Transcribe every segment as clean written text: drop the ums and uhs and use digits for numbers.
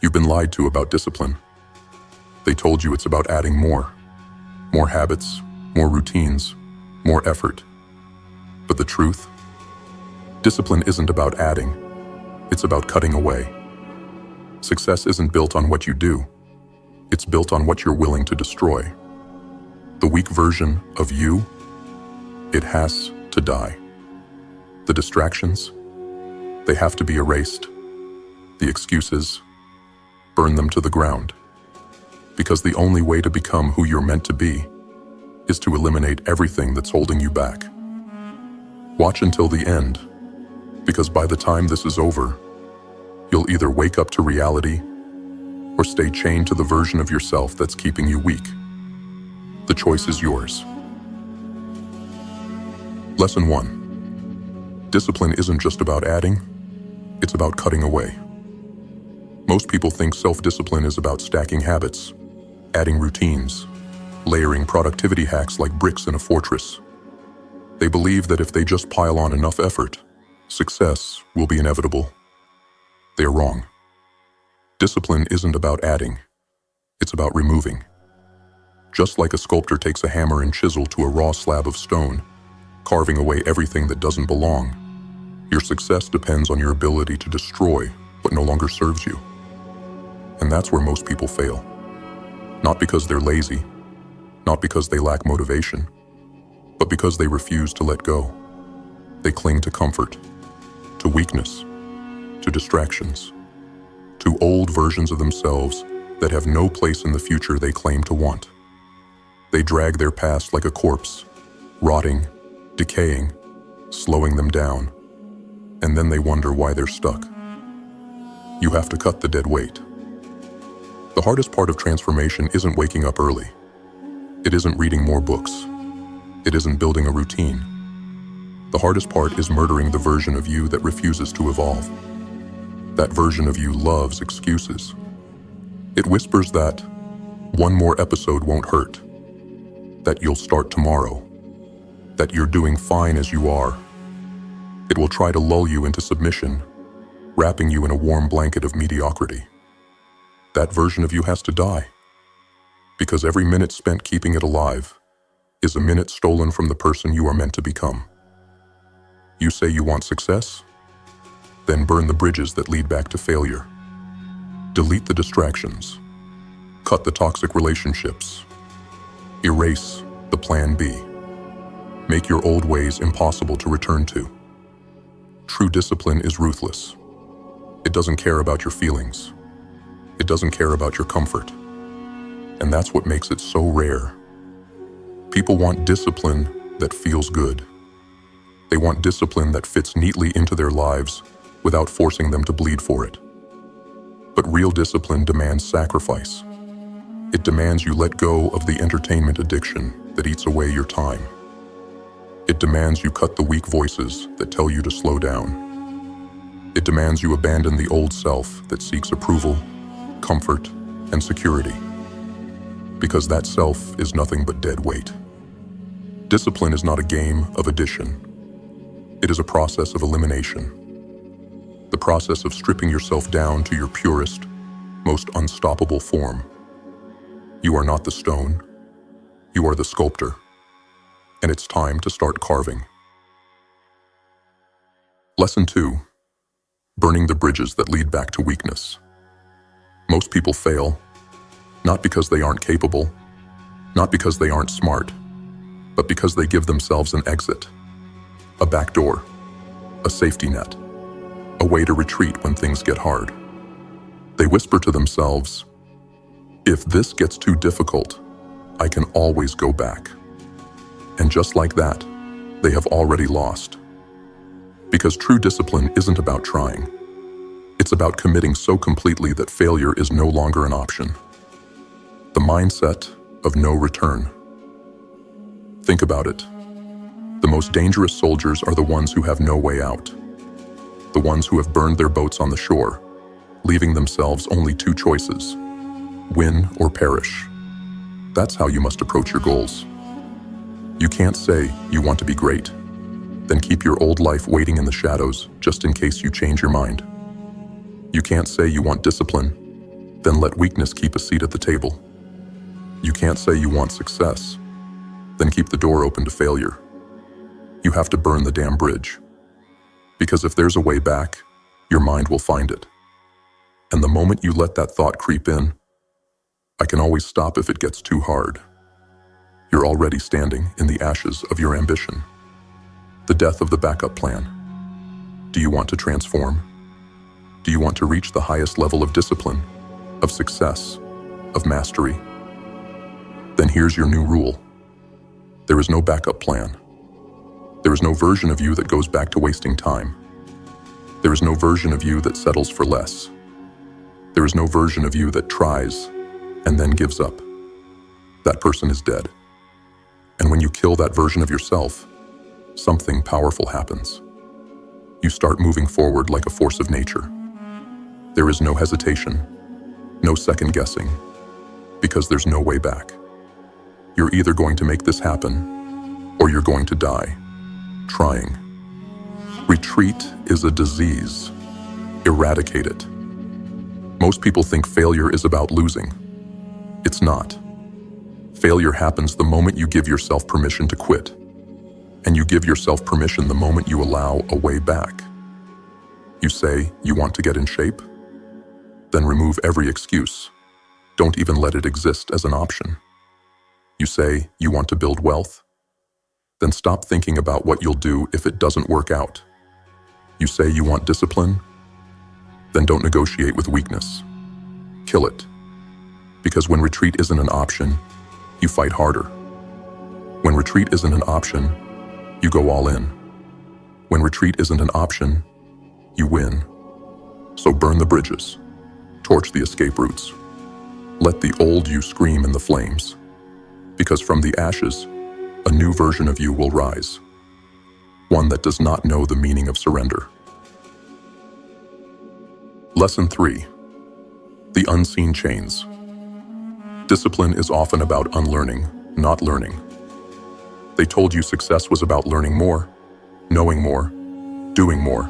You've been lied to about discipline. They told you it's about adding more habits, more routines, more effort. But the truth? Discipline isn't about adding, it's about cutting away. Success isn't built on what you do, it's built on what you're willing to destroy. The weak version of you, it has to die. The distractions, they have to be erased. The excuses, burn them to the ground. Because the only way to become who you're meant to be is to eliminate everything that's holding you back. Watch until the end, because by the time this is over, you'll either wake up to reality or stay chained to the version of yourself that's keeping you weak. The choice is yours. Lesson 1. Discipline isn't just about adding, it's about cutting away. Most people think self-discipline is about stacking habits, adding routines, layering productivity hacks like bricks in a fortress. They believe that if they just pile on enough effort, success will be inevitable. They're wrong. Discipline isn't about adding, it's about removing. Just like a sculptor takes a hammer and chisel to a raw slab of stone, carving away everything that doesn't belong, your success depends on your ability to destroy what no longer serves you. And that's where most people fail. Not because they're lazy, not because they lack motivation, but because they refuse to let go. They cling to comfort, to weakness, to distractions, to old versions of themselves that have no place in the future they claim to want. They drag their past like a corpse, rotting, decaying, slowing them down, and then they wonder why they're stuck. You have to cut the dead weight. The hardest part of transformation isn't waking up early. It isn't reading more books. It isn't building a routine. The hardest part is murdering the version of you that refuses to evolve. That version of you loves excuses. It whispers that one more episode won't hurt, that you'll start tomorrow, that you're doing fine as you are. It will try to lull you into submission, wrapping you in a warm blanket of mediocrity. That version of you has to die, because every minute spent keeping it alive is a minute stolen from the person you are meant to become. You say you want success? Then burn the bridges that lead back to failure. Delete the distractions. Cut the toxic relationships. Erase the plan B. Make your old ways impossible to return to. True discipline is ruthless. It doesn't care about your feelings. It doesn't care about your comfort. And that's what makes it so rare. People want discipline that feels good. They want discipline that fits neatly into their lives without forcing them to bleed for it. But real discipline demands sacrifice. It demands you let go of the entertainment addiction that eats away your time. It demands you cut the weak voices that tell you to slow down. It demands you abandon the old self that seeks approval, comfort, and security. Because that self is nothing but dead weight. Discipline is not a game of addition. It is a process of elimination. The process of stripping yourself down to your purest, most unstoppable form. You are not the stone. You are the sculptor. And it's time to start carving. Lesson 2. Burning the bridges that lead back to weakness. Most people fail, not because they aren't capable, not because they aren't smart, but because they give themselves an exit, a back door, a safety net, a way to retreat when things get hard. They whisper to themselves, "If this gets too difficult, I can always go back." And just like that, they have already lost. Because true discipline isn't about trying. It's about committing so completely that failure is no longer an option. The mindset of no return. Think about it. The most dangerous soldiers are the ones who have no way out. The ones who have burned their boats on the shore, leaving themselves only two choices: win or perish. That's how you must approach your goals. You can't say you want to be great, then keep your old life waiting in the shadows just in case you change your mind. You can't say you want discipline, then let weakness keep a seat at the table. You can't say you want success, then keep the door open to failure. You have to burn the damn bridge. Because if there's a way back, your mind will find it. And the moment you let that thought creep in, I can always stop if it gets too hard. You're already standing in the ashes of your ambition. The death of the backup plan. Do you want to transform? Do you want to reach the highest level of discipline, of success, of mastery? Then here's your new rule. There is no backup plan. There is no version of you that goes back to wasting time. There is no version of you that settles for less. There is no version of you that tries and then gives up. That person is dead. And when you kill that version of yourself, something powerful happens. You start moving forward like a force of nature. There is no hesitation, no second guessing, because there's no way back. You're either going to make this happen, or you're going to die, trying. Retreat is a disease. Eradicate it. Most people think failure is about losing. It's not. Failure happens the moment you give yourself permission to quit. And you give yourself permission the moment you allow a way back. You say you want to get in shape? Then remove every excuse. Don't even let it exist as an option. You say you want to build wealth? Then stop thinking about what you'll do if it doesn't work out. You say you want discipline? Then don't negotiate with weakness. Kill it. Because when retreat isn't an option, you fight harder. When retreat isn't an option, you go all in. When retreat isn't an option, you win. So burn the bridges. Torch the escape routes. Let the old you scream in the flames. Because from the ashes, a new version of you will rise. One that does not know the meaning of surrender. Lesson 3. The unseen chains. Discipline is often about unlearning, not learning. They told you success was about learning more, knowing more, doing more.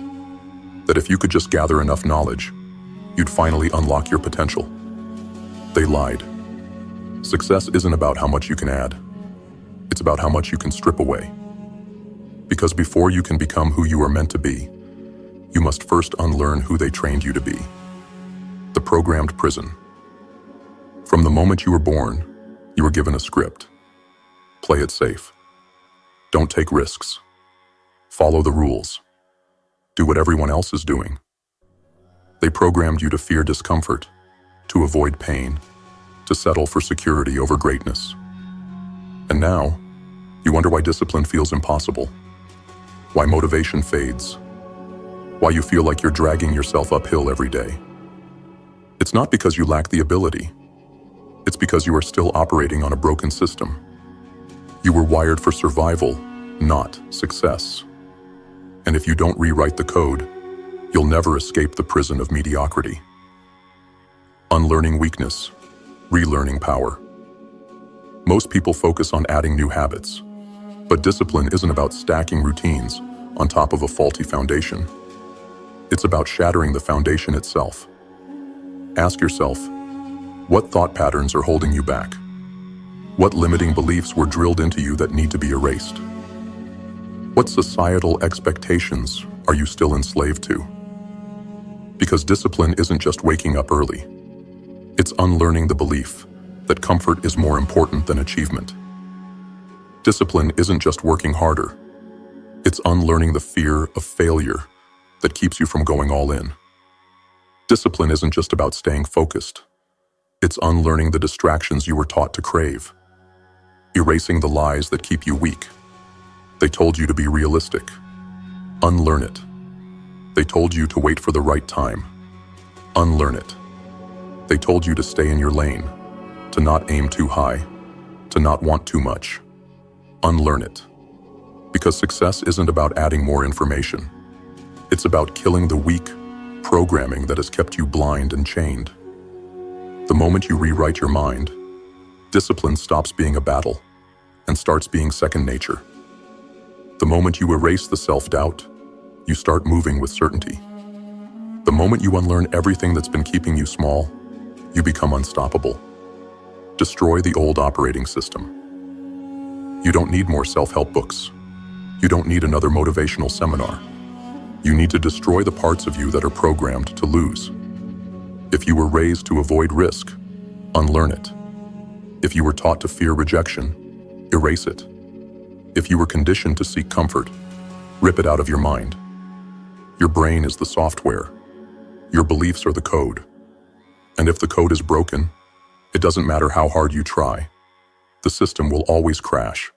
That if you could just gather enough knowledge, you'd finally unlock your potential. They lied. Success isn't about how much you can add. It's about how much you can strip away. Because before you can become who you are meant to be, you must first unlearn who they trained you to be. The programmed prison. From the moment you were born, you were given a script. Play it safe. Don't take risks. Follow the rules. Do what everyone else is doing. They programmed you to fear discomfort, to avoid pain, to settle for security over greatness. And now, you wonder why discipline feels impossible, why motivation fades, why you feel like you're dragging yourself uphill every day. It's not because you lack the ability. It's because you are still operating on a broken system. You were wired for survival, not success. And if you don't rewrite the code, you'll never escape the prison of mediocrity. Unlearning weakness, relearning power. Most people focus on adding new habits, but discipline isn't about stacking routines on top of a faulty foundation. It's about shattering the foundation itself. Ask yourself, what thought patterns are holding you back? What limiting beliefs were drilled into you that need to be erased? What societal expectations are you still enslaved to? Because discipline isn't just waking up early. It's unlearning the belief that comfort is more important than achievement. Discipline isn't just working harder. It's unlearning the fear of failure that keeps you from going all in. Discipline isn't just about staying focused. It's unlearning the distractions you were taught to crave. Erasing the lies that keep you weak. They told you to be realistic. Unlearn it. They told you to wait for the right time. Unlearn it. They told you to stay in your lane, to not aim too high, to not want too much. Unlearn it. Because success isn't about adding more information. It's about killing the weak programming that has kept you blind and chained. The moment you rewrite your mind, discipline stops being a battle and starts being second nature. The moment you erase the self-doubt, you start moving with certainty. The moment you unlearn everything that's been keeping you small, you become unstoppable. Destroy the old operating system. You don't need more self-help books. You don't need another motivational seminar. You need to destroy the parts of you that are programmed to lose. If you were raised to avoid risk, unlearn it. If you were taught to fear rejection, erase it. If you were conditioned to seek comfort, rip it out of your mind. Your brain is the software. Your beliefs are the code. And if the code is broken, it doesn't matter how hard you try. The system will always crash.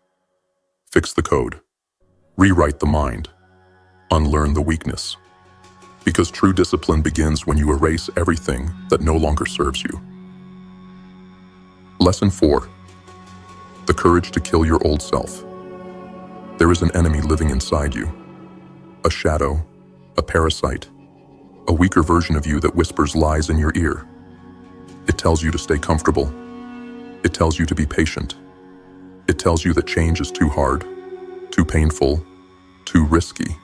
Fix the code. Rewrite the mind. Unlearn the weakness. Because true discipline begins when you erase everything that no longer serves you. Lesson 4. The courage to kill your old self. There is an enemy living inside you. A shadow, a parasite, a weaker version of you that whispers lies in your ear. It tells you to stay comfortable. It tells you to be patient. It tells you that change is too hard, too painful, too risky.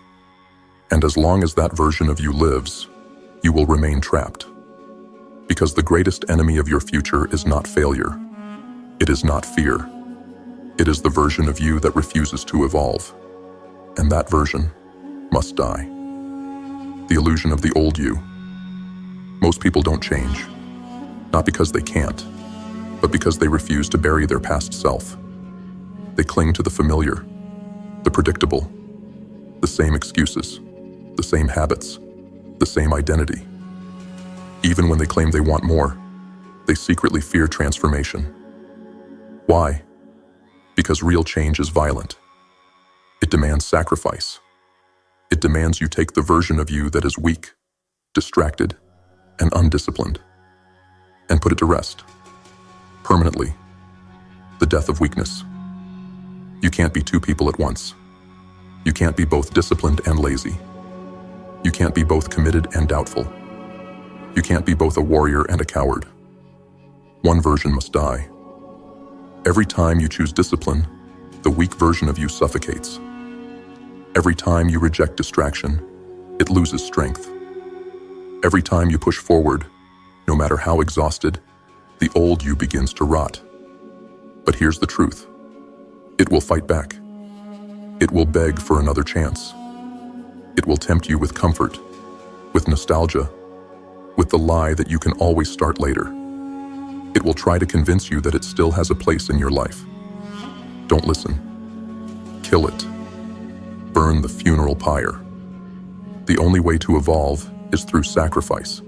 And as long as that version of you lives, you will remain trapped. Because the greatest enemy of your future is not failure. It is not fear. It is the version of you that refuses to evolve. And that version must die. The illusion of the old you. Most people don't change. Not because they can't, but because they refuse to bury their past self. They cling to the familiar, the predictable, the same excuses, the same habits, the same identity. Even when they claim they want more, they secretly fear transformation. Why? Because real change is violent. It demands sacrifice. It demands you take the version of you that is weak, distracted, and undisciplined, and put it to rest. Permanently. The death of weakness. You can't be two people at once. You can't be both disciplined and lazy. You can't be both committed and doubtful. You can't be both a warrior and a coward. One version must die. Every time you choose discipline, the weak version of you suffocates. Every time you reject distraction, it loses strength. Every time you push forward, no matter how exhausted, the old you begins to rot. But here's the truth. It will fight back. It will beg for another chance. It will tempt you with comfort, with nostalgia, with the lie that you can always start later. It will try to convince you that it still has a place in your life. Don't listen. Kill it. Burn the funeral pyre. The only way to evolve is through sacrifice.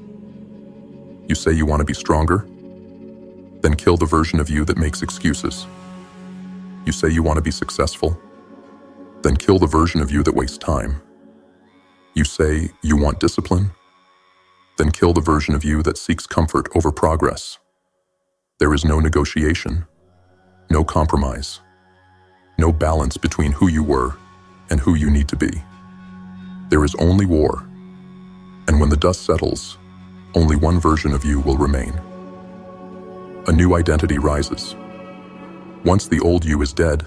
You say you want to be stronger? Then kill the version of you that makes excuses. You say you want to be successful? Then kill the version of you that wastes time. You say you want discipline? Then kill the version of you that seeks comfort over progress. There is no negotiation, no compromise, no balance between who you were and who you need to be. There is only war, and when the dust settles, only one version of you will remain. A new identity rises. Once the old you is dead,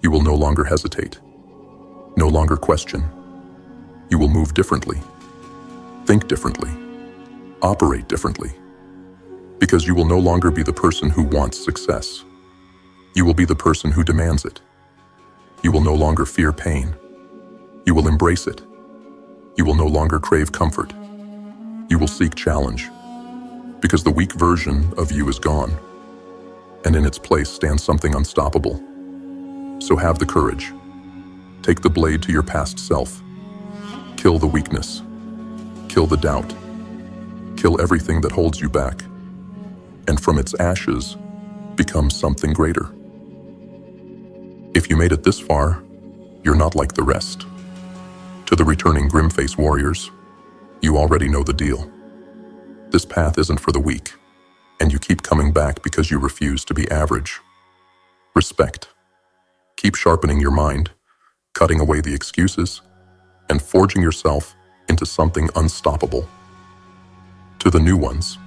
you will no longer hesitate, no longer question. You will move differently, think differently, operate differently. Because you will no longer be the person who wants success. You will be the person who demands it. You will no longer fear pain. You will embrace it. You will no longer crave comfort. You will seek challenge. Because the weak version of you is gone, and in its place stands something unstoppable. So have the courage. Take the blade to your past self. Kill the weakness. Kill the doubt. Kill everything that holds you back. And from its ashes, become something greater. If you made it this far, you're not like the rest. To the returning GrimFace warriors, you already know the deal. This path isn't for the weak, and you keep coming back because you refuse to be average. Respect. Keep sharpening your mind, cutting away the excuses, and forging yourself into something unstoppable. To the new ones,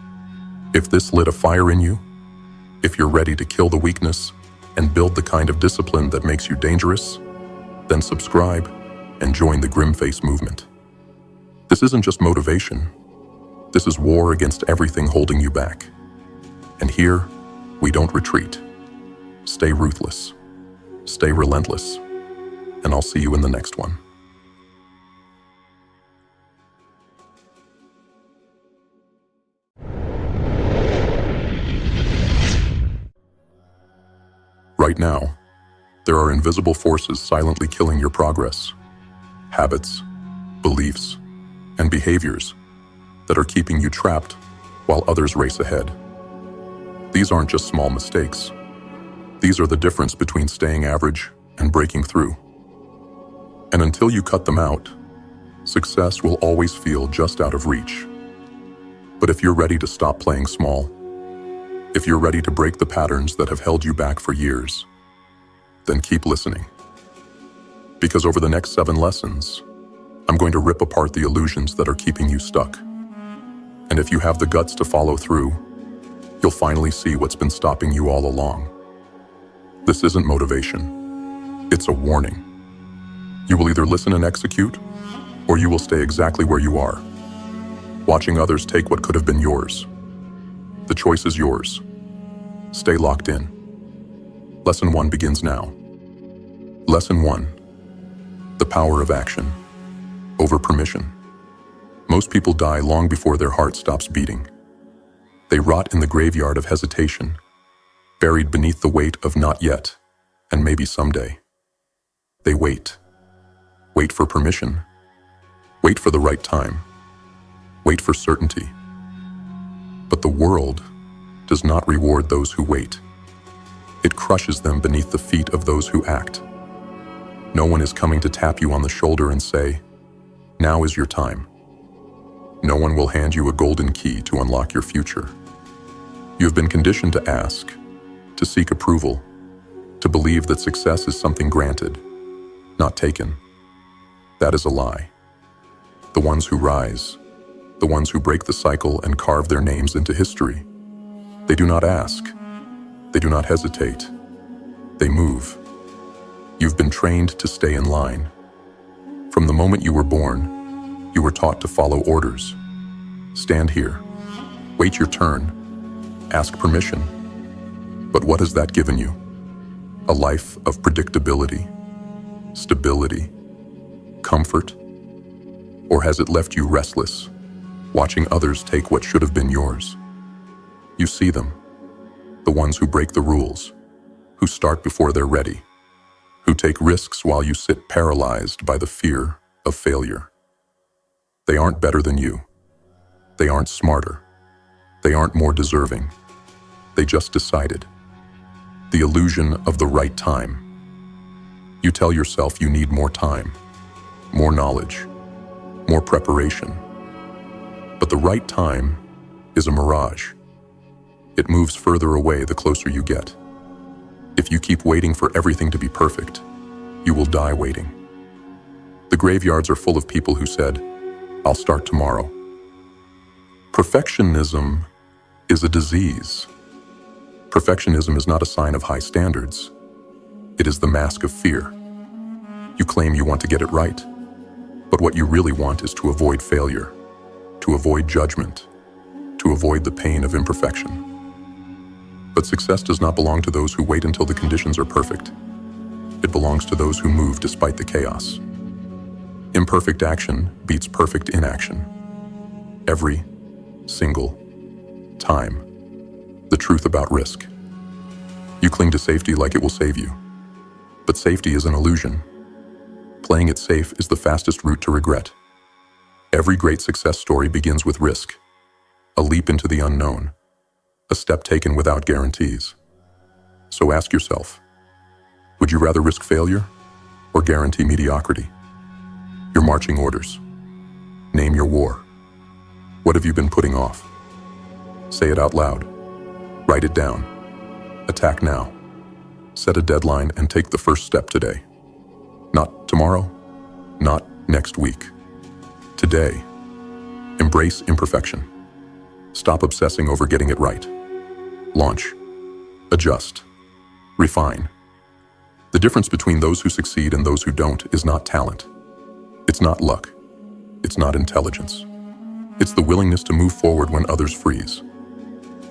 if this lit a fire in you, if you're ready to kill the weakness and build the kind of discipline that makes you dangerous, then subscribe and join the GrimFace movement. This isn't just motivation. This is war against everything holding you back. And here, we don't retreat. Stay ruthless. Stay relentless. And I'll see you in the next one. Right now, there are invisible forces silently killing your progress. Habits, beliefs, and behaviors that are keeping you trapped while others race ahead. These aren't just small mistakes. These are the difference between staying average and breaking through. And until you cut them out, success will always feel just out of reach. But if you're ready to stop playing small, if you're ready to break the patterns that have held you back for years, then keep listening. Because over the next 7 lessons, I'm going to rip apart the illusions that are keeping you stuck. And if you have the guts to follow through, you'll finally see what's been stopping you all along. This isn't motivation. It's a warning. You will either listen and execute, or you will stay exactly where you are, watching others take what could have been yours. The choice is yours. Stay locked in. Lesson 1 begins now. Lesson 1. The power of action over permission. Most people die long before their heart stops beating. They rot in the graveyard of hesitation, buried beneath the weight of not yet, and maybe someday. They wait. Wait for permission. Wait for the right time. Wait for certainty. But the world does not reward those who wait. It crushes them beneath the feet of those who act. No one is coming to tap you on the shoulder and say, "Now is your time." No one will hand you a golden key to unlock your future. You have been conditioned to ask, to seek approval, to believe that success is something granted, not taken. That is a lie. The ones who rise, the ones who break the cycle and carve their names into history, they do not ask. They do not hesitate. They move. You've been trained to stay in line. From the moment you were born, you were taught to follow orders. Stand here. Wait your turn. Ask permission. But what has that given you? A life of predictability, stability, comfort? Or has it left you restless, watching others take what should have been yours? You see them, the ones who break the rules, who start before they're ready, who take risks while you sit paralyzed by the fear of failure. They aren't better than you. They aren't smarter. They aren't more deserving. They just decided. The illusion of the right time. You tell yourself you need more time, more knowledge, more preparation. But the right time is a mirage. It moves further away the closer you get. If you keep waiting for everything to be perfect, you will die waiting. The graveyards are full of people who said, "I'll start tomorrow." Perfectionism is a disease. Perfectionism is not a sign of high standards. It is the mask of fear. You claim you want to get it right, but what you really want is to avoid failure, to avoid judgment, to avoid the pain of imperfection. But success does not belong to those who wait until the conditions are perfect. It belongs to those who move despite the chaos. Imperfect action beats perfect inaction. Every single time. The truth about risk. You cling to safety like it will save you. But safety is an illusion. Playing it safe is the fastest route to regret. Every great success story begins with risk. A leap into the unknown. A step taken without guarantees. So ask yourself, would you rather risk failure or guarantee mediocrity? Your marching orders. Name your war. What have you been putting off? Say it out loud. Write it down. Attack now. Set a deadline and take the first step today. Not tomorrow, not next week. Today. Embrace imperfection. Stop obsessing over getting it right. Launch. Adjust. Refine. The difference between those who succeed and those who don't is not talent. It's not luck. It's not intelligence. It's the willingness to move forward when others freeze.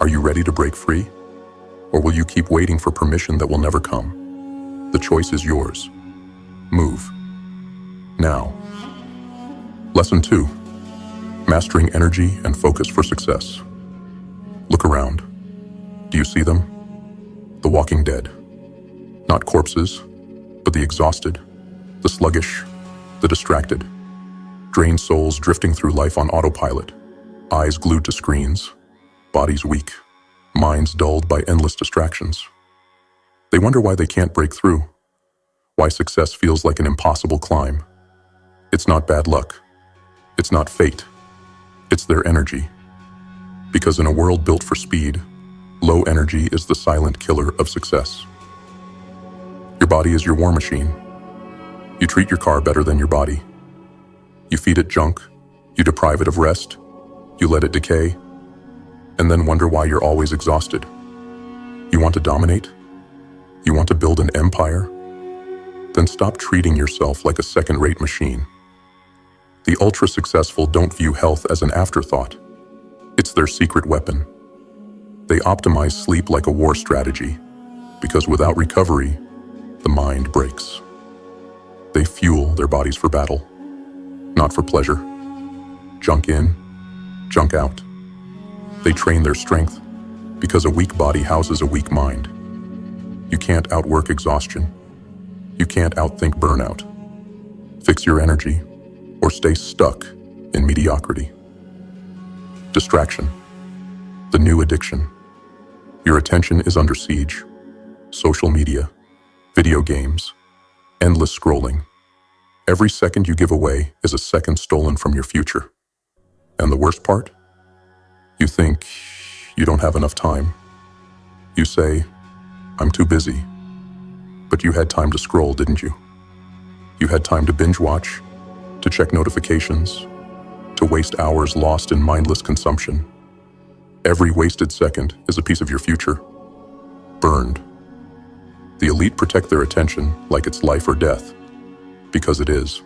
Are you ready to break free? Or will you keep waiting for permission that will never come? The choice is yours. Move. Now. Lesson 2. Mastering energy and focus for success. Look around. Do you see them? The walking dead. Not corpses, but the exhausted, the sluggish, the distracted. Drained souls drifting through life on autopilot, eyes glued to screens, bodies weak, minds dulled by endless distractions. They wonder why they can't break through, why success feels like an impossible climb. It's not bad luck. It's not fate. It's their energy. Because in a world built for speed, low energy is the silent killer of success. Your body is your war machine. You treat your car better than your body. You feed it junk, you deprive it of rest, you let it decay, and then wonder why you're always exhausted. You want to dominate? You want to build an empire? Then stop treating yourself like a second-rate machine. The ultra-successful don't view health as an afterthought. It's their secret weapon. They optimize sleep like a war strategy, because without recovery, the mind breaks. They fuel their bodies for battle, not for pleasure. Junk in, junk out. They train their strength because a weak body houses a weak mind. You can't outwork exhaustion. You can't outthink burnout. Fix your energy or stay stuck in mediocrity. Distraction, the new addiction. Your attention is under siege. Social media, video games, endless scrolling. Every second you give away is a second stolen from your future. And the worst part? You think you don't have enough time. You say, I'm too busy. But you had time to scroll, didn't you? You had time to binge watch, to check notifications, to waste hours lost in mindless consumption. Every wasted second is a piece of your future. Burned. The elite protect their attention like it's life or death, because it is.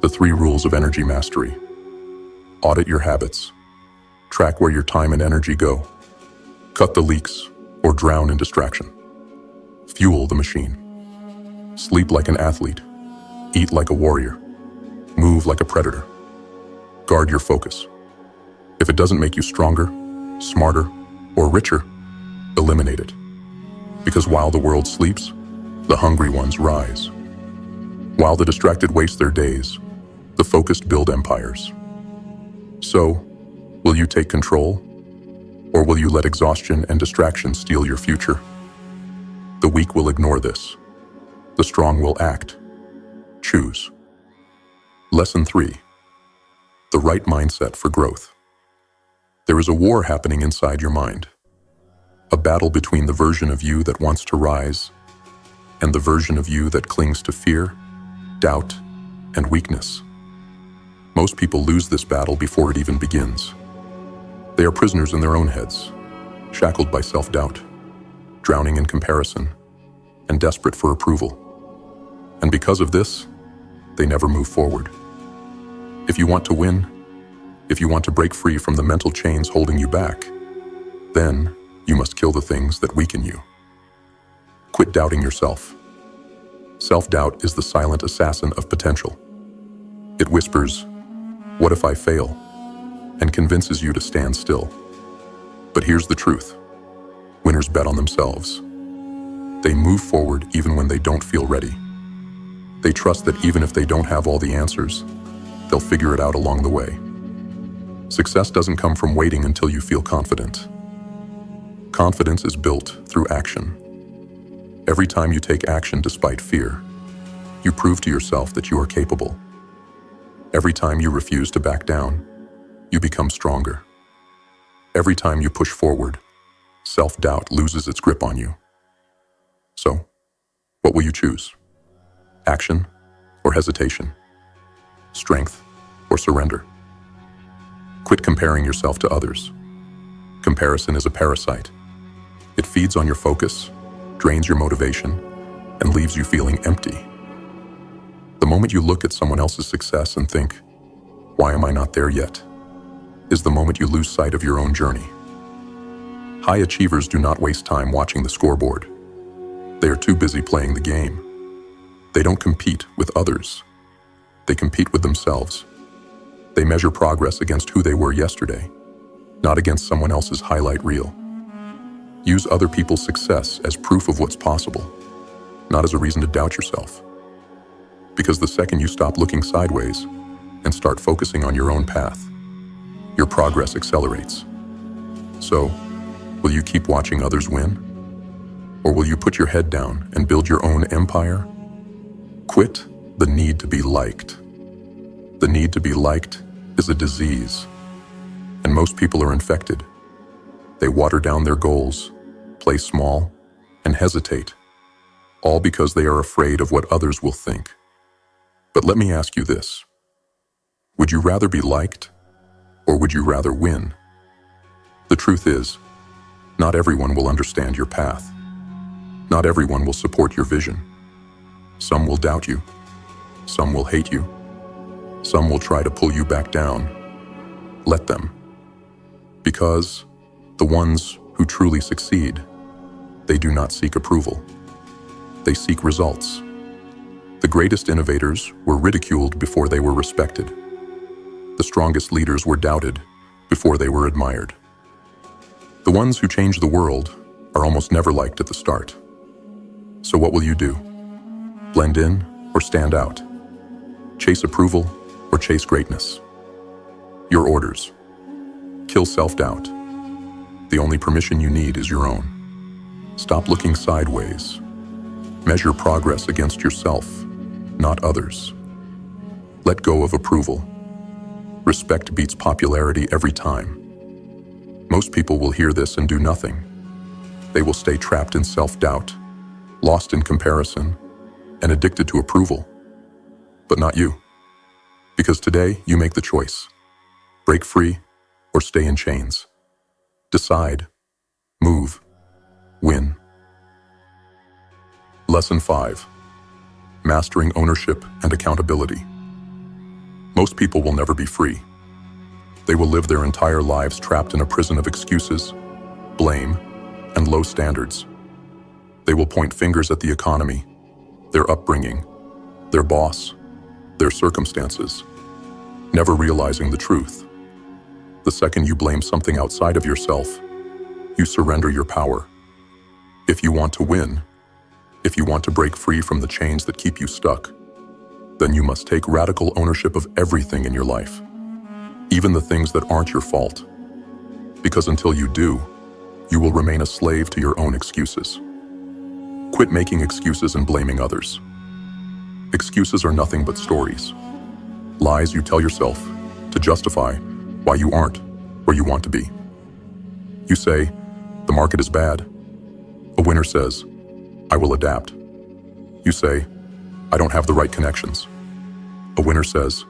The 3 rules of energy mastery. Audit your habits. Track where your time and energy go. Cut the leaks or drown in distraction. Fuel the machine. Sleep like an athlete. Eat like a warrior. Move like a predator. Guard your focus. If it doesn't make you stronger, smarter, or richer, eliminate it. Because while the world sleeps, the hungry ones rise. While the distracted waste their days, the focused build empires. So, will you take control? Or will you let exhaustion and distraction steal your future? The weak will ignore this. The strong will act. Choose. Lesson 3. The right mindset for growth. There is a war happening inside your mind. A battle between the version of you that wants to rise and the version of you that clings to fear, doubt, and weakness. Most people lose this battle before it even begins. They are prisoners in their own heads, shackled by self-doubt, drowning in comparison, and desperate for approval. And because of this, they never move forward. If you want to win, if you want to break free from the mental chains holding you back, then you must kill the things that weaken you. Quit doubting yourself. Self-doubt is the silent assassin of potential. It whispers, "What if I fail?" and convinces you to stand still. But here's the truth. Winners bet on themselves. They move forward even when they don't feel ready. They trust that even if they don't have all the answers, they'll figure it out along the way. Success doesn't come from waiting until you feel confident. Confidence is built through action. Every time you take action despite fear, you prove to yourself that you are capable. Every time you refuse to back down, you become stronger. Every time you push forward, self-doubt loses its grip on you. So, what will you choose? Action or hesitation? Strength or surrender? Quit comparing yourself to others. Comparison is a parasite. It feeds on your focus, drains your motivation, and leaves you feeling empty. The moment you look at someone else's success and think, "Why am I not there yet?" is the moment you lose sight of your own journey. High achievers do not waste time watching the scoreboard. They are too busy playing the game. They don't compete with others. They compete with themselves. They measure progress against who they were yesterday, not against someone else's highlight reel. Use other people's success as proof of what's possible, not as a reason to doubt yourself. Because the second you stop looking sideways and start focusing on your own path, your progress accelerates. So, will you keep watching others win? Or will you put your head down and build your own empire? Quit the need to be liked. The need to be liked is a disease, and most people are infected. They water down their goals, play small, and hesitate, all because they are afraid of what others will think. But let me ask you this. Would you rather be liked, or would you rather win? The truth is, not everyone will understand your path. Not everyone will support your vision. Some will doubt you. Some will hate you. Some will try to pull you back down. Let them. Because the ones who truly succeed, they do not seek approval. They seek results. The greatest innovators were ridiculed before they were respected. The strongest leaders were doubted before they were admired. The ones who change the world are almost never liked at the start. So what will you do? Blend in or stand out? Chase approval or chase greatness? Your orders. Kill self-doubt. The only permission you need is your own. Stop looking sideways. Measure progress against yourself, not others. Let go of approval. Respect beats popularity every time. Most people will hear this and do nothing. They will stay trapped in self-doubt, lost in comparison, and addicted to approval. But not you. Because today you make the choice. Break free or stay in chains. Decide. Move. Win. Lesson 5. Mastering ownership and accountability. Most people will never be free. They will live their entire lives trapped in a prison of excuses, blame, and low standards. They will point fingers at the economy, their upbringing, their boss, their circumstances, never realizing the truth. The second you blame something outside of yourself, you surrender your power. If you want to win, if you want to break free from the chains that keep you stuck, then you must take radical ownership of everything in your life, even the things that aren't your fault. Because until you do, you will remain a slave to your own excuses. Quit making excuses and blaming others. Excuses are nothing but stories. Lies you tell yourself to justify why you aren't where you want to be. You say, the market is bad. A winner says, I will adapt. You say, I don't have the right connections. A winner says,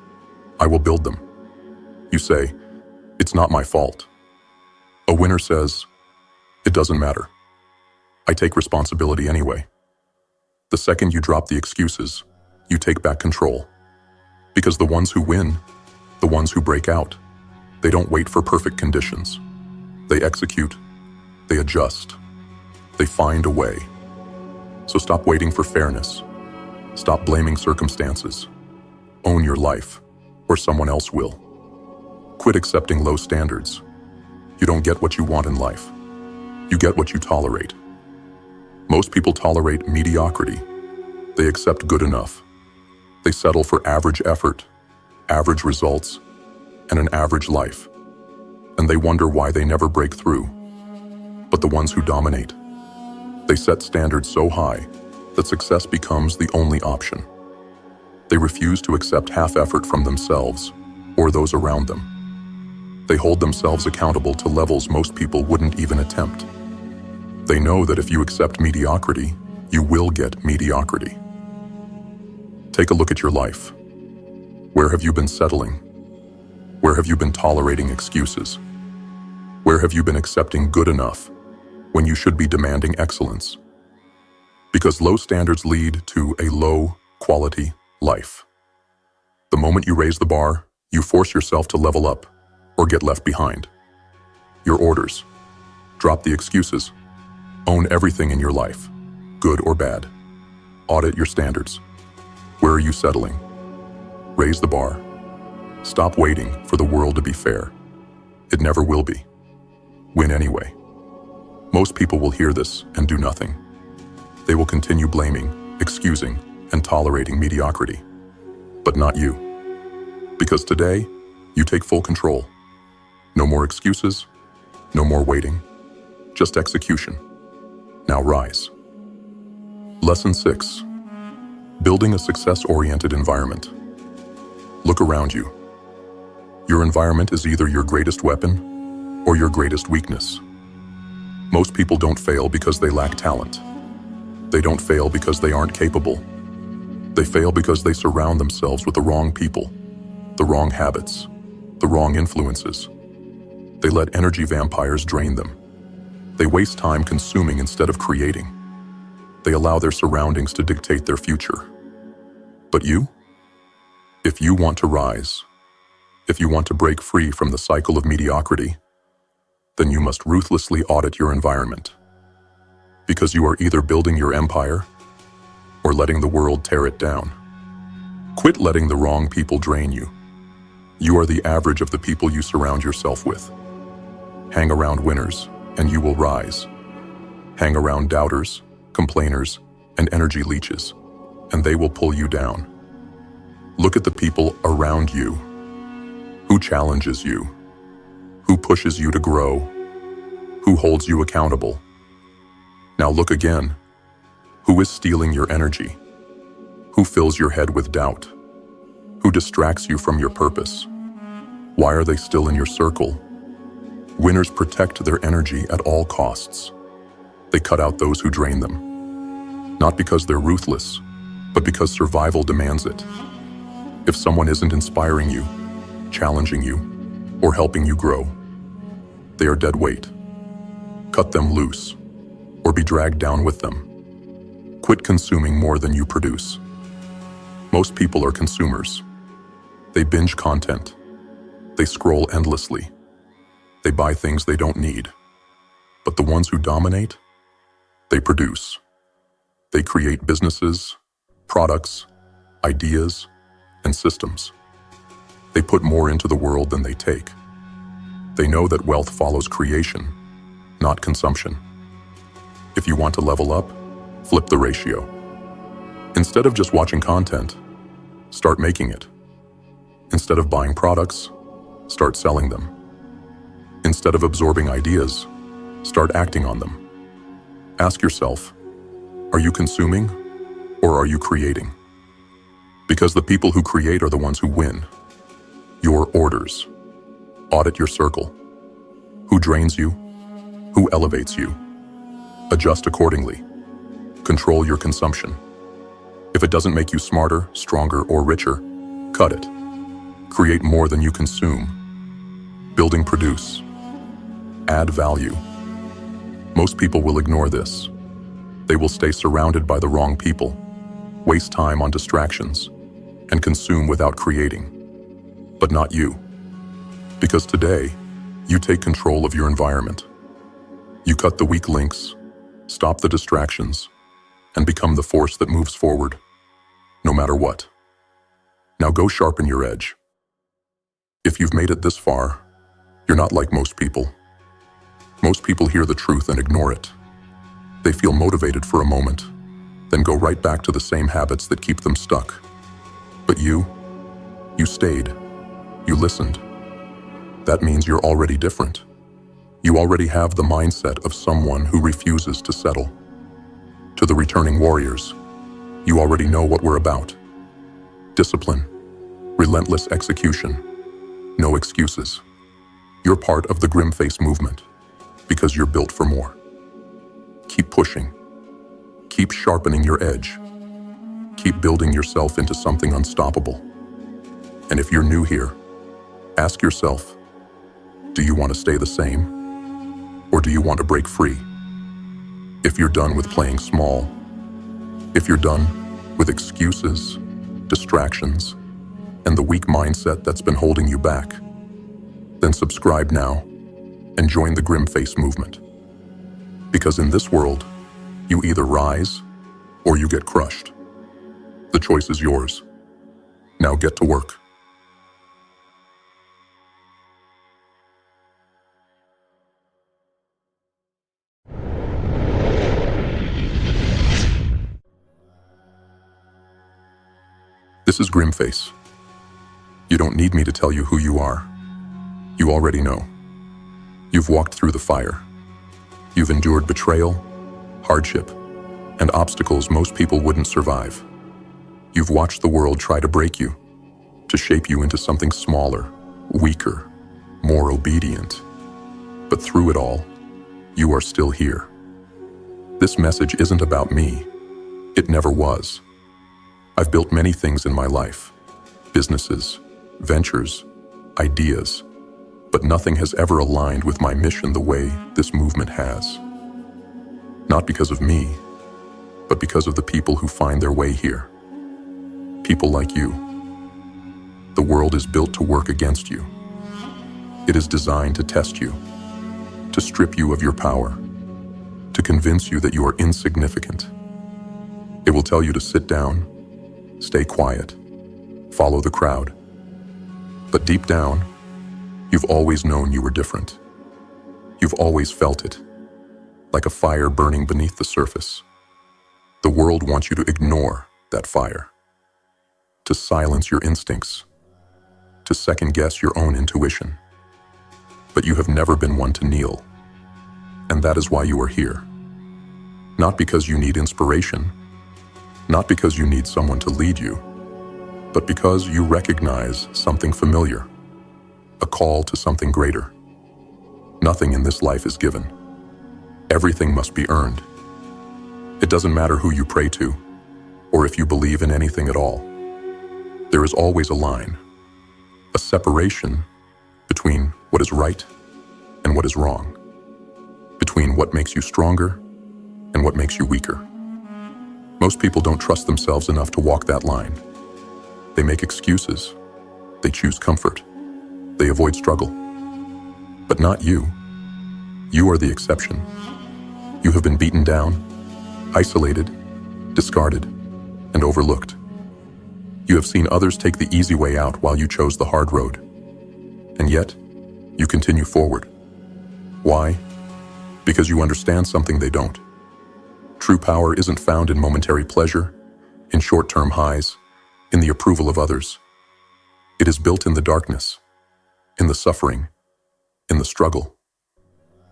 I will build them. You say, it's not my fault. A winner says, it doesn't matter. I take responsibility anyway. The second you drop the excuses, you take back control. Because the ones who win, the ones who break out, they don't wait for perfect conditions. They execute, they adjust, they find a way. So stop waiting for fairness. Stop blaming circumstances. Own your life, or someone else will. Quit accepting low standards. You don't get what you want in life. You get what you tolerate. Most people tolerate mediocrity. They accept good enough. They settle for average effort, average results, and an average life. And they wonder why they never break through. But the ones who dominate, they set standards so high that success becomes the only option. They refuse to accept half effort from themselves or those around them. They hold themselves accountable to levels most people wouldn't even attempt. They know that if you accept mediocrity, you will get mediocrity. Take a look at your life. Where have you been settling? Where have you been tolerating excuses? Where have you been accepting good enough when you should be demanding excellence? Because low standards lead to a low-quality life. The moment you raise the bar, you force yourself to level up or get left behind. Your orders. Drop the excuses. Own everything in your life, good or bad. Audit your standards. Where are you settling? Raise the bar. Stop waiting for the world to be fair. It never will be. Win anyway. Most people will hear this and do nothing. They will continue blaming, excusing, and tolerating mediocrity. But not you. Because today, you take full control. No more excuses, no more waiting, just execution. Now rise. Lesson 6. Building a success-oriented environment. Look around you. Your environment is either your greatest weapon or your greatest weakness. Most people don't fail because they lack talent. They don't fail because they aren't capable. They fail because they surround themselves with the wrong people, the wrong habits, the wrong influences. They let energy vampires drain them. They waste time consuming instead of creating. They allow their surroundings to dictate their future. But you? If you want to rise, if you want to break free from the cycle of mediocrity, then you must ruthlessly audit your environment. Because you are either building your empire or letting the world tear it down. Quit letting the wrong people drain you. You are the average of the people you surround yourself with. Hang around winners, and you will rise. Hang around doubters, complainers, and energy leeches, and they will pull you down. Look at the people around you. Who challenges you? Who pushes you to grow? Who holds you accountable? Now look again. Who is stealing your energy? Who fills your head with doubt? Who distracts you from your purpose? Why are they still in your circle? Winners protect their energy at all costs. They cut out those who drain them. Not because they're ruthless, but because survival demands it. If someone isn't inspiring you, challenging you, or helping you grow, they are dead weight. Cut them loose, or be dragged down with them. Quit consuming more than you produce. Most people are consumers. They binge content. They scroll endlessly. They buy things they don't need. But the ones who dominate, they produce. They create businesses, products, ideas, and systems. They put more into the world than they take. They know that wealth follows creation, not consumption. If you want to level up, flip the ratio. Instead of just watching content, start making it. Instead of buying products, start selling them. Instead of absorbing ideas, start acting on them. Ask yourself, are you consuming or are you creating? Because the people who create are the ones who win. Your orders. Audit your circle. Who drains you? Who elevates you? Adjust accordingly. Control your consumption. If it doesn't make you smarter, stronger, or richer, cut it. Create more than you consume. Building produce. Add value. Most people will ignore this. They will stay surrounded by the wrong people, waste time on distractions, and consume without creating. But not you. Because today, you take control of your environment. You cut the weak links, stop the distractions, and become the force that moves forward, no matter what. Now go sharpen your edge. If you've made it this far, you're not like most people. Most people hear the truth and ignore it. They feel motivated for a moment, then go right back to the same habits that keep them stuck. But you stayed. You listened. That means you're already different. You already have the mindset of someone who refuses to settle. To the returning warriors, you already know what we're about. Discipline, relentless execution, no excuses. You're part of the GrimFace movement because you're built for more. Keep pushing. Keep sharpening your edge. Keep building yourself into something unstoppable. And if you're new here, ask yourself, do you want to stay the same? Or do you want to break free? If you're done with playing small, if you're done with excuses, distractions, and the weak mindset that's been holding you back, then subscribe now and join the GrimFace movement. Because in this world, you either rise or you get crushed. The choice is yours. Now get to work. This is GrimFace. You don't need me to tell you who you are. You already know. You've walked through the fire. You've endured betrayal, hardship, and obstacles most people wouldn't survive. You've watched the world try to break you, to shape you into something smaller, weaker, more obedient. But through it all, you are still here. This message isn't about me. It never was. I've built many things in my life, businesses, ventures, ideas, but nothing has ever aligned with my mission the way this movement has. Not because of me, but because of the people who find their way here. People like you. The world is built to work against you. It is designed to test you, to strip you of your power, to convince you that you are insignificant. It will tell you to sit down, stay quiet, follow the crowd. But deep down, you've always known you were different. You've always felt it, like a fire burning beneath the surface. The world wants you to ignore that fire, to silence your instincts, to second-guess your own intuition. But you have never been one to kneel, and that is why you are here. Not because you need inspiration, not because you need someone to lead you, but because you recognize something familiar, a call to something greater. Nothing in this life is given. Everything must be earned. It doesn't matter who you pray to, or if you believe in anything at all. There is always a line, a separation between what is right and what is wrong, between what makes you stronger and what makes you weaker. Most people don't trust themselves enough to walk that line. They make excuses. They choose comfort. They avoid struggle. But not you. You are the exception. You have been beaten down, isolated, discarded, and overlooked. You have seen others take the easy way out while you chose the hard road. And yet, you continue forward. Why? Because you understand something they don't. True power isn't found in momentary pleasure, in short-term highs, in the approval of others. It is built in the darkness, in the suffering, in the struggle.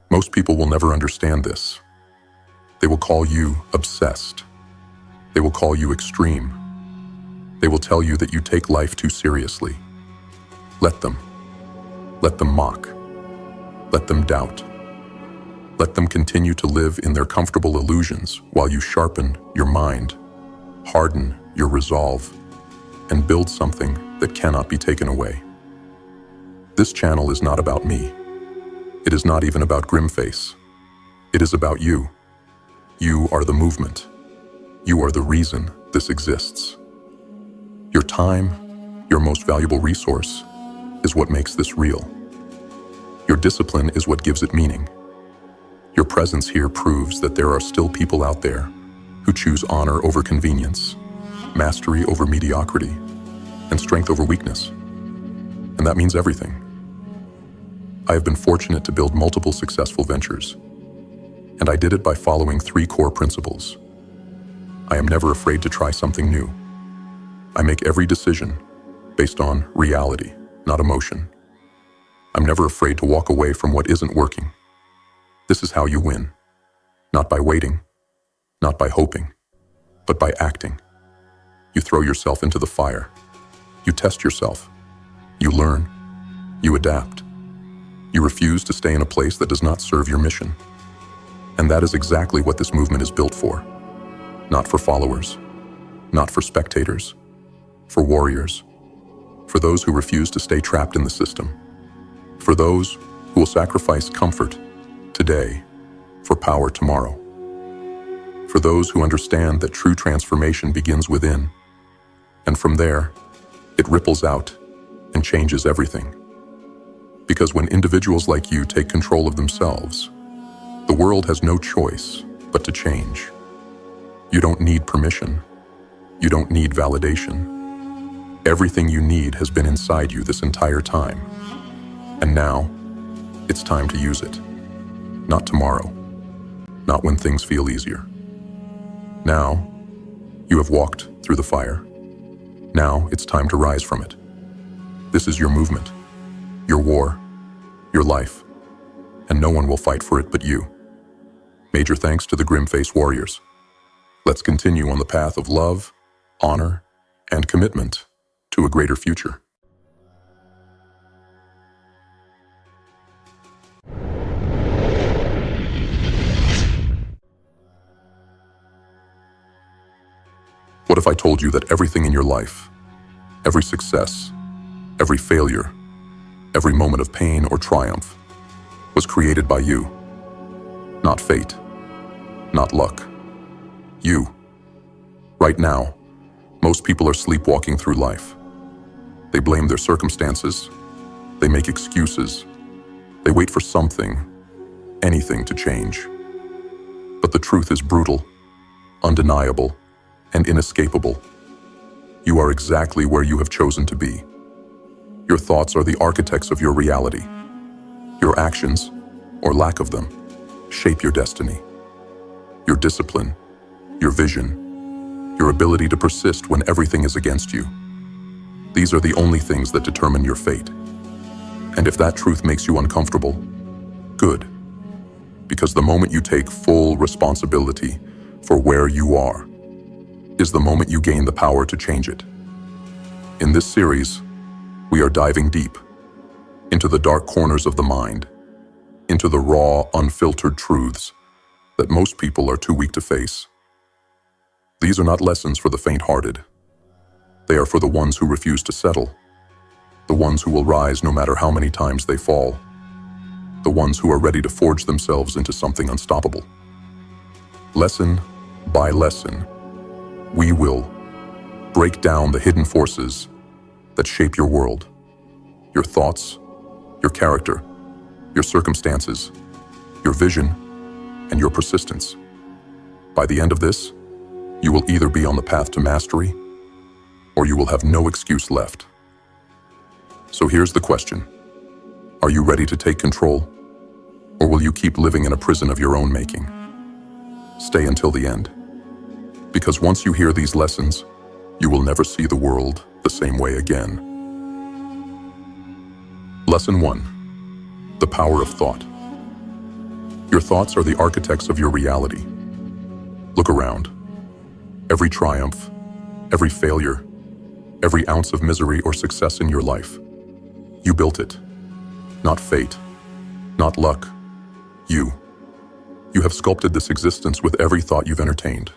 Most people will never understand this. They will call you obsessed. They will call you extreme. They will tell you that you take life too seriously. Let them. Let them mock. Let them doubt. Let them continue to live in their comfortable illusions while you sharpen your mind, harden your resolve, and build something that cannot be taken away. This channel is not about me. It is not even about GrimFace. It is about you. You are the movement. You are the reason this exists. Your time, your most valuable resource, is what makes this real. Your discipline is what gives it meaning. Your presence here proves that there are still people out there who choose honor over convenience, mastery over mediocrity, and strength over weakness. And that means everything. I have been fortunate to build multiple successful ventures, and I did it by following 3 core principles. I am never afraid to try something new. I make every decision based on reality, not emotion. I'm never afraid to walk away from what isn't working. This is how you win. Not by waiting, not by hoping, but by acting. You throw yourself into the fire. You test yourself. You learn. You adapt. You refuse to stay in a place that does not serve your mission. And that is exactly what this movement is built for. Not for followers, not for spectators, for warriors, for those who refuse to stay trapped in the system, for those who will sacrifice comfort today for power tomorrow, for those who understand that true transformation begins within, and from there, it ripples out and changes everything. Because when individuals like you take control of themselves, The world has no choice but to change. You don't need permission. You don't need validation. Everything you need has been inside you this entire time. And now, it's time to use it. Not tomorrow. Not when things feel easier. Now, you have walked through the fire. Now, it's time to rise from it. This is your movement, your war, your life, and no one will fight for it but you. Major thanks to the GrimFace warriors. Let's continue on the path of love, honor, and commitment to a greater future. What if I told you that everything in your life, every success, every failure, every moment of pain or triumph, was created by you? Not fate, not luck. You. Right now, most people are sleepwalking through life. They blame their circumstances. They make excuses. They wait for something, anything to change. But the truth is brutal, undeniable, and inescapable. You are exactly where you have chosen to be. Your thoughts are the architects of your reality. Your actions, or lack of them, shape your destiny. Your discipline, your vision, your ability to persist when everything is against you. These are the only things that determine your fate. And if that truth makes you uncomfortable, good. Because the moment you take full responsibility for where you are, is the moment you gain the power to change it. In this series, we are diving deep into the dark corners of the mind, into the raw, unfiltered truths that most people are too weak to face. These are not lessons for the faint-hearted. They are for the ones who refuse to settle, the ones who will rise no matter how many times they fall, the ones who are ready to forge themselves into something unstoppable. Lesson by lesson, we will break down the hidden forces that shape your world, your thoughts, your character, your circumstances, your vision, and your persistence. By the end of this, you will either be on the path to mastery, or you will have no excuse left. So here's the question. Are you ready to take control, or will you keep living in a prison of your own making? Stay until the end. Because once you hear these lessons, you will never see the world the same way again. Lesson 1. The power of thought. Your thoughts are the architects of your reality. Look around. Every triumph, every failure, every ounce of misery or success in your life, you built it. Not fate, not luck. You. You have sculpted this existence with every thought you've entertained.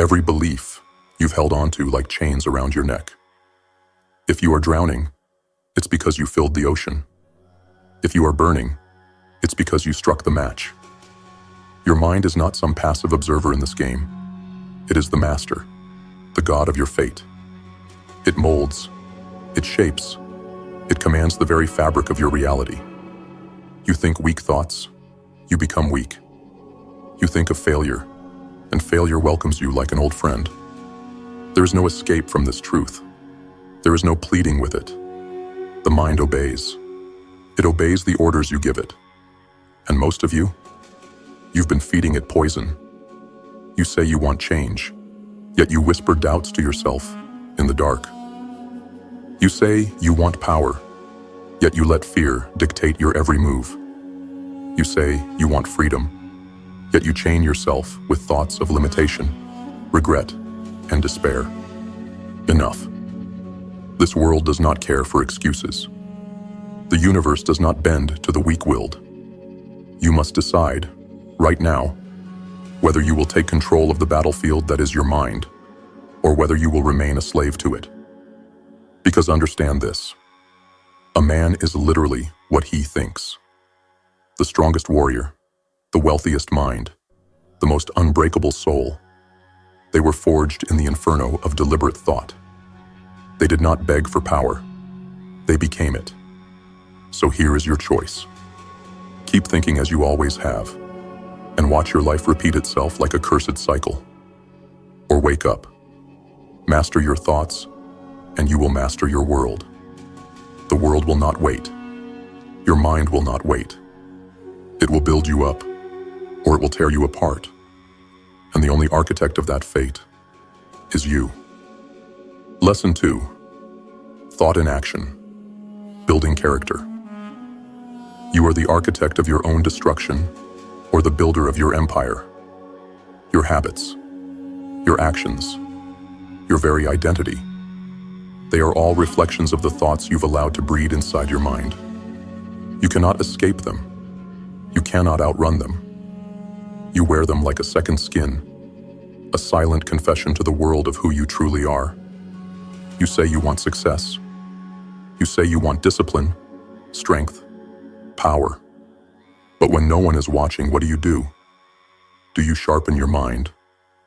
Every belief you've held on to like chains around your neck. If you are drowning, it's because you filled the ocean. If you are burning, it's because you struck the match. Your mind is not some passive observer in this game. It is the master, the god of your fate. It molds, it shapes, it commands the very fabric of your reality. You think weak thoughts, you become weak. You think of failure, and failure welcomes you like an old friend. There is no escape from this truth. There is no pleading with it. The mind obeys. It obeys the orders you give it. And most of you, you've been feeding it poison. You say you want change, yet you whisper doubts to yourself in the dark. You say you want power, yet you let fear dictate your every move. You say you want freedom, yet you chain yourself with thoughts of limitation, regret, and despair. Enough. This world does not care for excuses. The universe does not bend to the weak-willed. You must decide, right now, whether you will take control of the battlefield that is your mind, or whether you will remain a slave to it. Because understand this, a man is literally what he thinks. The strongest warrior, the wealthiest mind, the most unbreakable soul. They were forged in the inferno of deliberate thought. They did not beg for power. They became it. So here is your choice. Keep thinking as you always have, and watch your life repeat itself like a cursed cycle. Or wake up, master your thoughts, and you will master your world. The world will not wait. Your mind will not wait. It will build you up, or it will tear you apart. And the only architect of that fate is you. Lesson 2. Thought in action. Building character. You are the architect of your own destruction, or the builder of your empire. Your habits, your actions, your very identity. They are all reflections of the thoughts you've allowed to breed inside your mind. You cannot escape them. You cannot outrun them. You wear them like a second skin, a silent confession to the world of who you truly are. You say you want success. You say you want discipline, strength, power. But when no one is watching, what do? Do you sharpen your mind,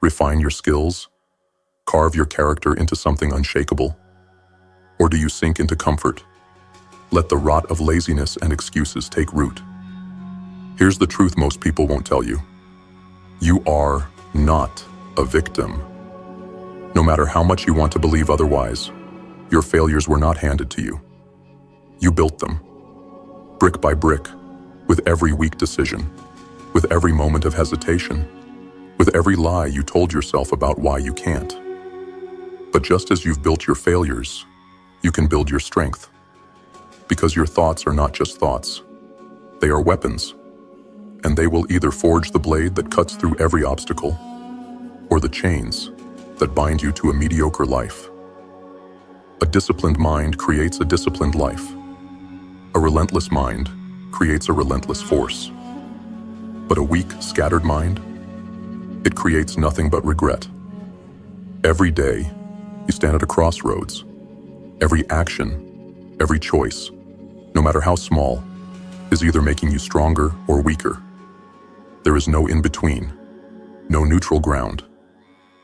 refine your skills, carve your character into something unshakable? Or do you sink into comfort, let the rot of laziness and excuses take root? Here's the truth most people won't tell you. You are not a victim. No matter how much you want to believe otherwise, your failures were not handed to you. You built them, brick by brick, with every weak decision, with every moment of hesitation, with every lie you told yourself about why you can't. But just as you've built your failures, you can build your strength. Because your thoughts are not just thoughts. They are weapons. And they will either forge the blade that cuts through every obstacle, or the chains that bind you to a mediocre life. A disciplined mind creates a disciplined life. A relentless mind creates a relentless force. But a weak, scattered mind, it creates nothing but regret. Every day, you stand at a crossroads. Every action, every choice, no matter how small, is either making you stronger or weaker. There is no in-between, no neutral ground.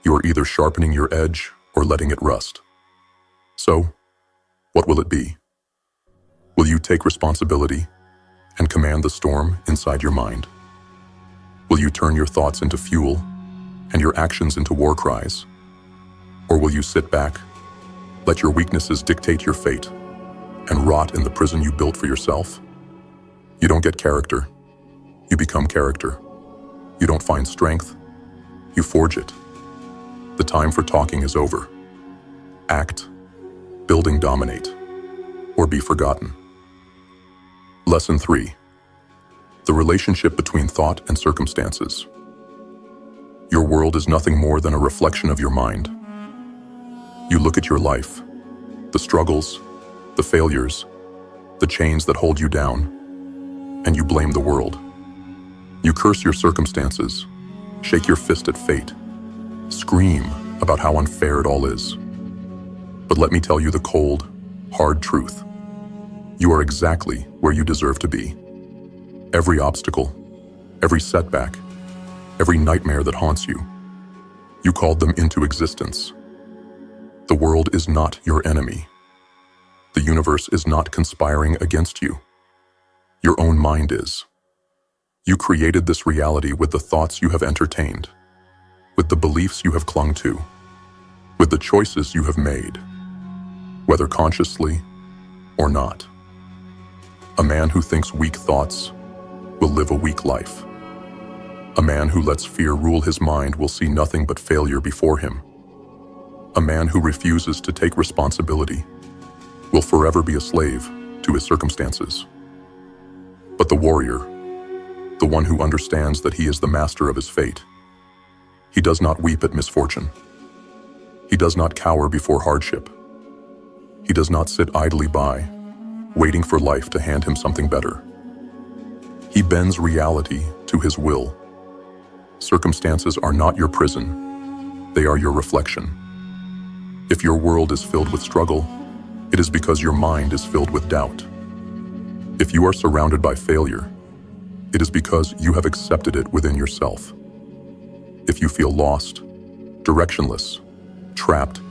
You are either sharpening your edge or letting it rust. So, what will it be? Will you take responsibility and command the storm inside your mind? Will you turn your thoughts into fuel and your actions into war cries? Or will you sit back, let your weaknesses dictate your fate, and rot in the prison you built for yourself? You don't get character. You become character. You don't find strength. You forge it. The time for talking is over. Act, building dominate, or be forgotten. Lesson 3. The relationship between thought and circumstances. Your world is nothing more than a reflection of your mind. You look at your life, the struggles, the failures, the chains that hold you down, and you blame the world. You curse your circumstances, shake your fist at fate, scream about how unfair it all is. But let me tell you the cold, hard truth. You are exactly where you deserve to be. Every obstacle, every setback, every nightmare that haunts you, you called them into existence. The world is not your enemy. The universe is not conspiring against you. Your own mind is. You created this reality with the thoughts you have entertained, with the beliefs you have clung to, with the choices you have made, whether consciously or not. A man who thinks weak thoughts will live a weak life. A man who lets fear rule his mind will see nothing but failure before him. A man who refuses to take responsibility will forever be a slave to his circumstances. But the warrior, the one who understands that he is the master of his fate, he does not weep at misfortune. He does not cower before hardship. He does not sit idly by, waiting for life to hand him something better. He bends reality to his will. Circumstances are not your prison. They are your reflection. If your world is filled with struggle, it is because your mind is filled with doubt. If you are surrounded by failure, it is because you have accepted it within yourself. If you feel lost, directionless, trapped,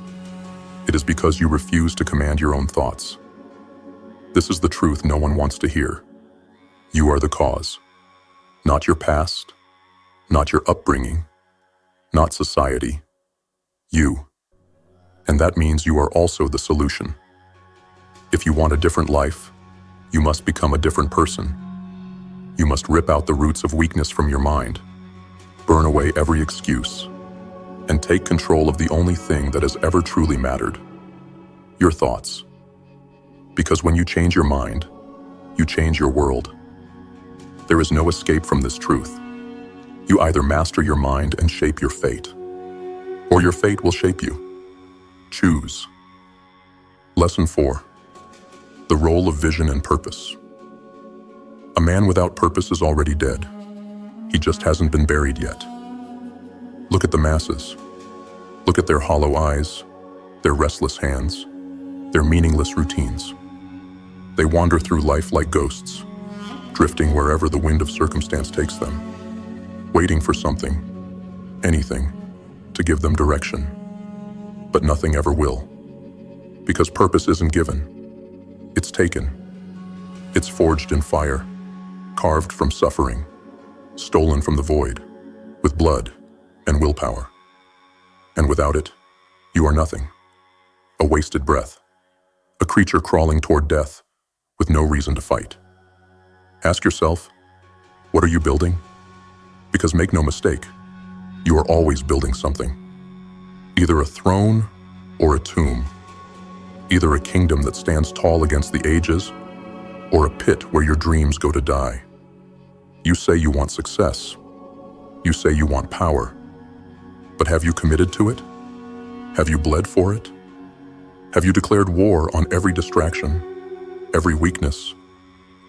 it is because you refuse to command your own thoughts. This is the truth no one wants to hear. You are the cause. Not your past, not your upbringing, not society, you. And that means you are also the solution. If you want a different life, you must become a different person. You must rip out the roots of weakness from your mind, burn away every excuse, and take control of the only thing that has ever truly mattered, your thoughts. Because when you change your mind, you change your world. There is no escape from this truth. You either master your mind and shape your fate, or your fate will shape you. Choose. Lesson 4. The role of vision and purpose. A man without purpose is already dead. He just hasn't been buried yet. Look at the masses. Look at their hollow eyes, their restless hands, their meaningless routines. They wander through life like ghosts, drifting wherever the wind of circumstance takes them, waiting for something, anything, to give them direction. But nothing ever will. Because purpose isn't given. It's taken. It's forged in fire, carved from suffering, stolen from the void, with blood and willpower. And without it, you are nothing. A wasted breath. A creature crawling toward death with no reason to fight. Ask yourself, what are you building? Because make no mistake, you are always building something. Either a throne or a tomb. Either a kingdom that stands tall against the ages, or a pit where your dreams go to die. You say you want success. You say you want power. But have you committed to it? Have you bled for it? Have you declared war on every distraction, every weakness,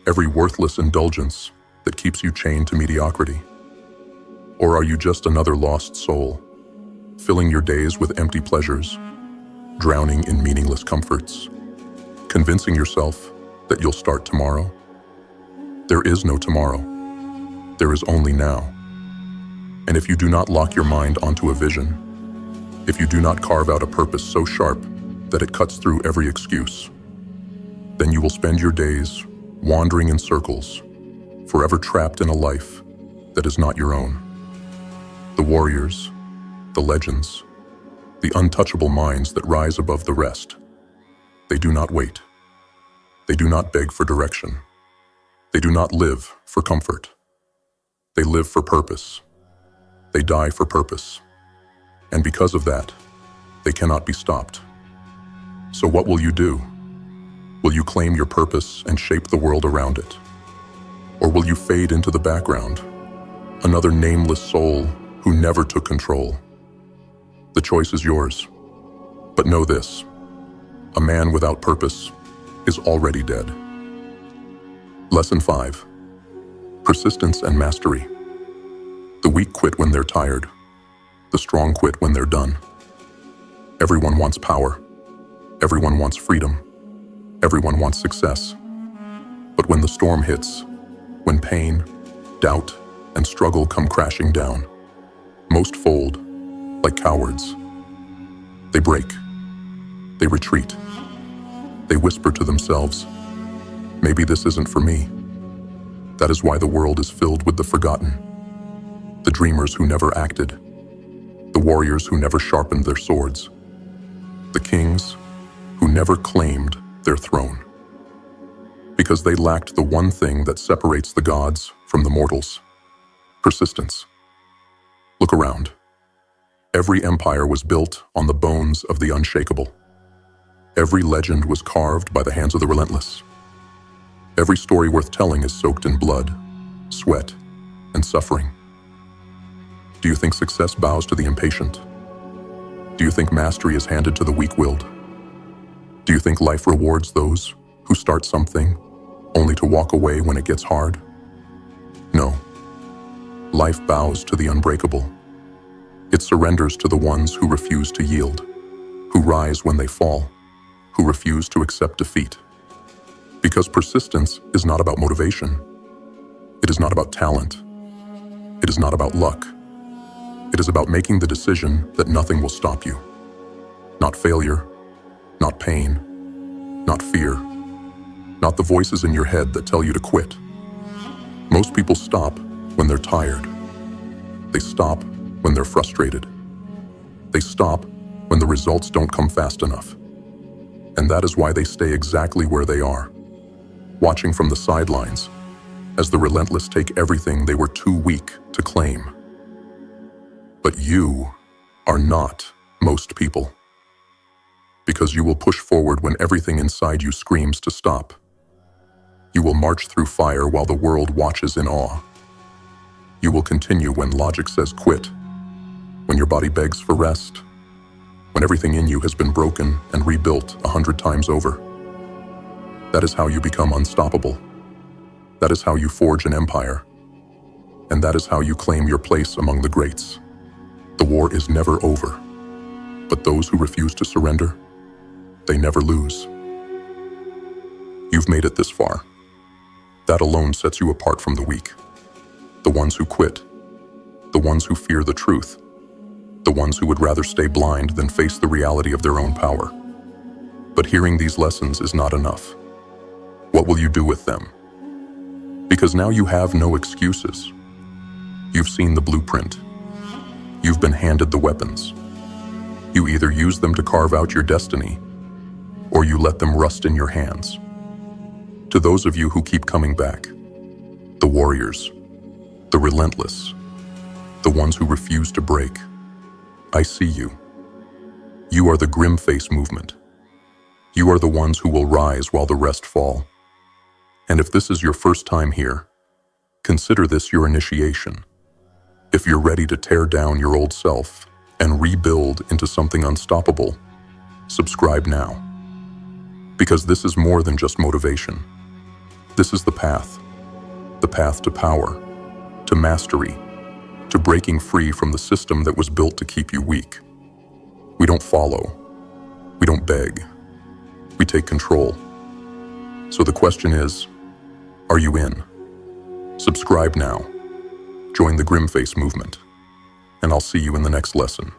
every worthless indulgence that keeps you chained to mediocrity? Or are you just another lost soul, filling your days with empty pleasures, drowning in meaningless comforts, convincing yourself that you'll start tomorrow? There is no tomorrow. There is only now. And if you do not lock your mind onto a vision, if you do not carve out a purpose so sharp that it cuts through every excuse, then you will spend your days wandering in circles, forever trapped in a life that is not your own. The warriors, the legends, the untouchable minds that rise above the rest, they do not wait. They do not beg for direction. They do not live for comfort. They live for purpose. They die for purpose. And because of that, they cannot be stopped. So what will you do? Will you claim your purpose and shape the world around it? Or will you fade into the background, another nameless soul who never took control? The choice is yours. But know this, a man without purpose is already dead. Lesson 5. Persistence and mastery. The weak quit when they're tired. The strong quit when they're done. Everyone wants power. Everyone wants freedom. Everyone wants success. But when the storm hits, when pain, doubt, and struggle come crashing down, most fold like cowards. They break. They retreat. They whisper to themselves, maybe this isn't for me. That is why the world is filled with the forgotten. The dreamers who never acted. The warriors who never sharpened their swords. The kings who never claimed their throne. Because they lacked the one thing that separates the gods from the mortals. Persistence. Look around. Every empire was built on the bones of the unshakable. Every legend was carved by the hands of the relentless. Every story worth telling is soaked in blood, sweat, and suffering. Do you think success bows to the impatient? Do you think mastery is handed to the weak-willed? Do you think life rewards those who start something only to walk away when it gets hard? No. Life bows to the unbreakable. It surrenders to the ones who refuse to yield, who rise when they fall, who refuse to accept defeat. Because persistence is not about motivation. It is not about talent. It is not about luck. It is about making the decision that nothing will stop you. Not failure, not pain, not fear, not the voices in your head that tell you to quit. Most people stop when they're tired. They stop when they're frustrated. They stop when the results don't come fast enough. And that is why they stay exactly where they are, watching from the sidelines as the relentless take everything they were too weak to claim. But you are not most people, because you will push forward when everything inside you screams to stop. You will march through fire while the world watches in awe. You will continue when logic says quit, when your body begs for rest, when everything in you has been broken and rebuilt 100 times over. That is how you become unstoppable. That is how you forge an empire. And that is how you claim your place among the greats. The war is never over, but those who refuse to surrender, they never lose. You've made it this far. That alone sets you apart from the weak. The ones who quit, the ones who fear the truth, the ones who would rather stay blind than face the reality of their own power. But hearing these lessons is not enough. What will you do with them? Because now you have no excuses. You've seen the blueprint. You've been handed the weapons. You either use them to carve out your destiny, or you let them rust in your hands. To those of you who keep coming back, the warriors, the relentless, the ones who refuse to break, I see you. You are the GrimFace movement. You are the ones who will rise while the rest fall. And if this is your first time here, consider this your initiation. If you're ready to tear down your old self and rebuild into something unstoppable, subscribe now. Because this is more than just motivation. This is the path to power, to mastery, to breaking free from the system that was built to keep you weak. We don't follow. We don't beg. We take control. So the question is, are you in? Subscribe now. Join the GrimFace movement. And I'll see you in the next lesson.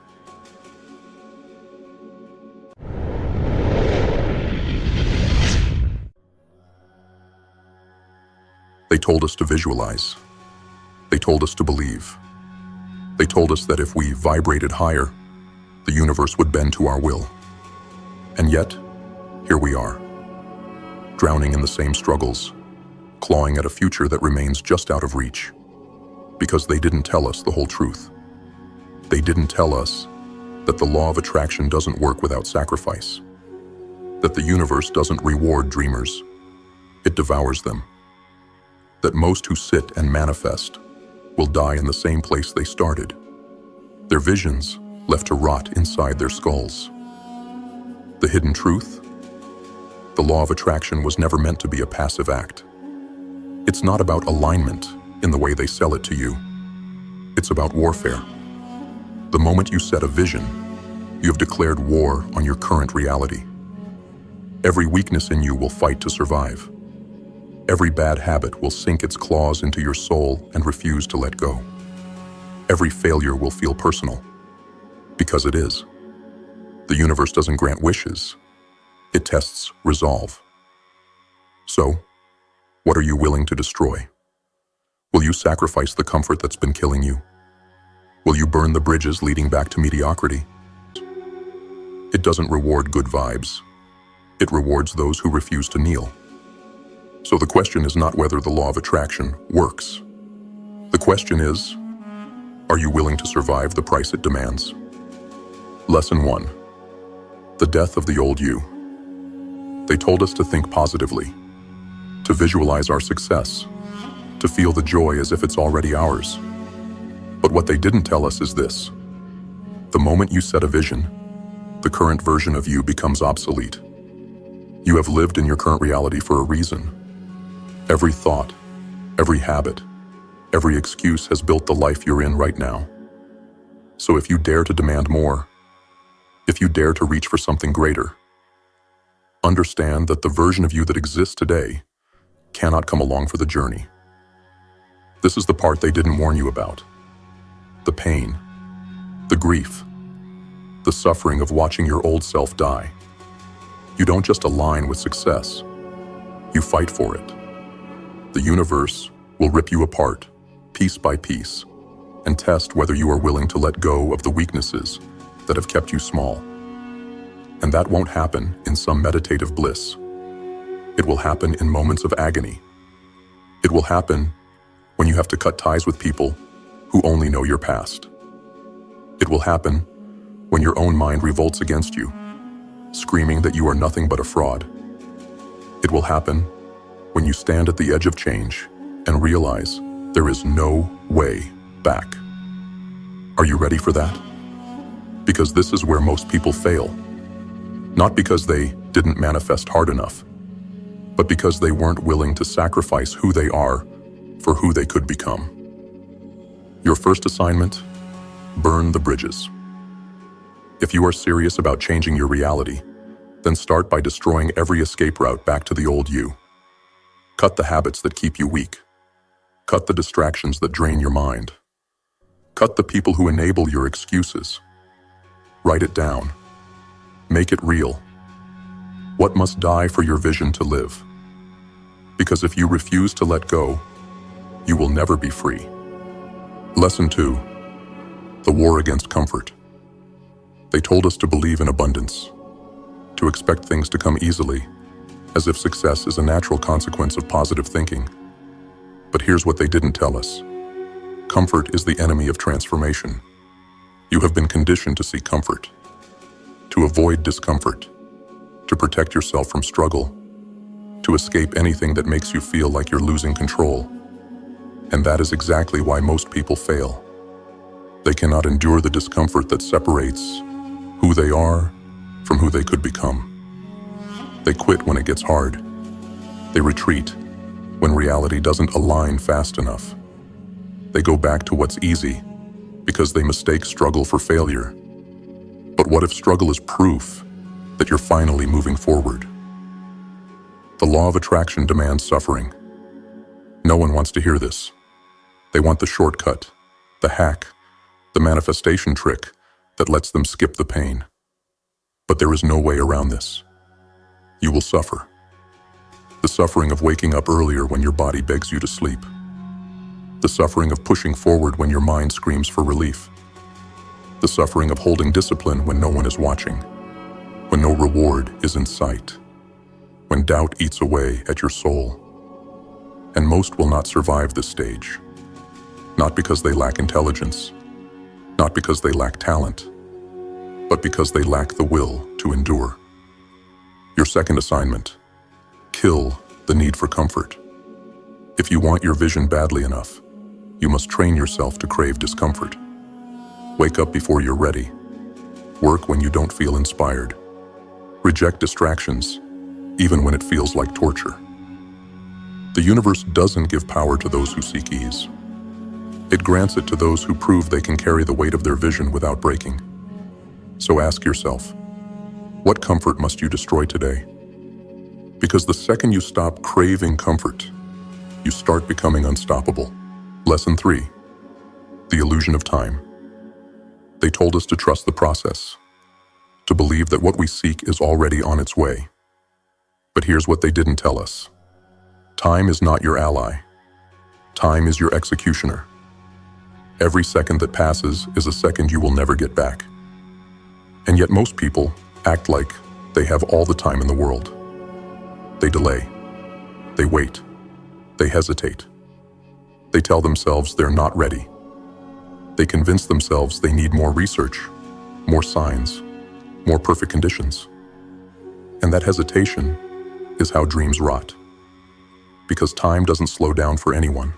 They told us to visualize. They told us to believe. They told us that if we vibrated higher, the universe would bend to our will. And yet, here we are, drowning in the same struggles, clawing at a future that remains just out of reach. Because they didn't tell us the whole truth. They didn't tell us that the law of attraction doesn't work without sacrifice. That the universe doesn't reward dreamers, it devours them. That most who sit and manifest will die in the same place they started. Their visions left to rot inside their skulls. The hidden truth? The law of attraction was never meant to be a passive act. It's not about alignment in the way they sell it to you. It's about warfare. The moment you set a vision, you have declared war on your current reality. Every weakness in you will fight to survive. Every bad habit will sink its claws into your soul and refuse to let go. Every failure will feel personal, because it is. The universe doesn't grant wishes, it tests resolve. So, what are you willing to destroy? Will you sacrifice the comfort that's been killing you? Will you burn the bridges leading back to mediocrity? It doesn't reward good vibes. It rewards those who refuse to kneel. So the question is not whether the law of attraction works. The question is, are you willing to survive the price it demands? Lesson 1. The death of the old you. They told us to think positively, to visualize our success, to feel the joy as if it's already ours. But what they didn't tell us is this. The moment you set a vision, the current version of you becomes obsolete. You have lived in your current reality for a reason. Every thought, every habit, every excuse has built the life you're in right now. So if you dare to demand more, if you dare to reach for something greater, understand that the version of you that exists today cannot come along for the journey. This is the part they didn't warn you about. The pain, the grief, the suffering of watching your old self die. You don't just align with success, you fight for it. The universe will rip you apart, piece by piece, and test whether you are willing to let go of the weaknesses that have kept you small. And that won't happen in some meditative bliss. It will happen in moments of agony. It will happen when you have to cut ties with people who only know your past. It will happen when your own mind revolts against you, screaming that you are nothing but a fraud. It will happen when you stand at the edge of change and realize there is no way back. Are you ready for that? Because this is where most people fail. Not because they didn't manifest hard enough, but because they weren't willing to sacrifice who they are for who they could become. Your first assignment: burn the bridges. If you are serious about changing your reality, then start by destroying every escape route back to the old you. Cut the habits that keep you weak. Cut the distractions that drain your mind. Cut the people who enable your excuses. Write it down. Make it real. What must die for your vision to live? Because if you refuse to let go, you will never be free. Lesson 2: the war against comfort. They told us to believe in abundance, to expect things to come easily, as if success is a natural consequence of positive thinking. But here's what they didn't tell us. Comfort is the enemy of transformation. You have been conditioned to seek comfort, to avoid discomfort, to protect yourself from struggle, to escape anything that makes you feel like you're losing control. And that is exactly why most people fail. They cannot endure the discomfort that separates who they are from who they could become. They quit when it gets hard. They retreat when reality doesn't align fast enough. They go back to what's easy because they mistake struggle for failure. But what if struggle is proof that you're finally moving forward? The law of attraction demands suffering. No one wants to hear this. They want the shortcut, the hack, the manifestation trick that lets them skip the pain. But there is no way around this. You will suffer. The suffering of waking up earlier when your body begs you to sleep. The suffering of pushing forward when your mind screams for relief. The suffering of holding discipline when no one is watching, when no reward is in sight, when doubt eats away at your soul. And most will not survive this stage. Not because they lack intelligence, not because they lack talent, but because they lack the will to endure. Your second assignment: kill the need for comfort. If you want your vision badly enough, you must train yourself to crave discomfort. Wake up before you're ready. Work when you don't feel inspired. Reject distractions, even when it feels like torture. The universe doesn't give power to those who seek ease. It grants it to those who prove they can carry the weight of their vision without breaking. So ask yourself, what comfort must you destroy today? Because the second you stop craving comfort, you start becoming unstoppable. Lesson 3: the illusion of time. They told us to trust the process, to believe that what we seek is already on its way. But here's what they didn't tell us. Time is not your ally. Time is your executioner. Every second that passes is a second you will never get back. And yet most people act like they have all the time in the world. They delay. They wait. They hesitate. They tell themselves they're not ready. They convince themselves they need more research, more signs, more perfect conditions. And that hesitation is how dreams rot. Because time doesn't slow down for anyone.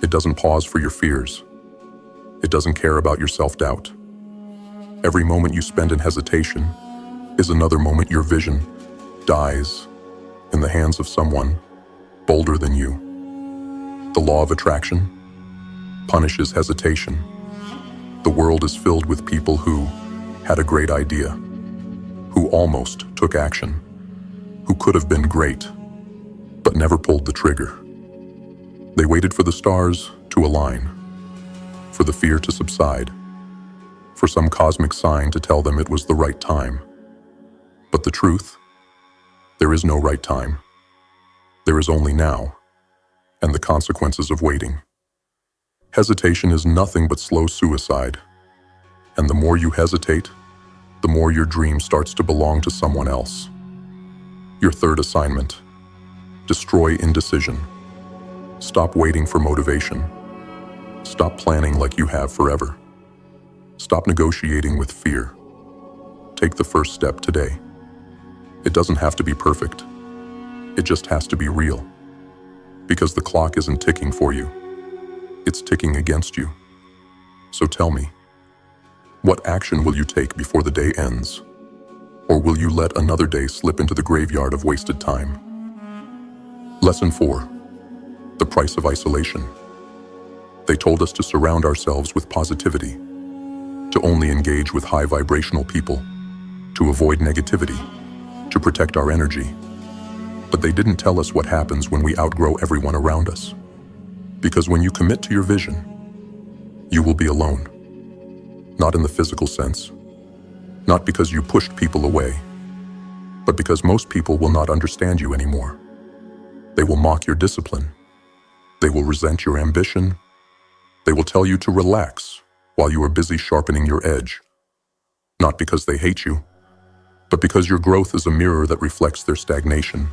It doesn't pause for your fears. It doesn't care about your self-doubt. Every moment you spend in hesitation is another moment your vision dies in the hands of someone bolder than you. The law of attraction punishes hesitation. The world is filled with people who had a great idea, who almost took action, who could have been great, but never pulled the trigger. They waited for the stars to align, for the fear to subside, for some cosmic sign to tell them it was the right time. But the truth? There is no right time. There is only now, and the consequences of waiting. Hesitation is nothing but slow suicide. And the more you hesitate, the more your dream starts to belong to someone else. Your third assignment: destroy indecision. Stop waiting for motivation. Stop planning like you have forever. Stop negotiating with fear. Take the first step today. It doesn't have to be perfect. It just has to be real. Because the clock isn't ticking for you. It's ticking against you. So tell me, what action will you take before the day ends? Or will you let another day slip into the graveyard of wasted time? Lesson 4. The price of isolation. They told us to surround ourselves with positivity, to only engage with high vibrational people, to avoid negativity, to protect our energy. But they didn't tell us what happens when we outgrow everyone around us. Because when you commit to your vision, you will be alone. Not in the physical sense, not because you pushed people away, but because most people will not understand you anymore. They will mock your discipline. They will resent your ambition. They will tell you to relax while you are busy sharpening your edge. Not because they hate you, but because your growth is a mirror that reflects their stagnation.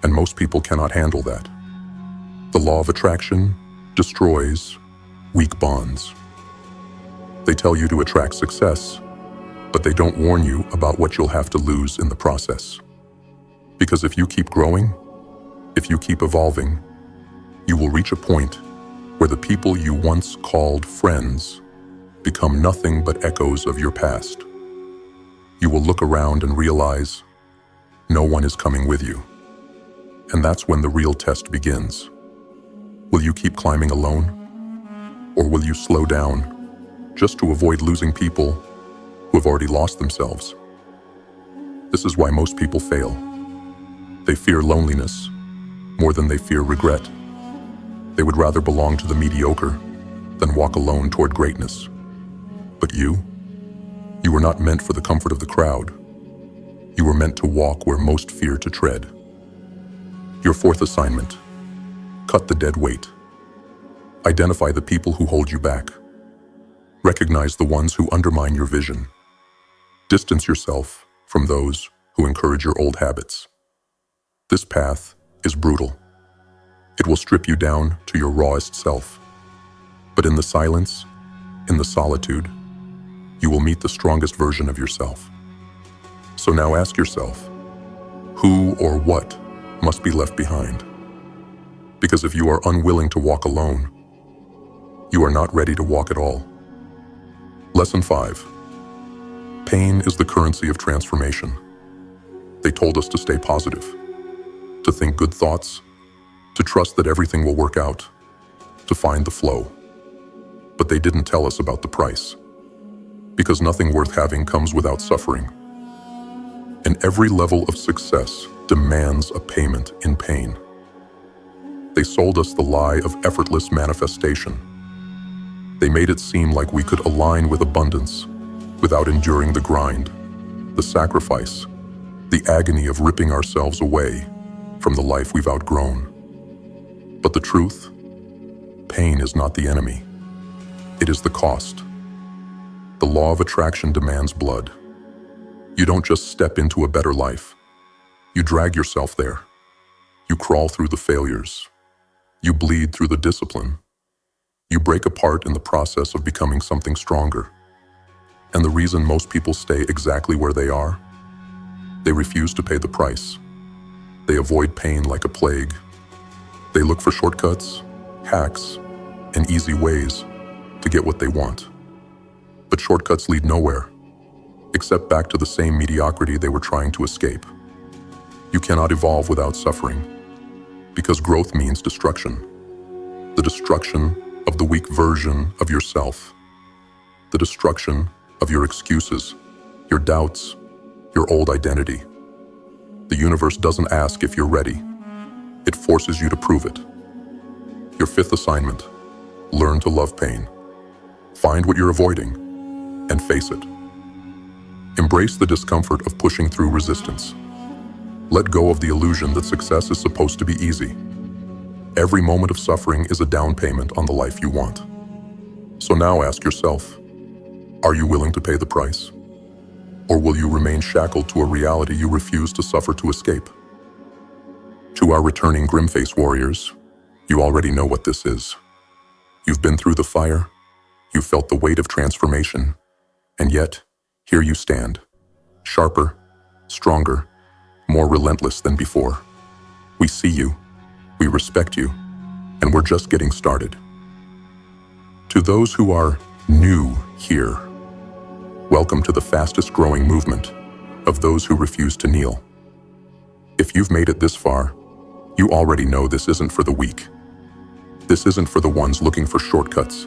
And most people cannot handle that. The law of attraction destroys weak bonds. They tell you to attract success, but they don't warn you about what you'll have to lose in the process. Because if you keep growing, if you keep evolving, you will reach a point where the people you once called friends become nothing but echoes of your past. You will look around and realize no one is coming with you. And that's when the real test begins. Will you keep climbing alone? Or will you slow down just to avoid losing people who have already lost themselves? This is why most people fail. They fear loneliness more than they fear regret. They would rather belong to the mediocre than walk alone toward greatness. But you were not meant for the comfort of the crowd. You were meant to walk where most fear to tread. Your fourth assignment: cut the dead weight. Identify the people who hold you back. Recognize the ones who undermine your vision. Distance yourself from those who encourage your old habits. This path is brutal. It will strip you down to your rawest self. But in the silence, in the solitude, you will meet the strongest version of yourself. So now ask yourself, who or what must be left behind? Because if you are unwilling to walk alone, you are not ready to walk at all. Lesson 5. Pain is the currency of transformation. They told us to stay positive, to think good thoughts, to trust that everything will work out, to find the flow. But they didn't tell us about the price. Because nothing worth having comes without suffering. And every level of success demands a payment in pain. They sold us the lie of effortless manifestation. They made it seem like we could align with abundance without enduring the grind, the sacrifice, the agony of ripping ourselves away from the life we've outgrown. But the truth? Pain is not the enemy. It is the cost. The law of attraction demands blood. You don't just step into a better life. You drag yourself there. You crawl through the failures. You bleed through the discipline. You break apart in the process of becoming something stronger. And the reason most people stay exactly where they are? They refuse to pay the price. They avoid pain like a plague. They look for shortcuts, hacks, and easy ways to get what they want. But shortcuts lead nowhere, except back to the same mediocrity they were trying to escape. You cannot evolve without suffering, because growth means destruction. The destruction of the weak version of yourself. The destruction of your excuses, your doubts, your old identity. The universe doesn't ask if you're ready. It forces you to prove it. Your fifth assignment: learn to love pain. Find what you're avoiding and face it. Embrace the discomfort of pushing through resistance. Let go of the illusion that success is supposed to be easy. Every moment of suffering is a down payment on the life you want. So now ask yourself, are you willing to pay the price? Or will you remain shackled to a reality you refuse to suffer to escape? To our returning GrimFace warriors, you already know what this is. You've been through the fire, you've felt the weight of transformation, and yet, here you stand, sharper, stronger, more relentless than before. We see you, we respect you, and we're just getting started. To those who are new here, welcome to the fastest growing movement of those who refuse to kneel. If you've made it this far, you already know this isn't for the weak. This isn't for the ones looking for shortcuts,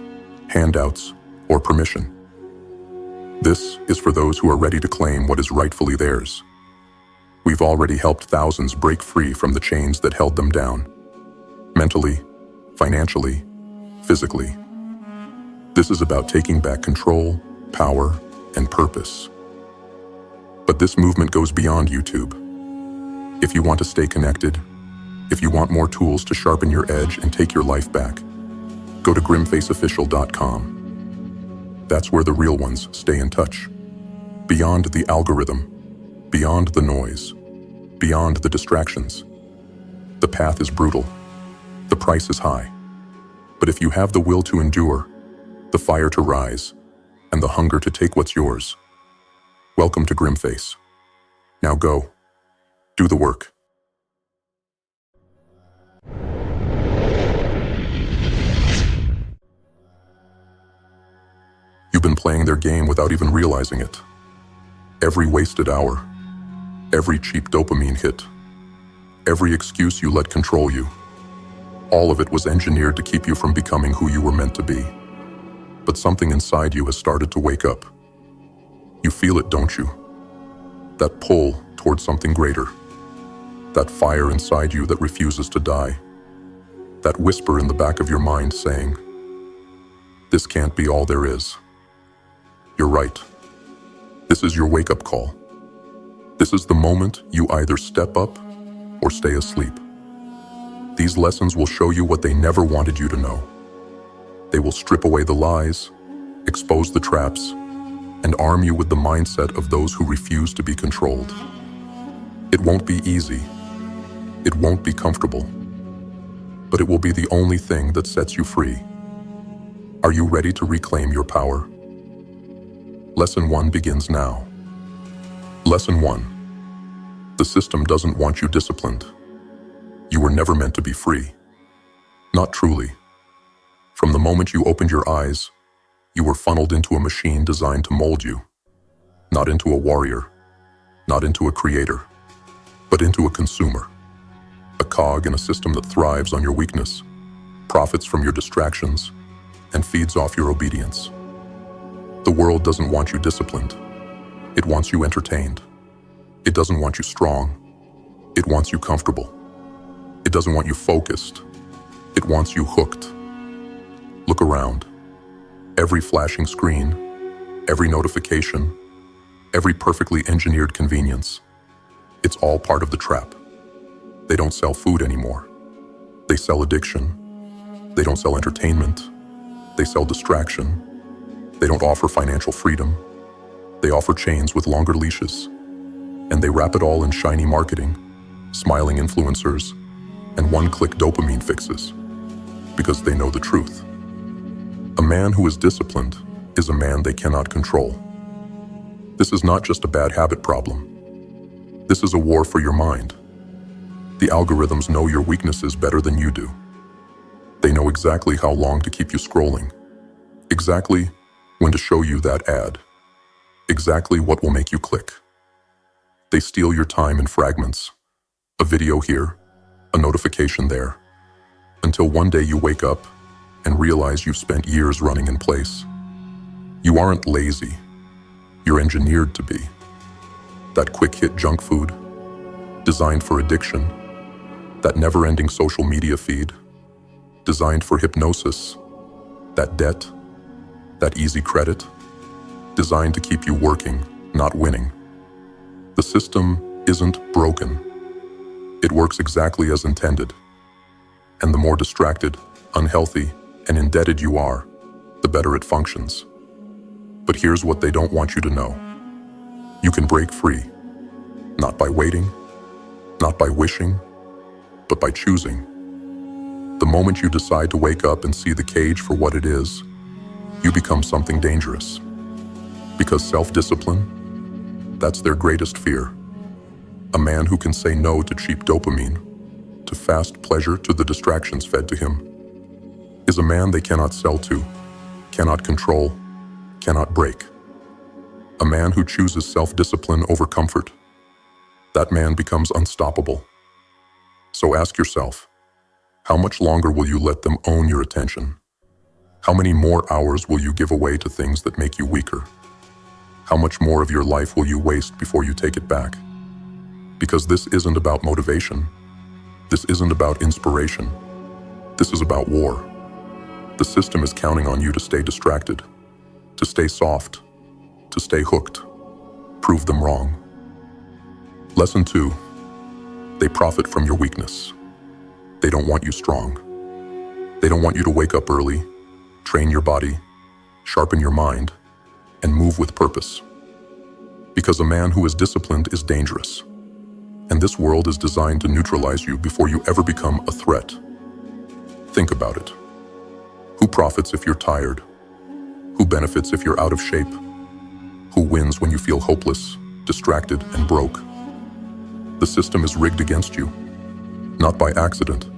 handouts, or permission. This is for those who are ready to claim what is rightfully theirs. We've already helped thousands break free from the chains that held them down, mentally, financially, physically. This is about taking back control, power, and purpose. But this movement goes beyond YouTube. If you want to stay connected, if you want more tools to sharpen your edge and take your life back, go to grimfaceofficial.com. That's where the real ones stay in touch. Beyond the algorithm, beyond the noise, beyond the distractions. The path is brutal. The price is high. But if you have the will to endure, the fire to rise, and the hunger to take what's yours, welcome to GrimFace. Now go. Do the work. You've been playing their game without even realizing it. Every wasted hour, every cheap dopamine hit, every excuse you let control you, all of it was engineered to keep you from becoming who you were meant to be. But something inside you has started to wake up. You feel it, don't you? That pull towards something greater. That fire inside you that refuses to die. That whisper in the back of your mind saying, "This can't be all there is." You're right. This is your wake-up call. This is the moment you either step up or stay asleep. These lessons will show you what they never wanted you to know. They will strip away the lies, expose the traps, and arm you with the mindset of those who refuse to be controlled. It won't be easy. It won't be comfortable. But it will be the only thing that sets you free. Are you ready to reclaim your power? Lesson 1 begins now. Lesson 1. The system doesn't want you disciplined. You were never meant to be free. Not truly. From the moment you opened your eyes, you were funneled into a machine designed to mold you. Not into a warrior, not into a creator, but into a consumer. A cog in a system that thrives on your weakness, profits from your distractions, and feeds off your obedience. The world doesn't want you disciplined. It wants you entertained. It doesn't want you strong. It wants you comfortable. It doesn't want you focused. It wants you hooked. Look around. Every flashing screen, every notification, every perfectly engineered convenience, it's all part of the trap. They don't sell food anymore. They sell addiction. They don't sell entertainment. They sell distraction. They don't offer financial freedom. They offer chains with longer leashes. And they wrap it all in shiny marketing, smiling influencers, and one-click dopamine fixes. Because they know the truth. A man who is disciplined is a man they cannot control. This is not just a bad habit problem. This is a war for your mind. The algorithms know your weaknesses better than you do. They know exactly how long to keep you scrolling. Exactly when to show you that ad. Exactly what will make you click. They steal your time in fragments. A video here, a notification there. Until one day you wake up and realize you've spent years running in place. You aren't lazy. You're engineered to be. That quick-hit junk food, designed for addiction. That never-ending social media feed, designed for hypnosis. That debt, that easy credit, designed to keep you working, not winning. The system isn't broken. It works exactly as intended. And the more distracted, unhealthy, and indebted you are, the better it functions. But here's what they don't want you to know. You can break free, not by waiting, not by wishing, but by choosing. The moment you decide to wake up and see the cage for what it is, you become something dangerous. Because self-discipline, that's their greatest fear. A man who can say no to cheap dopamine, to fast pleasure, to the distractions fed to him, is a man they cannot sell to, cannot control, cannot break. A man who chooses self-discipline over comfort, that man becomes unstoppable. So ask yourself, how much longer will you let them own your attention? How many more hours will you give away to things that make you weaker? How much more of your life will you waste before you take it back? Because this isn't about motivation. This isn't about inspiration. This is about war. The system is counting on you to stay distracted, to stay soft, to stay hooked. Prove them wrong. Lesson 2. They profit from your weakness. They don't want you strong. They don't want you to wake up early, train your body, sharpen your mind, and move with purpose. Because a man who is disciplined is dangerous. And this world is designed to neutralize you before you ever become a threat. Think about it. Who profits if you're tired? Who benefits if you're out of shape? Who wins when you feel hopeless, distracted, and broke? The system is rigged against you, not by accident,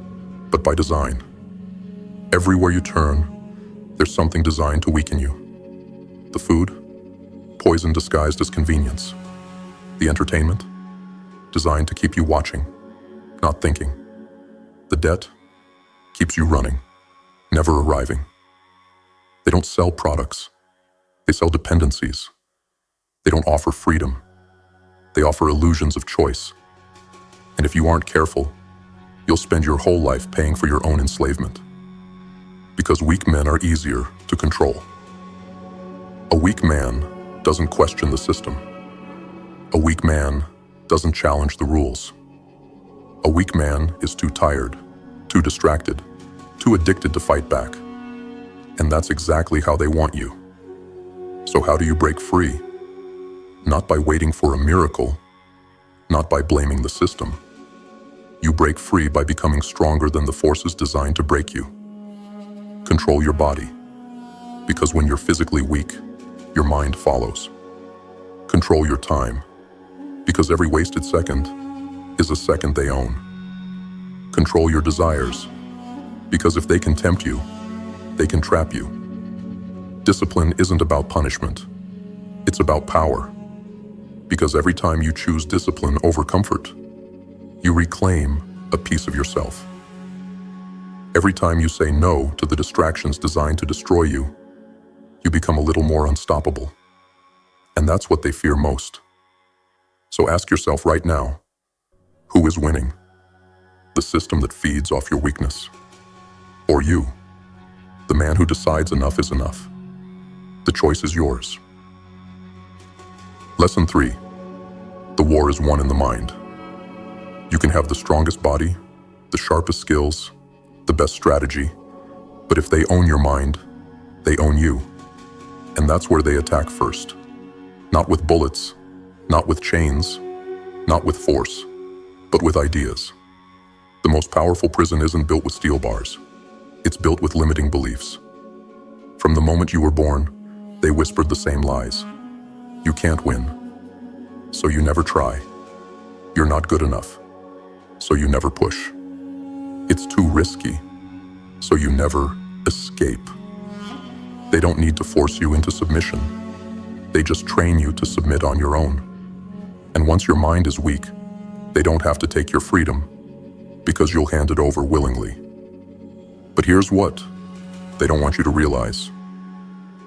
but by design. Everywhere you turn, there's something designed to weaken you. The food, poison disguised as convenience. The entertainment, designed to keep you watching, not thinking. The debt keeps you running, never arriving. They don't sell products. They sell dependencies. They don't offer freedom. They offer illusions of choice. And if you aren't careful, you'll spend your whole life paying for your own enslavement. Because weak men are easier to control. A weak man doesn't question the system. A weak man doesn't challenge the rules. A weak man is too tired, too distracted, too addicted to fight back. And that's exactly how they want you. So how do you break free? Not by waiting for a miracle, not by blaming the system. You break free by becoming stronger than the forces designed to break you. Control your body, because when you're physically weak, your mind follows. Control your time, because every wasted second is a second they own. Control your desires, because if they can tempt you, they can trap you. Discipline isn't about punishment, it's about power. Because every time you choose discipline over comfort, you reclaim a piece of yourself. Every time you say no to the distractions designed to destroy you, you become a little more unstoppable. And that's what they fear most. So ask yourself right now, who is winning? The system that feeds off your weakness? Or you, the man who decides enough is enough? The choice is yours. Lesson 3. The war is won in the mind. You can have the strongest body, the sharpest skills, the best strategy, but if they own your mind, they own you. And that's where they attack first. Not with bullets, not with chains, not with force, but with ideas. The most powerful prison isn't built with steel bars. It's built with limiting beliefs. From the moment you were born, they whispered the same lies. You can't win, so you never try. You're not good enough, so you never push. It's too risky, so you never escape. They don't need to force you into submission. They just train you to submit on your own. And once your mind is weak, they don't have to take your freedom, because you'll hand it over willingly. But here's what they don't want you to realize.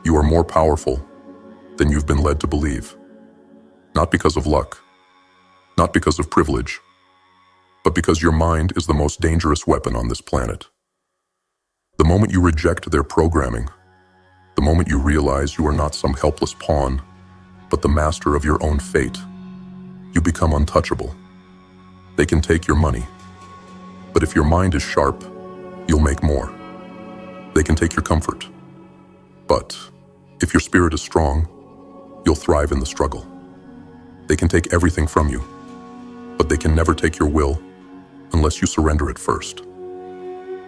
You are more powerful than you've been led to believe. Not because of luck, not because of privilege, but because your mind is the most dangerous weapon on this planet. The moment you reject their programming, the moment you realize you are not some helpless pawn, but the master of your own fate, you become untouchable. They can take your money, but if your mind is sharp, you'll make more. They can take your comfort. But if your spirit is strong, you'll thrive in the struggle. They can take everything from you, but they can never take your will unless you surrender it first.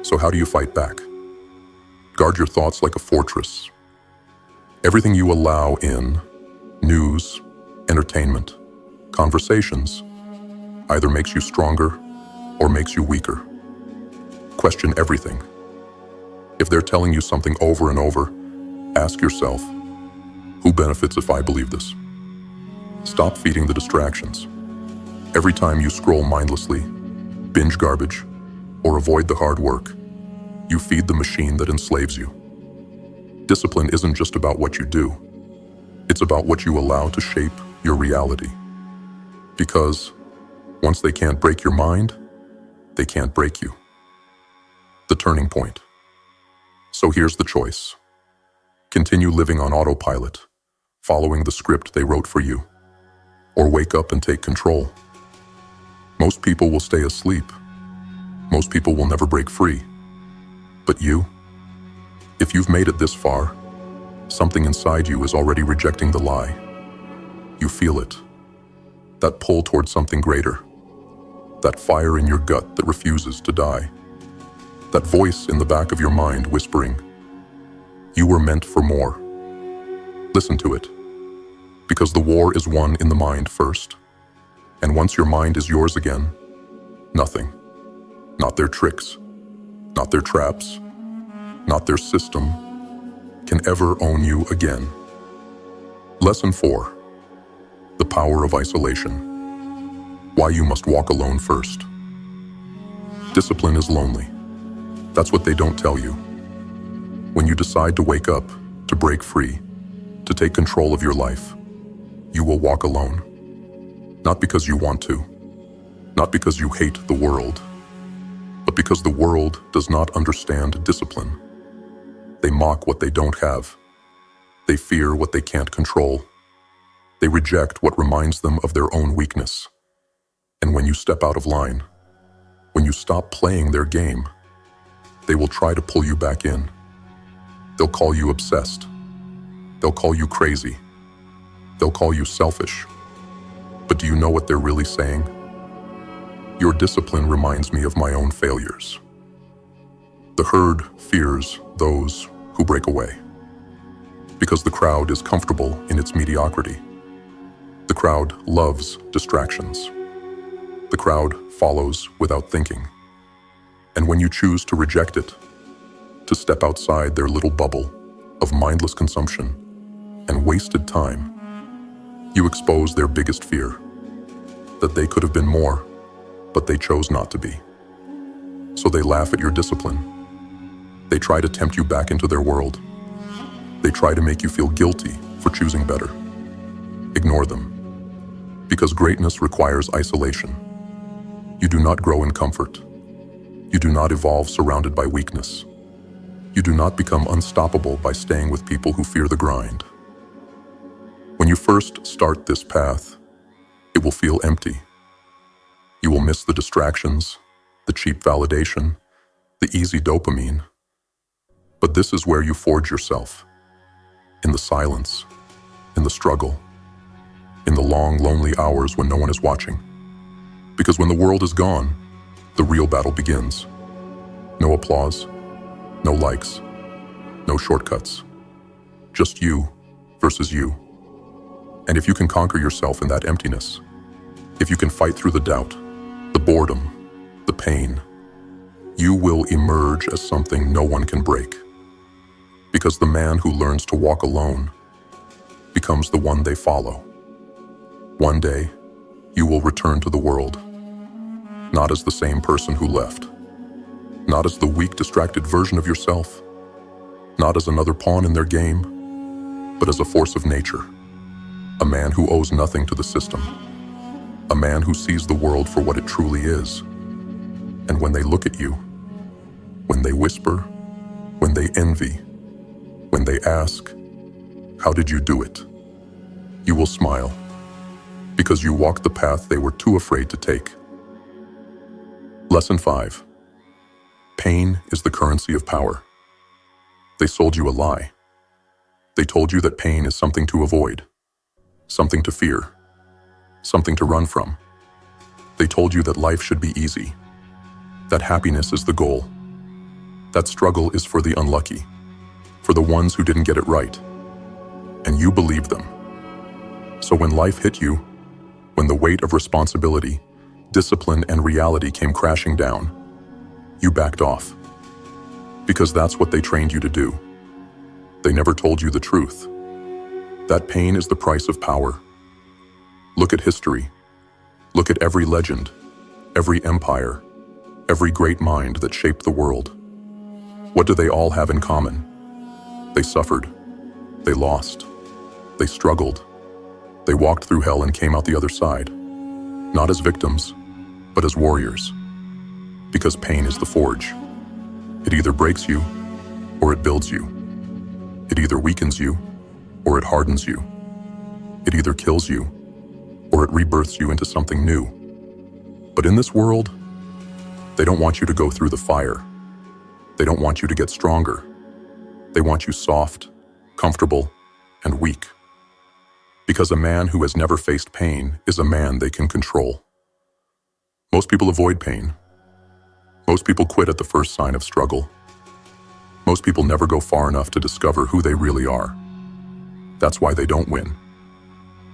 So how do you fight back? Guard your thoughts like a fortress. Everything you allow in, news, entertainment, conversations, either makes you stronger or makes you weaker. Question everything. If they're telling you something over and over, ask yourself, who benefits if I believe this? Stop feeding the distractions. Every time you scroll mindlessly, binge garbage, or avoid the hard work, you feed the machine that enslaves you. Discipline isn't just about what you do. It's about what you allow to shape your reality. Because once they can't break your mind, they can't break you. The turning point. So here's the choice. Continue living on autopilot, following the script they wrote for you, or wake up and take control. Most people will stay asleep. Most people will never break free. But you, if you've made it this far, something inside you is already rejecting the lie. You feel it. That pull towards something greater. That fire in your gut that refuses to die. That voice in the back of your mind whispering, you were meant for more. Listen to it. Because the war is won in the mind first. And once your mind is yours again, nothing, not their tricks, not their traps, not their system, can ever own you again. Lesson 4. The power of isolation. Why you must walk alone first. Discipline is lonely. That's what they don't tell you. When you decide to wake up, to break free, to take control of your life, you will walk alone. Not because you want to, not because you hate the world, but because the world does not understand discipline. They mock what they don't have. They fear what they can't control. They reject what reminds them of their own weakness. And when you step out of line, when you stop playing their game, they will try to pull you back in. They'll call you obsessed. They'll call you crazy. They'll call you selfish. But do you know what they're really saying? Your discipline reminds me of my own failures. The herd fears those who break away. Because the crowd is comfortable in its mediocrity. The crowd loves distractions. The crowd follows without thinking. And when you choose to reject it, to step outside their little bubble of mindless consumption and wasted time, you expose their biggest fear, that they could have been more, but they chose not to be. So they laugh at your discipline. They try to tempt you back into their world. They try to make you feel guilty for choosing better. Ignore them, because greatness requires isolation. You do not grow in comfort. You do not evolve surrounded by weakness. You do not become unstoppable by staying with people who fear the grind. When you first start this path, it will feel empty. You will miss the distractions, the cheap validation, the easy dopamine. But this is where you forge yourself. In the silence, in the struggle, in the long, lonely hours when no one is watching. Because when the world is gone, the real battle begins. No applause, no likes, no shortcuts. Just you versus you. And if you can conquer yourself in that emptiness, if you can fight through the doubt, the boredom, the pain, you will emerge as something no one can break. Because the man who learns to walk alone becomes the one they follow. One day, you will return to the world, not as the same person who left, not as the weak, distracted version of yourself, not as another pawn in their game, but as a force of nature, a man who owes nothing to the system, a man who sees the world for what it truly is. And when they look at you, when they whisper, when they envy, when they ask, "How did you do it?" you will smile, because you walked the path they were too afraid to take. Lesson 5. Pain is the currency of power. They sold you a lie. They told you that pain is something to avoid, something to fear, something to run from. They told you that life should be easy, that happiness is the goal, that struggle is for the unlucky, for the ones who didn't get it right. And you believed them. So when life hit you, when the weight of responsibility, discipline, and reality came crashing down, you backed off. Because that's what they trained you to do. They never told you the truth. That pain is the price of power. Look at history. Look at every legend, every empire, every great mind that shaped the world. What do they all have in common? They suffered. They lost. They struggled. They walked through hell and came out the other side. Not as victims, but as warriors. Because pain is the forge. It either breaks you, or it builds you. It either weakens you, or it hardens you. It either kills you, or it rebirths you into something new. But in this world, they don't want you to go through the fire. They don't want you to get stronger. They want you soft, comfortable, and weak. Because a man who has never faced pain is a man they can control. Most people avoid pain. Most people quit at the first sign of struggle. Most people never go far enough to discover who they really are. That's why they don't win.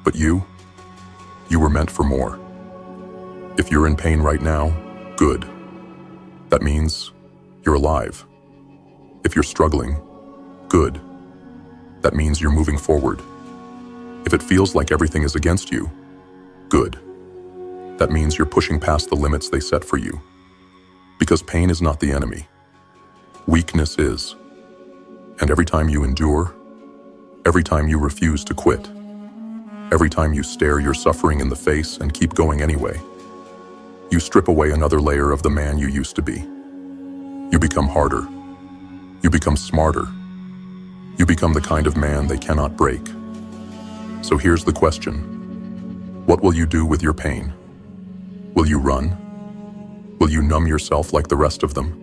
But you were meant for more. If you're in pain right now, good. That means you're alive. If you're struggling, good. That means you're moving forward. If it feels like everything is against you, good. That means you're pushing past the limits they set for you. Because pain is not the enemy. Weakness is. And every time you endure, every time you refuse to quit, every time you stare your suffering in the face and keep going anyway, you strip away another layer of the man you used to be. You become harder. You become smarter. You become the kind of man they cannot break. So here's the question. What will you do with your pain? Will you run? Will you numb yourself like the rest of them?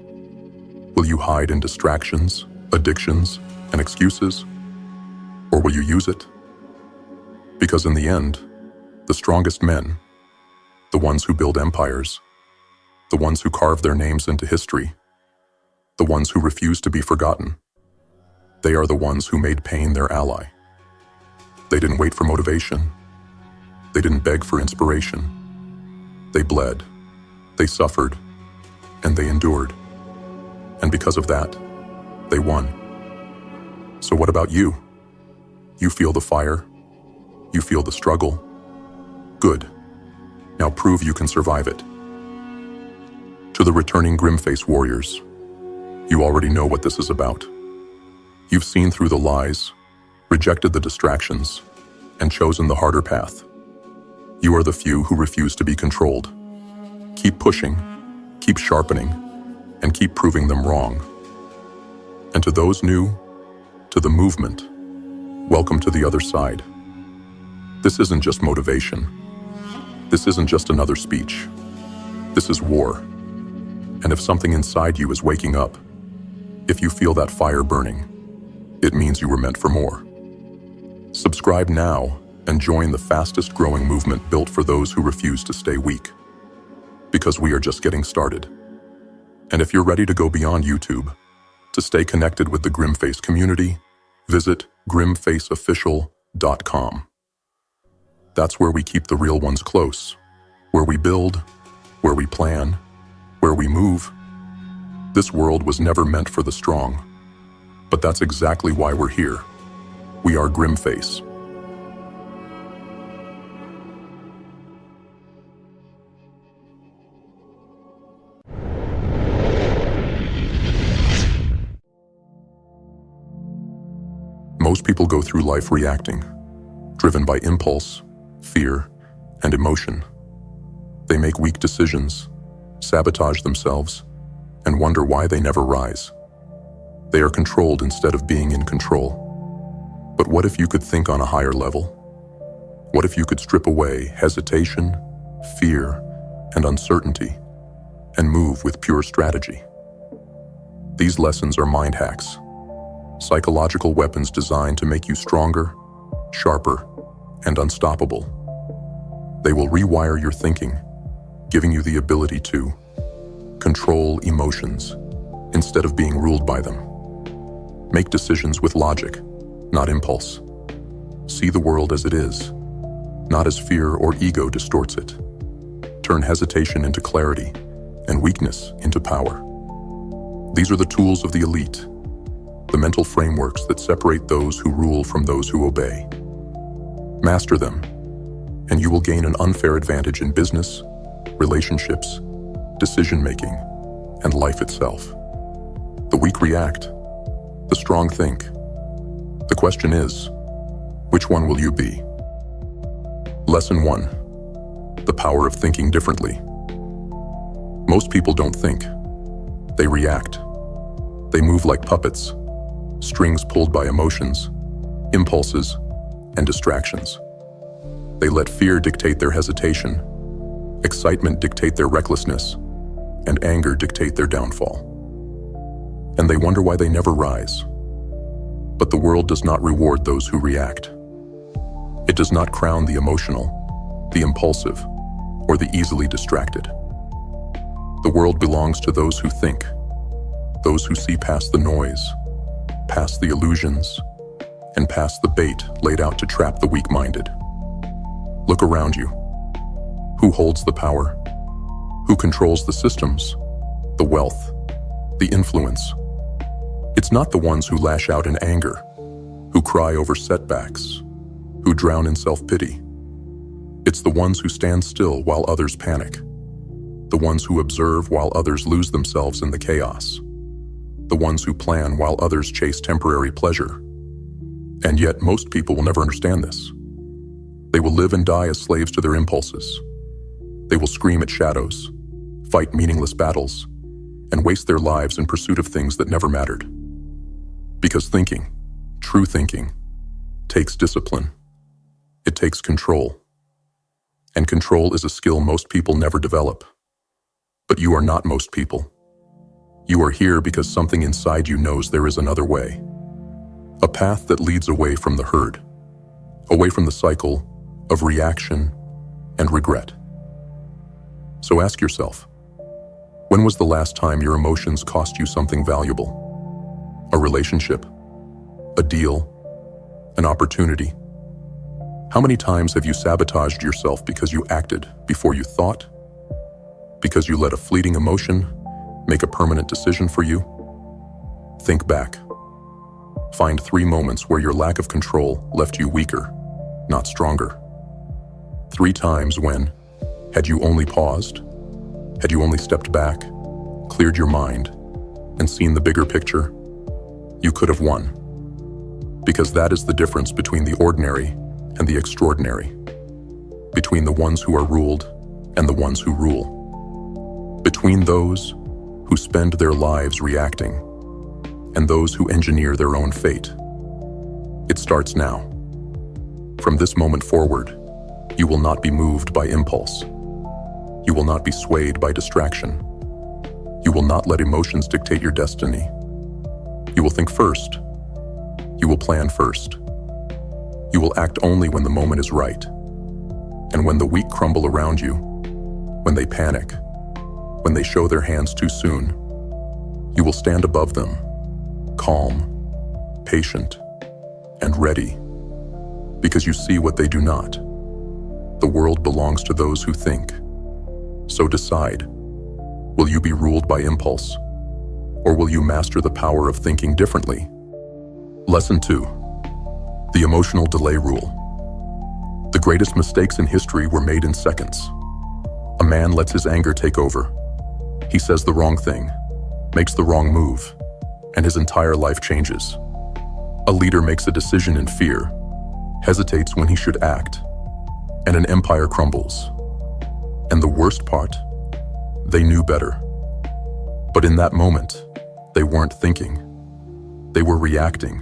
Will you hide in distractions, addictions, and excuses? Or will you use it? Because in the end, the strongest men, the ones who build empires, the ones who carve their names into history, the ones who refuse to be forgotten, they are the ones who made pain their ally. They didn't wait for motivation. They didn't beg for inspiration. They bled. They suffered, and they endured. And because of that, they won. So what about you? You feel the fire? You feel the struggle? Good. Now prove you can survive it. To the returning GrimFace warriors, you already know what this is about. You've seen through the lies, rejected the distractions, and chosen the harder path. You are the few who refuse to be controlled. Keep pushing, keep sharpening, and keep proving them wrong. And to those new, to the movement, welcome to the other side. This isn't just motivation. This isn't just another speech. This is war. And if something inside you is waking up, if you feel that fire burning, it means you were meant for more. Subscribe now and join the fastest growing movement built for those who refuse to stay weak. Because we are just getting started. And if you're ready to go beyond YouTube, to stay connected with the GrimFace community, visit grimfaceofficial.com. That's where we keep the real ones close, where we build, where we plan, where we move. This world was never meant for the strong, but that's exactly why we're here. We are GrimFace. Most people go through life reacting, driven by impulse, fear, and emotion. They make weak decisions, sabotage themselves, and wonder why they never rise. They are controlled instead of being in control. But what if you could think on a higher level? What if you could strip away hesitation, fear, and uncertainty, and move with pure strategy? These lessons are mind hacks, psychological weapons designed to make you stronger, sharper, and unstoppable. They will rewire your thinking, giving you the ability to control emotions instead of being ruled by them. Make decisions with logic, not impulse. See the world as it is, not as fear or ego distorts it. Turn hesitation into clarity and weakness into power. These are the tools of the elite, the mental frameworks that separate those who rule from those who obey. Master them, and you will gain an unfair advantage in business, relationships, decision-making, and life itself. The weak react, the strong think. The question is, which one will you be? Lesson 1. The power of thinking differently. Most people don't think. They react. They move like puppets, strings pulled by emotions, impulses, and distractions. They let fear dictate their hesitation, excitement dictate their recklessness, and anger dictate their downfall. And they wonder why they never rise. But the world does not reward those who react. It does not crown the emotional, the impulsive, or the easily distracted. The world belongs to those who think, those who see past the noise, past the illusions, and past the bait laid out to trap the weak-minded. Look around you. Who holds the power? Who controls the systems, the wealth, the influence? It's not the ones who lash out in anger, who cry over setbacks, who drown in self-pity. It's the ones who stand still while others panic, the ones who observe while others lose themselves in the chaos, the ones who plan while others chase temporary pleasure. And yet, most people will never understand this. They will live and die as slaves to their impulses. They will scream at shadows, fight meaningless battles, and waste their lives in pursuit of things that never mattered. Because thinking, true thinking, takes discipline. It takes control. And control is a skill most people never develop. But you are not most people. You are here because something inside you knows there is another way. A path that leads away from the herd, away from the cycle of reaction and regret. So ask yourself, when was the last time your emotions cost you something valuable? A relationship, a deal, an opportunity? How many times have you sabotaged yourself because you acted before you thought? Because you let a fleeting emotion make a permanent decision for you? Think back. Find 3 moments where your lack of control left you weaker, not stronger. 3 times when, had you only paused, had you only stepped back, cleared your mind, and seen the bigger picture, you could have won. Because that is the difference between the ordinary and the extraordinary, between the ones who are ruled and the ones who rule, between those who spend their lives reacting and those who engineer their own fate. It starts now. From this moment forward, you will not be moved by impulse. You will not be swayed by distraction. You will not let emotions dictate your destiny. You will think first. You will plan first. You will act only when the moment is right. And when the weak crumble around you, when they panic, when they show their hands too soon, you will stand above them, calm, patient, and ready, because you see what they do not. The world belongs to those who think. So decide, will you be ruled by impulse, or will you master the power of thinking differently? Lesson 2. The emotional delay rule. The greatest mistakes in history were made in seconds. A man lets his anger take over. He says the wrong thing, makes the wrong move, and his entire life changes. A leader makes a decision in fear, hesitates when he should act, and an empire crumbles. And the worst part, they knew better. But in that moment, they weren't thinking. They were reacting.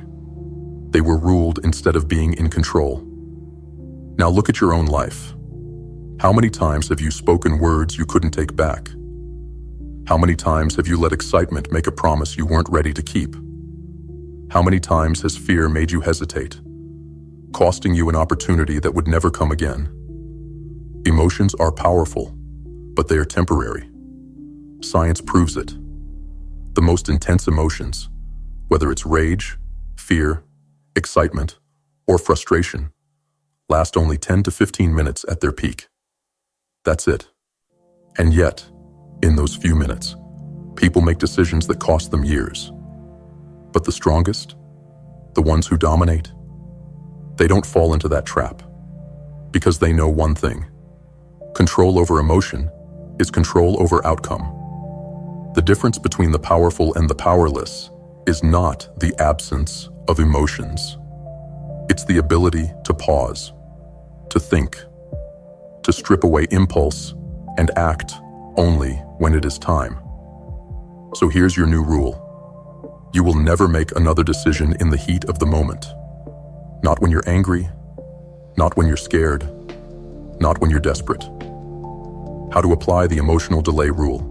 They were ruled instead of being in control. Now look at your own life. How many times have you spoken words you couldn't take back? How many times have you let excitement make a promise you weren't ready to keep? How many times has fear made you hesitate, costing you an opportunity that would never come again? Emotions are powerful, but they are temporary. Science proves it. The most intense emotions, whether it's rage, fear, excitement, or frustration, last only 10 to 15 minutes at their peak. That's it. And yet, in those few minutes, people make decisions that cost them years. But the strongest, the ones who dominate, they don't fall into that trap because they know one thing. Control over emotion is control over outcome. The difference between the powerful and the powerless is not the absence of emotions. It's the ability to pause, to think, to strip away impulse and act only when it is time. So here's your new rule. You will never make another decision in the heat of the moment. Not when you're angry, not when you're scared, not when you're desperate. How to apply the emotional delay rule.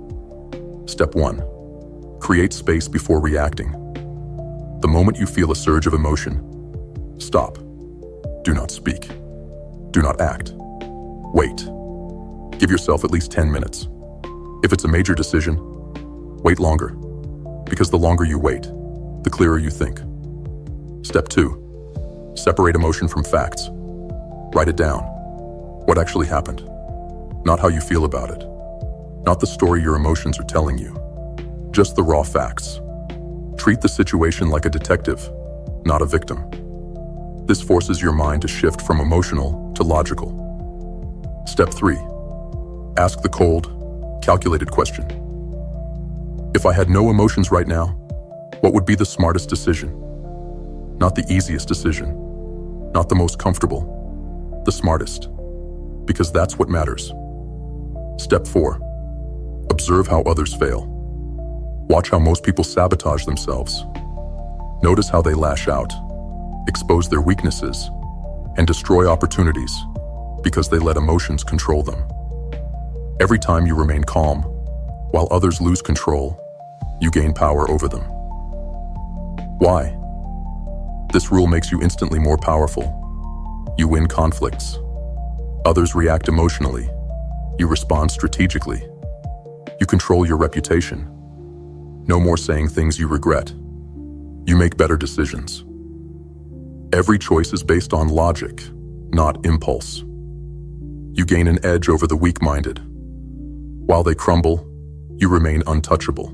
Step 1. Create space before reacting. The moment you feel a surge of emotion, stop. Do not speak. Do not act. Wait. Give yourself at least 10 minutes. If it's a major decision, wait longer, because the longer you wait, the clearer you think. Step 2. Separate emotion from facts. Write it down. What actually happened? Not how you feel about it. Not the story your emotions are telling you. Just the raw facts. Treat the situation like a detective, not a victim. This forces your mind to shift from emotional to logical. Step 3. Ask the cold, calculated question. If I had no emotions right now, what would be the smartest decision? Not the easiest decision, not the most comfortable, the smartest, because that's what matters. Step 4. Observe how others fail. Watch how most people sabotage themselves. Notice how they lash out, expose their weaknesses, and destroy opportunities because they let emotions control them. Every time you remain calm, while others lose control, you gain power over them. Why? This rule makes you instantly more powerful. You win conflicts. Others react emotionally. You respond strategically. You control your reputation. No more saying things you regret. You make better decisions. Every choice is based on logic, not impulse. You gain an edge over the weak-minded. While they crumble, you remain untouchable.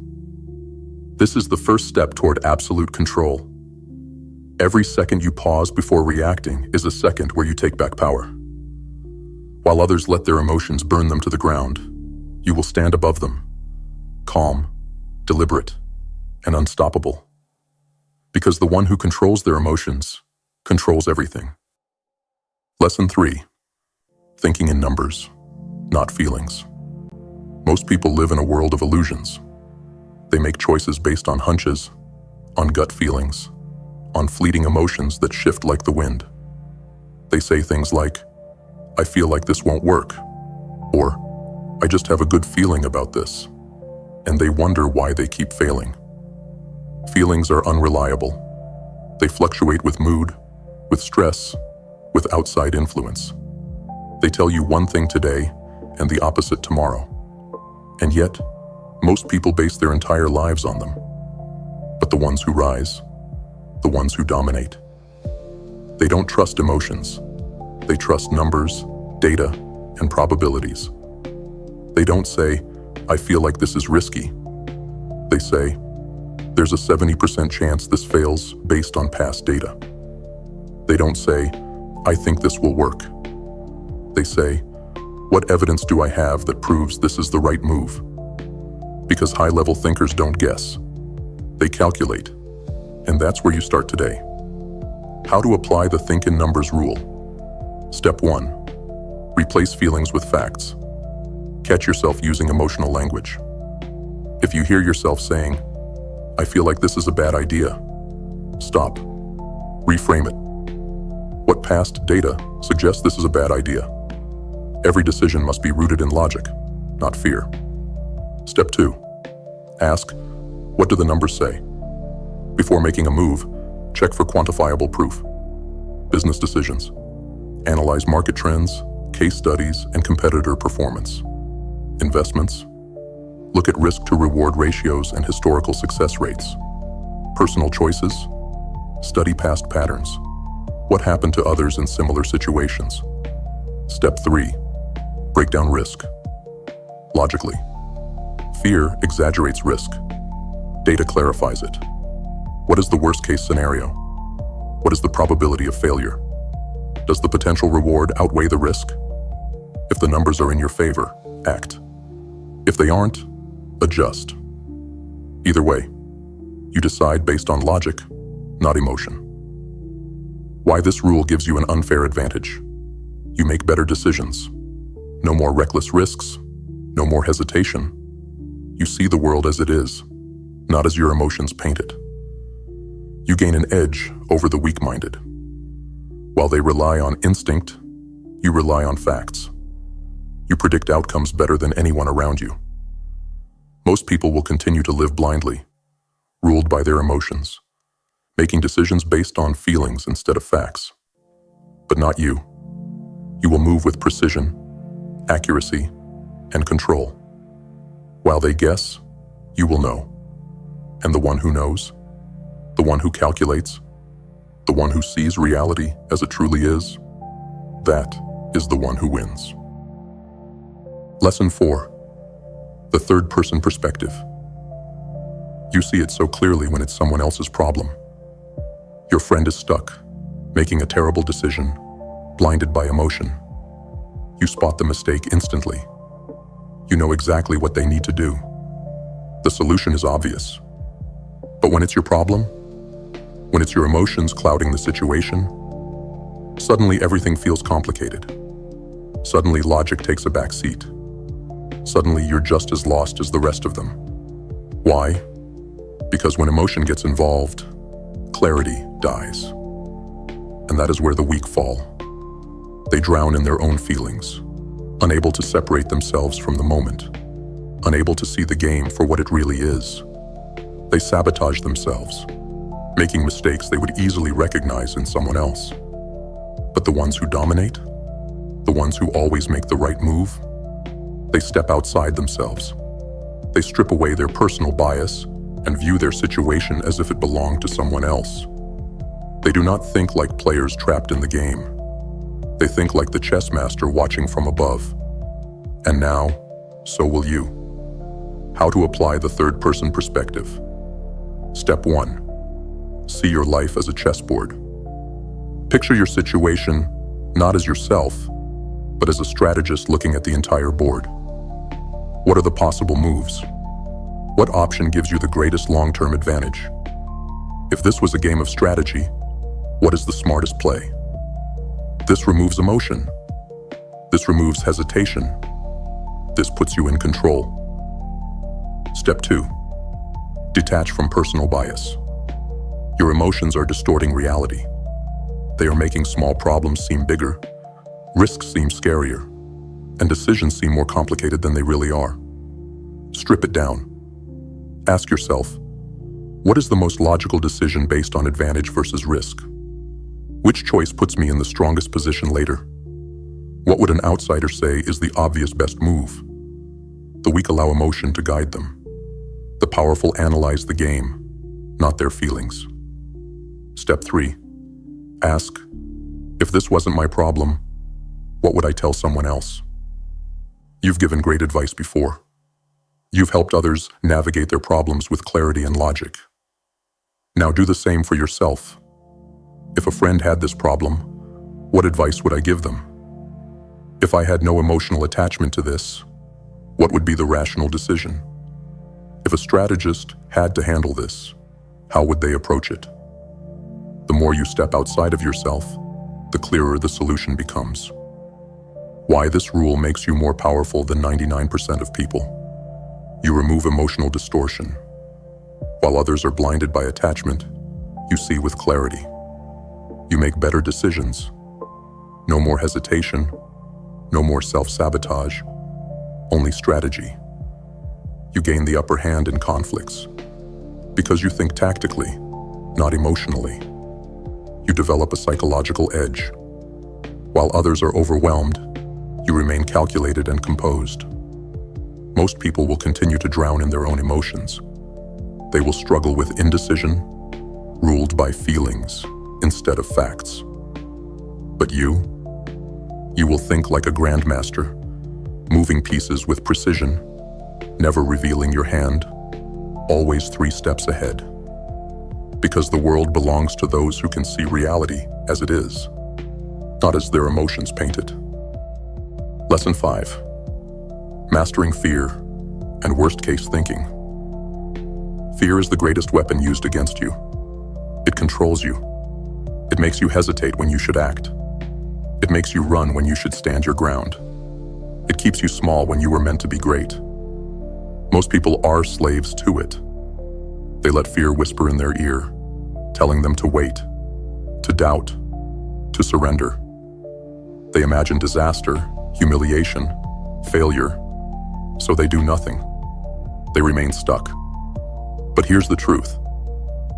This is the first step toward absolute control. Every second you pause before reacting is a second where you take back power. While others let their emotions burn them to the ground, you will stand above them, calm, deliberate, and unstoppable. Because the one who controls their emotions controls everything. Lesson 3. Thinking in numbers, not feelings. Most people live in a world of illusions. They make choices based on hunches, on gut feelings, on fleeting emotions that shift like the wind. They say things like, I feel like this won't work, or I just have a good feeling about this, and they wonder why they keep failing. Feelings are unreliable. They fluctuate with mood, with stress, with outside influence. They tell you one thing today and the opposite tomorrow. And yet, most people base their entire lives on them. But the ones who rise, the ones who dominate, they don't trust emotions. They trust numbers, data, and probabilities. They don't say, I feel like this is risky. They say, there's a 70% chance this fails based on past data. They don't say, I think this will work. They say, what evidence do I have that proves this is the right move? Because high-level thinkers don't guess. They calculate. And that's where you start today. How to apply the think in numbers rule. Step 1. Replace feelings with facts. Catch yourself using emotional language. If you hear yourself saying, I feel like this is a bad idea, stop. Reframe it. What past data suggests this is a bad idea? Every decision must be rooted in logic, not fear. Step 2. Ask, what do the numbers say? Before making a move, check for quantifiable proof. Business decisions. Analyze market trends, case studies, and competitor performance. Investments. Look at risk-to-reward ratios and historical success rates. Personal choices. Study past patterns. What happened to others in similar situations? Step 3. Break down risk. Logically. Fear exaggerates risk. Data clarifies it. What is the worst-case scenario? What is the probability of failure? Does the potential reward outweigh the risk? If the numbers are in your favor, act. If they aren't, adjust. Either way, you decide based on logic, not emotion. Why this rule gives you an unfair advantage. You make better decisions. No more reckless risks, no more hesitation. You see the world as it is, not as your emotions paint it. You gain an edge over the weak-minded. While they rely on instinct, you rely on facts. You predict outcomes better than anyone around you. Most people will continue to live blindly, ruled by their emotions, making decisions based on feelings instead of facts. But not you. You will move with precision, accuracy, and control. While they guess, you will know. And the one who knows, the one who calculates, the one who sees reality as it truly is, that is the one who wins. Lesson 4. The third-person perspective. You see it so clearly when it's someone else's problem. Your friend is stuck, making a terrible decision, blinded by emotion. You spot the mistake instantly. You know exactly what they need to do. The solution is obvious. But when it's your problem, when it's your emotions clouding the situation, suddenly everything feels complicated. Suddenly logic takes a back seat. Suddenly you're just as lost as the rest of them. Why? Because when emotion gets involved, clarity dies. And that is where the weak fall. They drown in their own feelings, unable to separate themselves from the moment, unable to see the game for what it really is. They sabotage themselves, making mistakes they would easily recognize in someone else. But the ones who dominate, the ones who always make the right move, they step outside themselves. They strip away their personal bias and view their situation as if it belonged to someone else. They do not think like players trapped in the game. They think like the chess master watching from above. And now, so will you. How to apply the third-person perspective. Step 1. See your life as a chessboard. Picture your situation not as yourself, but as a strategist looking at the entire board. What are the possible moves? What option gives you the greatest long-term advantage? If this was a game of strategy, what is the smartest play? This removes emotion. This removes hesitation. This puts you in control. Step 2. Detach from personal bias. Your emotions are distorting reality. They are making small problems seem bigger, risks seem scarier, and decisions seem more complicated than they really are. Strip it down. Ask yourself, what is the most logical decision based on advantage versus risk? Which choice puts me in the strongest position later? What would an outsider say is the obvious best move? The weak allow emotion to guide them. The powerful analyze the game, not their feelings. Step 3. Ask, if this wasn't my problem, what would I tell someone else? You've given great advice before. You've helped others navigate their problems with clarity and logic. Now do the same for yourself. If a friend had this problem, what advice would I give them? If I had no emotional attachment to this, what would be the rational decision? If a strategist had to handle this, how would they approach it? The more you step outside of yourself, the clearer the solution becomes. Why this rule makes you more powerful than 99% of people. You remove emotional distortion. While others are blinded by attachment, you see with clarity. You make better decisions. No more hesitation, no more self-sabotage, only strategy. You gain the upper hand in conflicts. Because you think tactically, not emotionally. You develop a psychological edge. While others are overwhelmed, you remain calculated and composed. Most people will continue to drown in their own emotions. They will struggle with indecision, ruled by feelings instead of facts. But you will think like a grandmaster, moving pieces with precision, never revealing your hand, always 3 steps ahead. Because the world belongs to those who can see reality as it is, not as their emotions paint it. Lesson 5. Mastering fear and worst-case thinking. Fear is the greatest weapon used against you. It controls you. It makes you hesitate when you should act. It makes you run when you should stand your ground. It keeps you small when you were meant to be great. Most people are slaves to it. They let fear whisper in their ear, telling them to wait, to doubt, to surrender. They imagine disaster, humiliation, failure, so they do nothing. They remain stuck. But here's the truth.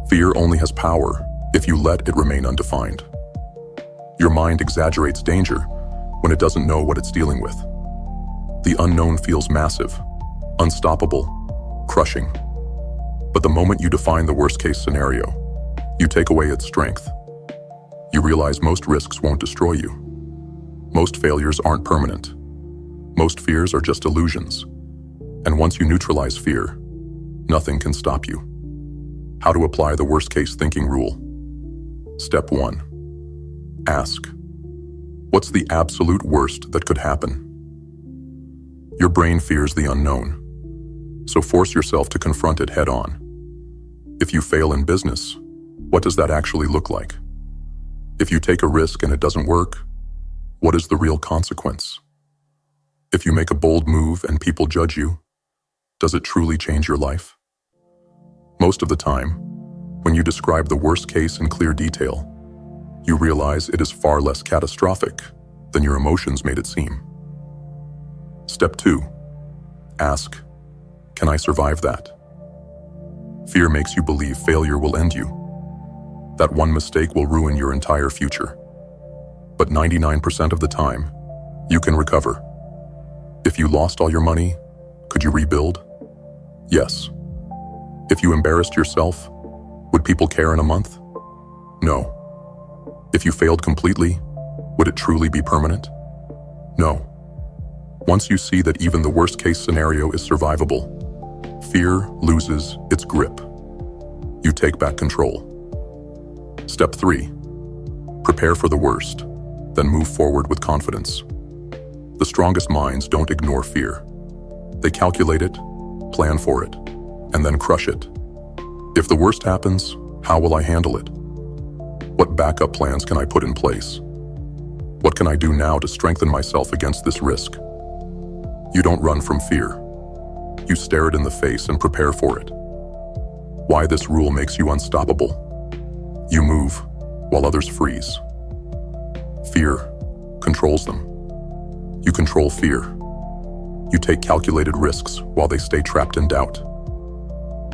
Fear only has power if you let it remain undefined. Your mind exaggerates danger when it doesn't know what it's dealing with. The unknown feels massive, unstoppable, crushing. But the moment you define the worst-case scenario, you take away its strength. You realize most risks won't destroy you. Most failures aren't permanent. Most fears are just illusions. And once you neutralize fear, nothing can stop you. How to apply the worst-case thinking rule. Step 1. Ask, what's the absolute worst that could happen? Your brain fears the unknown, so force yourself to confront it head-on. If you fail in business, what does that actually look like? If you take a risk and it doesn't work, what is the real consequence? If you make a bold move and people judge you, does it truly change your life? Most of the time, when you describe the worst case in clear detail, you realize it is far less catastrophic than your emotions made it seem. Step 2. Ask, can I survive that? Fear makes you believe failure will end you. That one mistake will ruin your entire future. But 99% of the time, you can recover. If you lost all your money, could you rebuild? Yes. If you embarrassed yourself, would people care in a month? No. If you failed completely, would it truly be permanent? No. Once you see that even the worst-case scenario is survivable, fear loses its grip. You take back control. Step 3. Prepare for the worst, then move forward with confidence. The strongest minds don't ignore fear. They calculate it, plan for it, and then crush it. If the worst happens, how will I handle it? What backup plans can I put in place? What can I do now to strengthen myself against this risk? You don't run from fear. You stare it in the face and prepare for it. Why this rule makes you unstoppable? You move while others freeze. Fear controls them. You control fear. You take calculated risks while they stay trapped in doubt.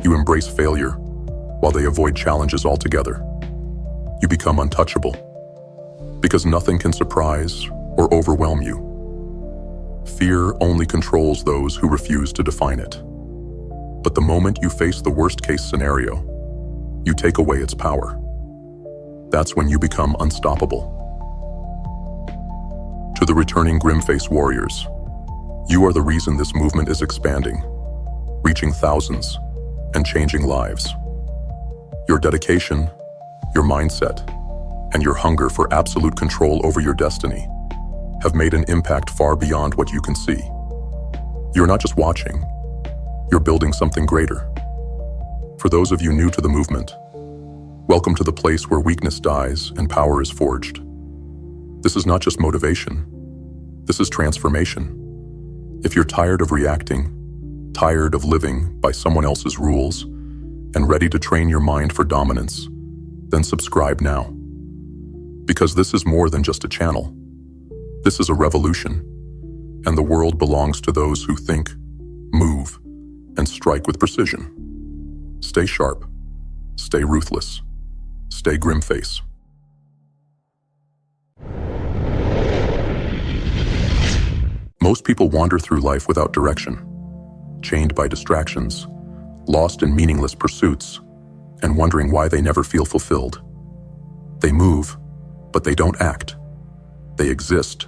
You embrace failure while they avoid challenges altogether. You become untouchable because nothing can surprise or overwhelm you. Fear only controls those who refuse to define it. But the moment you face the worst-case scenario, you take away its power. That's when you become unstoppable. To the returning GrimFace warriors, you are the reason this movement is expanding, reaching thousands, and changing lives. Your dedication, your mindset, and your hunger for absolute control over your destiny have made an impact far beyond what you can see. You're not just watching, you're building something greater. For those of you new to the movement, welcome to the place where weakness dies and power is forged. This is not just motivation, this is transformation. If you're tired of reacting, tired of living by someone else's rules, and ready to train your mind for dominance, then subscribe now. Because this is more than just a channel. This is a revolution, and the world belongs to those who think, move, and strike with precision. Stay sharp. Stay ruthless. Stay GrimFace. Most people wander through life without direction, chained by distractions, lost in meaningless pursuits, and wondering why they never feel fulfilled. They move, but they don't act. They exist,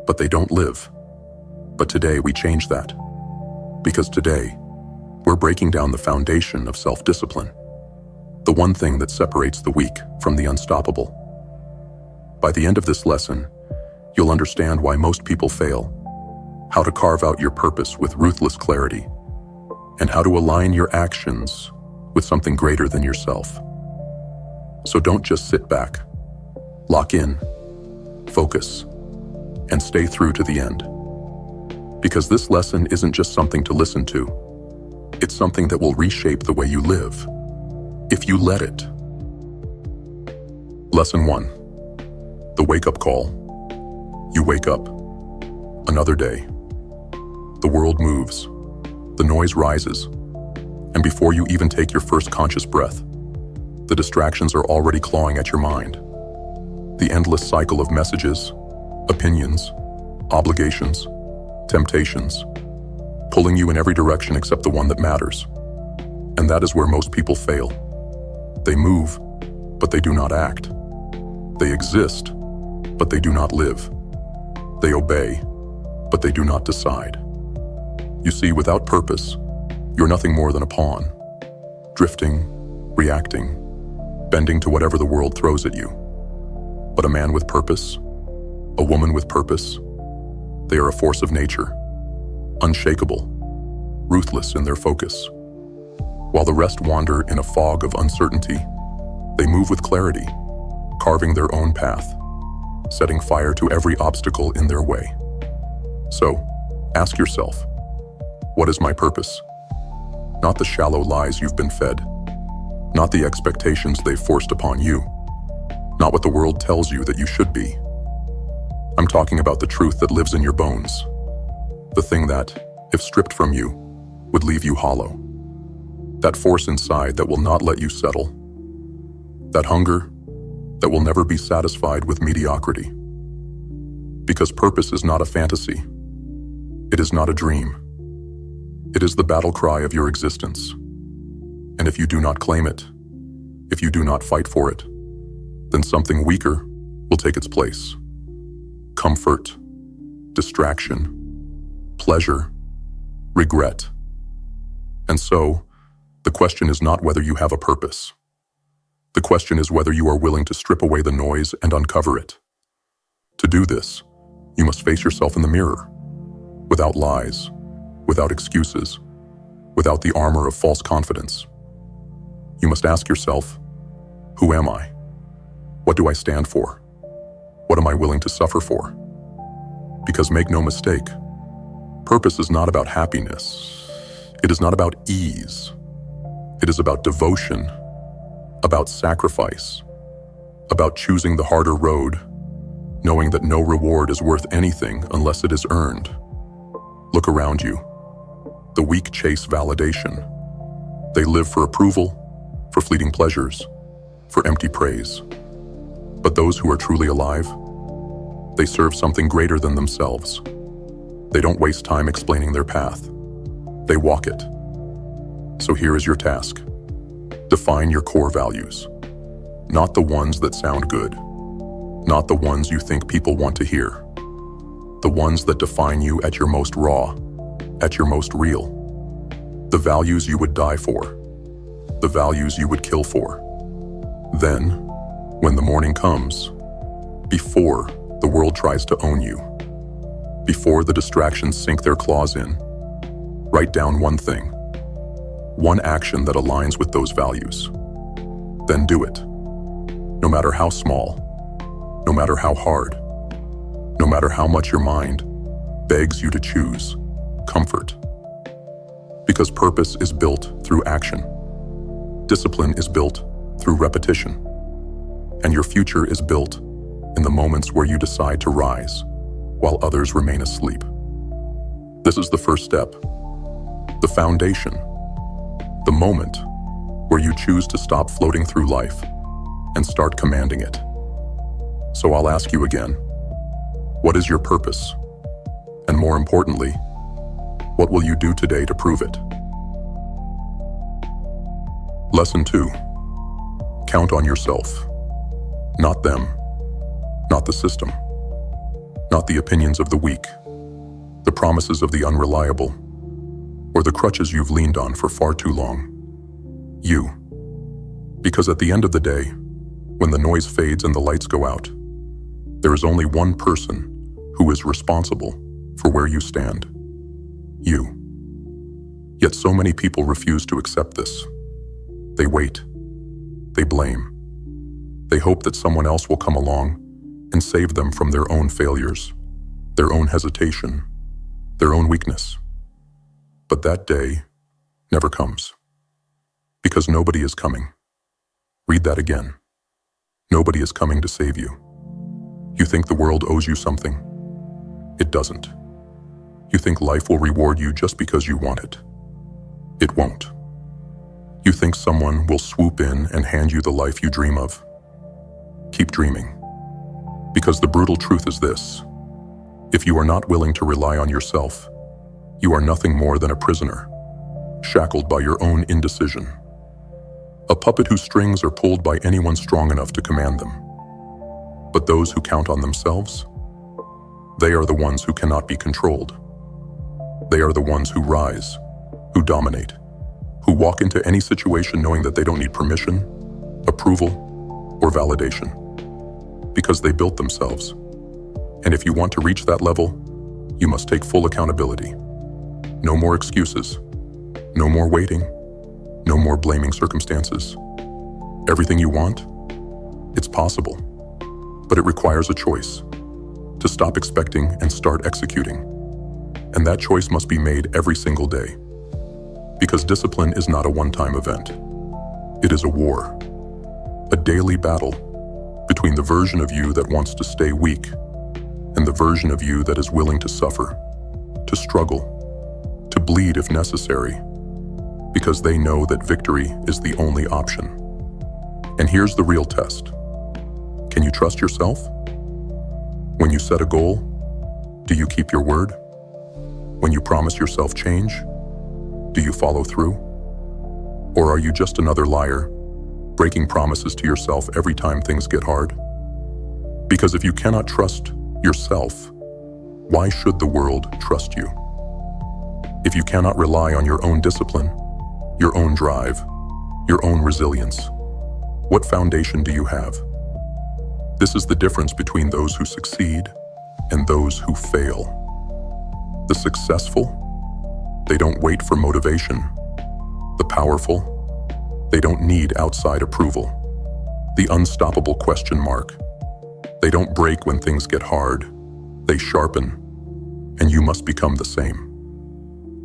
but they don't live. But today we change that. Because today, we're breaking down the foundation of self-discipline, the one thing that separates the weak from the unstoppable. By the end of this lesson, you'll understand why most people fail, how to carve out your purpose with ruthless clarity, and how to align your actions with something greater than yourself. So don't just sit back. Lock in, focus, and stay through to the end. Because this lesson isn't just something to listen to. It's something that will reshape the way you live, if you let it. Lesson 1. The wake-up call. You wake up. Another day. The world moves. The noise rises. And before you even take your first conscious breath, the distractions are already clawing at your mind. The endless cycle of messages, opinions, obligations, temptations, pulling you in every direction except the one that matters. And that is where most people fail. They move, but they do not act. They exist, but they do not live. They obey, but they do not decide. You see, without purpose, you're nothing more than a pawn, drifting, reacting, bending to whatever the world throws at you. But a man with purpose, a woman with purpose, they are a force of nature, unshakable, ruthless in their focus. While the rest wander in a fog of uncertainty, they move with clarity, carving their own path, setting fire to every obstacle in their way. So, ask yourself, what is my purpose? Not the shallow lies you've been fed, not the expectations they've forced upon you, not what the world tells you that you should be. I'm talking about the truth that lives in your bones, the thing that, if stripped from you, would leave you hollow. That force inside that will not let you settle. That hunger that will never be satisfied with mediocrity. Because purpose is not a fantasy. It is not a dream. It is the battle cry of your existence. And if you do not claim it, if you do not fight for it, then something weaker will take its place. Comfort, distraction, pleasure, regret. And so, the question is not whether you have a purpose. The question is whether you are willing to strip away the noise and uncover it. To do this, you must face yourself in the mirror, without lies, without excuses, without the armor of false confidence. You must ask yourself, who am I? What do I stand for? What am I willing to suffer for? Because make no mistake, purpose is not about happiness. It is not about ease. It is about devotion, about sacrifice, about choosing the harder road, knowing that no reward is worth anything unless it is earned. Look around you. The weak chase validation. They live for approval, for fleeting pleasures, for empty praise. But those who are truly alive, they serve something greater than themselves. They don't waste time explaining their path. They walk it. So here is your task. Define your core values. Not the ones that sound good. Not the ones you think people want to hear. The ones that define you at your most raw, at your most real. The values you would die for. The values you would kill for. Then, when the morning comes, before the world tries to own you, before the distractions sink their claws in, write down one thing, one action that aligns with those values. Then do it. No matter how small, no matter how hard, no matter how much your mind begs you to choose comfort. Because purpose is built through action. Discipline is built through repetition. And your future is built in the moments where you decide to rise while others remain asleep. This is the first step. The foundation. The moment where you choose to stop floating through life and start commanding it. So I'll ask you again, what is your purpose? And more importantly, what will you do today to prove it? Lesson 2. Count on yourself. Not them. Not the system. Not the opinions of the weak. The promises of the unreliable. Or the crutches you've leaned on for far too long. You. Because at the end of the day, when the noise fades and the lights go out, there is only one person who is responsible for where you stand. You. Yet so many people refuse to accept this. They wait. They blame. They hope that someone else will come along and save them from their own failures, their own hesitation, their own weakness. But that day never comes. Because nobody is coming. Read that again. Nobody is coming to save you. You think the world owes you something? It doesn't. You think life will reward you just because you want it? It won't. You think someone will swoop in and hand you the life you dream of? Keep dreaming. Because the brutal truth is this: if you are not willing to rely on yourself, you are nothing more than a prisoner, shackled by your own indecision. A puppet whose strings are pulled by anyone strong enough to command them. But those who count on themselves, they are the ones who cannot be controlled. They are the ones who rise, who dominate, who walk into any situation knowing that they don't need permission, approval, or validation, because they built themselves. And if you want to reach that level, you must take full accountability. No more excuses, no more waiting, no more blaming circumstances. Everything you want, it's possible, but it requires a choice to stop expecting and start executing. And that choice must be made every single day. Because discipline is not a one-time event. It is a war, a daily battle between the version of you that wants to stay weak and the version of you that is willing to suffer, to struggle, to bleed if necessary, because they know that victory is the only option. And here's the real test. Can you trust yourself? When you set a goal, do you keep your word? When you promise yourself change, do you follow through? Or are you just another liar, breaking promises to yourself every time things get hard? Because if you cannot trust yourself, why should the world trust you? If you cannot rely on your own discipline, your own drive, your own resilience, what foundation do you have? This is the difference between those who succeed and those who fail. The successful, they don't wait for motivation. The powerful, they don't need outside approval. The unstoppable question mark, they don't break when things get hard. They sharpen, and you must become the same.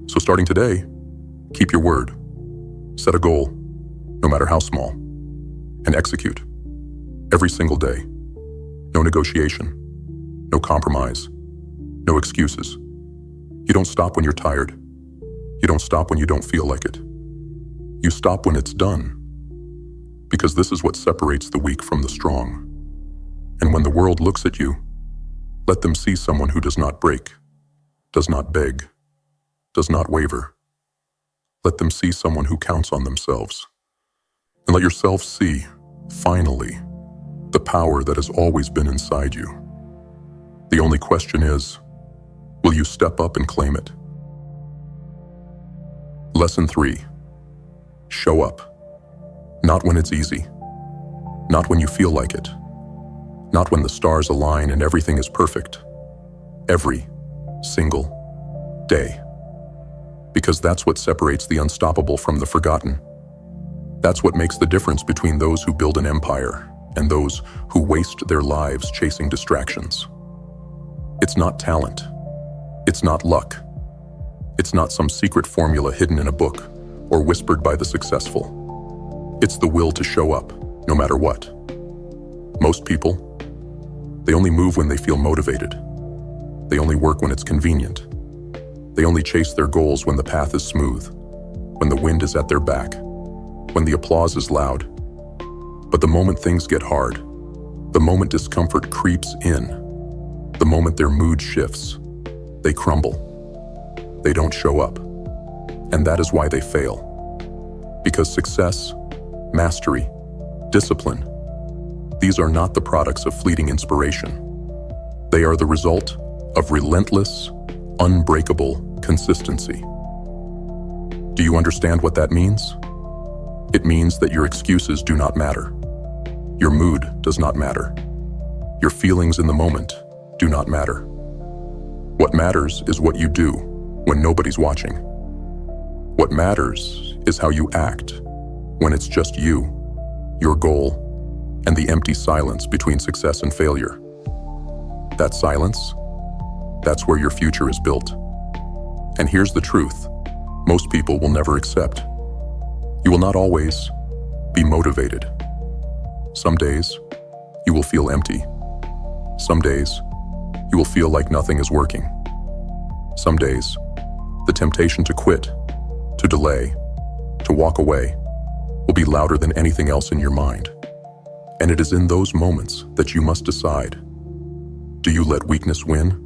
So starting today, keep your word. Set a goal, no matter how small, and execute every single day. No negotiation, no compromise, no excuses. You don't stop when you're tired. You don't stop when you don't feel like it. You stop when it's done. Because this is what separates the weak from the strong. And when the world looks at you, let them see someone who does not break, does not beg, does not waver. Let them see someone who counts on themselves. And let yourself see, finally, the power that has always been inside you. The only question is, will you step up and claim it? Lesson 3. Show up. Not when it's easy. Not when you feel like it. Not when the stars align and everything is perfect. Every single day. Because that's what separates the unstoppable from the forgotten. That's what makes the difference between those who build an empire and those who waste their lives chasing distractions. It's not talent. It's not luck. It's not some secret formula hidden in a book or whispered by the successful. It's the will to show up, no matter what. Most people, they only move when they feel motivated. They only work when it's convenient. They only chase their goals when the path is smooth, when the wind is at their back, when the applause is loud. But the moment things get hard, the moment discomfort creeps in, the moment their mood shifts, they crumble. They don't show up. And that is why they fail. Because success, mastery, discipline, these are not the products of fleeting inspiration. They are the result of relentless, unbreakable consistency. Do you understand what that means? It means that your excuses do not matter. Your mood does not matter. Your feelings in the moment do not matter. What matters is what you do when nobody's watching. What matters is how you act when it's just you, your goal, and the empty silence between success and failure. That silence, that's where your future is built. And here's the truth, most people will never accept. You will not always be motivated. Some days, you will feel empty. Some days, you will feel like nothing is working. Some days, the temptation to quit, to delay, to walk away, will be louder than anything else in your mind. And it is in those moments that you must decide. Do you let weakness win?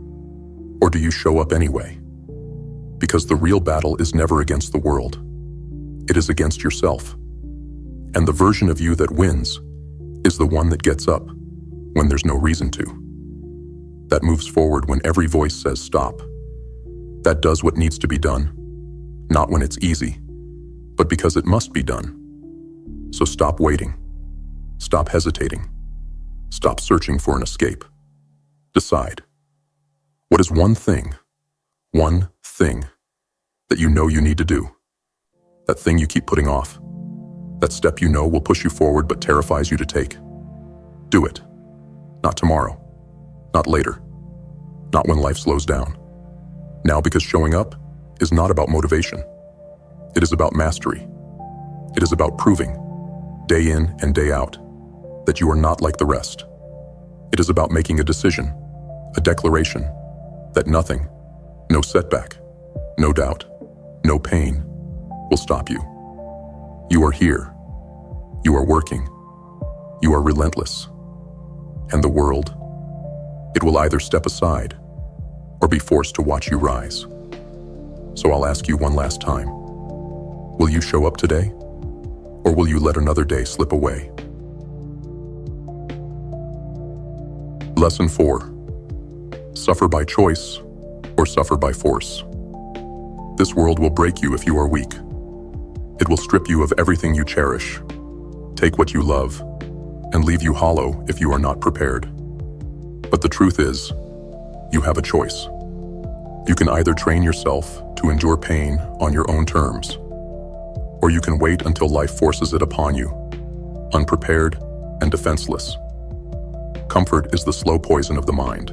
Or do you show up anyway? Because the real battle is never against the world. It is against yourself. And the version of you that wins is the one that gets up when there's no reason to. That moves forward when every voice says stop. That does what needs to be done, not when it's easy, but because it must be done. So stop waiting. Stop hesitating. Stop searching for an escape. Decide. What is one thing that you know you need to do? That thing you keep putting off. That step you know will push you forward but terrifies you to take. Do it. Not tomorrow. Not later. Not when life slows down. Now, because showing up is not about motivation. It is about mastery. It is about proving, day in and day out, that you are not like the rest. It is about making a decision, a declaration, that nothing, no setback, no doubt, no pain, will stop you. You are here. You are working. You are relentless. And the world, it will either step aside or be forced to watch you rise. So I'll ask you one last time. Will you show up today? Or will you let another day slip away? Lesson 4. Suffer by choice or suffer by force. This world will break you if you are weak. It will strip you of everything you cherish, take what you love, and leave you hollow if you are not prepared. But the truth is, you have a choice. You can either train yourself to endure pain on your own terms, or you can wait until life forces it upon you, unprepared and defenseless. Comfort is the slow poison of the mind.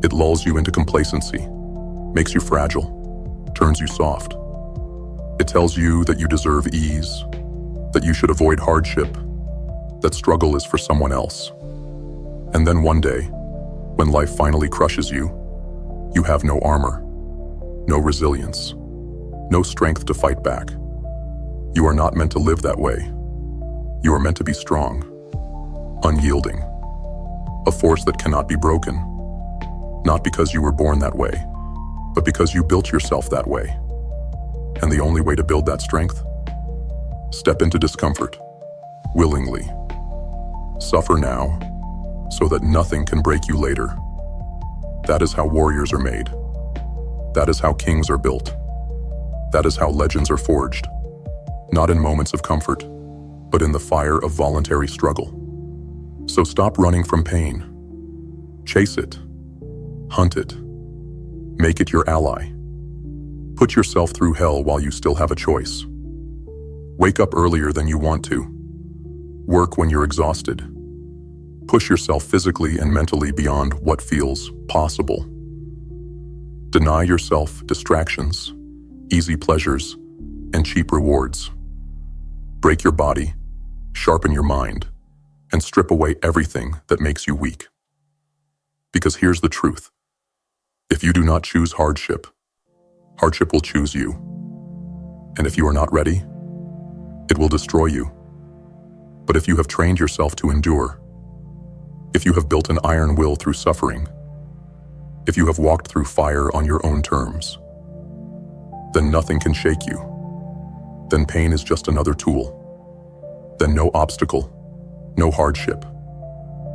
It lulls you into complacency, makes you fragile, turns you soft. It tells you that you deserve ease, that you should avoid hardship, that struggle is for someone else. And then one day, when life finally crushes you, you have no armor, no resilience, no strength to fight back. You are not meant to live that way. You are meant to be strong, unyielding, a force that cannot be broken, not because you were born that way, but because you built yourself that way. And the only way to build that strength? Step into discomfort, willingly. Suffer now, so that nothing can break you later. That is how warriors are made. That is how kings are built. That is how legends are forged. Not in moments of comfort, but in the fire of voluntary struggle. So stop running from pain. Chase it. Hunt it. Make it your ally. Put yourself through hell while you still have a choice. Wake up earlier than you want to. Work when you're exhausted. Push yourself physically and mentally beyond what feels possible. Deny yourself distractions, easy pleasures, and cheap rewards. Break your body, sharpen your mind, and strip away everything that makes you weak. Because here's the truth. If you do not choose hardship, Hardship will choose you. And if you are not ready, it will destroy you. But if you have trained yourself to endure, if you have built an iron will through suffering, if you have walked through fire on your own terms, then nothing can shake you. Then pain is just another tool. Then no obstacle, no hardship,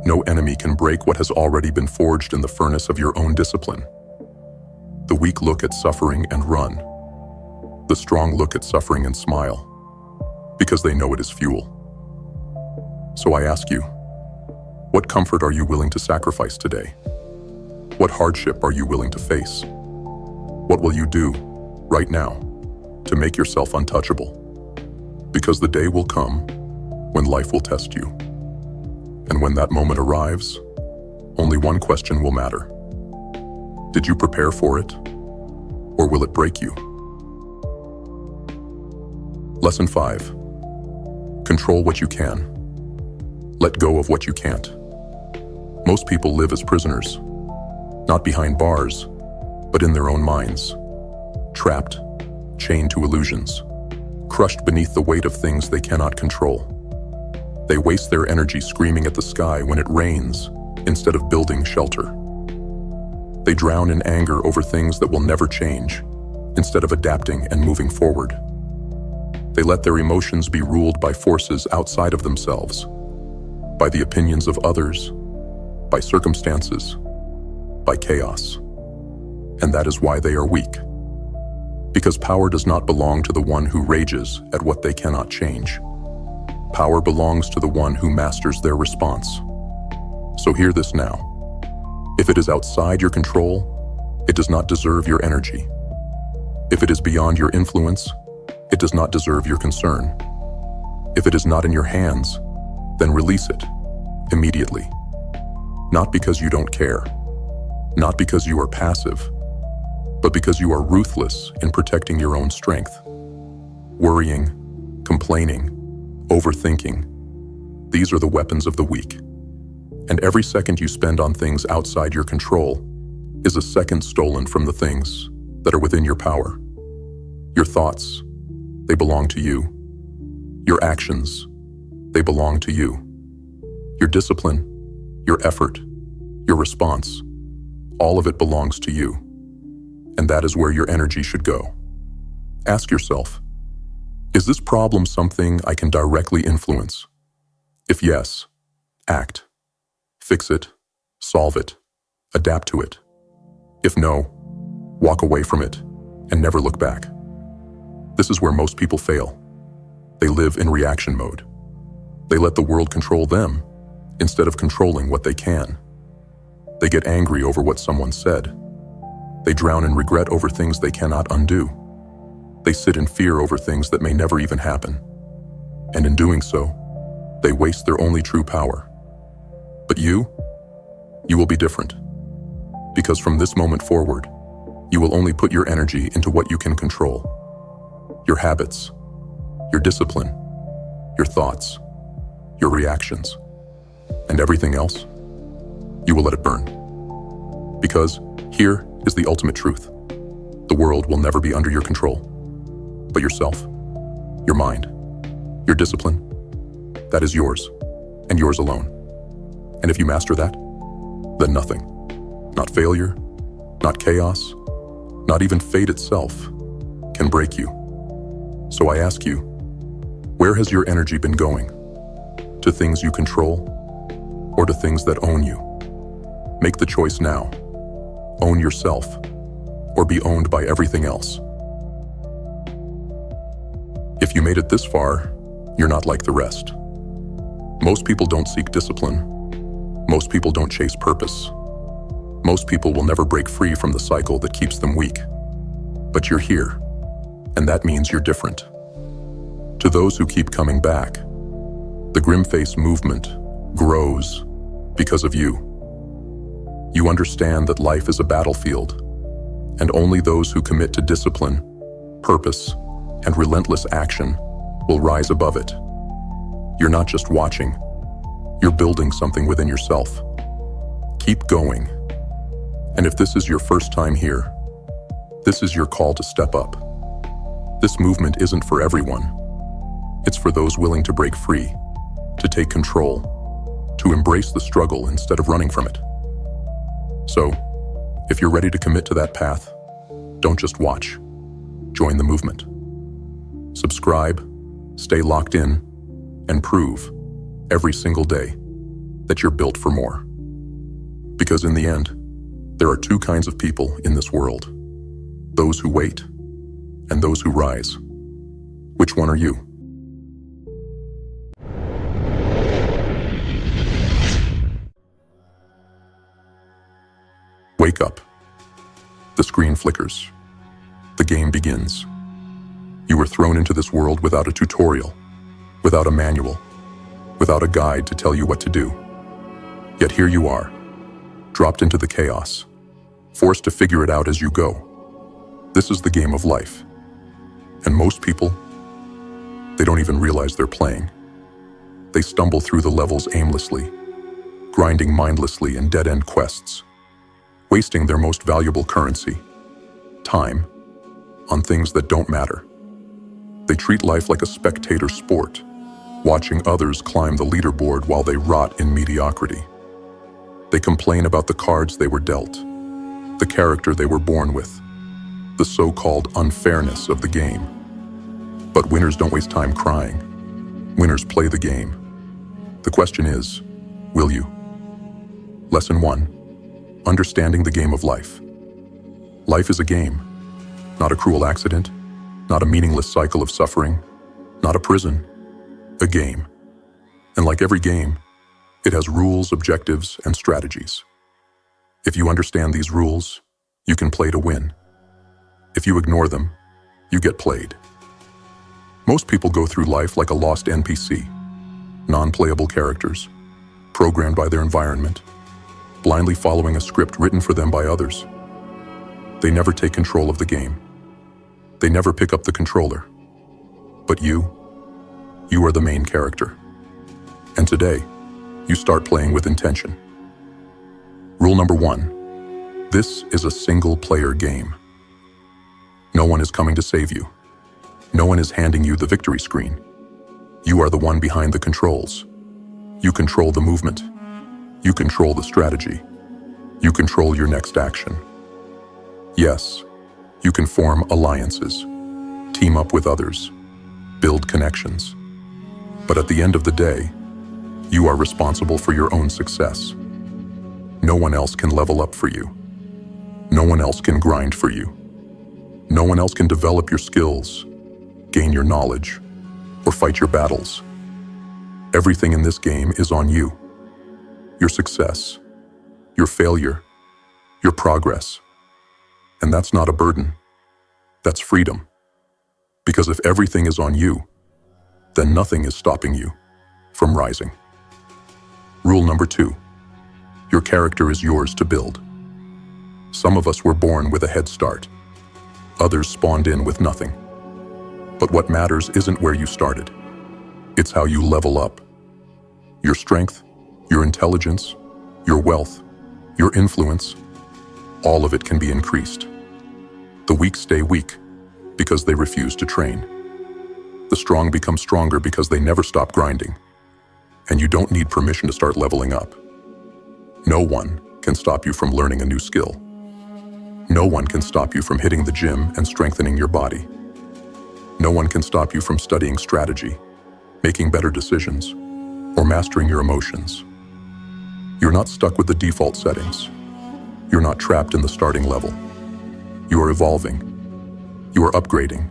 no enemy can break what has already been forged in the furnace of your own discipline. The weak look at suffering and run. The strong look at suffering and smile, because they know it is fuel. So I ask you, what comfort are you willing to sacrifice today? What hardship are you willing to face? What will you do, right now, to make yourself untouchable? Because the day will come when life will test you. And when that moment arrives, only one question will matter. Did you prepare for it, or will it break you? Lesson 5. Control what you can. Let go of what you can't. Most people live as prisoners, not behind bars, but in their own minds. Trapped, chained to illusions, crushed beneath the weight of things they cannot control. They waste their energy screaming at the sky when it rains, instead of building shelter. They drown in anger over things that will never change, instead of adapting and moving forward. They let their emotions be ruled by forces outside of themselves, by the opinions of others, by circumstances, by chaos. And that is why they are weak. Because power does not belong to the one who rages at what they cannot change. Power belongs to the one who masters their response. So hear this now. If it is outside your control, it does not deserve your energy. If it is beyond your influence, it does not deserve your concern. If it is not in your hands, then release it, immediately. Not because you don't care, not because you are passive, but because you are ruthless in protecting your own strength. Worrying, complaining, overthinking, these are the weapons of the weak. And every second you spend on things outside your control is a second stolen from the things that are within your power. Your thoughts, they belong to you. Your actions, they belong to you. Your discipline, your effort, your response, all of it belongs to you. And that is where your energy should go. Ask yourself, is this problem something I can directly influence? If yes, act. Fix it, solve it, adapt to it. If no, walk away from it and never look back. This is where most people fail. They live in reaction mode. They let the world control them instead of controlling what they can. They get angry over what someone said. They drown in regret over things they cannot undo. They sit in fear over things that may never even happen. And in doing so, they waste their only true power. But you will be different. Because from this moment forward, you will only put your energy into what you can control. Your habits, your discipline, your thoughts, your reactions, and everything else, you will let it burn. Because here is the ultimate truth. The world will never be under your control. But yourself, your mind, your discipline, that is yours, and yours alone. And if you master that, then nothing, not failure, not chaos, not even fate itself, can break you. So I ask you, where has your energy been going? To things you control, or to things that own you? Make the choice now. Own yourself, or be owned by everything else. If you made it this far, you're not like the rest. Most people don't seek discipline. Most people don't chase purpose. Most people will never break free from the cycle that keeps them weak. But you're here, and that means you're different. To those who keep coming back, the GrimFace movement grows because of you. You understand that life is a battlefield, and only those who commit to discipline, purpose, and relentless action will rise above it. You're not just watching, you're building something within yourself. Keep going. And if this is your first time here, This is your call to step up. This movement isn't for everyone. It's for those willing to break free, to take control, to embrace the struggle instead of running from it. So, if you're ready to commit to that path, don't just watch. Join the movement. Subscribe, stay locked in, and prove, every single day, that you're built for more. Because in the end, there are two kinds of people in this world: those who wait and those who rise. Which one are you? Wake up. The screen flickers. The game begins. You were thrown into this world without a tutorial, without a manual, without a guide to tell you what to do. Yet here you are, dropped into the chaos, forced to figure it out as you go. This is the game of life. And most people, they don't even realize they're playing. They stumble through the levels aimlessly, grinding mindlessly in dead-end quests, wasting their most valuable currency, time, on things that don't matter. They treat life like a spectator sport, watching others climb the leaderboard while they rot in mediocrity. They complain about the cards they were dealt, the character they were born with, the so-called unfairness of the game. But winners don't waste time crying. Winners play the game. The question is, will you? Lesson 1. Understanding the game of life. Life is a game, not a cruel accident, not a meaningless cycle of suffering, not a prison, a game. And like every game, it has rules, objectives, and strategies. If you understand these rules, you can play to win. If you ignore them, you get played. Most people go through life like a lost NPC, non-playable characters, programmed by their environment, blindly following a script written for them by others. They never take control of the game. They never pick up the controller. But you are the main character. And today, you start playing with intention. Rule number 1. This is a single-player game. No one is coming to save you. No one is handing you the victory screen. You are the one behind the controls. You control the movement. You control the strategy. You control your next action. Yes, you can form alliances, team up with others, build connections. But at the end of the day, you are responsible for your own success. No one else can level up for you. No one else can grind for you. No one else can develop your skills, gain your knowledge, or fight your battles. Everything in this game is on you. Your success, your failure, your progress. And that's not a burden. That's freedom. Because if everything is on you, then nothing is stopping you from rising. Rule number 2. Your character is yours to build. Some of us were born with a head start. Others spawned in with nothing. But what matters isn't where you started. It's how you level up. Your strength, your intelligence, your wealth, your influence, all of it can be increased. The weak stay weak because they refuse to train. The strong become stronger because they never stop grinding. And you don't need permission to start leveling up. No one can stop you from learning a new skill. No one can stop you from hitting the gym and strengthening your body. No one can stop you from studying strategy, making better decisions, or mastering your emotions. You're not stuck with the default settings. You're not trapped in the starting level. You are evolving. You are upgrading.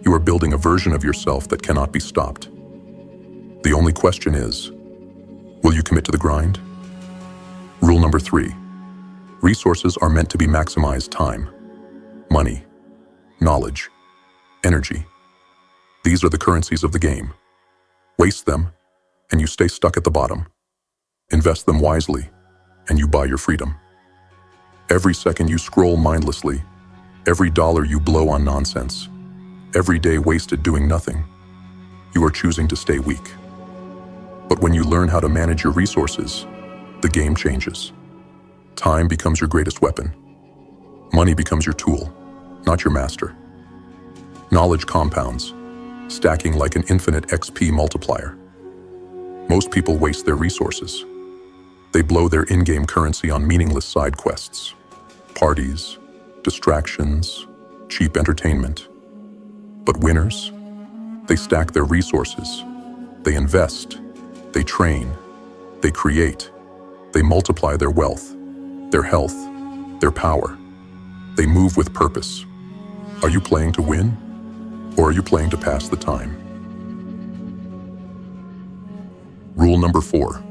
You are building a version of yourself that cannot be stopped. The only question is, will you commit to the grind? Rule number 3. Resources are meant to be maximized: time, money, knowledge, energy. These are the currencies of the game. Waste them, and you stay stuck at the bottom. Invest them wisely, and you buy your freedom. Every second you scroll mindlessly, every dollar you blow on nonsense, every day wasted doing nothing, you are choosing to stay weak. But when you learn how to manage your resources, the game changes. Time becomes your greatest weapon. Money becomes your tool. not your master. Knowledge compounds, stacking like an infinite XP multiplier. Most people waste their resources. They blow their in-game currency on meaningless side quests, parties, distractions, cheap entertainment. But winners, they stack their resources. They invest, they train, they create, they multiply their wealth, their health, their power. They move with purpose. Are you playing to win, or are you playing to pass the time? Rule number 4.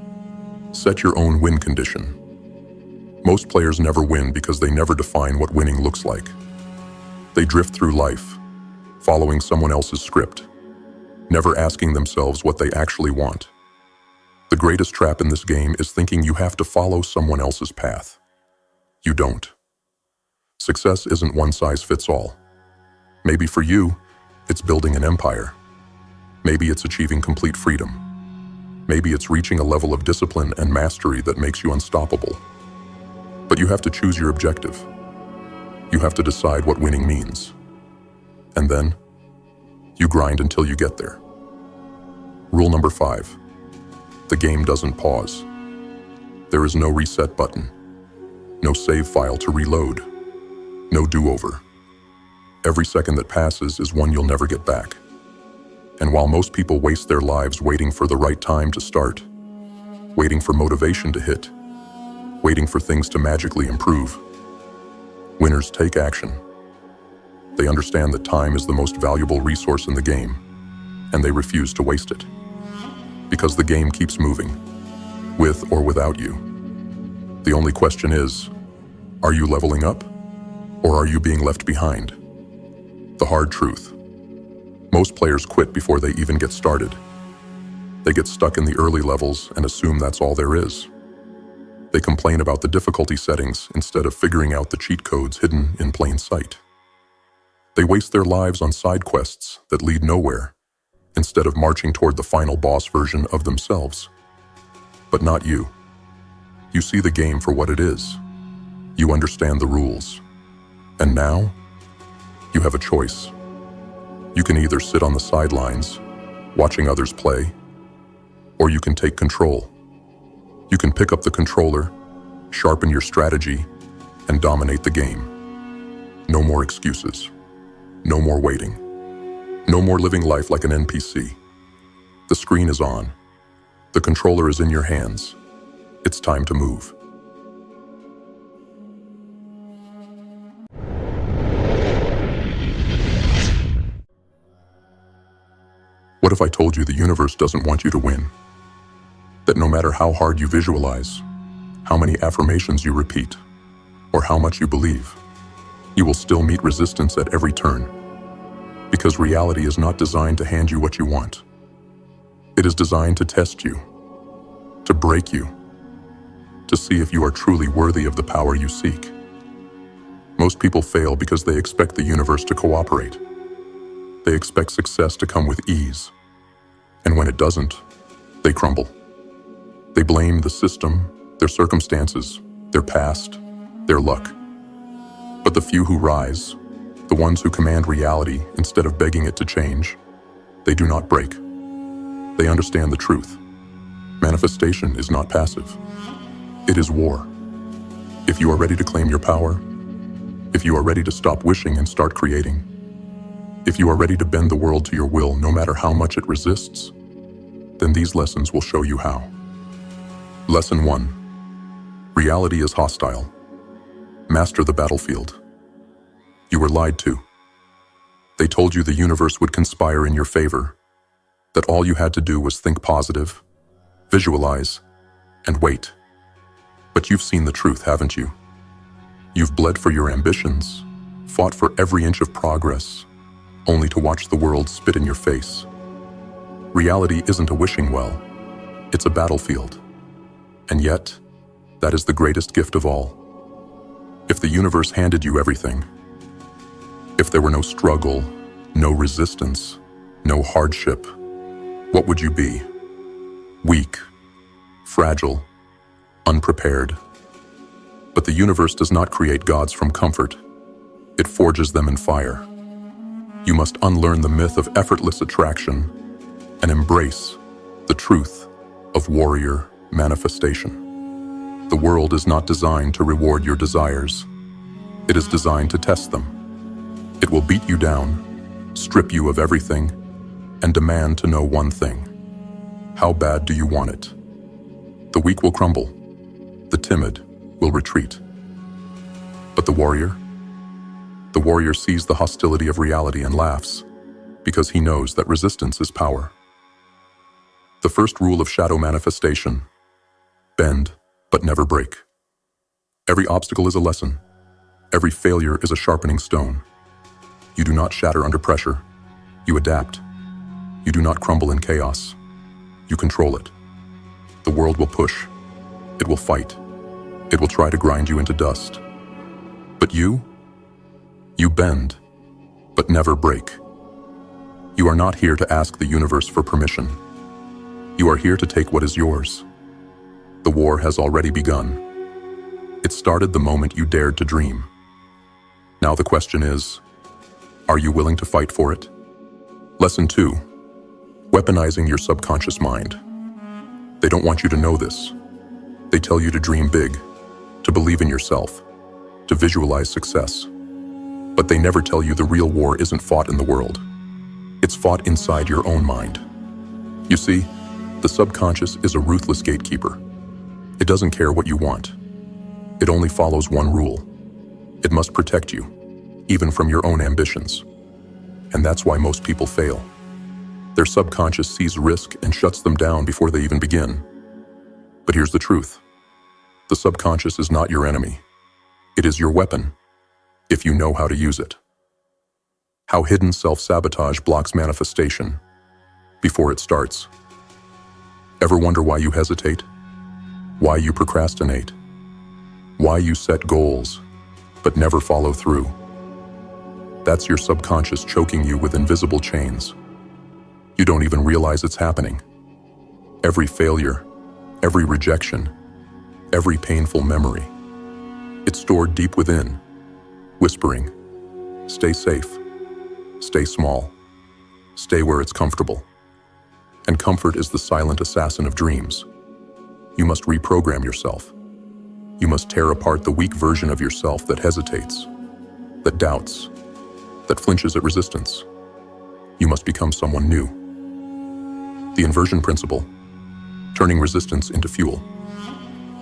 Set your own win condition. Most players never win because they never define what winning looks like. They drift through life, following someone else's script, never asking themselves what they actually want. The greatest trap in this game is thinking you have to follow someone else's path. You don't. Success isn't one size fits all. Maybe for you, it's building an empire. Maybe it's achieving complete freedom. Maybe it's reaching a level of discipline and mastery that makes you unstoppable. But you have to choose your objective. You have to decide what winning means. And then, you grind until you get there. Rule number 5. The game doesn't pause. There is no reset button. No save file to reload. No do-over. Every second that passes is one you'll never get back. And while most people waste their lives waiting for the right time to start, waiting for motivation to hit, waiting for things to magically improve, winners take action. They understand that time is the most valuable resource in the game, and they refuse to waste it. Because the game keeps moving, with or without you. The only question is, are you leveling up, or are you being left behind? The hard truth. Most players quit before they even get started. They get stuck in the early levels and assume that's all there is. They complain about the difficulty settings instead of figuring out the cheat codes hidden in plain sight. They waste their lives on side quests that lead nowhere, instead of marching toward the final boss version of themselves. But not you. You see the game for what it is. You understand the rules. And now, you have a choice. You can either sit on the sidelines, watching others play, or you can take control. You can pick up the controller, sharpen your strategy, and dominate the game. No more excuses. No more waiting. No more living life like an NPC. The screen is on. The controller is in your hands. It's time to move. What if I told you the universe doesn't want you to win? That no matter how hard you visualize, how many affirmations you repeat, or how much you believe, you will still meet resistance at every turn. Because reality is not designed to hand you what you want. It is designed to test you, to break you, to see if you are truly worthy of the power you seek. Most people fail because they expect the universe to cooperate. They expect success to come with ease. And when it doesn't, they crumble. They blame the system, their circumstances, their past, their luck. But the few who rise, the ones who command reality instead of begging it to change, they do not break. They understand the truth. Manifestation is not passive. It is war. If you are ready to claim your power, if you are ready to stop wishing and start creating, if you are ready to bend the world to your will no matter how much it resists, then these lessons will show you how. Lesson 1. Reality is hostile. Master the battlefield. You were lied to. They told you the universe would conspire in your favor, that all you had to do was think positive, visualize, and wait. But you've seen the truth, haven't you? You've bled for your ambitions, fought for every inch of progress, only to watch the world spit in your face. Reality isn't a wishing well, it's a battlefield. And yet, that is the greatest gift of all. If the universe handed you everything, if there were no struggle, no resistance, no hardship, what would you be? Weak, fragile, unprepared. But the universe does not create gods from comfort. It forges them in fire. You must unlearn the myth of effortless attraction and embrace the truth of warrior manifestation. The world is not designed to reward your desires. It is designed to test them. It will beat you down, strip you of everything, and demand to know one thing. How bad do you want it? The weak will crumble. The timid will retreat. But the warrior sees the hostility of reality and laughs, because he knows that resistance is power. The first rule of shadow manifestation: bend, but never break. Every obstacle is a lesson. Every failure is a sharpening stone. You do not shatter under pressure. You adapt. You do not crumble in chaos. You control it. The world will push. It will fight. It will try to grind you into dust. But you bend, but never break. You are not here to ask the universe for permission. You are here to take what is yours. The war has already begun. It started the moment you dared to dream. Now the question is, are you willing to fight for it? Lesson 2. Weaponizing your subconscious mind. They don't want you to know this. They tell you to dream big, to believe in yourself, to visualize success. But they never tell you the real war isn't fought in the world. It's fought inside your own mind. You see, the subconscious is a ruthless gatekeeper. It doesn't care what you want. It only follows one rule. It must protect you, even from your own ambitions. And that's why most people fail. Their subconscious sees risk and shuts them down before they even begin. But here's the truth. The subconscious is not your enemy. It is your weapon, if you know how to use it. How hidden self-sabotage blocks manifestation before it starts. Ever wonder why you hesitate? Why you procrastinate? Why you set goals, but never follow through? That's your subconscious choking you with invisible chains. You don't even realize it's happening. Every failure, every rejection, every painful memory, it's stored deep within, whispering, stay safe, stay small, stay where it's comfortable. And comfort is the silent assassin of dreams. You must reprogram yourself. You must tear apart the weak version of yourself that hesitates, that doubts, that flinches at resistance. You must become someone new. The inversion principle, turning resistance into fuel.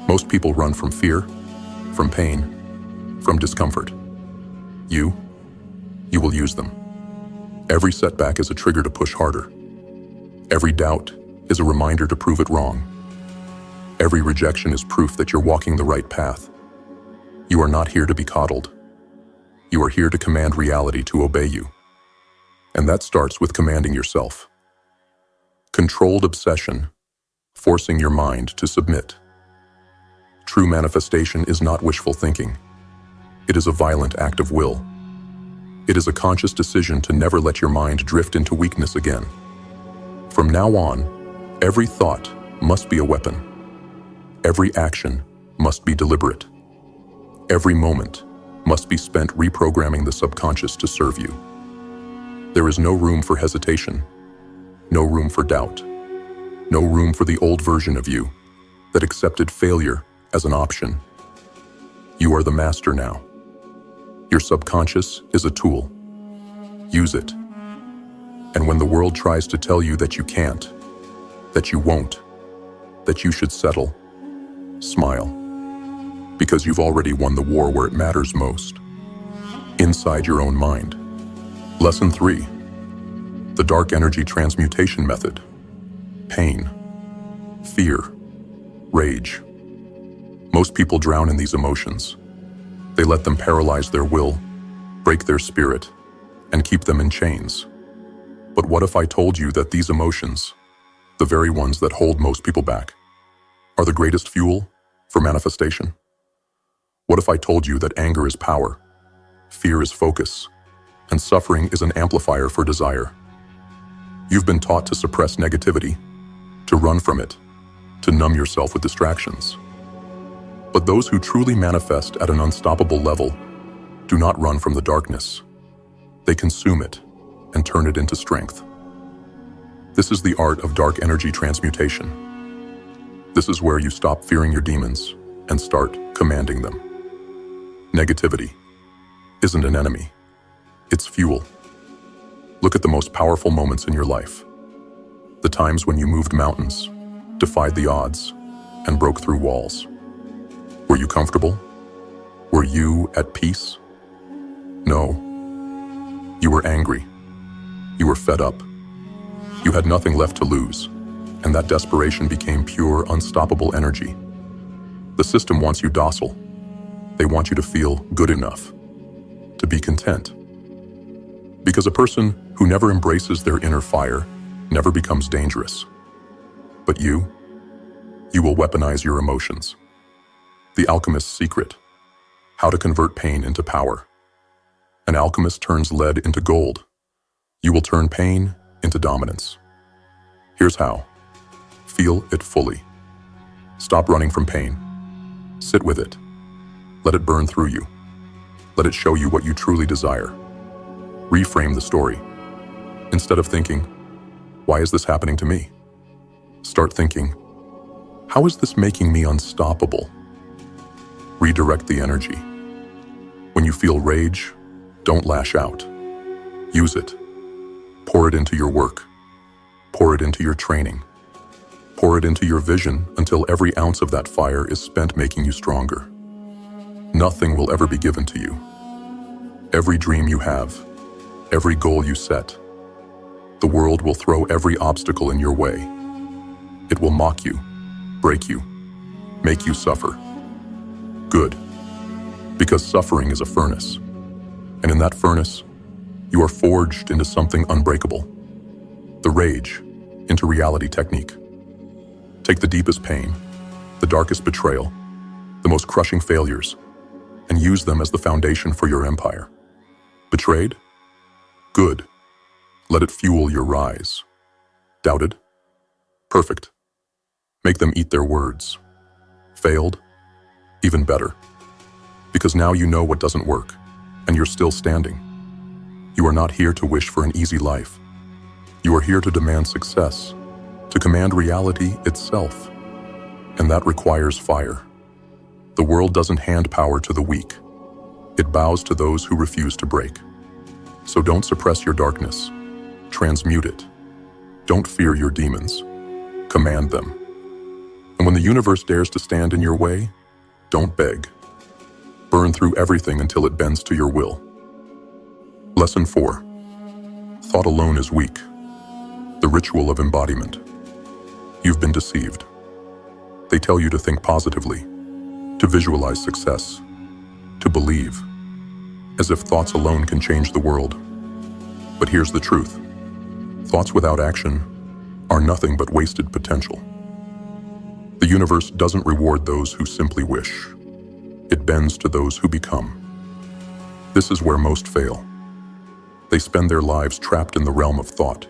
Most people run from fear, from pain, from discomfort. You will use them. Every setback is a trigger to push harder. Every doubt is a reminder to prove it wrong. Every rejection is proof that you're walking the right path. You are not here to be coddled. You are here to command reality to obey you. And that starts with commanding yourself. Controlled obsession, forcing your mind to submit. True manifestation is not wishful thinking. It is a violent act of will. It is a conscious decision to never let your mind drift into weakness again. From now on, every thought must be a weapon. Every action must be deliberate. Every moment must be spent reprogramming the subconscious to serve you. There is no room for hesitation, no room for doubt, no room for the old version of you that accepted failure as an option. You are the master now. Your subconscious is a tool. Use it. And when the world tries to tell you that you can't, that you won't, that you should settle, smile. Because you've already won the war where it matters most. Inside your own mind. Lesson 3. The dark energy transmutation method. Pain, fear, rage. Most people drown in these emotions. They let them paralyze their will, break their spirit, and keep them in chains. But what if I told you that these emotions, the very ones that hold most people back, are the greatest fuel for manifestation? What if I told you that anger is power, fear is focus, and suffering is an amplifier for desire? You've been taught to suppress negativity, to run from it, to numb yourself with distractions. But those who truly manifest at an unstoppable level do not run from the darkness. They consume it and turn it into strength. This is the art of dark energy transmutation. This is where you stop fearing your demons and start commanding them. Negativity isn't an enemy. It's fuel. Look at the most powerful moments in your life. The times when you moved mountains, defied the odds, and broke through walls. Were you comfortable? Were you at peace? No. You were angry. You were fed up. You had nothing left to lose, and that desperation became pure, unstoppable energy. The system wants you docile. They want you to feel good enough, to be content. Because a person who never embraces their inner fire never becomes dangerous. But you will weaponize your emotions. The alchemist's secret: how to convert pain into power. An alchemist turns lead into gold. You will turn pain into dominance. Here's how. Feel it fully. Stop running from pain. Sit with it. Let it burn through you. Let it show you what you truly desire. Reframe the story. Instead of thinking, "Why is this happening to me?" Start thinking, "How is this making me unstoppable?" Redirect the energy. When you feel rage, don't lash out. Use it. Pour it into your work. Pour it into your training. Pour it into your vision until every ounce of that fire is spent making you stronger. Nothing will ever be given to you. Every dream you have, every goal you set, the world will throw every obstacle in your way. It will mock you, break you, make you suffer. Good. Because suffering is a furnace. And in that furnace, you are forged into something unbreakable. The rage into reality technique. Take the deepest pain, the darkest betrayal, the most crushing failures, and use them as the foundation for your empire. Betrayed? Good. Let it fuel your rise. Doubted? Perfect. Make them eat their words. Failed? Even better. Because now you know what doesn't work, and you're still standing. You are not here to wish for an easy life. You are here to demand success, to command reality itself. And that requires fire. The world doesn't hand power to the weak. It bows to those who refuse to break. So don't suppress your darkness. Transmute it. Don't fear your demons. Command them. And when the universe dares to stand in your way, don't beg. Burn through everything until it bends to your will. Lesson 4. Thought alone is weak. The ritual of embodiment. You've been deceived. They tell you to think positively, to visualize success, to believe, as if thoughts alone can change the world. But here's the truth. Thoughts without action are nothing but wasted potential. The universe doesn't reward those who simply wish. It bends to those who become. This is where most fail. They spend their lives trapped in the realm of thought,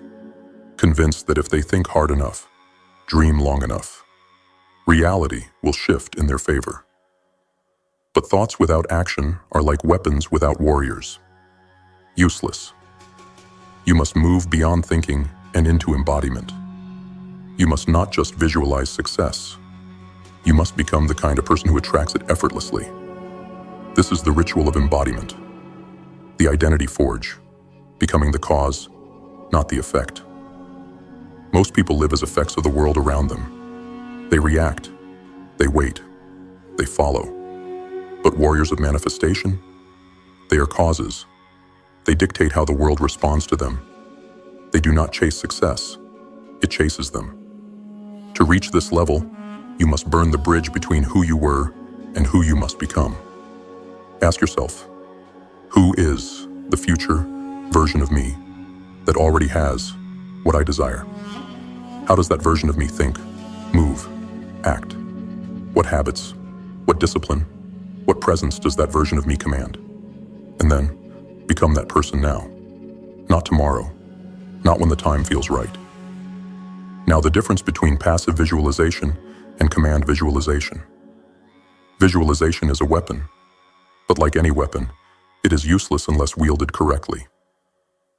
convinced that if they think hard enough, dream long enough, reality will shift in their favor. But thoughts without action are like weapons without warriors. Useless. You must move beyond thinking and into embodiment. You must not just visualize success. You must become the kind of person who attracts it effortlessly. This is the ritual of embodiment. The identity forge, becoming the cause, not the effect. Most people live as effects of the world around them. They react, they wait, they follow. But warriors of manifestation? They are causes. They dictate how the world responds to them. They do not chase success, it chases them. To reach this level, you must burn the bridge between who you were and who you must become. Ask yourself, who is the future version of me that already has what I desire? How does that version of me think, move, act? What habits, what discipline, what presence does that version of me command? And then, become that person now. Not tomorrow, not when the time feels right. Now, the difference between passive visualization and command visualization. Visualization is a weapon, but like any weapon, It is useless unless wielded correctly.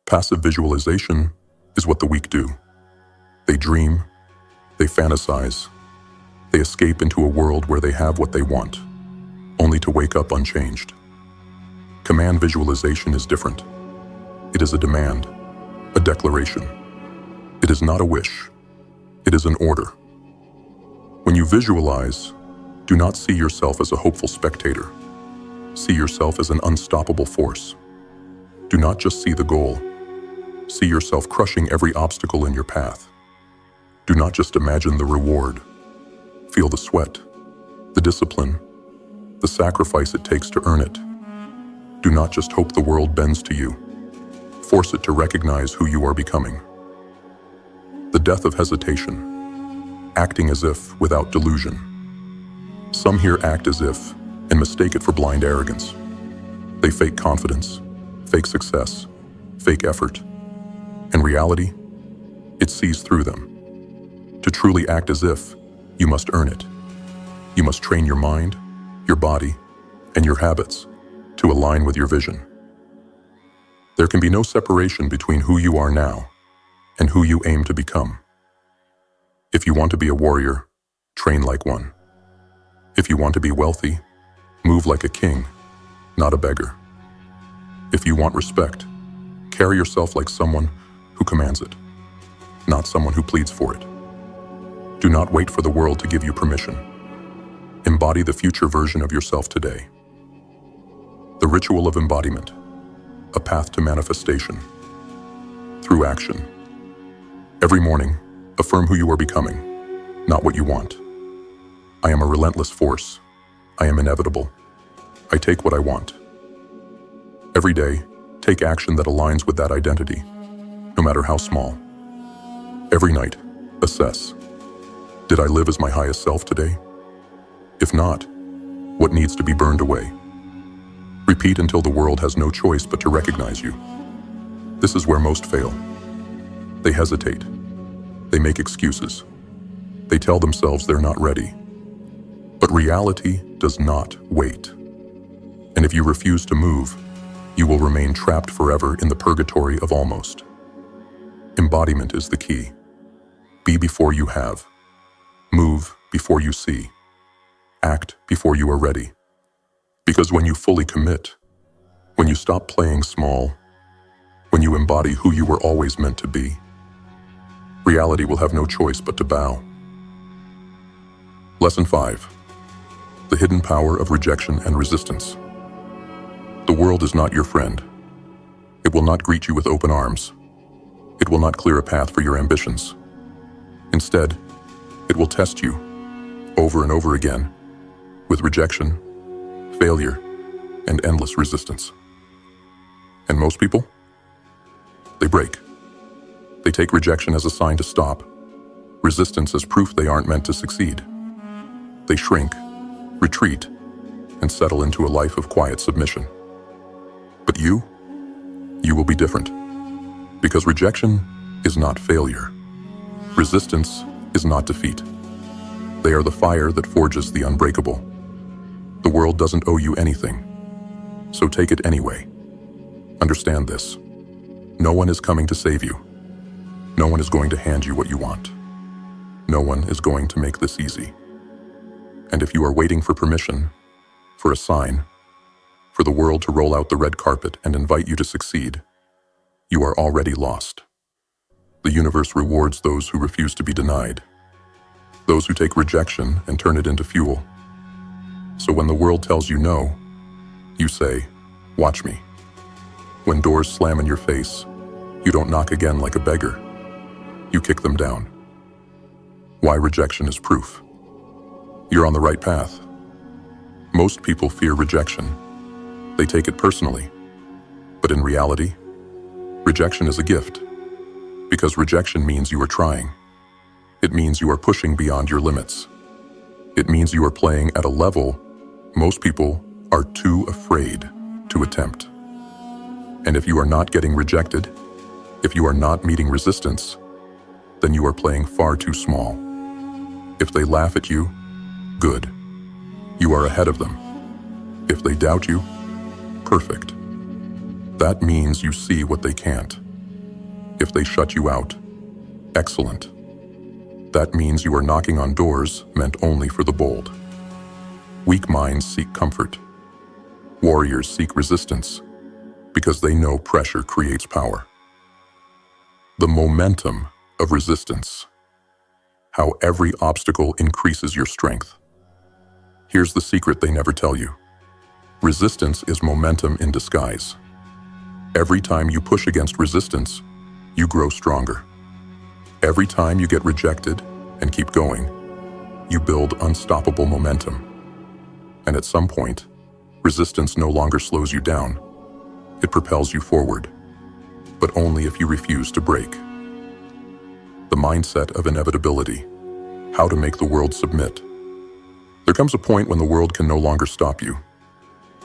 Passive visualization is what the weak do. They dream, they fantasize, they escape into a world where they have what they want, only to wake up unchanged. Command visualization is different. It is a demand, a declaration. It is not a wish. It is an order. When you visualize, do not see yourself as a hopeful spectator. See yourself as an unstoppable force. Do not just see the goal. See yourself crushing every obstacle in your path. Do not just imagine the reward. Feel the sweat, the discipline, the sacrifice it takes to earn it. Do not just hope the world bends to you. Force it to recognize who you are becoming. The death of hesitation. Acting as if without delusion. Some here act as if and mistake it for blind arrogance. They fake confidence, fake success, fake effort. In reality, it sees through them. To truly act as if, you must earn it. You must train your mind, your body, and your habits to align with your vision. There can be no separation between who you are now and who you aim to become. If you want to be a warrior, train like one. If you want to be wealthy, move like a king, not a beggar. If you want respect, carry yourself like someone who commands it, not someone who pleads for it. Do not wait for the world to give you permission. Embody the future version of yourself today. The ritual of embodiment, a path to manifestation. Through action. Every morning, affirm who you are becoming, not what you want. I am a relentless force. I am inevitable. I take what I want. Every day, take action that aligns with that identity, no matter how small. Every night, assess. Did I live as my highest self today? If not, what needs to be burned away? Repeat until the world has no choice but to recognize you. This is where most fail. They hesitate. They make excuses. They tell themselves they're not ready. But reality does not wait. And if you refuse to move, you will remain trapped forever in the purgatory of almost. Embodiment is the key. Be before you have. Move before you see. Act before you are ready. Because when you fully commit, when you stop playing small, when you embody who you were always meant to be, reality will have no choice but to bow. Lesson 5. The hidden power of rejection and resistance. The world is not your friend. It will not greet you with open arms. It will not clear a path for your ambitions. Instead, it will test you, over and over again, with rejection, failure, and endless resistance. And most people? They break. They take rejection as a sign to stop, resistance as proof they aren't meant to succeed. They shrink, retreat, and settle into a life of quiet submission. But you will be different. Because rejection is not failure. Resistance is not defeat. They are the fire that forges the unbreakable. The world doesn't owe you anything, so take it anyway. Understand this. No one is coming to save you. No one is going to hand you what you want. No one is going to make this easy. And if you are waiting for permission, for a sign, for the world to roll out the red carpet and invite you to succeed, you are already lost. The universe rewards those who refuse to be denied, those who take rejection and turn it into fuel. So when the world tells you no, you say, "Watch me." When doors slam in your face, you don't knock again like a beggar. You kick them down. Why rejection is proof. You're on the right path. Most people fear rejection. They take it personally. But in reality, rejection is a gift. Because rejection means you are trying. It means you are pushing beyond your limits. It means you are playing at a level most people are too afraid to attempt. And if you are not getting rejected, if you are not meeting resistance, then you are playing far too small. If they laugh at you, good. You are ahead of them. If they doubt you, perfect. That means you see what they can't. If they shut you out, excellent. That means you are knocking on doors meant only for the bold. Weak minds seek comfort. Warriors seek resistance because they know pressure creates power. The momentum of resistance. How every obstacle increases your strength. Here's the secret they never tell you. Resistance is momentum in disguise. Every time you push against resistance, you grow stronger. Every time you get rejected and keep going, you build unstoppable momentum. And at some point, resistance no longer slows you down. It propels you forward, but only if you refuse to break. The mindset of inevitability. How to make the world submit. There comes a point when the world can no longer stop you.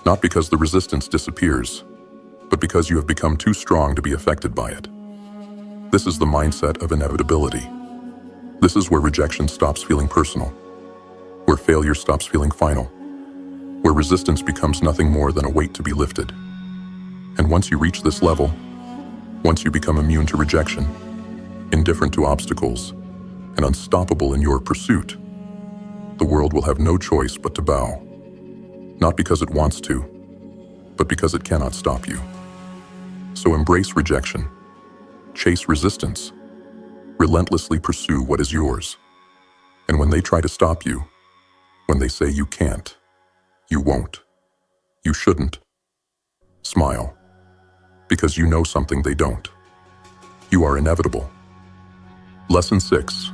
Not because the resistance disappears, but because you have become too strong to be affected by it. This is the mindset of inevitability. This is where rejection stops feeling personal, where failure stops feeling final, where resistance becomes nothing more than a weight to be lifted. And once you reach this level, once you become immune to rejection, indifferent to obstacles, and unstoppable in your pursuit, the world will have no choice but to bow. Not because it wants to, but because it cannot stop you. So embrace rejection, chase resistance, relentlessly pursue what is yours. And when they try to stop you, when they say you can't, you won't, you shouldn't, smile, because you know something they don't. You are inevitable. Lesson 6.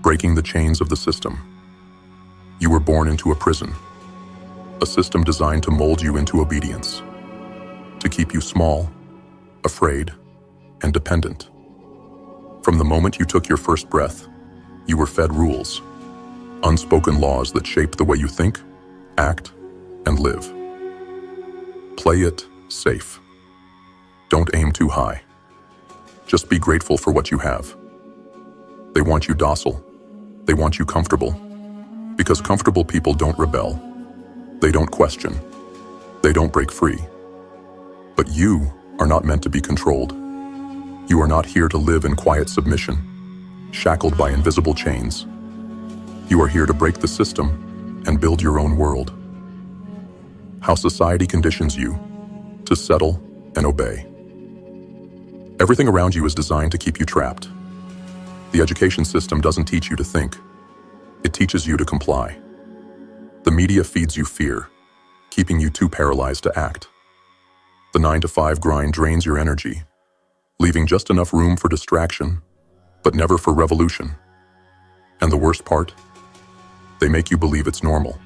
Breaking the chains of the system. You were born into a prison, a system designed to mold you into obedience, to keep you small, afraid, and dependent. From the moment you took your first breath, you were fed rules, unspoken laws that shape the way you think, act, and live. Play it safe. Don't aim too high. Just be grateful for what you have. They want you docile. They want you comfortable. Because comfortable people don't rebel. They don't question. They don't break free. But you are not meant to be controlled. You are not here to live in quiet submission, shackled by invisible chains. You are here to break the system and build your own world. How society conditions you to settle and obey. Everything around you is designed to keep you trapped. The education system doesn't teach you to think. It teaches you to comply. The media feeds you fear, keeping you too paralyzed to act. The 9-to-5 grind drains your energy, leaving just enough room for distraction, but never for revolution. And the worst part? They make you believe it's normal,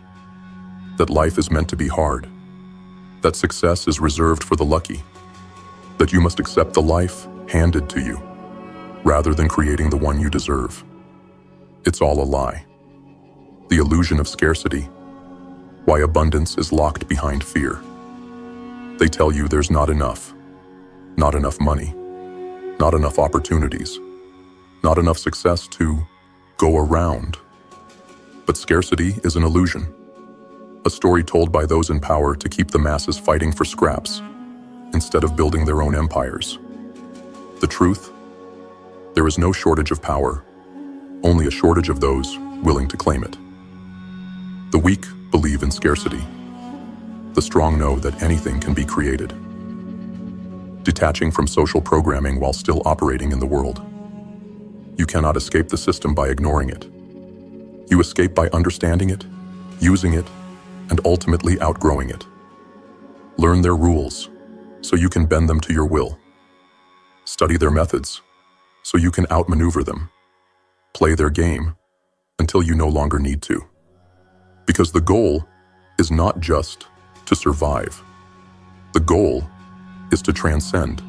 that life is meant to be hard, that success is reserved for the lucky, that you must accept the life handed to you, rather than creating the one you deserve. It's all a lie. The illusion of scarcity, why abundance is locked behind fear. They tell you there's not enough money, not enough opportunities, not enough success to go around. But scarcity is an illusion, a story told by those in power to keep the masses fighting for scraps instead of building their own empires. The truth? There is no shortage of power, only a shortage of those willing to claim it. The weak believe in scarcity. The strong know that anything can be created. Detaching from social programming while still operating in the world. You cannot escape the system by ignoring it. You escape by understanding it, using it, and ultimately outgrowing it. Learn their rules, so you can bend them to your will. Study their methods, so you can outmaneuver them. Play their game until you no longer need to. Because the goal is not just to survive. The goal is to transcend.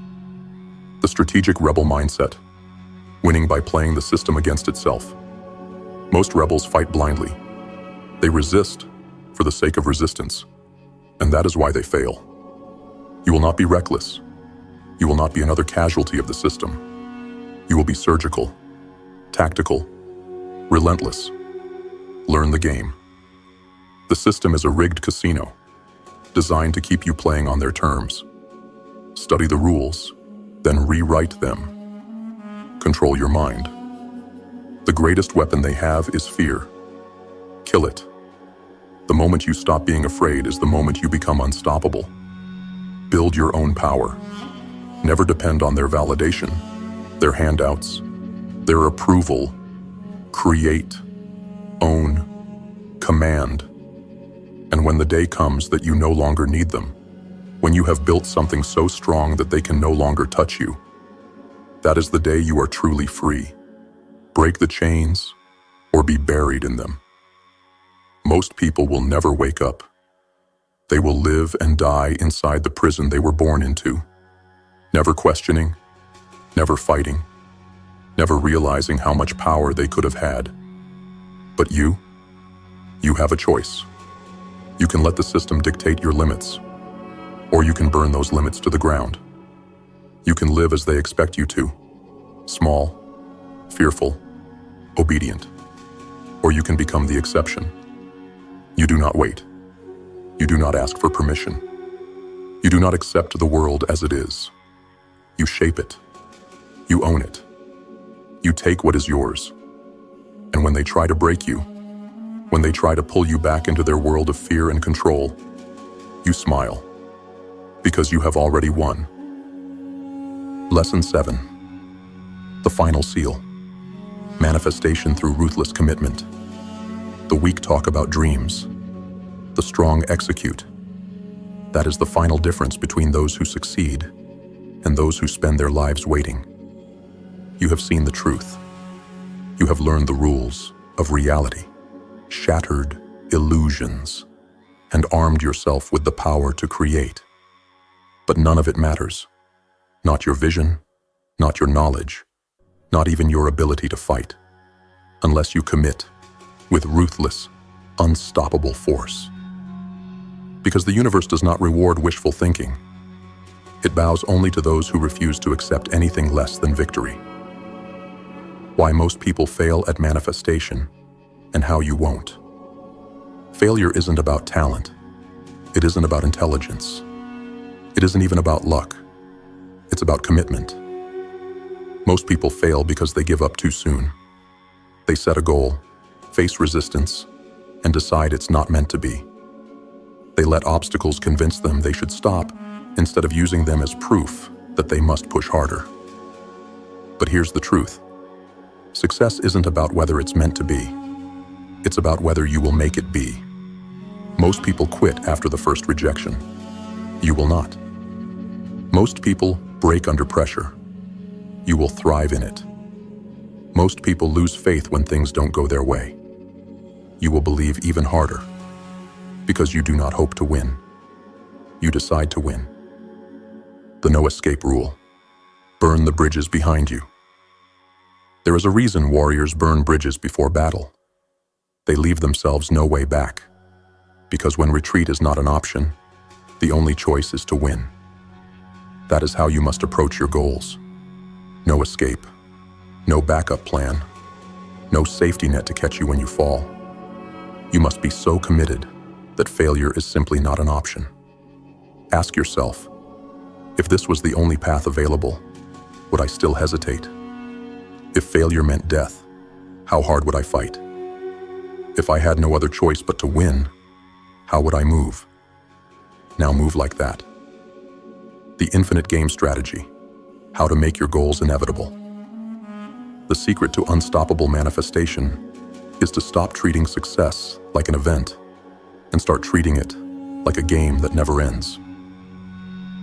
The strategic rebel mindset, winning by playing the system against itself. Most rebels fight blindly. They resist for the sake of resistance, and that is why they fail. You will not be reckless. You will not be another casualty of the system. You will be surgical, tactical, relentless. Learn the game. The system is a rigged casino, designed to keep you playing on their terms. Study the rules, then rewrite them. Control your mind. The greatest weapon they have is fear. Kill it. The moment you stop being afraid is the moment you become unstoppable. Build your own power. Never depend on their validation, their handouts, their approval. Create, own, command. And when the day comes that you no longer need them, when you have built something so strong that they can no longer touch you, that is the day you are truly free. Break the chains or be buried in them. Most people will never wake up. They will live and die inside the prison they were born into, never questioning, never fighting, never realizing how much power they could have had. But you have a choice. You can let the system dictate your limits, or you can burn those limits to the ground. You can live as they expect you to, small, fearful, obedient, or you can become the exception. You do not wait. You do not ask for permission. You do not accept the world as it is. You shape it. You own it. You take what is yours. And when they try to break you, when they try to pull you back into their world of fear and control, you smile, because you have already won. Lesson 7. The final seal. Manifestation through ruthless commitment. The weak talk about dreams. The strong execute. That is the final difference between those who succeed and those who spend their lives waiting. You have seen the truth. You have learned the rules of reality, shattered illusions, and armed yourself with the power to create. But none of it matters. Not your vision, not your knowledge, not even your ability to fight, unless you commit with ruthless, unstoppable force. Because the universe does not reward wishful thinking. It bows only to those who refuse to accept anything less than victory. Why most people fail at manifestation, and how you won't. Failure isn't about talent. It isn't about intelligence. It isn't even about luck. It's about commitment. Most people fail because they give up too soon. They set a goal, face resistance, and decide it's not meant to be. They let obstacles convince them they should stop instead of using them as proof that they must push harder. But here's the truth. Success isn't about whether it's meant to be. It's about whether you will make it be. Most people quit after the first rejection. You will not. Most people break under pressure. You will thrive in it. Most people lose faith when things don't go their way. You will believe even harder. Because you do not hope to win. You decide to win. The no escape rule. Burn the bridges behind you. There is a reason warriors burn bridges before battle. They leave themselves no way back. Because when retreat is not an option, the only choice is to win. That is how you must approach your goals. No escape. No backup plan. No safety net to catch you when you fall. You must be so committed that failure is simply not an option. Ask yourself, if this was the only path available, would I still hesitate? If failure meant death, how hard would I fight? If I had no other choice but to win, how would I move? Now move like that. The infinite game strategy. How to make your goals inevitable. The secret to unstoppable manifestation is to stop treating success like an event and start treating it like a game that never ends.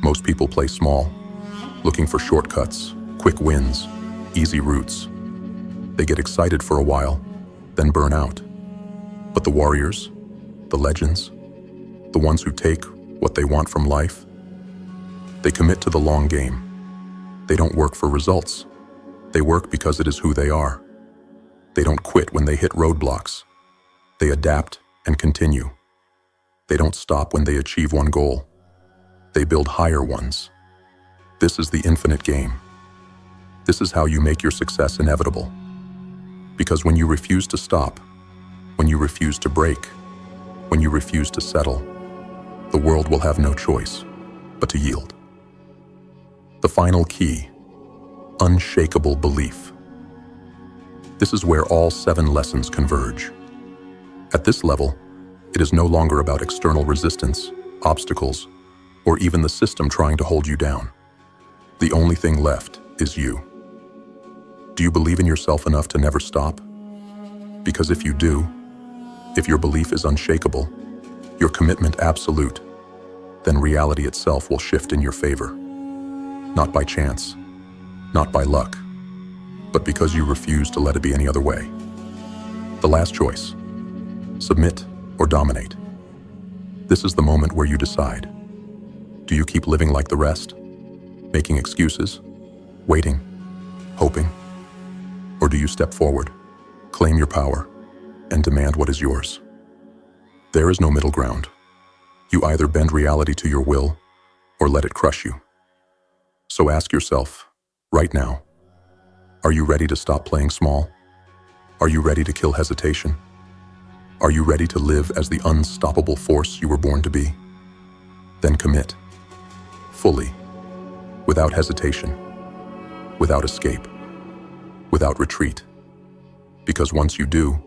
Most people play small, looking for shortcuts, quick wins, easy routes. They get excited for a while, then burn out. But the warriors, the legends, the ones who take what they want from life, they commit to the long game. They don't work for results. They work because it is who they are. They don't quit when they hit roadblocks. They adapt and continue. They don't stop when they achieve one goal. They build higher ones. This is the infinite game. This is how you make your success inevitable. Because when you refuse to stop, when you refuse to break, when you refuse to settle, the world will have no choice but to yield. The final key, unshakable belief. This is where all 7 lessons converge. At this level, it is no longer about external resistance, obstacles, or even the system trying to hold you down. The only thing left is you. Do you believe in yourself enough to never stop? Because if you do, if your belief is unshakable, your commitment absolute, then reality itself will shift in your favor. Not by chance, not by luck, but because you refuse to let it be any other way. The last choice, submit or dominate. This is the moment where you decide. Do you keep living like the rest, making excuses, waiting, hoping? Or do you step forward, claim your power, and demand what is yours? There is no middle ground. You either bend reality to your will or let it crush you. So ask yourself, right now, are you ready to stop playing small? Are you ready to kill hesitation? Are you ready to live as the unstoppable force you were born to be? Then commit, fully, without hesitation, without escape, without retreat. Because once you do,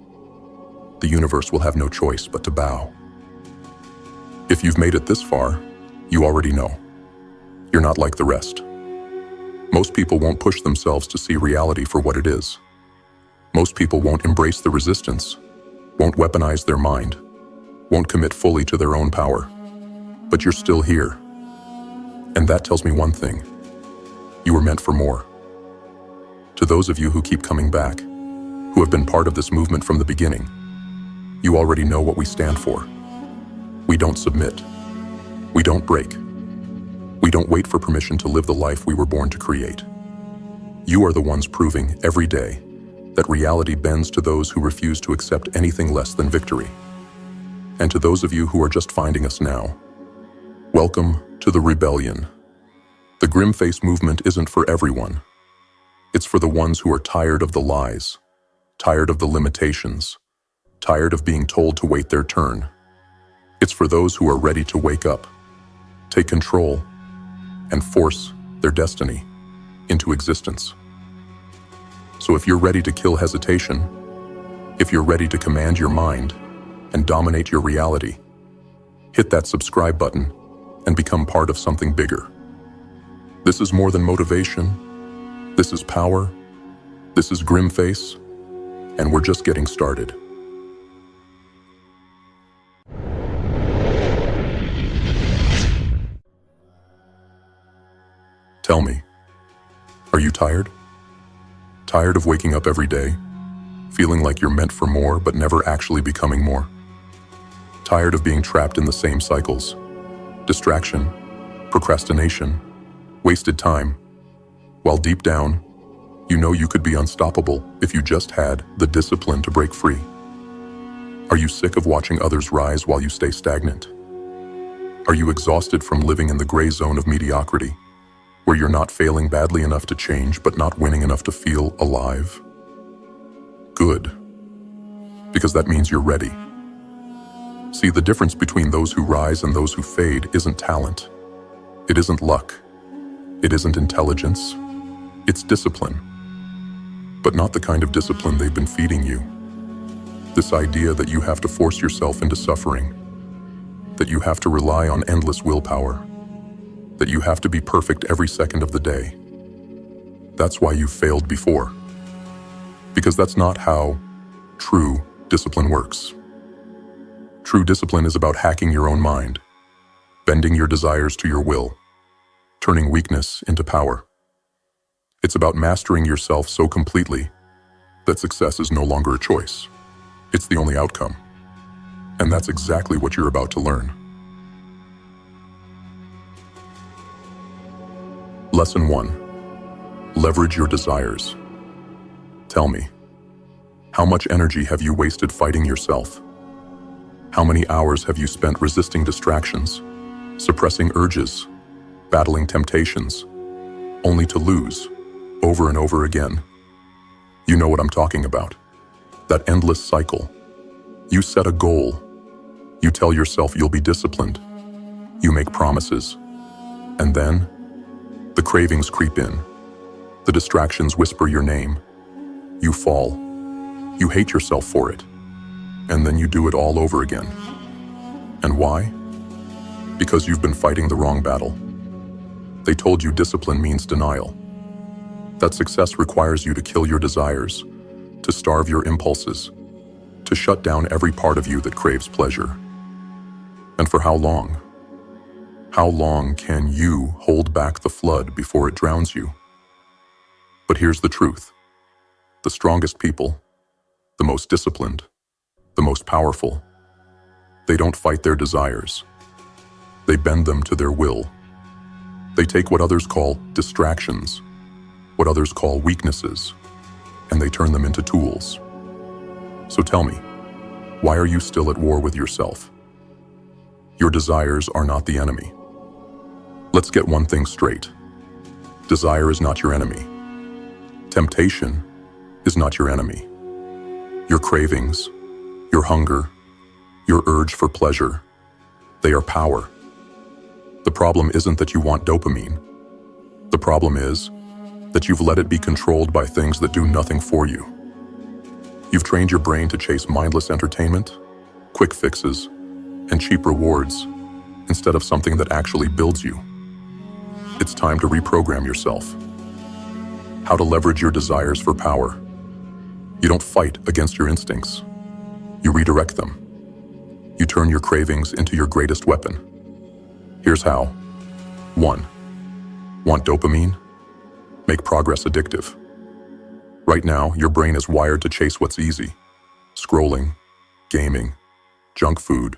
the universe will have no choice but to bow. If you've made it this far, you already know. You're not like the rest. Most people won't push themselves to see reality for what it is. Most people won't embrace the resistance, won't weaponize their mind, won't commit fully to their own power. But you're still here. And that tells me one thing. You were meant for more. To those of you who keep coming back, who have been part of this movement from the beginning, you already know what we stand for. We don't submit. We don't break. We don't wait for permission to live the life we were born to create. You are the ones proving every day that reality bends to those who refuse to accept anything less than victory. And to those of you who are just finding us now, welcome to the rebellion. The GrimFace movement isn't for everyone. It's for the ones who are tired of the lies, tired of the limitations, tired of being told to wait their turn. It's for those who are ready to wake up, take control, and force their destiny into existence. So if you're ready to kill hesitation, if you're ready to command your mind and dominate your reality, hit that subscribe button and become part of something bigger. This is more than motivation. This is power. This is GrimFace, and we're just getting started. Tell me, are you tired? Tired of waking up every day, feeling like you're meant for more but never actually becoming more? Tired of being trapped in the same cycles? Distraction, procrastination, wasted time, while deep down, you know you could be unstoppable if you just had the discipline to break free. Are you sick of watching others rise while you stay stagnant? Are you exhausted from living in the gray zone of mediocrity, where you're not failing badly enough to change but not winning enough to feel alive? Good, because that means you're ready. See, the difference between those who rise and those who fade isn't talent. It isn't luck. It isn't intelligence. It's discipline. But not the kind of discipline they've been feeding you. This idea that you have to force yourself into suffering, that you have to rely on endless willpower, that you have to be perfect every second of the day. That's why you've failed before. Because that's not how true discipline works. True discipline is about hacking your own mind, bending your desires to your will, turning weakness into power. It's about mastering yourself so completely that success is no longer a choice. It's the only outcome. And that's exactly what you're about to learn. Lesson 1. Leverage your desires. Tell me, how much energy have you wasted fighting yourself? How many hours have you spent resisting distractions, suppressing urges, battling temptations, only to lose over and over again? You know what I'm talking about. That endless cycle. You set a goal. You tell yourself you'll be disciplined. You make promises. And then, The cravings creep in. The distractions whisper your name. You fall. You hate yourself for it. And then you do it all over again. And why? Because you've been fighting the wrong battle. They told you discipline means denial. That success requires you to kill your desires, to starve your impulses, to shut down every part of you that craves pleasure. And for how long? How long can you hold back the flood before it drowns you? But here's the truth. The strongest people, the most disciplined, the most powerful, they don't fight their desires. They bend them to their will. They take what others call distractions, what others call weaknesses, and they turn them into tools. So tell me, why are you still at war with yourself? Your desires are not the enemy. Let's get one thing straight. Desire is not your enemy. Temptation is not your enemy. Your cravings, your hunger, your urge for pleasure, they are power. The problem isn't that you want dopamine. The problem is that you've let it be controlled by things that do nothing for you. You've trained your brain to chase mindless entertainment, quick fixes, and cheap rewards instead of something that actually builds you. It's time to reprogram yourself. How to leverage your desires for power. You don't fight against your instincts. You redirect them. You turn your cravings into your greatest weapon. Here's how. 1. Want dopamine? Make progress addictive. Right now, your brain is wired to chase what's easy. Scrolling, gaming, junk food,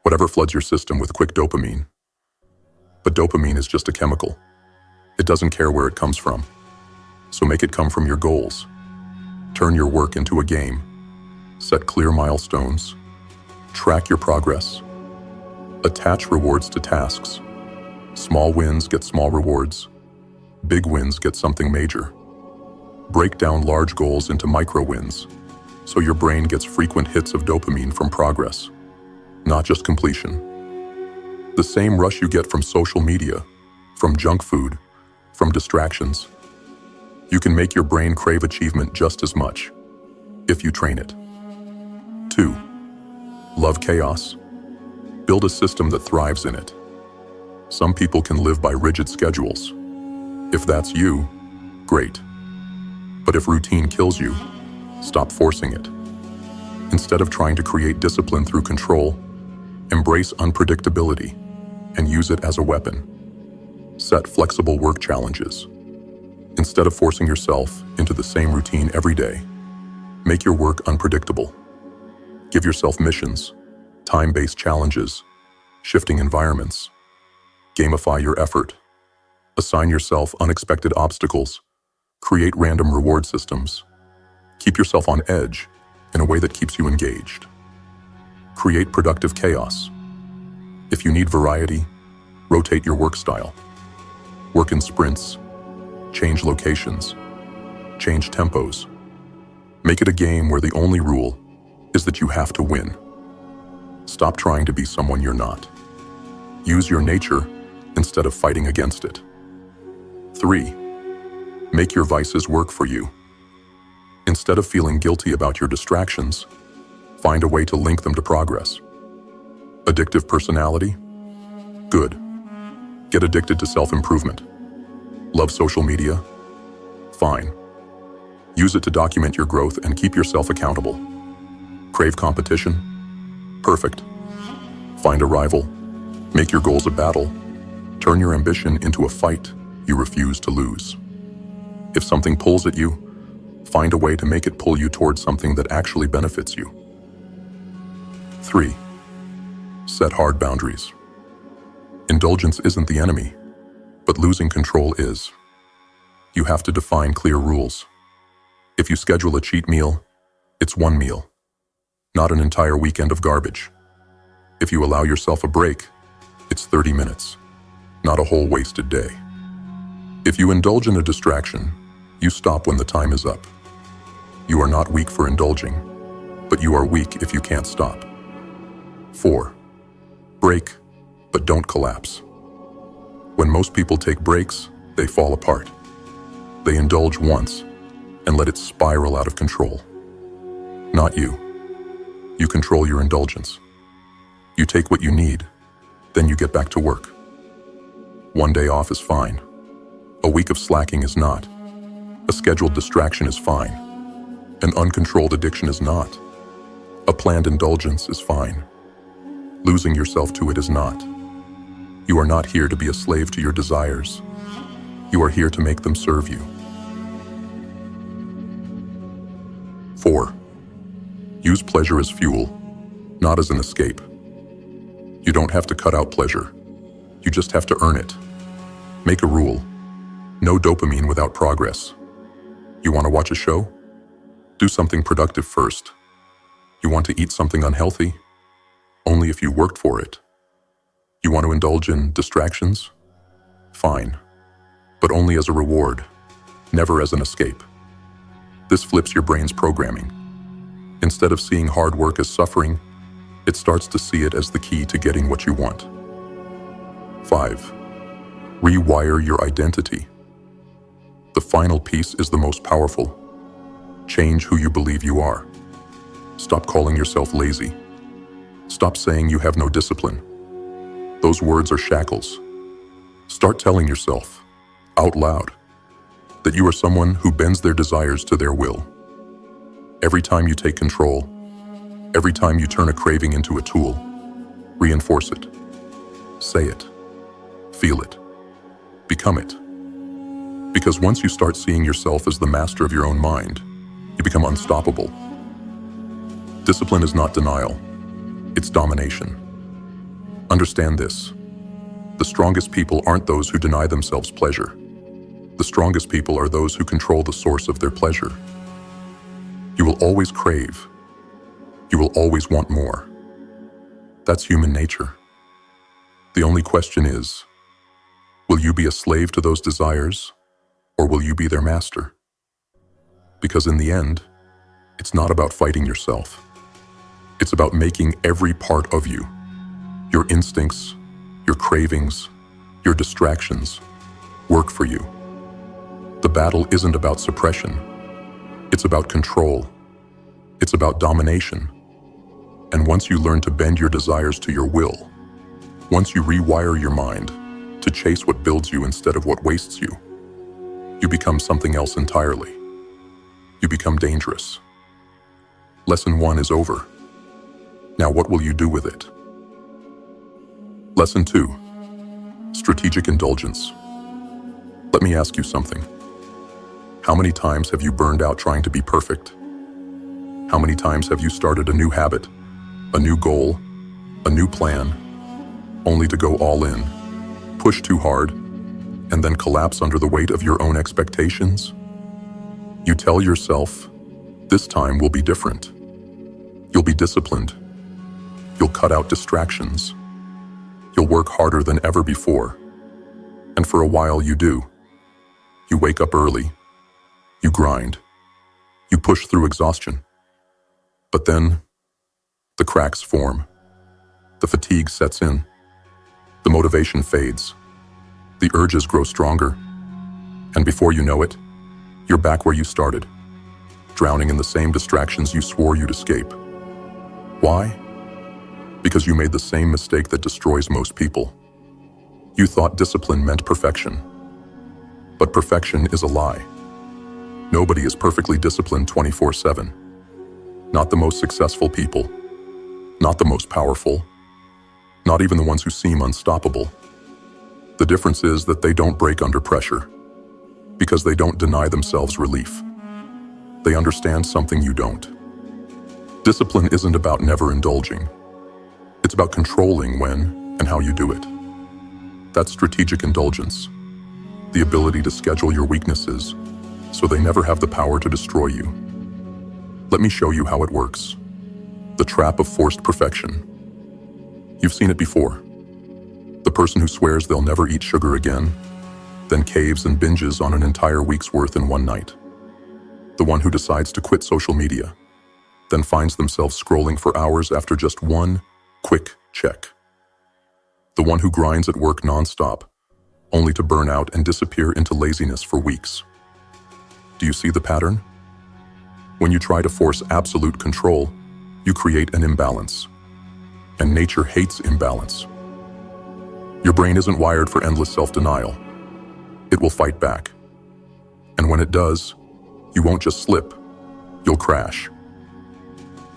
whatever floods your system with quick dopamine. But dopamine is just a chemical. It doesn't care where it comes from. So make it come from your goals. Turn your work into a game. Set clear milestones. Track your progress. Attach rewards to tasks. Small wins get small rewards. Big wins get something major. Break down large goals into micro wins, so your brain gets frequent hits of dopamine from progress, not just completion. The same rush you get from social media, from junk food, from distractions. You can make your brain crave achievement just as much, if you train it. 2. Love chaos. Build a system that thrives in it. Some people can live by rigid schedules. If that's you, great. But if routine kills you, stop forcing it. Instead of trying to create discipline through control, embrace unpredictability and use it as a weapon. Set flexible work challenges. Instead of forcing yourself into the same routine every day, make your work unpredictable. Give yourself missions, time-based challenges, shifting environments. Gamify your effort. Assign yourself unexpected obstacles. Create random reward systems. Keep yourself on edge in a way that keeps you engaged. Create productive chaos. If you need variety, rotate your work style. Work in sprints. Change locations. Change tempos. Make it a game where the only rule is that you have to win. Stop trying to be someone you're not. Use your nature instead of fighting against it. 3. Make your vices work for you. Instead of feeling guilty about your distractions, find a way to link them to progress. Addictive personality? Good. Get addicted to self-improvement. Love social media? Fine. Use it to document your growth and keep yourself accountable. Crave competition? Perfect. Find a rival. Make your goals a battle. Turn your ambition into a fight you refuse to lose. If something pulls at you, find a way to make it pull you towards something that actually benefits you. 3. Set hard boundaries. Indulgence isn't the enemy, but losing control is. You have to define clear rules. If you schedule a cheat meal, it's one meal, not an entire weekend of garbage. If you allow yourself a break, it's 30 minutes, not a whole wasted day. If you indulge in a distraction, you stop when the time is up. You are not weak for indulging, but you are weak if you can't stop. 4. Break, but don't collapse. When most people take breaks, They fall apart. They indulge once and let it spiral out of control. Not you. You control your indulgence. You take what you need, then you get back to work. One day off is fine. A week of slacking is not. A scheduled distraction is fine. An uncontrolled addiction is not. A planned indulgence is fine. Losing yourself to it is not. You are not here to be a slave to your desires. You are here to make them serve you. 4. Use pleasure as fuel, not as an escape. You don't have to cut out pleasure. You just have to earn it. Make a rule. No dopamine without progress. You want to watch a show? Do something productive first. You want to eat something unhealthy? Only if you worked for it. You want to indulge in distractions? Fine. But only as a reward, never as an escape. This flips your brain's programming. Instead of seeing hard work as suffering, it starts to see it as the key to getting what you want. 5. Rewire your identity. The final piece is the most powerful. Change who you believe you are. Stop calling yourself lazy. Stop saying you have no discipline. Those words are shackles. Start telling yourself, out loud, that you are someone who bends their desires to their will. Every time you take control, every time you turn a craving into a tool, reinforce it. Say it. Feel it. Become it. Because once you start seeing yourself as the master of your own mind, you become unstoppable. Discipline is not denial. It's domination. Understand this. The strongest people aren't those who deny themselves pleasure. The strongest people are those who control the source of their pleasure. You will always crave. You will always want more. That's human nature. The only question is, will you be a slave to those desires, or will you be their master? Because in the end, it's not about fighting yourself. It's about making every part of you, your instincts, your cravings, your distractions, work for you. The battle isn't about suppression. It's about control. It's about domination. And once you learn to bend your desires to your will, once you rewire your mind to chase what builds you instead of what wastes you, you become something else entirely. You become dangerous. Lesson 1 is over. Now what will you do with it? Lesson 2. Strategic indulgence. Let me ask you something. How many times have you burned out trying to be perfect? How many times have you started a new habit, a new goal, a new plan, only to go all in, push too hard, and then collapse under the weight of your own expectations? You tell yourself, this time will be different. You'll be disciplined. You'll cut out distractions. You'll work harder than ever before. And for a while you do. You wake up early. You grind. You push through exhaustion. But then, the cracks form. The fatigue sets in. The motivation fades. The urges grow stronger. And before you know it, you're back where you started, drowning in the same distractions you swore you'd escape. Why? Because you made the same mistake that destroys most people. You thought discipline meant perfection. But perfection is a lie. Nobody is perfectly disciplined 24/7. Not the most successful people. Not the most powerful. Not even the ones who seem unstoppable. The difference is that they don't break under pressure. Because they don't deny themselves relief. They understand something you don't. Discipline isn't about never indulging. It's about controlling when and how you do it. That's strategic indulgence. The ability to schedule your weaknesses so they never have the power to destroy you. Let me show you how it works. The trap of forced perfection. You've seen it before. The person who swears they'll never eat sugar again, then caves and binges on an entire week's worth in one night. The one who decides to quit social media, then finds themselves scrolling for hours after just one quick check. The one who grinds at work nonstop, only to burn out and disappear into laziness for weeks. Do you see the pattern? When you try to force absolute control, you create an imbalance. And nature hates imbalance. Your brain isn't wired for endless self-denial. It will fight back. And when it does, you won't just slip, you'll crash.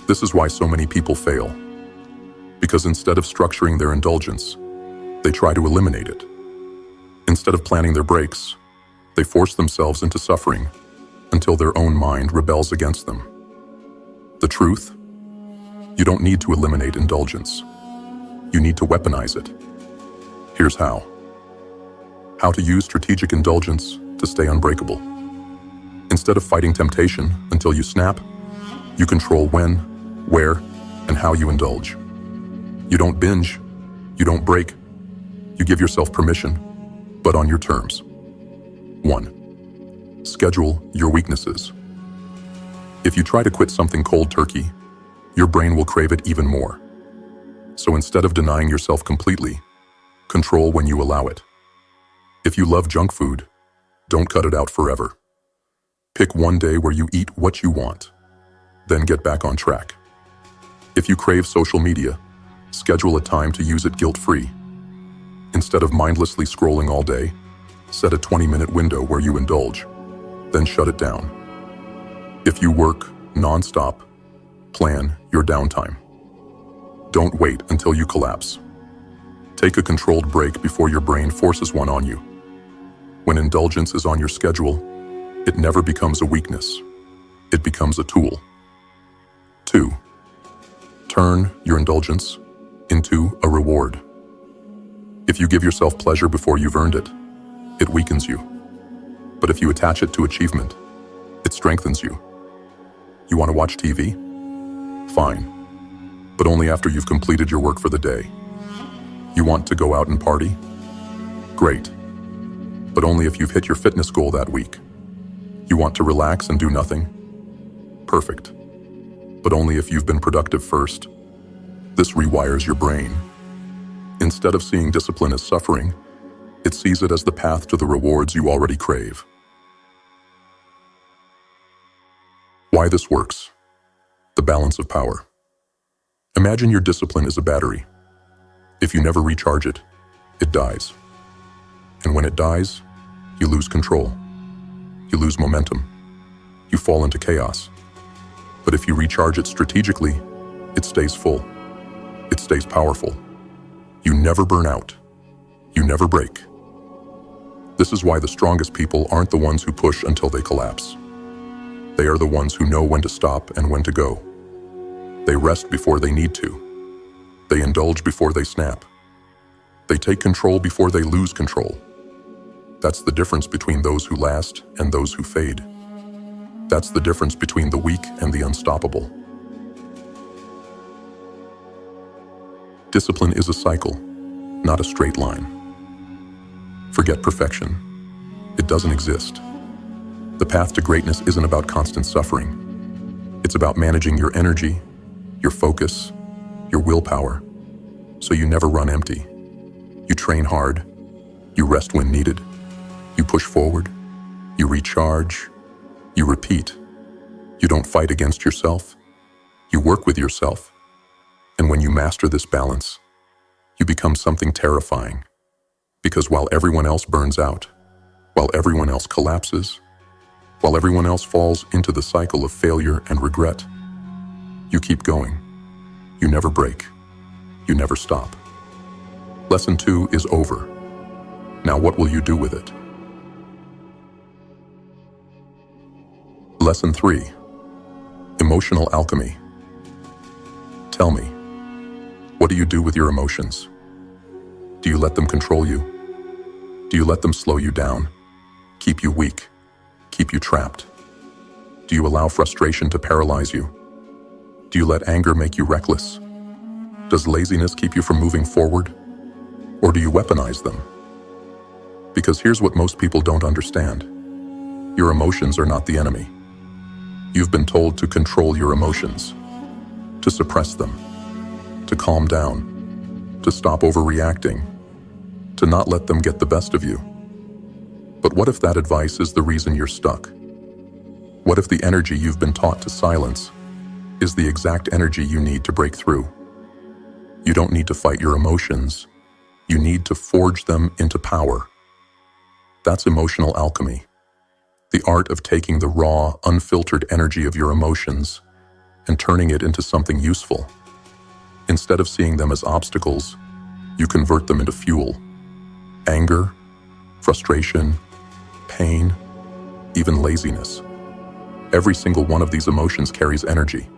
This is why so many people fail. Because instead of structuring their indulgence, they try to eliminate it. Instead of planning their breaks, they force themselves into suffering until their own mind rebels against them. The truth? You don't need to eliminate indulgence. You need to weaponize it. Here's how. How to use strategic indulgence to stay unbreakable. Instead of fighting temptation until you snap, you control when, where, and how you indulge. You don't binge, you don't break, you give yourself permission, but on your terms. 1. Schedule your weaknesses. If you try to quit something cold turkey, your brain will crave it even more. So instead of denying yourself completely, control when you allow it. If you love junk food, don't cut it out forever. Pick one day where you eat what you want, then get back on track. If you crave social media, schedule a time to use it guilt-free. Instead of mindlessly scrolling all day, set a 20-minute window where you indulge, then shut it down. If you work non-stop, plan your downtime. Don't wait until you collapse. Take a controlled break before your brain forces one on you. When indulgence is on your schedule, it never becomes a weakness. It becomes a tool. 2. Turn your indulgence into a reward. If you give yourself pleasure before you've earned it, it weakens you. But if you attach it to achievement, it strengthens you. You want to watch TV? Fine. But only after you've completed your work for the day. You want to go out and party? Great. But only if you've hit your fitness goal that week. You want to relax and do nothing? Perfect. But only if you've been productive first. This rewires your brain. Instead of seeing discipline as suffering, it sees it as the path to the rewards you already crave. Why this works. The balance of power. Imagine your discipline is a battery. If you never recharge it, it dies. And when it dies, you lose control. You lose momentum. You fall into chaos. But if you recharge it strategically, it stays full. It stays powerful. You never burn out. You never break. This is why the strongest people aren't the ones who push until they collapse. They are the ones who know when to stop and when to go. They rest before they need to. They indulge before they snap. They take control before they lose control. That's the difference between those who last and those who fade. That's the difference between the weak and the unstoppable. Discipline is a cycle, not a straight line. Forget perfection. It doesn't exist. The path to greatness isn't about constant suffering. It's about managing your energy, your focus, your willpower, so you never run empty. You train hard, you rest when needed, you push forward, you recharge, you repeat. You don't fight against yourself, you work with yourself. And when you master this balance, you become something terrifying. Because while everyone else burns out, while everyone else collapses, while everyone else falls into the cycle of failure and regret, you keep going. You never break. You never stop. Lesson 2 is over. Now what will you do with it? Lesson 3. Emotional alchemy. Tell me, what do you do with your emotions? Do you let them control you? Do you let them slow you down, keep you weak, keep you trapped? Do you allow frustration to paralyze you? Do you let anger make you reckless? Does laziness keep you from moving forward? Or do you weaponize them? Because here's what most people don't understand. Your emotions are not the enemy. You've been told to control your emotions, to suppress them, to calm down, to stop overreacting. to not let them get the best of you. But what if that advice is the reason you're stuck? What if the energy you've been taught to silence is the exact energy you need to break through? You don't need to fight your emotions. You need to forge them into power. That's emotional alchemy. The art of taking the raw, unfiltered energy of your emotions and turning it into something useful. Instead of seeing them as obstacles, you convert them into fuel. Anger, frustration, pain, even laziness. Every single one of these emotions carries energy.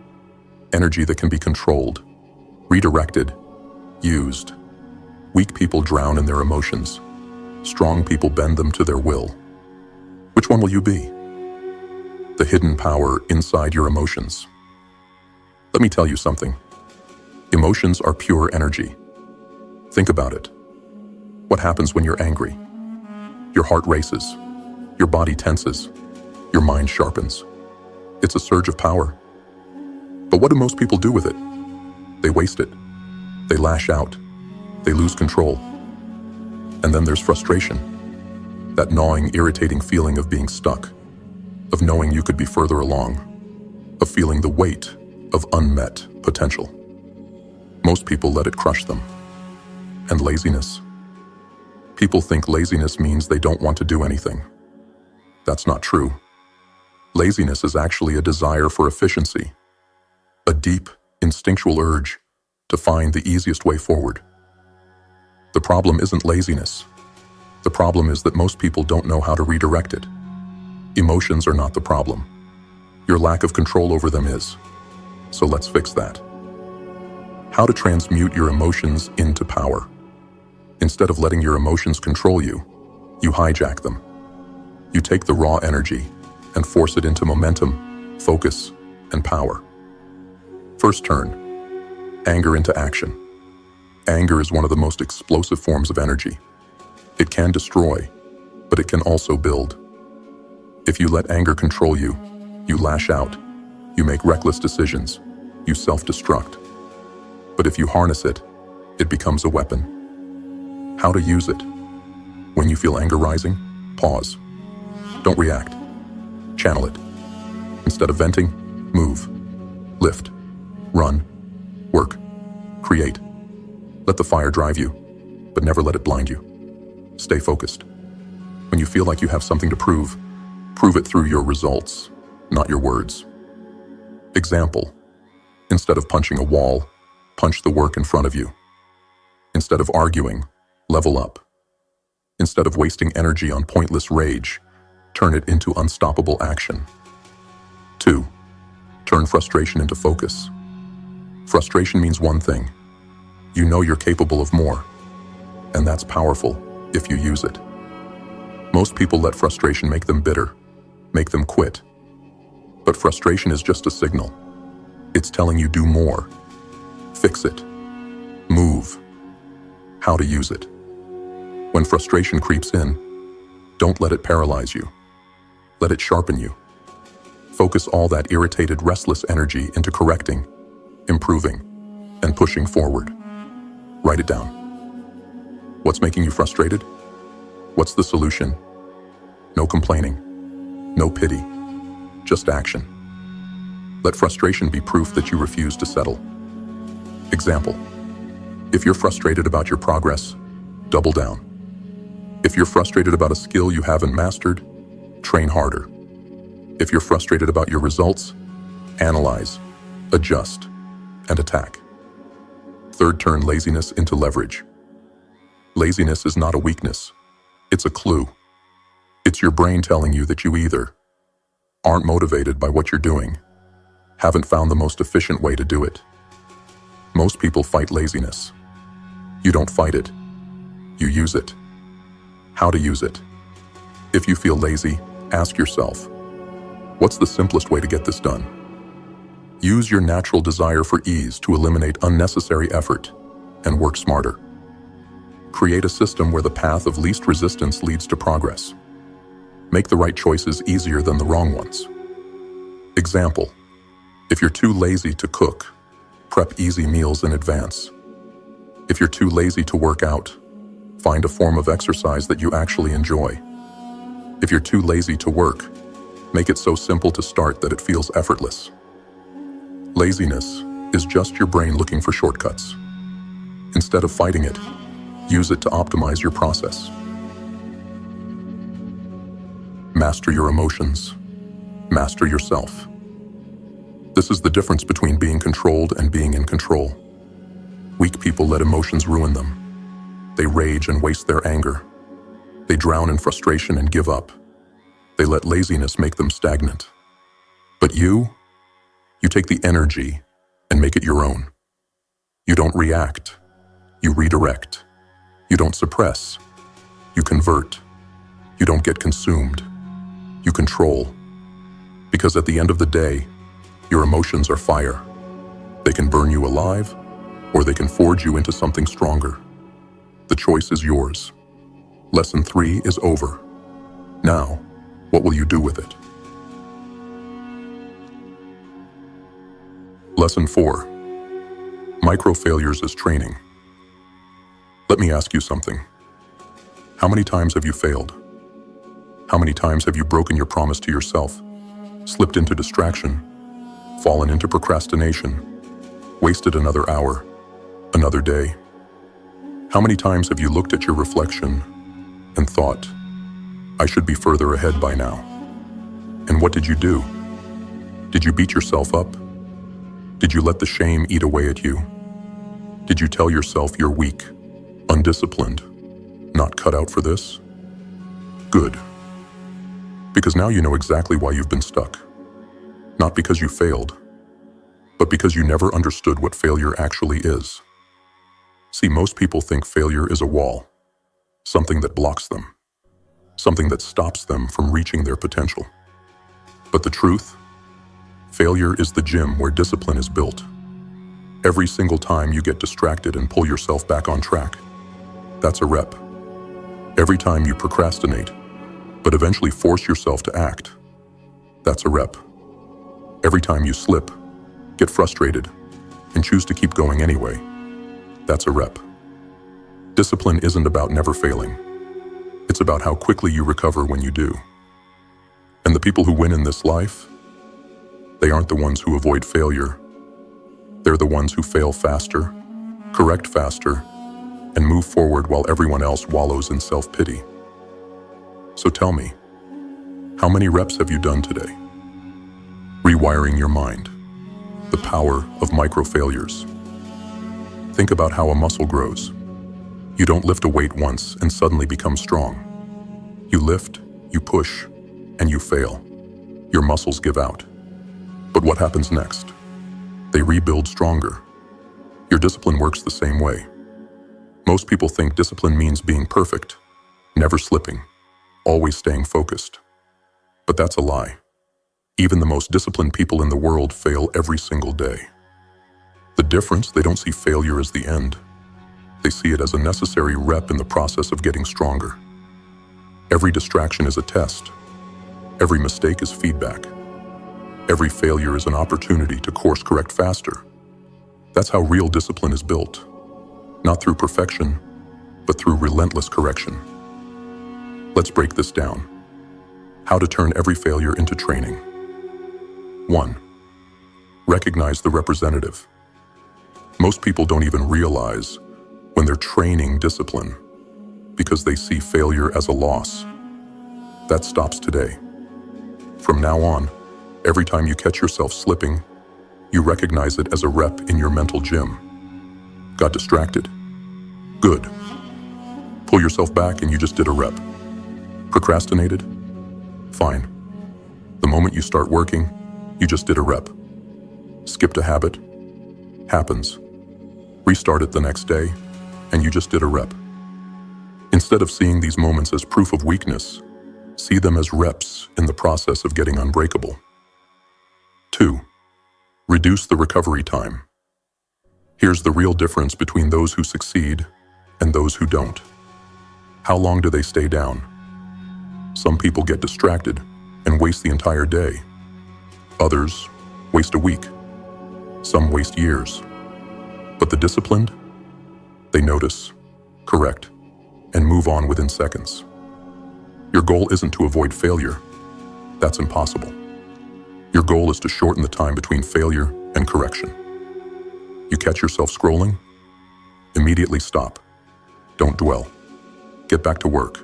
Energy that can be controlled, redirected, used. Weak people drown in their emotions. Strong people bend them to their will. Which one will you be? The hidden power inside your emotions. Let me tell you something. Emotions are pure energy. Think about it. What happens when you're angry? Your heart races. Your body tenses. Your mind sharpens. It's a surge of power. But what do most people do with it? They waste it. They lash out. They lose control. And then there's frustration. That gnawing, irritating feeling of being stuck, of knowing you could be further along, of feeling the weight of unmet potential. Most people let it crush them. And laziness. People think laziness means they don't want to do anything. That's not true. Laziness is actually a desire for efficiency, a deep, instinctual urge to find the easiest way forward. The problem isn't laziness. The problem is that most people don't know how to redirect it. Emotions are not the problem. Your lack of control over them is. So let's fix that. How to transmute your emotions into power. Instead of letting your emotions control you, you hijack them. You take the raw energy and force it into momentum, focus, and power. First turn, anger into action. Anger is one of the most explosive forms of energy. It can destroy, but it can also build. If you let anger control you, you lash out, you make reckless decisions, you self-destruct. But if you harness it, it becomes a weapon. How to use it? When you feel anger rising, pause. Don't react. Channel it. Instead of venting, move. Lift. Run. Work. Create. Let the fire drive you, but never let it blind you. Stay focused. When you feel like you have something to prove it through your results, not your words. Example. Instead of punching a wall, punch the work in front of you. Instead of arguing, level up. Instead of wasting energy on pointless rage, turn it into unstoppable action. 2. Turn frustration into focus. Frustration means one thing. You know you're capable of more, and that's powerful if you use it. Most people let frustration make them bitter, make them quit. But frustration is just a signal. It's telling you do more. Fix it. Move. How to use it. When frustration creeps in, don't let it paralyze you. Let it sharpen you. Focus all that irritated, restless energy into correcting, improving, and pushing forward. Write it down. What's making you frustrated? What's the solution? No complaining. No pity. Just action. Let frustration be proof that you refuse to settle. Example. If you're frustrated about your progress, double down. If you're frustrated about a skill you haven't mastered, train harder. If you're frustrated about your results, analyze, adjust, and attack. Third, turn laziness into leverage. Laziness is not a weakness. It's a clue. It's your brain telling you that you either aren't motivated by what you're doing, haven't found the most efficient way to do it. Most people fight laziness. You don't fight it. You use it. How to use it. If you feel lazy, ask yourself, what's the simplest way to get this done? Use your natural desire for ease to eliminate unnecessary effort and work smarter. Create a system where the path of least resistance leads to progress. Make the right choices easier than the wrong ones. Example, if you're too lazy to cook, prep easy meals in advance. If you're too lazy to work out, Find a form of exercise that you actually enjoy. If you're too lazy to work, make it so simple to start that it feels effortless. Laziness is just your brain looking for shortcuts. Instead of fighting it, use it to optimize your process. Master your emotions. Master yourself. This is the difference between being controlled and being in control. Weak people let emotions ruin them. They rage and waste their anger. They drown in frustration and give up. They let laziness make them stagnant. But you take the energy and make it your own. You don't react. You redirect. You don't suppress. You convert. You don't get consumed. You control. Because at the end of the day, your emotions are fire. They can burn you alive, or they can forge you into something stronger. The choice is yours. Lesson 3 is over. Now, what will you do with it? Lesson 4. Micro-failures as training. Let me ask you something. How many times have you failed? How many times have you broken your promise to yourself, slipped into distraction, fallen into procrastination, wasted another hour, another day? How many times have you looked at your reflection and thought, I should be further ahead by now? And what did you do? Did you beat yourself up? Did you let the shame eat away at you? Did you tell yourself you're weak, undisciplined, not cut out for this? Good. Because now you know exactly why you've been stuck. Not because you failed, but because you never understood what failure actually is. See, most people think failure is a wall, something that blocks them, something that stops them from reaching their potential. But the truth? Failure is the gym where discipline is built. Every single time you get distracted and pull yourself back on track, that's a rep. Every time you procrastinate, but eventually force yourself to act, that's a rep. Every time you slip, get frustrated, and choose to keep going anyway, that's a rep. Discipline isn't about never failing. It's about how quickly you recover when you do. And the people who win in this life, they aren't the ones who avoid failure. They're the ones who fail faster, correct faster, and move forward while everyone else wallows in self-pity. So tell me, how many reps have you done today? Rewiring your mind. The power of micro-failures. Think about how a muscle grows. You don't lift a weight once and suddenly become strong. You lift, you push, and you fail. Your muscles give out. But what happens next? They rebuild stronger. Your discipline works the same way. Most people think discipline means being perfect, never slipping, always staying focused. But that's a lie. Even the most disciplined people in the world fail every single day. The difference, they don't see failure as the end. They see it as a necessary rep in the process of getting stronger. Every distraction is a test. Every mistake is feedback. Every failure is an opportunity to course correct faster. That's how real discipline is built. Not through perfection, but through relentless correction. Let's break this down. How to turn every failure into training. 1. Recognize the representative. Most people don't even realize when they're training discipline because they see failure as a loss. That stops today. From now on, every time you catch yourself slipping, you recognize it as a rep in your mental gym. Got distracted? Good. Pull yourself back and you just did a rep. Procrastinated? Fine. The moment you start working, you just did a rep. Skipped a habit? Happens. Restart it the next day, and you just did a rep. Instead of seeing these moments as proof of weakness, see them as reps in the process of getting unbreakable. 2. Reduce the recovery time. Here's the real difference between those who succeed and those who don't. How long do they stay down? Some people get distracted and waste the entire day. Others waste a week. Some waste years. But the disciplined, they notice, correct, and move on within seconds. Your goal isn't to avoid failure. That's impossible. Your goal is to shorten the time between failure and correction. You catch yourself scrolling? Immediately stop. Don't dwell. Get back to work.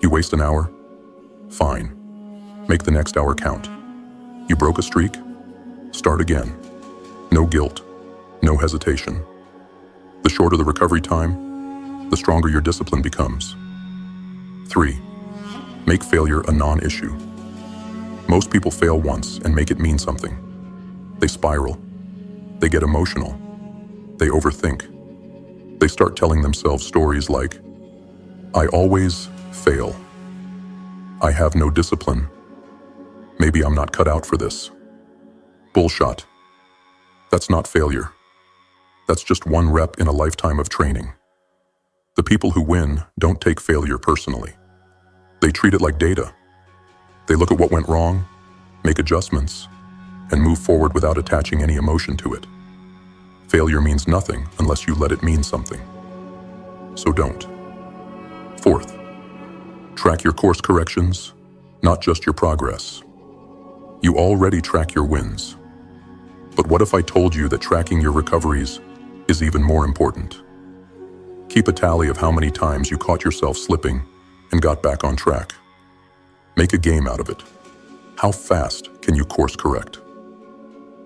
You waste an hour? Fine. Make the next hour count. You broke a streak? Start again. No guilt. No hesitation. The shorter the recovery time, the stronger your discipline becomes. 3. Make failure a non-issue. Most people fail once and make it mean something. They spiral. They get emotional. They overthink. They start telling themselves stories like, I always fail. I have no discipline. Maybe I'm not cut out for this. Bullshit. That's not failure. That's just one rep in a lifetime of training. The people who win don't take failure personally. They treat it like data. They look at what went wrong, make adjustments, and move forward without attaching any emotion to it. Failure means nothing unless you let it mean something. So don't. 4th, track your course corrections, not just your progress. You already track your wins. But what if I told you that tracking your recoveries is even more important? Keep a tally of how many times you caught yourself slipping and got back on track. Make a game out of it. How fast can you course correct?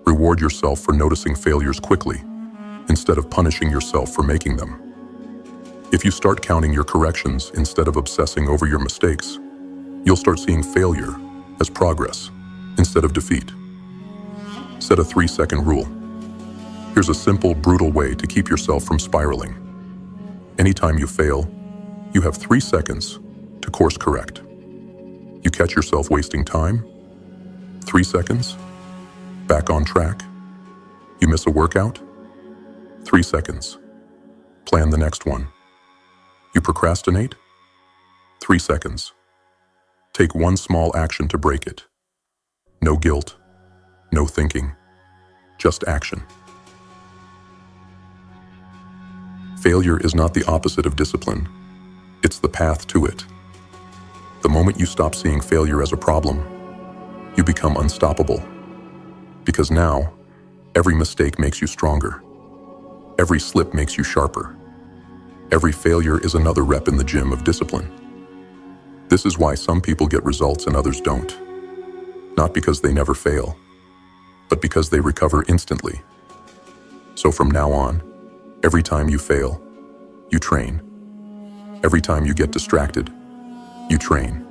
Reward yourself for noticing failures quickly, instead of punishing yourself for making them. If you start counting your corrections instead of obsessing over your mistakes, you'll start seeing failure as progress instead of defeat. Set a 3-second rule. Here's a simple, brutal way to keep yourself from spiraling. Anytime you fail, you have 3 seconds to course correct. You catch yourself wasting time? 3 seconds. Back on track. You miss a workout? 3 seconds. Plan the next one. You procrastinate? 3 seconds. Take one small action to break it. No guilt, no thinking, just action. Failure is not the opposite of discipline. It's the path to it. The moment you stop seeing failure as a problem, you become unstoppable. Because now, every mistake makes you stronger. Every slip makes you sharper. Every failure is another rep in the gym of discipline. This is why some people get results and others don't. Not because they never fail, but because they recover instantly. So from now on, every time you fail, you train. Every time you get distracted, you train.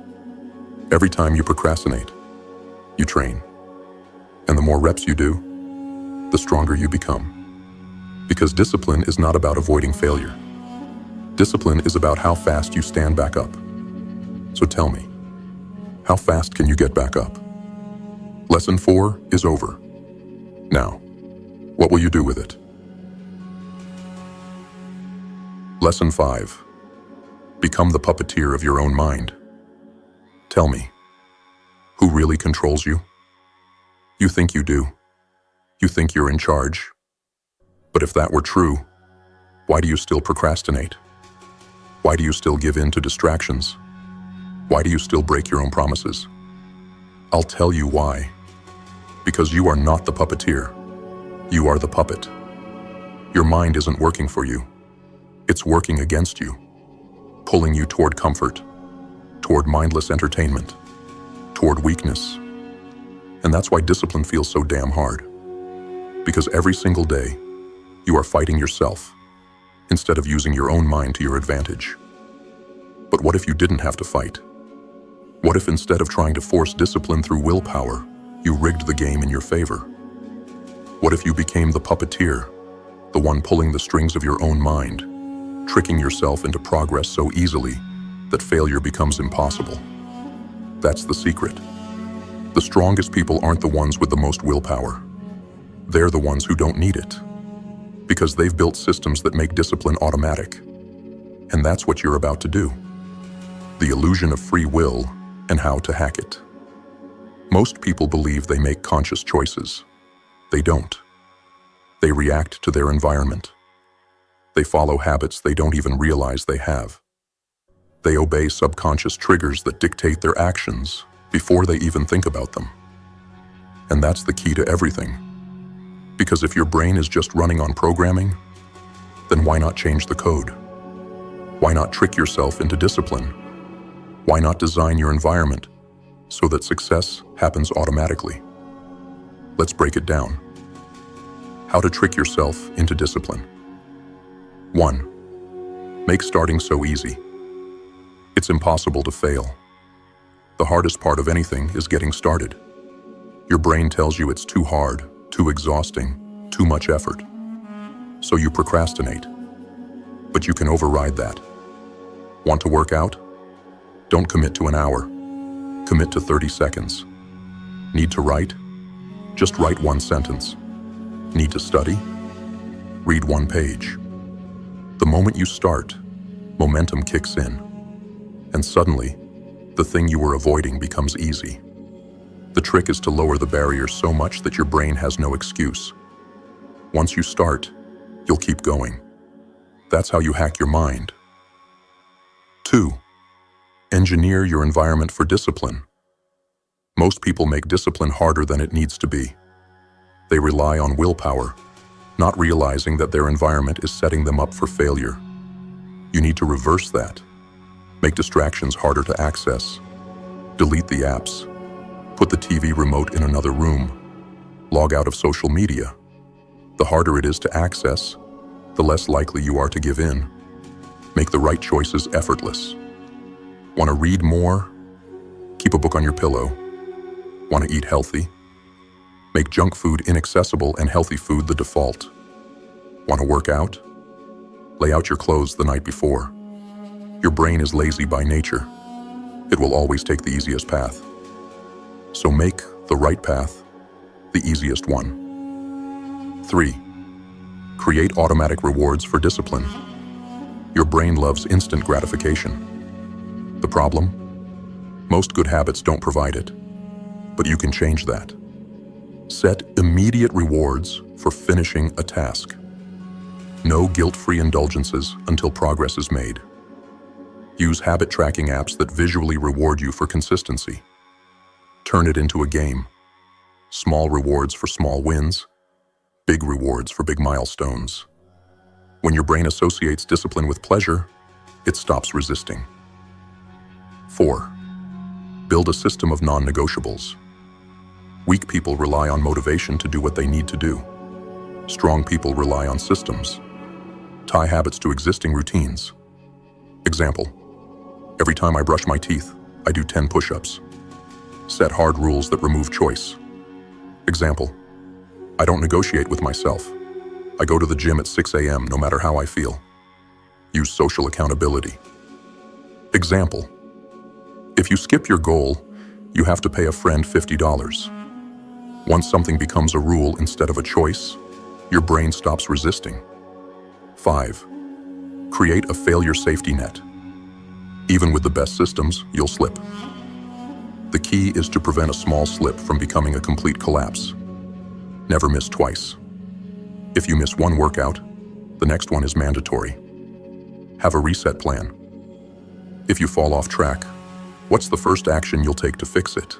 Every time you procrastinate, you train. And the more reps you do, the stronger you become. Because discipline is not about avoiding failure. Discipline is about how fast you stand back up. So tell me, how fast can you get back up? Lesson 4 is over. Now, what will you do with it? Lesson 5. Become the puppeteer of your own mind. Tell me, who really controls you? You think you do. You think you're in charge. But if that were true, why do you still procrastinate? Why do you still give in to distractions? Why do you still break your own promises? I'll tell you why. Because you are not the puppeteer. You are the puppet. Your mind isn't working for you. It's working against you, pulling you toward comfort, toward mindless entertainment, toward weakness. And that's why discipline feels so damn hard. Because every single day, you are fighting yourself, instead of using your own mind to your advantage. But what if you didn't have to fight? What if instead of trying to force discipline through willpower, you rigged the game in your favor? What if you became the puppeteer, the one pulling the strings of your own mind, tricking yourself into progress so easily that failure becomes impossible? That's the secret. The strongest people aren't the ones with the most willpower. They're the ones who don't need it, because they've built systems that make discipline automatic. And that's what you're about to do. The illusion of free will and how to hack it. Most people believe they make conscious choices. They don't. They react to their environment. They follow habits they don't even realize they have. They obey subconscious triggers that dictate their actions before they even think about them. And that's the key to everything. Because if your brain is just running on programming, then why not change the code? Why not trick yourself into discipline? Why not design your environment so that success happens automatically? Let's break it down. How to trick yourself into discipline. 1. Make starting so easy. It's impossible to fail. The hardest part of anything is getting started. Your brain tells you it's too hard, too exhausting, too much effort. So you procrastinate. But you can override that. Want to work out? Don't commit to an hour. Commit to 30 seconds. Need to write? Just write one sentence. Need to study? Read one page. The moment you start, momentum kicks in. And suddenly, the thing you were avoiding becomes easy. The trick is to lower the barrier so much that your brain has no excuse. Once you start, you'll keep going. That's how you hack your mind. 2. Engineer your environment for discipline. Most people make discipline harder than it needs to be. They rely on willpower, not realizing that their environment is setting them up for failure. You need to reverse that. Make distractions harder to access. Delete the apps. Put the TV remote in another room. Log out of social media. The harder it is to access, the less likely you are to give in. Make the right choices effortless. Want to read more? Keep a book on your pillow. Want to eat healthy? Make junk food inaccessible and healthy food the default. Want to work out? Lay out your clothes the night before. Your brain is lazy by nature. It will always take the easiest path. So make the right path the easiest one. 3. Create automatic rewards for discipline. Your brain loves instant gratification. The problem? Most good habits don't provide it, but you can change that. Set immediate rewards for finishing a task. No guilt-free indulgences until progress is made. Use habit tracking apps that visually reward you for consistency. Turn it into a game. Small rewards for small wins, big rewards for big milestones. When your brain associates discipline with pleasure, it stops resisting. 4. Build a system of non-negotiables. Weak people rely on motivation to do what they need to do. Strong people rely on systems. Tie habits to existing routines. Example: every time I brush my teeth, I do 10 push-ups. Set hard rules that remove choice. Example: I don't negotiate with myself. I go to the gym at 6 a.m. no matter how I feel. Use social accountability. Example: if you skip your goal, you have to pay a friend $50. Once something becomes a rule instead of a choice, your brain stops resisting. 5. Create a failure safety net. Even with the best systems, you'll slip. The key is to prevent a small slip from becoming a complete collapse. Never miss twice. If you miss one workout, the next one is mandatory. Have a reset plan. If you fall off track, what's the first action you'll take to fix it?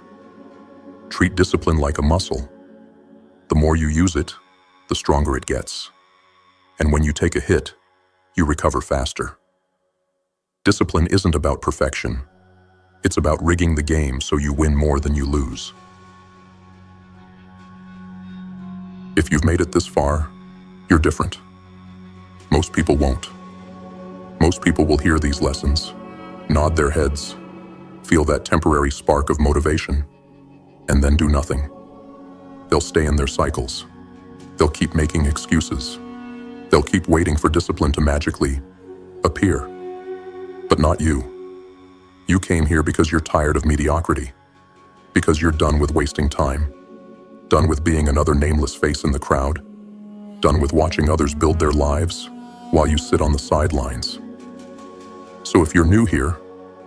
Treat discipline like a muscle. The more you use it, the stronger it gets. And when you take a hit, you recover faster. Discipline isn't about perfection. It's about rigging the game so you win more than you lose. If you've made it this far, you're different. Most people won't. Most people will hear these lessons, nod their heads, feel that temporary spark of motivation, and then do nothing. They'll stay in their cycles. They'll keep making excuses. They'll keep waiting for discipline to magically appear. But not you. You came here because you're tired of mediocrity, because you're done with wasting time, done with being another nameless face in the crowd, done with watching others build their lives while you sit on the sidelines. So if you're new here,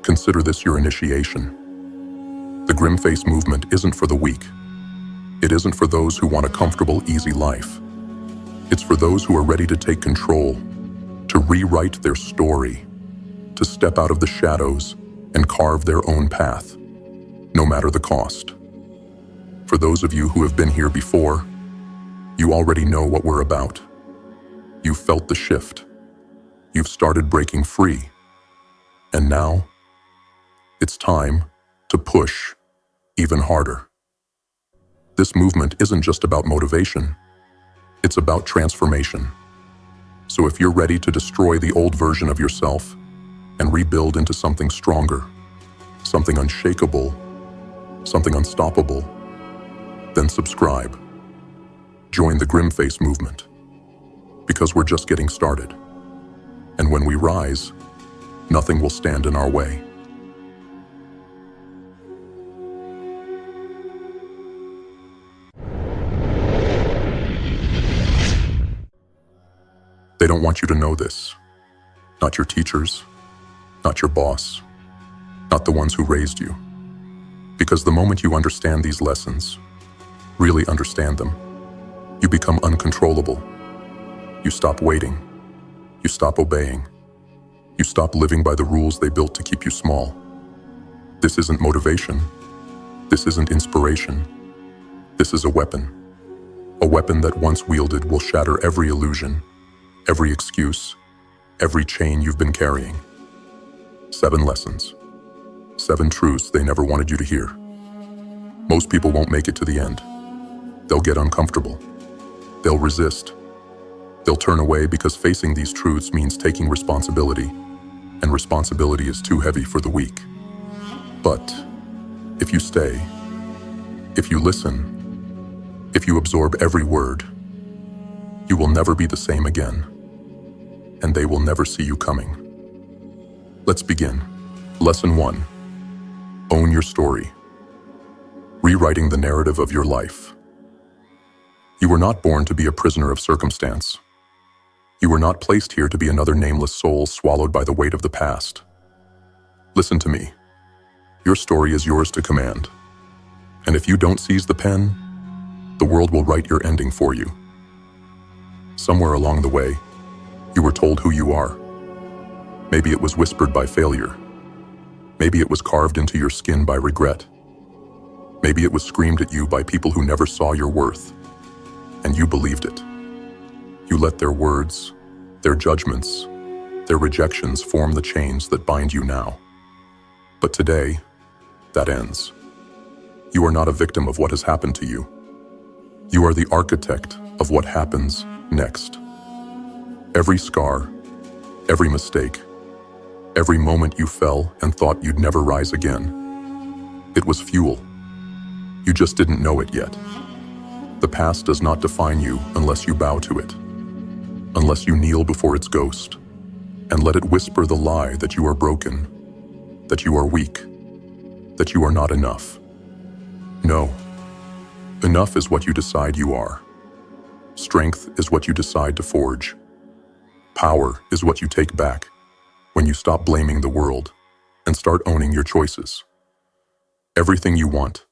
consider this your initiation. The GrimFace movement isn't for the weak. It isn't for those who want a comfortable, easy life. It's for those who are ready to take control, to rewrite their story, to step out of the shadows and carve their own path, no matter the cost. For those of you who have been here before, you already know what we're about. You've felt the shift. You've started breaking free. And now, it's time to push even harder. This movement isn't just about motivation, it's about transformation. So if you're ready to destroy the old version of yourself and rebuild into something stronger, something unshakable, something unstoppable, then subscribe. Join the GrimFace movement, because we're just getting started. And when we rise, nothing will stand in our way. They don't want you to know this. Not your teachers, not your boss, not the ones who raised you. Because the moment you understand these lessons, really understand them, you become uncontrollable. You stop waiting. You stop obeying. You stop living by the rules they built to keep you small. This isn't motivation. This isn't inspiration. This is a weapon. A weapon that once wielded will shatter every illusion, every excuse, every chain you've been carrying. 7 lessons. 7 truths they never wanted you to hear. Most people won't make it to the end. They'll get uncomfortable. They'll resist. They'll turn away because facing these truths means taking responsibility, and responsibility is too heavy for the weak. But if you stay, if you listen, if you absorb every word, you will never be the same again, and they will never see you coming. Let's begin. Lesson 1. Own your story. Rewriting the narrative of your life. You were not born to be a prisoner of circumstance. You were not placed here to be another nameless soul swallowed by the weight of the past. Listen to me. Your story is yours to command. And if you don't seize the pen, the world will write your ending for you. Somewhere along the way, you were told who you are. Maybe it was whispered by failure. Maybe it was carved into your skin by regret. Maybe it was screamed at you by people who never saw your worth. And you believed it. You let their words, their judgments, their rejections form the chains that bind you now. But today, that ends. You are not a victim of what has happened to you. You are the architect of what happens next. Every scar, every mistake, every moment you fell and thought you'd never rise again, it was fuel. You just didn't know it yet. The past does not define you unless you bow to it, unless you kneel before its ghost and let it whisper the lie that you are broken, that you are weak, that you are not enough. No, enough is what you decide you are. Strength is what you decide to forge. Power is what you take back when you stop blaming the world and start owning your choices. Everything you want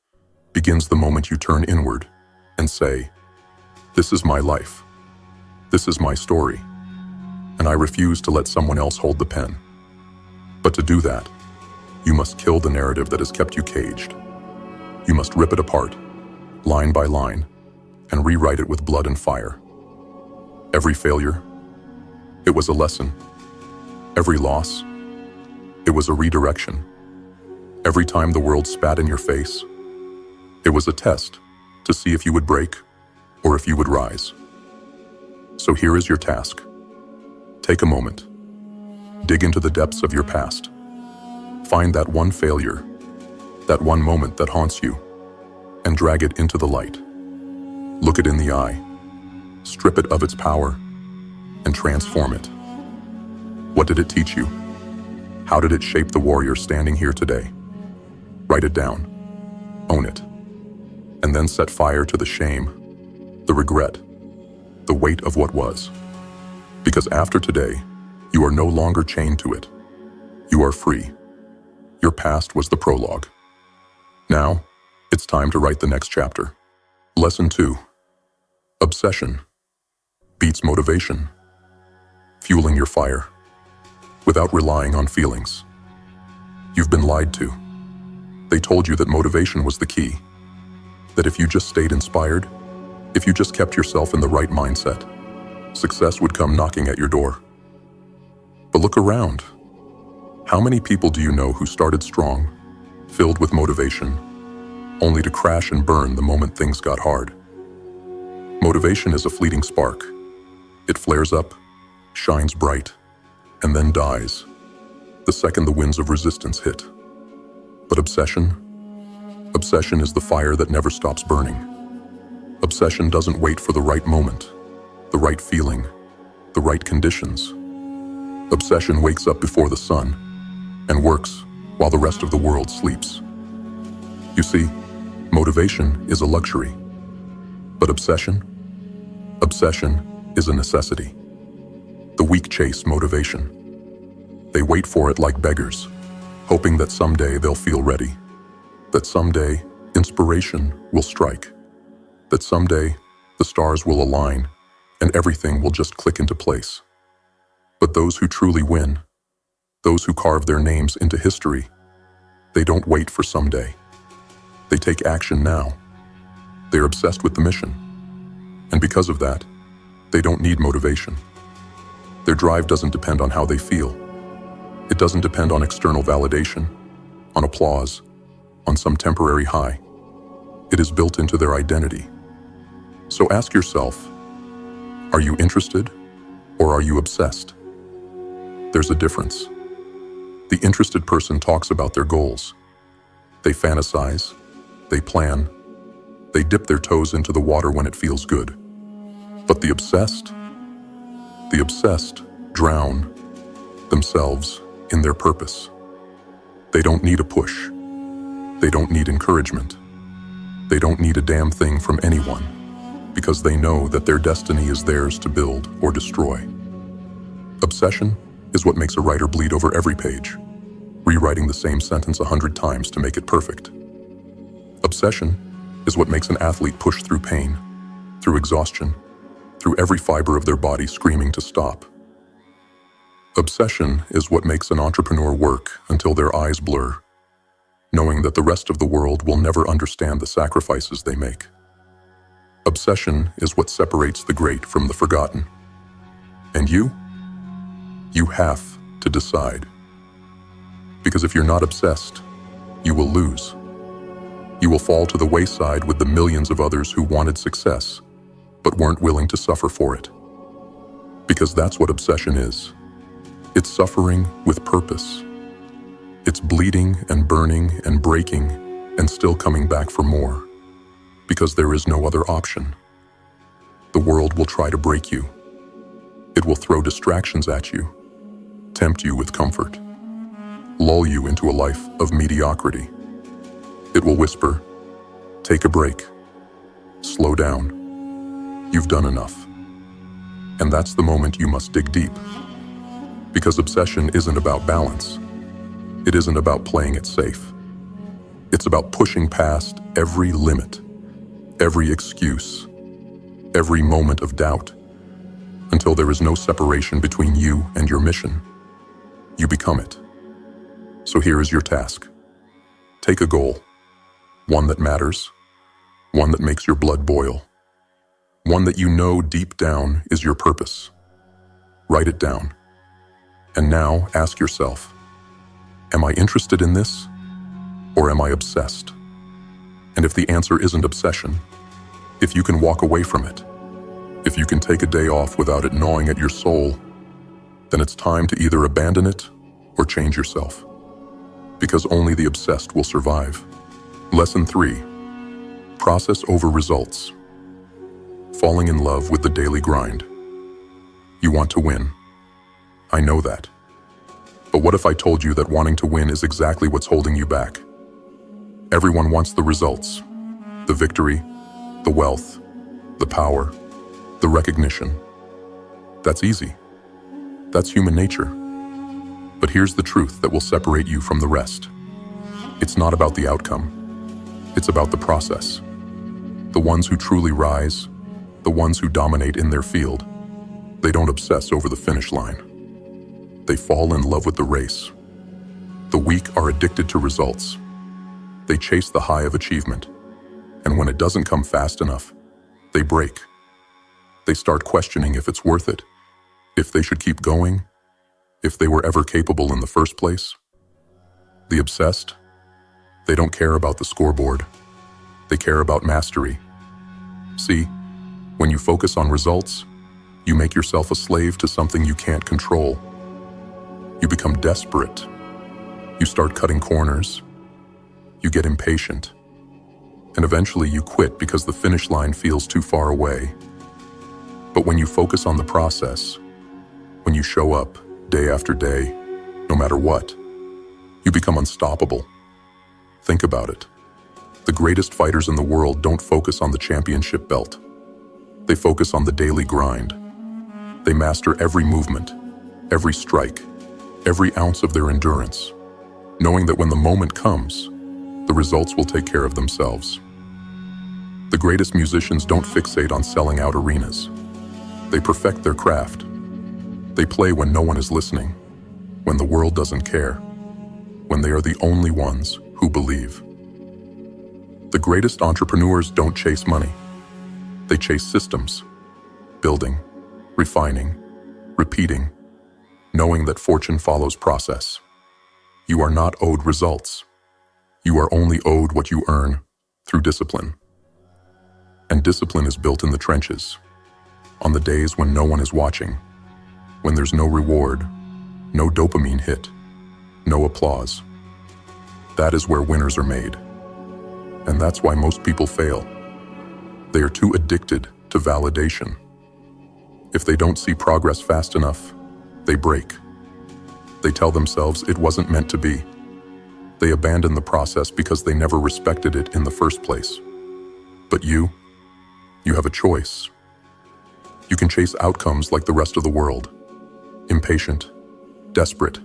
begins the moment you turn inward and say, "This is my life. This is my story, and I refuse to let someone else hold the pen." But to do that, you must kill the narrative that has kept you caged. You must rip it apart, line by line, and rewrite it with blood and fire. Every failure, it was a lesson. Every loss, it was a redirection. Every time the world spat in your face, it was a test to see if you would break or if you would rise. So here is your task. Take a moment. Dig into the depths of your past. Find that one failure, that one moment that haunts you, and drag it into the light. Look it in the eye, strip it of its power, and transform it. What did it teach you? How did it shape the warrior standing here today? Write it down. Own it. And then set fire to the shame, the regret, the weight of what was. Because after today, you are no longer chained to it. You are free. Your past was the prologue. Now, it's time to write the next chapter. Lesson 2. Obsession beats motivation. Fueling your fire. without relying on feelings. You've been lied to. They told you that motivation was the key, that if you just stayed inspired, if you just kept yourself in the right mindset, success would come knocking at your door. But look around. How many people do you know who started strong, filled with motivation, only to crash and burn the moment things got hard? Motivation is a fleeting spark. It flares up, shines bright, and then dies the second the winds of resistance hit. But obsession is the fire that never stops burning. Obsession doesn't wait for the right moment, the right feeling, the right conditions. Obsession wakes up before the sun and works while the rest of the world sleeps. You see, motivation is a luxury, but obsession is a necessity. The weak chase motivation. They wait for it like beggars, hoping that someday they'll feel ready, that someday inspiration will strike, that someday the stars will align and everything will just click into place. But those who truly win, those who carve their names into history, they don't wait for someday. They take action now. They're obsessed with the mission. And because of that, they don't need motivation. Their drive doesn't depend on how they feel. It doesn't depend on external validation, on applause, on some temporary high. It is built into their identity. So ask yourself, are you interested or are you obsessed? There's a difference. The interested person talks about their goals. They fantasize, they plan, they dip their toes into the water when it feels good. But the obsessed drown themselves in their purpose. They don't need a push. They don't need encouragement. They don't need a damn thing from anyone, because they know that their destiny is theirs to build or destroy. Obsession is what makes a writer bleed over every page, rewriting the same sentence 100 times to make it perfect. Obsession is what makes an athlete push through pain, through exhaustion, through every fiber of their body screaming to stop. Obsession is what makes an entrepreneur work until their eyes blur, knowing that the rest of the world will never understand the sacrifices they make. Obsession is what separates the great from the forgotten. And you have to decide. Because if you're not obsessed, you will lose. You will fall to the wayside with the millions of others who wanted success, but weren't willing to suffer for it. Because that's what obsession is. It's suffering with purpose. It's bleeding and burning and breaking and still coming back for more. Because there is no other option. The world will try to break you. It will throw distractions at you, tempt you with comfort, lull you into a life of mediocrity. It will whisper, take a break, slow down, you've done enough. And that's the moment you must dig deep. Because obsession isn't about balance. It isn't about playing it safe. It's about pushing past every limit, every excuse, every moment of doubt, until there is no separation between you and your mission. You become it. So here is your task. Take a goal, one that matters, one that makes your blood boil, one that you know deep down is your purpose. Write it down. And now ask yourself, am I interested in this, or am I obsessed? And if the answer isn't obsession, if you can walk away from it, if you can take a day off without it gnawing at your soul, then it's time to either abandon it or change yourself. Because only the obsessed will survive. Lesson 3. Process over results. Falling in love with the daily grind. You want to win. I know that. But what if I told you that wanting to win is exactly what's holding you back? Everyone wants the results, the victory, the wealth, the power, the recognition. That's easy. That's human nature. But here's the truth that will separate you from the rest. It's not about the outcome. It's about the process. The ones who truly rise, the ones who dominate in their field, they don't obsess over the finish line. They fall in love with the race. The weak are addicted to results. They chase the high of achievement, and when it doesn't come fast enough, they break. They start questioning if it's worth it, if they should keep going, if they were ever capable in the first place. The obsessed, they don't care about the scoreboard. They care about mastery. See, when you focus on results, you make yourself a slave to something you can't control. You become desperate. You start cutting corners. You get impatient. And eventually you quit because the finish line feels too far away. But when you focus on the process, when you show up day after day, no matter what, you become unstoppable. Think about it. The greatest fighters in the world don't focus on the championship belt. They focus on the daily grind. They master every movement, every strike, every ounce of their endurance, knowing that when the moment comes, the results will take care of themselves. The greatest musicians don't fixate on selling out arenas. They perfect their craft. They play when no one is listening, when the world doesn't care, when they are the only ones who believe. The greatest entrepreneurs don't chase money. They chase systems, building, refining, repeating, knowing that fortune follows process. You are not owed results. You are only owed what you earn through discipline. And discipline is built in the trenches, on the days when no one is watching, when there's no reward, no dopamine hit, no applause. That is where winners are made. And that's why most people fail. They are too addicted to validation. If they don't see progress fast enough, they break. They tell themselves it wasn't meant to be. They abandon the process because they never respected it in the first place. But you have a choice. You can chase outcomes like the rest of the world, impatient, desperate,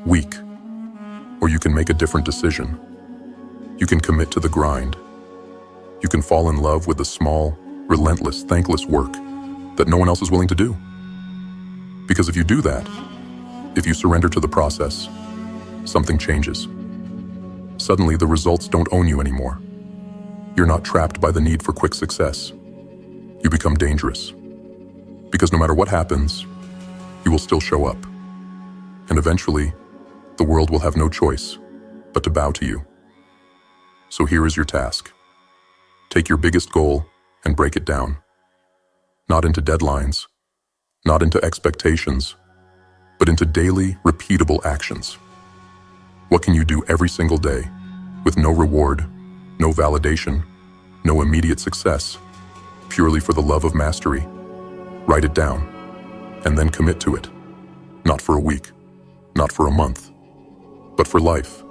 weak, or you can make a different decision. You can commit to the grind. You can fall in love with the small, relentless, thankless work that no one else is willing to do. Because if you do that, if you surrender to the process, something changes. Suddenly, the results don't own you anymore. You're not trapped by the need for quick success. You become dangerous. Because no matter what happens, you will still show up. And eventually, the world will have no choice but to bow to you. So here is your task. Take your biggest goal and break it down. Not into deadlines, not into expectations, but into daily, repeatable actions. What can you do every single day with no reward, no validation, no immediate success, purely for the love of mastery? Write it down, and then commit to it. Not for a week, not for a month, but for life.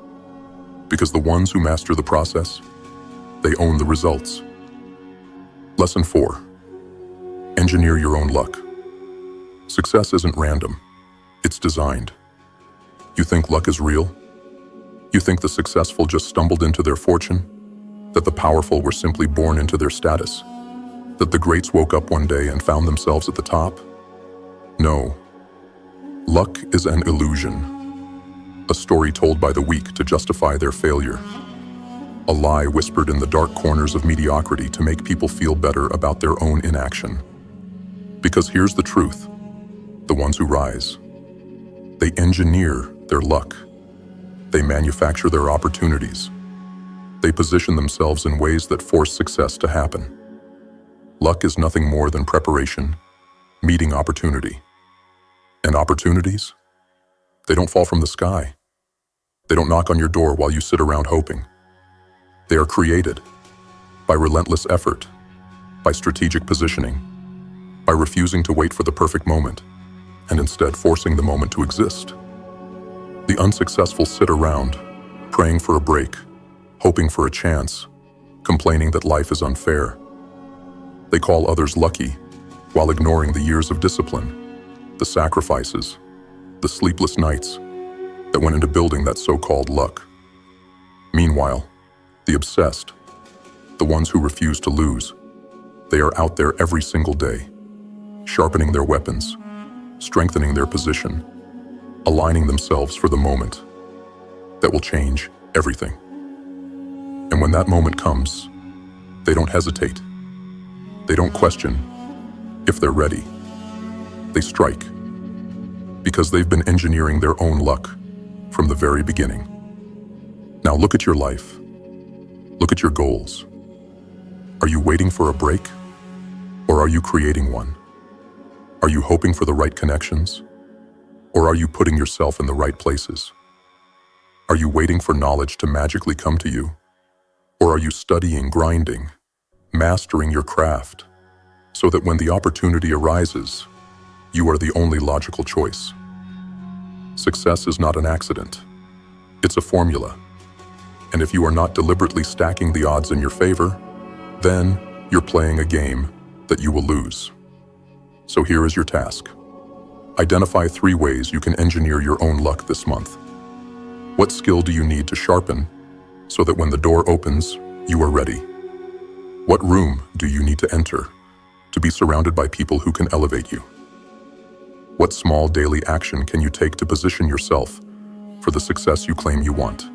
Because the ones who master the process, they own the results. Lesson 4. Engineer your own luck. Success isn't random. It's designed. You think luck is real? You think the successful just stumbled into their fortune? That the powerful were simply born into their status? That the greats woke up one day and found themselves at the top? No. Luck is an illusion. A story told by the weak to justify their failure. A lie whispered in the dark corners of mediocrity to make people feel better about their own inaction. Because here's the truth. The ones who rise, they engineer their luck. They manufacture their opportunities. They position themselves in ways that force success to happen. Luck is nothing more than preparation, meeting opportunity. And opportunities? They don't fall from the sky. They don't knock on your door while you sit around hoping. They are created by relentless effort, by strategic positioning, by refusing to wait for the perfect moment, and instead forcing the moment to exist. The unsuccessful sit around, praying for a break, hoping for a chance, complaining that life is unfair. They call others lucky, while ignoring the years of discipline, the sacrifices, the sleepless nights that went into building that so-called luck. Meanwhile, the obsessed, the ones who refuse to lose, they are out there every single day, sharpening their weapons, strengthening their position, aligning themselves for the moment that will change everything. And when that moment comes, they don't hesitate. They don't question if they're ready. They strike because they've been engineering their own luck from the very beginning. Now look at your life. Look at your goals. Are you waiting for a break, or are you creating one? Are you hoping for the right connections, or are you putting yourself in the right places? Are you waiting for knowledge to magically come to you, or are you studying, grinding, mastering your craft, so that when the opportunity arises, you are the only logical choice? Success is not an accident. It's a formula. And if you are not deliberately stacking the odds in your favor, then you're playing a game that you will lose. So here is your task. Identify 3 ways you can engineer your own luck this month. What skill do you need to sharpen so that when the door opens, you are ready? What room do you need to enter to be surrounded by people who can elevate you? What small daily action can you take to position yourself for the success you claim you want?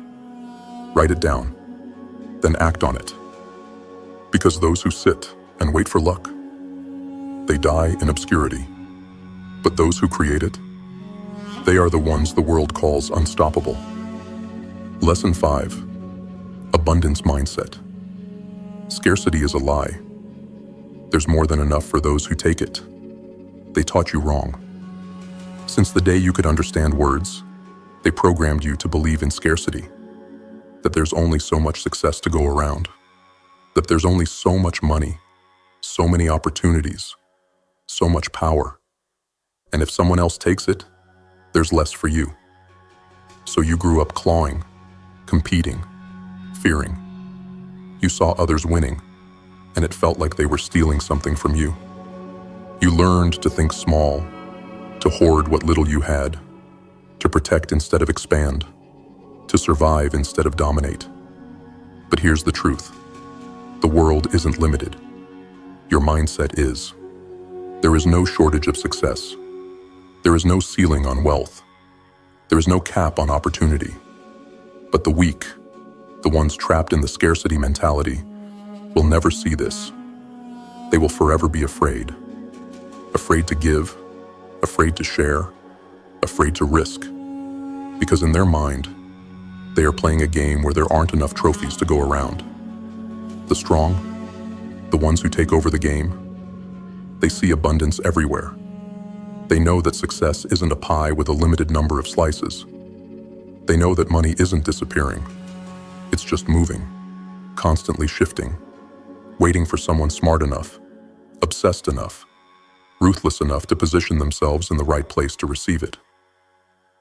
Write it down, then act on it. Because those who sit and wait for luck, they die in obscurity. But those who create it, they are the ones the world calls unstoppable. Lesson 5. Abundance mindset. Scarcity is a lie. There's more than enough for those who take it. They taught you wrong. Since the day you could understand words, they programmed you to believe in scarcity, that there's only so much success to go around, that there's only so much money, so many opportunities, so much power, and if someone else takes it, there's less for you. So you grew up clawing, competing, fearing. You saw others winning, and it felt like they were stealing something from you. You learned to think small, to hoard what little you had, to protect instead of expand, to survive instead of dominate. But here's the truth. The world isn't limited. Your mindset is. There is no shortage of success. There is no ceiling on wealth. There is no cap on opportunity. But the weak, the ones trapped in the scarcity mentality, will never see this. They will forever be afraid. Afraid to give, afraid to share, afraid to risk. Because in their mind, they are playing a game where there aren't enough trophies to go around. The strong, the ones who take over the game, they see abundance everywhere. They know that success isn't a pie with a limited number of slices. They know that money isn't disappearing. It's just moving, constantly shifting, waiting for someone smart enough, obsessed enough, ruthless enough to position themselves in the right place to receive it.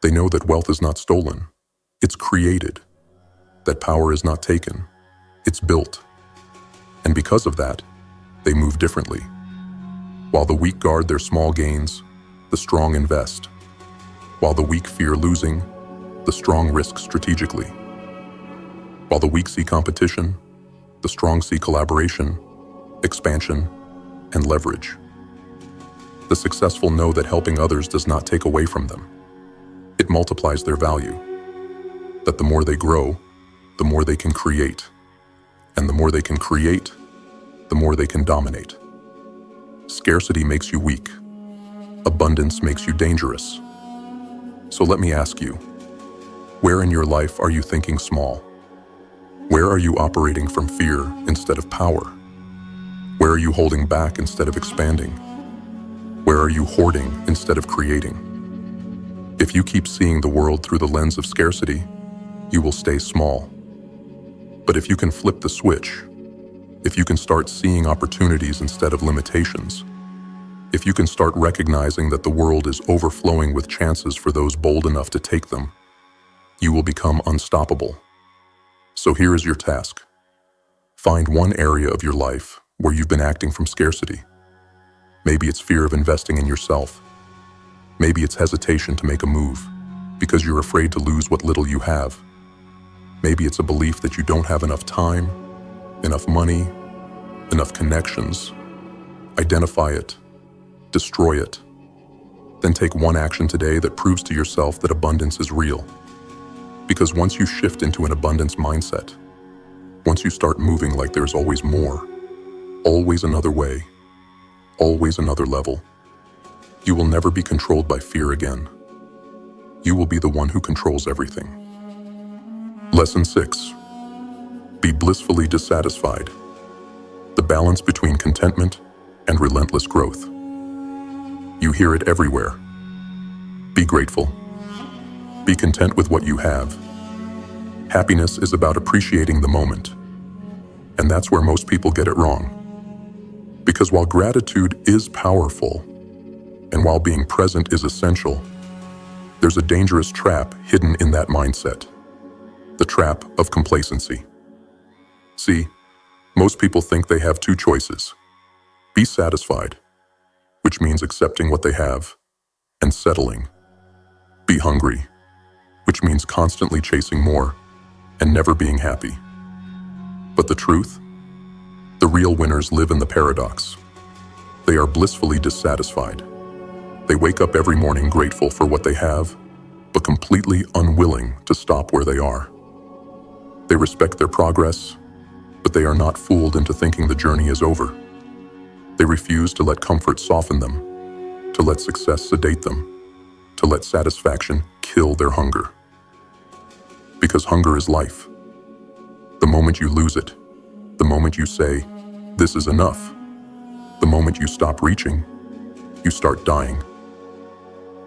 They know that wealth is not stolen, it's created. That power is not taken, it's built. And because of that, they move differently. While the weak guard their small gains, the strong invest. While the weak fear losing, the strong risk strategically. While the weak see competition, the strong see collaboration, expansion, and leverage. The successful know that helping others does not take away from them. It multiplies their value. That the more they grow, the more they can create. And the more they can create, the more they can dominate. Scarcity makes you weak. Abundance makes you dangerous. So let me ask you, where in your life are you thinking small? Where are you operating from fear instead of power? Where are you holding back instead of expanding? Where are you hoarding instead of creating? If you keep seeing the world through the lens of scarcity, you will stay small. But if you can flip the switch, if you can start seeing opportunities instead of limitations, if you can start recognizing that the world is overflowing with chances for those bold enough to take them, you will become unstoppable. So here is your task. Find one area of your life where you've been acting from scarcity. Maybe it's fear of investing in yourself. Maybe it's hesitation to make a move because you're afraid to lose what little you have. Maybe it's a belief that you don't have enough time, enough money, enough connections. Identify it. Destroy it. Then take one action today that proves to yourself that abundance is real. Because once you shift into an abundance mindset, once you start moving like there's always more, always another way, always another level, you will never be controlled by fear again. You will be the one who controls everything. Lesson 6. Be blissfully dissatisfied. The balance between contentment and relentless growth. You hear it everywhere. Be grateful. Be content with what you have. Happiness is about appreciating the moment. And that's where most people get it wrong. Because while gratitude is powerful, and while being present is essential, there's a dangerous trap hidden in that mindset. The trap of complacency. See, most people think they have two choices. Be satisfied, which means accepting what they have, and settling. Be hungry, which means constantly chasing more and never being happy. But the truth? The real winners live in the paradox. They are blissfully dissatisfied. They wake up every morning grateful for what they have, but completely unwilling to stop where they are. They respect their progress, but they are not fooled into thinking the journey is over. They refuse to let comfort soften them, to let success sedate them, to let satisfaction kill their hunger. Because hunger is life. The moment you lose it, the moment you say, "This is enough," the moment you stop reaching, you start dying.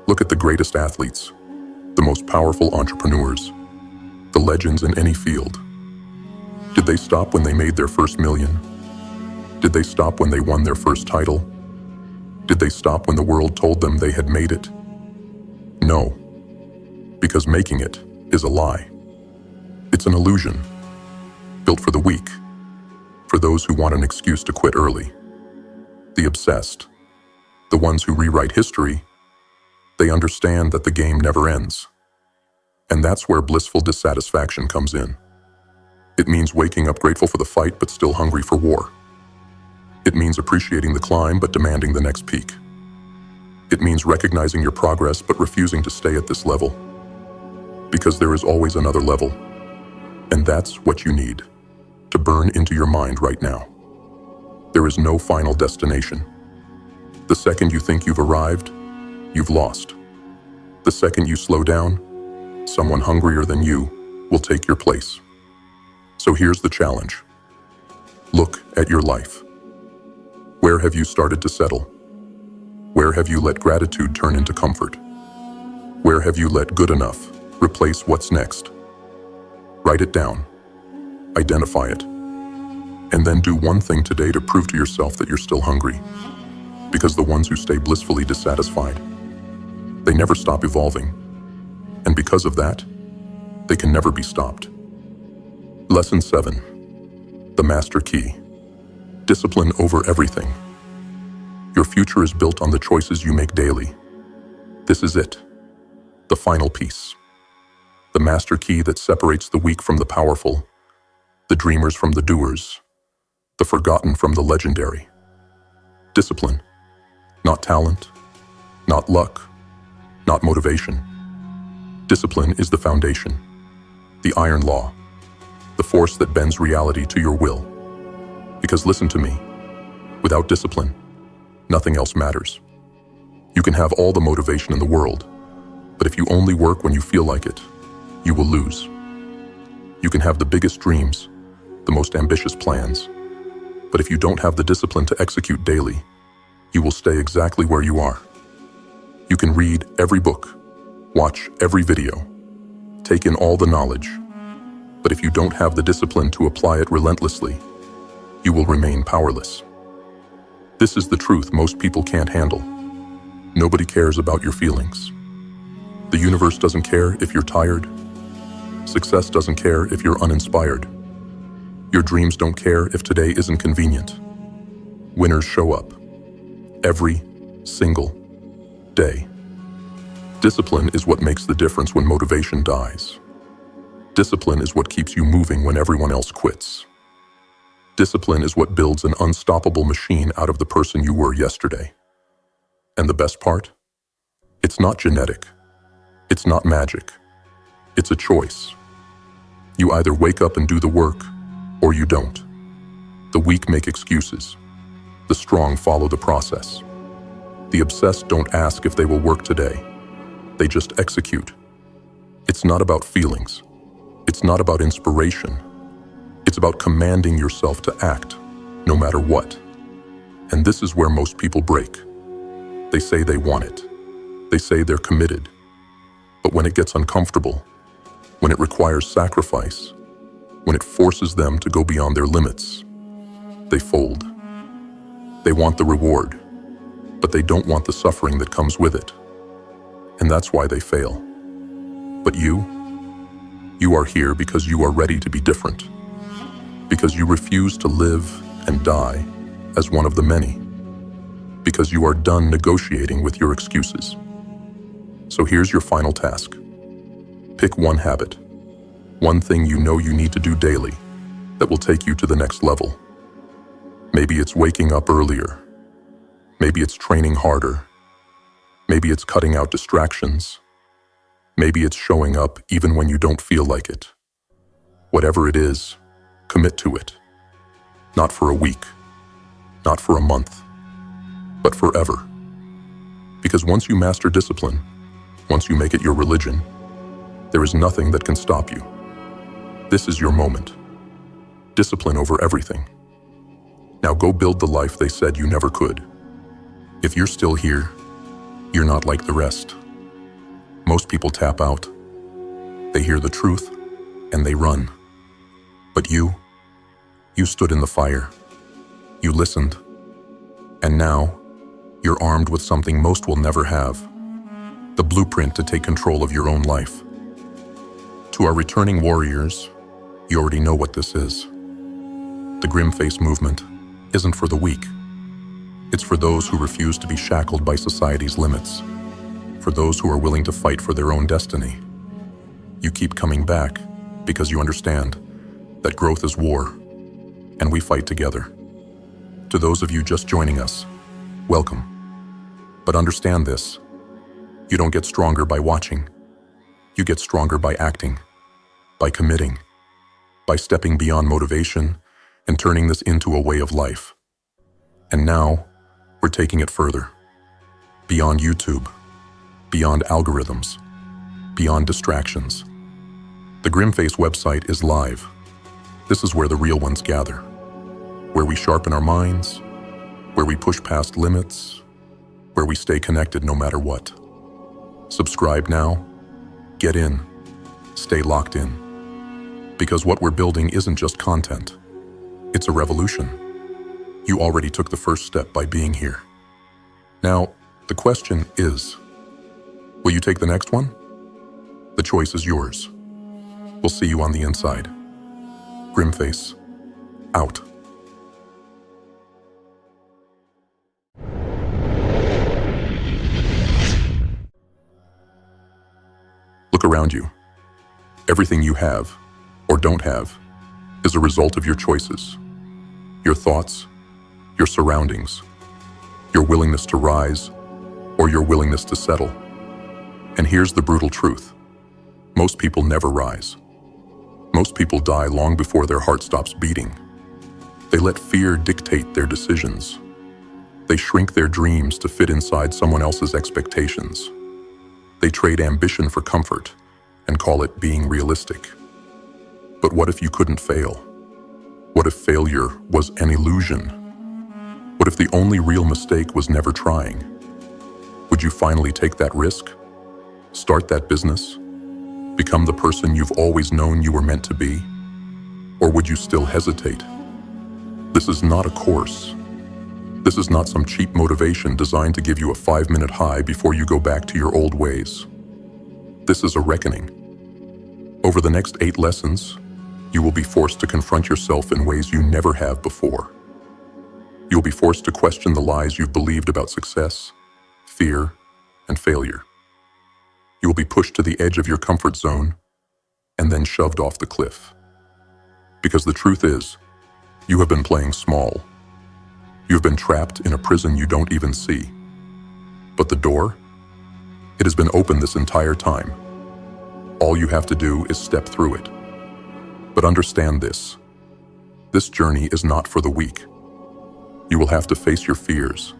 Look at the greatest athletes, the most powerful entrepreneurs, the legends in any field. Did they stop when they made their first million? Did they stop when they won their first title? Did they stop when the world told them they had made it? No, because making it is a lie. It's an illusion, built for the weak, for those who want an excuse to quit early. The obsessed, the ones who rewrite history, they understand that the game never ends. And that's where blissful dissatisfaction comes in. It means waking up grateful for the fight but still hungry for war. It means appreciating the climb but demanding the next peak. It means recognizing your progress but refusing to stay at this level. Because there is always another level. And that's what you need to burn into your mind right now. There is no final destination. The second you think you've arrived, you've lost. The second you slow down, someone hungrier than you will take your place. So here's the challenge. Look at your life. Where have you started to settle? Where have you let gratitude turn into comfort? Where have you let good enough replace what's next? Write it down. Identify it. And then do one thing today to prove to yourself that you're still hungry. Because the ones who stay blissfully dissatisfied, they never stop evolving. And because of that, they can never be stopped. Lesson 7. The Master Key. Discipline over everything. Your future is built on the choices you make daily. This is it. The final piece. The master key that separates the weak from the powerful, the dreamers from the doers, the forgotten from the legendary. Discipline. Not talent, not luck, not motivation. Discipline is the foundation, the iron law, the force that bends reality to your will. Because listen to me, without discipline, nothing else matters. You can have all the motivation in the world, but if you only work when you feel like it, you will lose. You can have the biggest dreams, the most ambitious plans, but if you don't have the discipline to execute daily, you will stay exactly where you are. You can read every book, watch every video, take in all the knowledge, but if you don't have the discipline to apply it relentlessly, you will remain powerless. This is the truth most people can't handle. Nobody cares about your feelings. The universe doesn't care if you're tired. Success doesn't care if you're uninspired. Your dreams don't care if today isn't convenient. Winners show up. Every single day. Discipline is what makes the difference when motivation dies. Discipline is what keeps you moving when everyone else quits. Discipline is what builds an unstoppable machine out of the person you were yesterday. And the best part? It's not genetic. It's not magic. It's a choice. You either wake up and do the work, or you don't. The weak make excuses. The strong follow the process. The obsessed don't ask if they will work today. They just execute. It's not about feelings. It's not about inspiration. It's about commanding yourself to act, no matter what. And this is where most people break. They say they want it. They say they're committed. But when it gets uncomfortable, when it requires sacrifice, when it forces them to go beyond their limits, they fold. They want the reward, but they don't want the suffering that comes with it. And that's why they fail. But you are here because you are ready to be different. Because you refuse to live and die as one of the many. Because you are done negotiating with your excuses. So here's your final task. Pick one habit, one thing you know you need to do daily that will take you to the next level. Maybe it's waking up earlier. Maybe it's training harder. Maybe it's cutting out distractions. Maybe it's showing up even when you don't feel like it. Whatever it is, commit to it. Not for a week, not for a month, but forever. Because once you master discipline, once you make it your religion, there is nothing that can stop you. This is your moment. Discipline over everything. Now go build the life they said you never could. If you're still here, you're not like the rest. Most people tap out. They hear the truth, and they run. But you stood in the fire. You listened. And now, you're armed with something most will never have. The blueprint to take control of your own life. To our returning warriors, you already know what this is. The GrimFace movement isn't for the weak. It's for those who refuse to be shackled by society's limits. For those who are willing to fight for their own destiny. You keep coming back because you understand that growth is war, and we fight together. To those of you just joining us, welcome. But understand this, you don't get stronger by watching. You get stronger by acting, by committing, by stepping beyond motivation and turning this into a way of life. And now, we're taking it further. Beyond YouTube, beyond algorithms, beyond distractions. The GrimFace website is live. This is where the real ones gather. Where we sharpen our minds, where we push past limits, where we stay connected no matter what. Subscribe now, get in, stay locked in. Because what we're building isn't just content, it's a revolution. You already took the first step by being here. Now, the question is, will you take the next one? The choice is yours. We'll see you on the inside. GrimFace, out. Look around you. Everything you have, or don't have, is a result of your choices. Your thoughts, your surroundings, your willingness to rise, or your willingness to settle. And here's the brutal truth. Most people never rise. Most people die long before their heart stops beating. They let fear dictate their decisions. They shrink their dreams to fit inside someone else's expectations. They trade ambition for comfort and call it being realistic. But what if you couldn't fail? What if failure was an illusion? What if the only real mistake was never trying? Would you finally take that risk? Start that business? Become the person you've always known you were meant to be? Or would you still hesitate? This is not a course. This is not some cheap motivation designed to give you a 5-minute high before you go back to your old ways. This is a reckoning. Over the next 8 lessons, you will be forced to confront yourself in ways you never have before. You'll be forced to question the lies you've believed about success, fear, and failure. You will be pushed to the edge of your comfort zone and then shoved off the cliff. Because the truth is, you have been playing small. You've been trapped in a prison you don't even see. But the door, It has been open this entire time. All you have to do is step through it. But understand this. This journey is not for the weak. You will have to face your fears.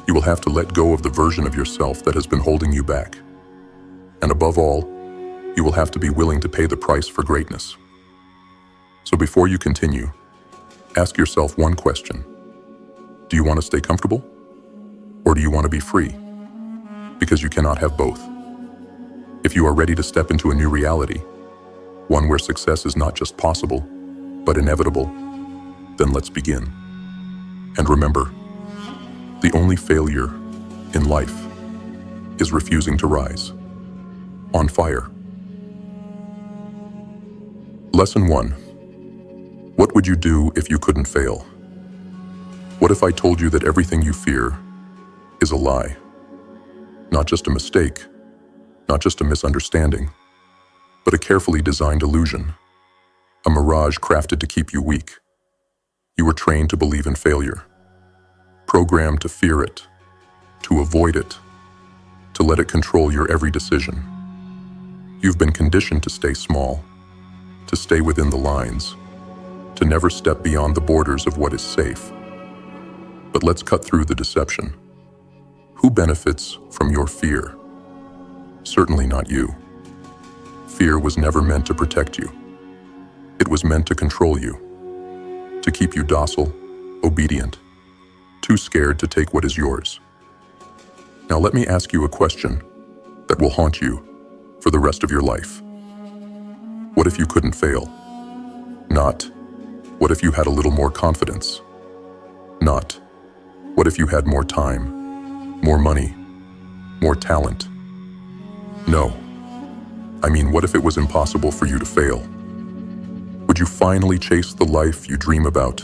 You will have to let go of the version of yourself that has been holding you back. And above all, you will have to be willing to pay the price for greatness. So before you continue, ask yourself one question. Do you want to stay comfortable? Or do you want to be free? Because you cannot have both. If you are ready to step into a new reality, one where success is not just possible, but inevitable, then let's begin. And remember, the only failure in life is refusing to rise. On fire. Lesson 1. What would you do if you couldn't fail? What if I told you that everything you fear is a lie? Not just a mistake, not just a misunderstanding, but a carefully designed illusion, a mirage crafted to keep you weak. You were trained to believe in failure, programmed to fear it, to avoid it, to let it control your every decision. You've been conditioned to stay small, to stay within the lines, to never step beyond the borders of what is safe. But let's cut through the deception. Who benefits from your fear? Certainly not you. Fear was never meant to protect you. It was meant to control you, to keep you docile, obedient, too scared to take what is yours. Now let me ask you a question that will haunt you for the rest of your life. What if you couldn't fail? Not, what if you had a little more confidence? Not, what if you had more time, more money, more talent? No. I mean, what if it was impossible for you to fail? Would you finally chase the life you dream about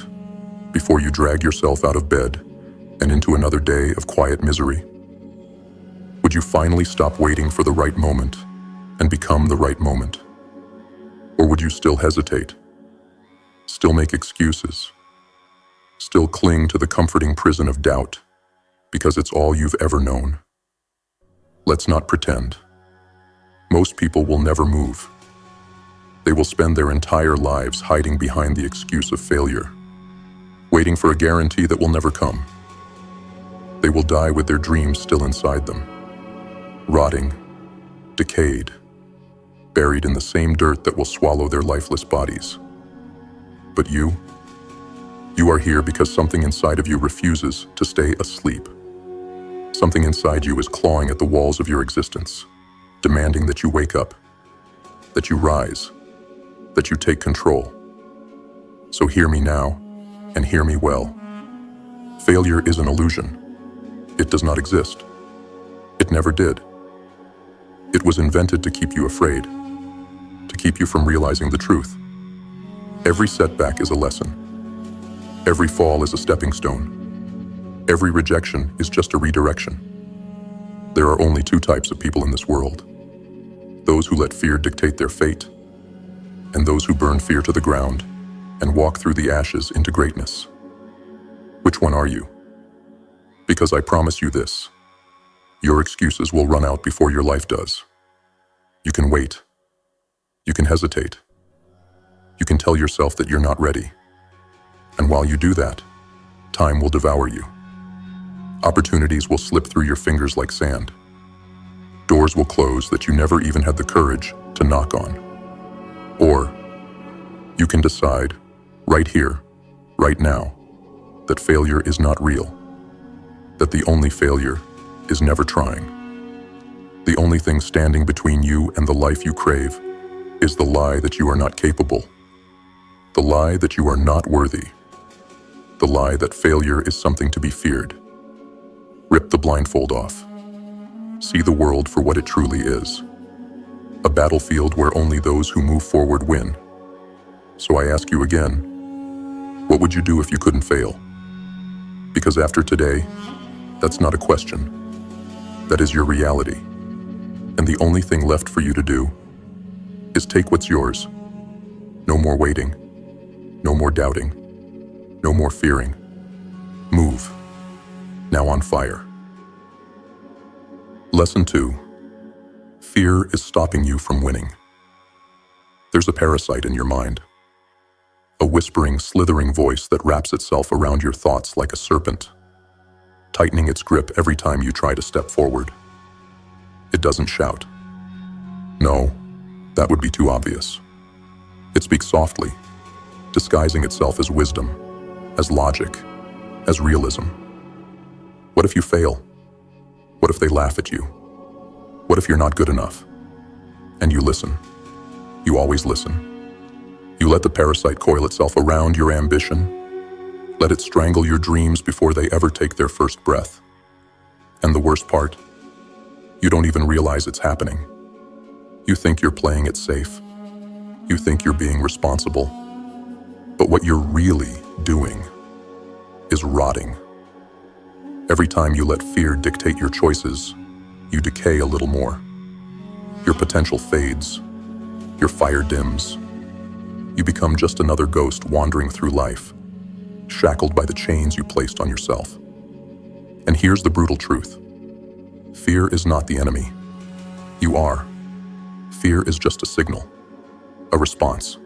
before you drag yourself out of bed and into another day of quiet misery? Would you finally stop waiting for the right moment and become the right moment? Or would you still hesitate, still make excuses, still cling to the comforting prison of doubt because it's all you've ever known? Let's not pretend. Most people will never move. They will spend their entire lives hiding behind the excuse of failure, waiting for a guarantee that will never come. They will die with their dreams still inside them, rotting, decayed, buried in the same dirt that will swallow their lifeless bodies. But you are here because something inside of you refuses to stay asleep. Something inside you is clawing at the walls of your existence, demanding that you wake up, that you rise, that you take control. So hear me now, and hear me well. Failure is an illusion. It does not exist. It never did. It was invented to keep you afraid, to keep you from realizing the truth. Every setback is a lesson. Every fall is a stepping stone. Every rejection is just a redirection. There are only two types of people in this world: those who let fear dictate their fate, and those who burn fear to the ground and walk through the ashes into greatness. Which one are you? Because I promise you this: your excuses will run out before your life does. You can wait. You can hesitate. You can tell yourself that you're not ready. And while you do that, time will devour you. Opportunities will slip through your fingers like sand. Doors will close that you never even had the courage to knock on. Or you can decide, right here, right now, that failure is not real. That the only failure is never trying. The only thing standing between you and the life you crave is the lie that you are not capable. The lie that you are not worthy. The lie that failure is something to be feared. Rip the blindfold off. See the world for what it truly is. A battlefield where only those who move forward win. So I ask you again, what would you do if you couldn't fail? Because after today, that's not a question. That is your reality. And the only thing left for you to do is take what's yours. No more waiting. No more doubting. No more fearing. Move. Now on fire. Lesson 2. Fear is stopping you from winning. There's a parasite in your mind. A whispering, slithering voice that wraps itself around your thoughts like a serpent, tightening its grip every time you try to step forward. It doesn't shout. No, that would be too obvious. It speaks softly, disguising itself as wisdom, as logic, as realism. What if you fail? What if they laugh at you? What if you're not good enough? And you listen. You always listen. You let the parasite coil itself around your ambition. Let it strangle your dreams before they ever take their first breath. And the worst part, you don't even realize it's happening. You think you're playing it safe. You think you're being responsible. But what you're really doing is rotting. Every time you let fear dictate your choices, you decay a little more. Your potential fades. Your fire dims. You become just another ghost wandering through life, shackled by the chains you placed on yourself. And here's the brutal truth. Fear is not the enemy. You are. Fear is just a signal, a response,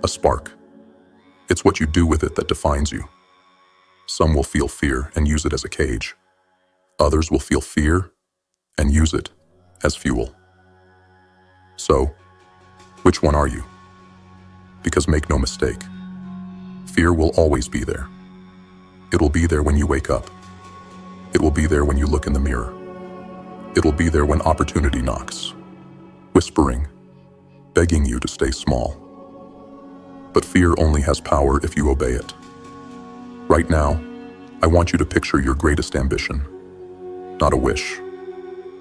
a spark. It's what you do with it that defines you. Some will feel fear and use it as a cage. Others will feel fear and use it as fuel. So, which one are you? Because make no mistake, fear will always be there. It will be there when you wake up. It will be there when you look in the mirror. It will be there when opportunity knocks, whispering, begging you to stay small. But fear only has power if you obey it. Right now, I want you to picture your greatest ambition. Not a wish,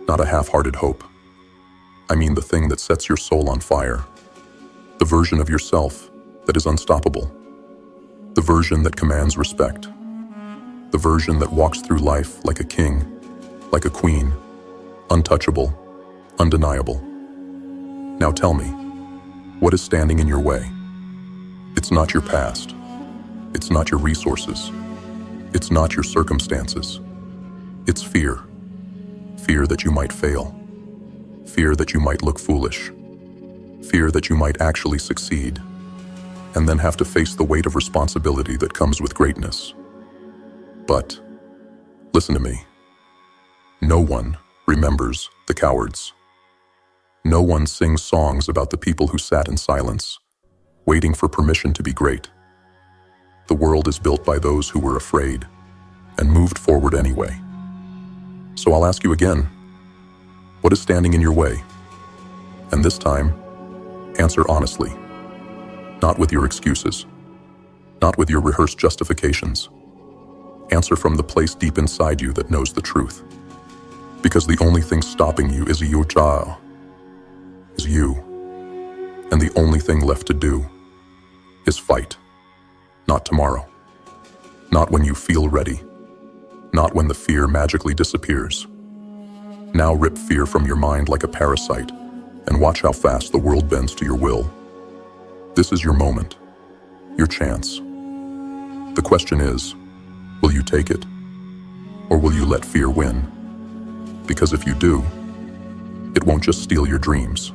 not a half-hearted hope. I mean the thing that sets your soul on fire. The version of yourself that is unstoppable. The version that commands respect. The version that walks through life like a king, like a queen, untouchable, undeniable. Now tell me, what is standing in your way? It's not your past. It's not your resources. It's not your circumstances. It's fear. Fear that you might fail. Fear that you might look foolish. Fear that you might actually succeed, and then have to face the weight of responsibility that comes with greatness. But, listen to me. No one remembers the cowards. No one sings songs about the people who sat in silence, waiting for permission to be great. The world is built by those who were afraid, and moved forward anyway. So I'll ask you again, what is standing in your way? And this time, answer honestly, not with your excuses, not with your rehearsed justifications. Answer from the place deep inside you that knows the truth. Because the only thing stopping you is you. And the only thing left to do is fight. Not tomorrow. Not when you feel ready. Not when the fear magically disappears. Now rip fear from your mind like a parasite, and watch how fast the world bends to your will. This is your moment, your chance. The question is, will you take it? Or will you let fear win? Because if you do, it won't just steal your dreams.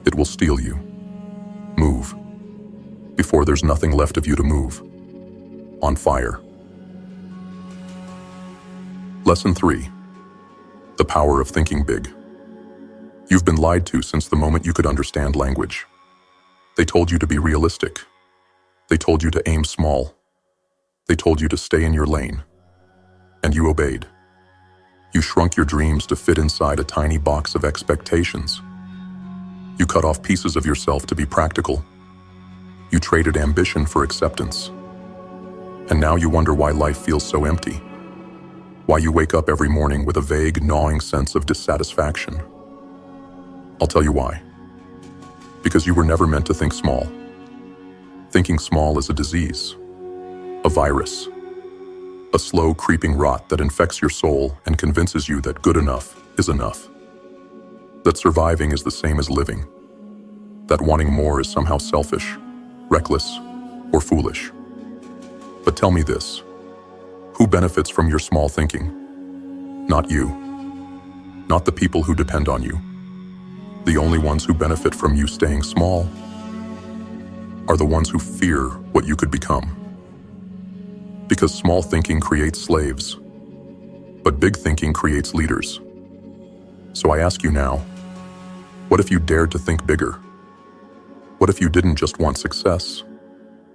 It will steal you. Move. Before there's nothing left of you to move. On fire. Lesson 3. The power of thinking big. You've been lied to since the moment you could understand language. They told you to be realistic. They told you to aim small. They told you to stay in your lane. And you obeyed. You shrunk your dreams to fit inside a tiny box of expectations. You cut off pieces of yourself to be practical. You traded ambition for acceptance. And now you wonder why life feels so empty. Why you wake up every morning with a vague, gnawing sense of dissatisfaction. I'll tell you why. Because you were never meant to think small. Thinking small is a disease, a virus, a slow creeping rot that infects your soul and convinces you that good enough is enough. That surviving is the same as living. That wanting more is somehow selfish, reckless, or foolish. But tell me this, who benefits from your small thinking? Not you. not the people who depend on you. The only ones who benefit from you staying small are the ones who fear what you could become. Because small thinking creates slaves, but big thinking creates leaders. So I ask you now, what if you dared to think bigger? What if you didn't just want success,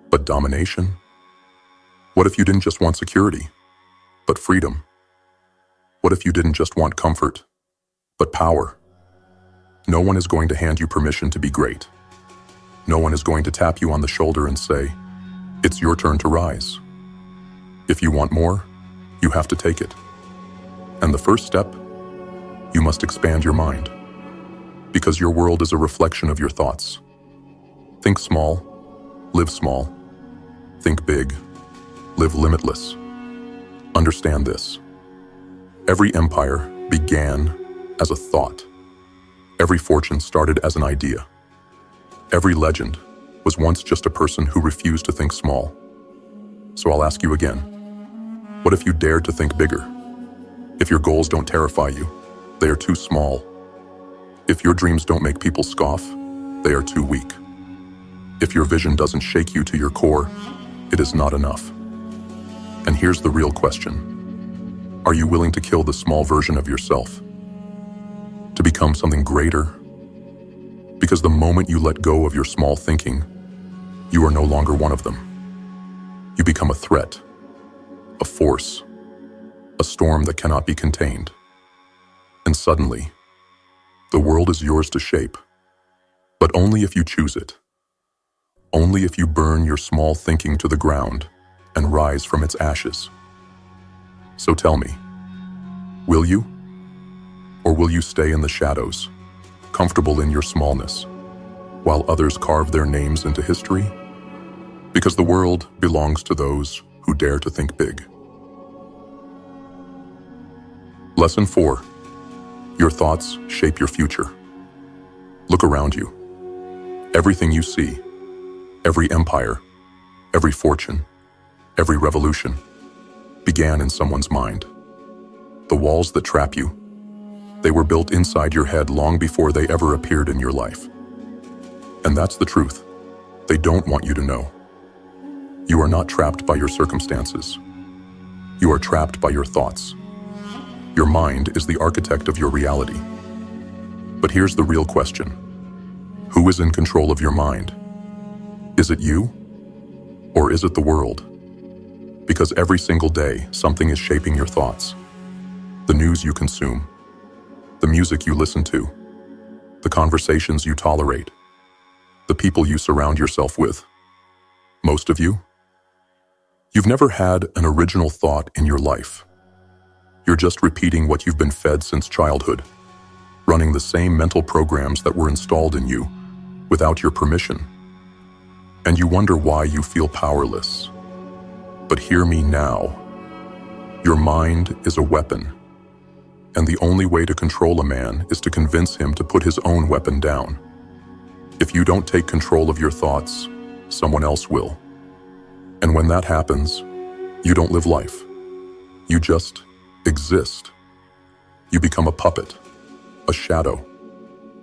but domination? What if you didn't just want security, but freedom? What if you didn't just want comfort, but power? No one is going to hand you permission to be great. No one is going to tap you on the shoulder and say, it's your turn to rise. If you want more, you have to take it. And the first step, you must expand your mind. Because your world is a reflection of your thoughts. Think small, live small. Think big, live limitless. Understand this. Every empire began as a thought. Every fortune started as an idea. Every legend was once just a person who refused to think small. So I'll ask you again, what if you dared to think bigger? If your goals don't terrify you, they are too small. If your dreams don't make people scoff, they are too weak. If your vision doesn't shake you to your core, it is not enough. And here's the real question. Are you willing to kill the small version of yourself to become something greater? Because the moment you let go of your small thinking, you are no longer one of them. You become a threat, a force, a storm that cannot be contained. And suddenly, the world is yours to shape, but only if you choose it. Only if you burn your small thinking to the ground and rise from its ashes. So tell me, will you? Or will you stay in the shadows, comfortable in your smallness, while others carve their names into history? Because the world belongs to those who dare to think big. Lesson 4. Your thoughts shape your future. Look around you. Everything you see, every empire, every fortune, every revolution, began in someone's mind. The walls that trap you, they were built inside your head long before they ever appeared in your life. And that's the truth. They don't want you to know. You are not trapped by your circumstances. You are trapped by your thoughts. Your mind is the architect of your reality. But here's the real question. Who is in control of your mind? Is it you? Or is it the world? Because every single day, something is shaping your thoughts. The news you consume, the music you listen to, the conversations you tolerate, the people you surround yourself with. Most of you, you've never had an original thought in your life. You're just repeating what you've been fed since childhood, running the same mental programs that were installed in you without your permission. And you wonder why you feel powerless. But hear me now. Your mind is a weapon, and the only way to control a man is to convince him to put his own weapon down. If you don't take control of your thoughts, someone else will. And when that happens, you don't live life. You just exist. You become a puppet, a shadow,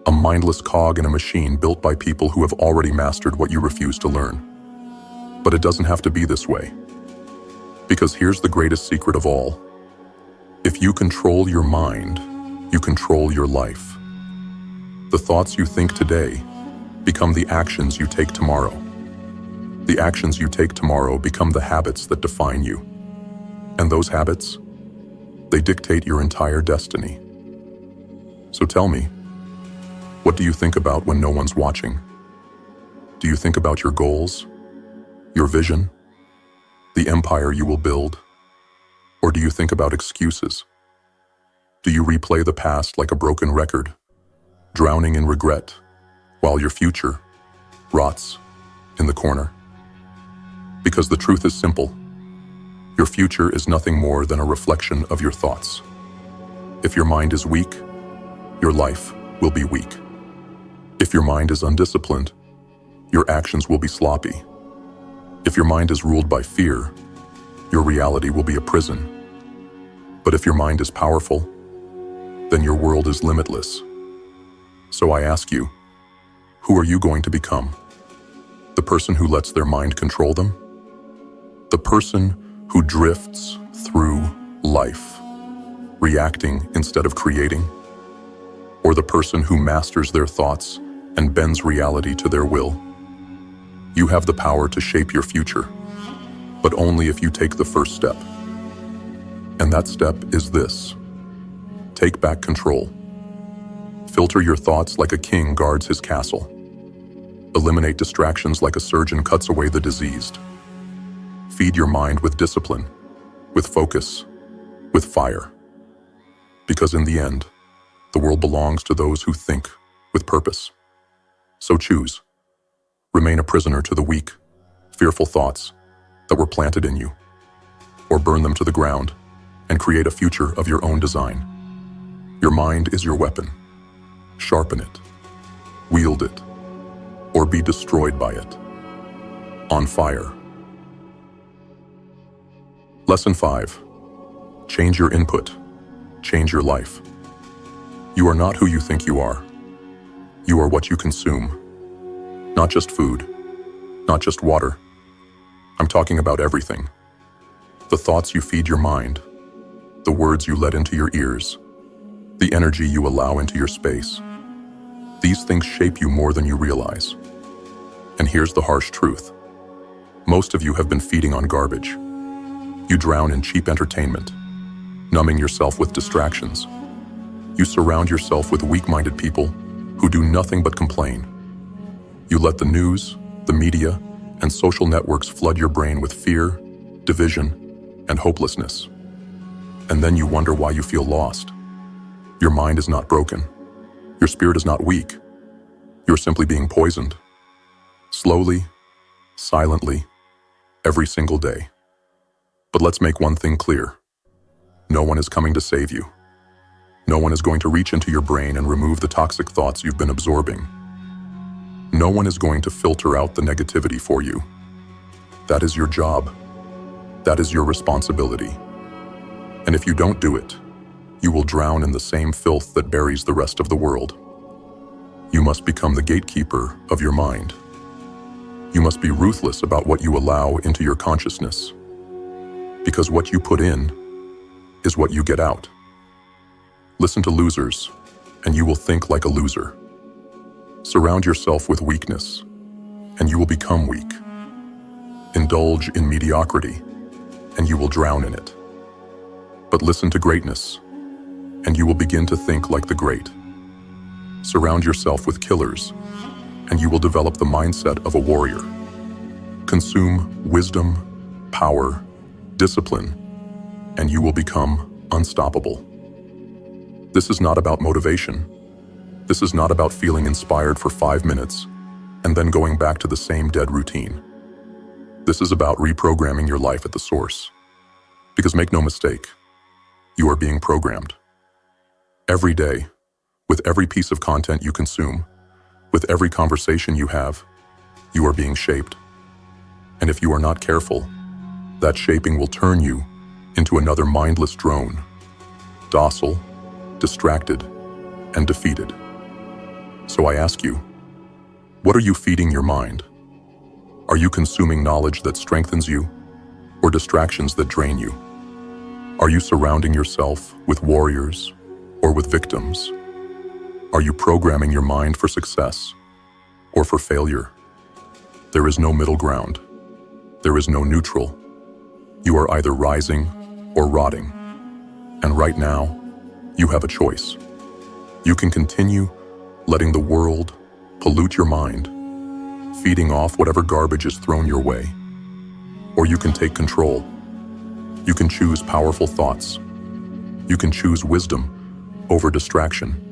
a mindless cog in a machine built by people who have already mastered what you refuse to learn. But it doesn't have to be this way. Because here's the greatest secret of all. If you control your mind, you control your life. The thoughts you think today become the actions you take tomorrow. The actions you take tomorrow become the habits that define you. And those habits, they dictate your entire destiny. So tell me, what do you think about when no one's watching? Do you think about your goals, your vision, the empire you will build? Or do you think about excuses? Do you replay the past like a broken record, drowning in regret, while your future rots in the corner? Because the truth is simple. Your future is nothing more than a reflection of your thoughts. If your mind is weak, your life will be weak. If your mind is undisciplined, your actions will be sloppy. If your mind is ruled by fear, your reality will be a prison. But if your mind is powerful, then your world is limitless. So I ask you, who are you going to become? The person who lets their mind control them? The person who drifts through life, reacting instead of creating? Or the person who masters their thoughts and bends reality to their will? You have the power to shape your future, but only if you take the first step. And that step is this: take back control. Filter your thoughts like a king guards his castle. Eliminate distractions like a surgeon cuts away the diseased. Feed your mind with discipline, with focus, with fire. Because in the end, the world belongs to those who think with purpose. So choose. Remain a prisoner to the weak, fearful thoughts that were planted in you, or burn them to the ground and create a future of your own design. Your mind is your weapon. Sharpen it, wield it, or be destroyed by it. On fire. Lesson 5. Change your input. Change your life. You are not who you think you are. You are what you consume. Not just food, not just water. I'm talking about everything. The thoughts you feed your mind, the words you let into your ears, the energy you allow into your space. These things shape you more than you realize. And here's the harsh truth. Most of you have been feeding on garbage. You drown in cheap entertainment, numbing yourself with distractions. You surround yourself with weak-minded people who do nothing but complain. You let the news, the media, and social networks flood your brain with fear, division, and hopelessness. And then you wonder why you feel lost. Your mind is not broken. Your spirit is not weak. You're simply being poisoned. Slowly, silently, every single day. But let's make one thing clear. No one is coming to save you. No one is going to reach into your brain and remove the toxic thoughts you've been absorbing. No one is going to filter out the negativity for you. That is your job. That is your responsibility. And if you don't do it, you will drown in the same filth that buries the rest of the world. You must become the gatekeeper of your mind. You must be ruthless about what you allow into your consciousness. Because what you put in is what you get out. Listen to losers, and you will think like a loser. Surround yourself with weakness, and you will become weak. Indulge in mediocrity, and you will drown in it. But listen to greatness, and you will begin to think like the great. Surround yourself with killers, and you will develop the mindset of a warrior. Consume wisdom, power, discipline, and you will become unstoppable. This is not about motivation. This is not about feeling inspired for 5 minutes and then going back to the same dead routine. This is about reprogramming your life at the source. Because make no mistake, you are being programmed. Every day, with every piece of content you consume, with every conversation you have, you are being shaped. And if you are not careful, that shaping will turn you into another mindless drone, docile, distracted, and defeated. So I ask you, what are you feeding your mind? Are you consuming knowledge that strengthens you, or distractions that drain you? Are you surrounding yourself with warriors or with victims? Are you programming your mind for success or for failure? There is no middle ground. There is no neutral. You are either rising or rotting. And right now, you have a choice. You can continue letting the world pollute your mind, feeding off whatever garbage is thrown your way. Or you can take control. You can choose powerful thoughts. You can choose wisdom over distraction.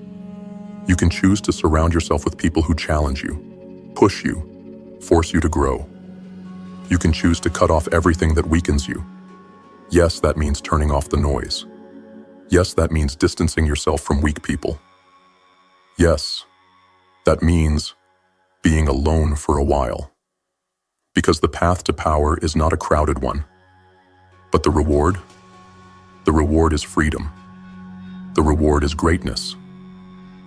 You can choose to surround yourself with people who challenge you, push you, force you to grow. You can choose to cut off everything that weakens you. Yes, that means turning off the noise. Yes, that means distancing yourself from weak people. Yes, that means being alone for a while. Because the path to power is not a crowded one. But the reward is freedom. The reward is greatness.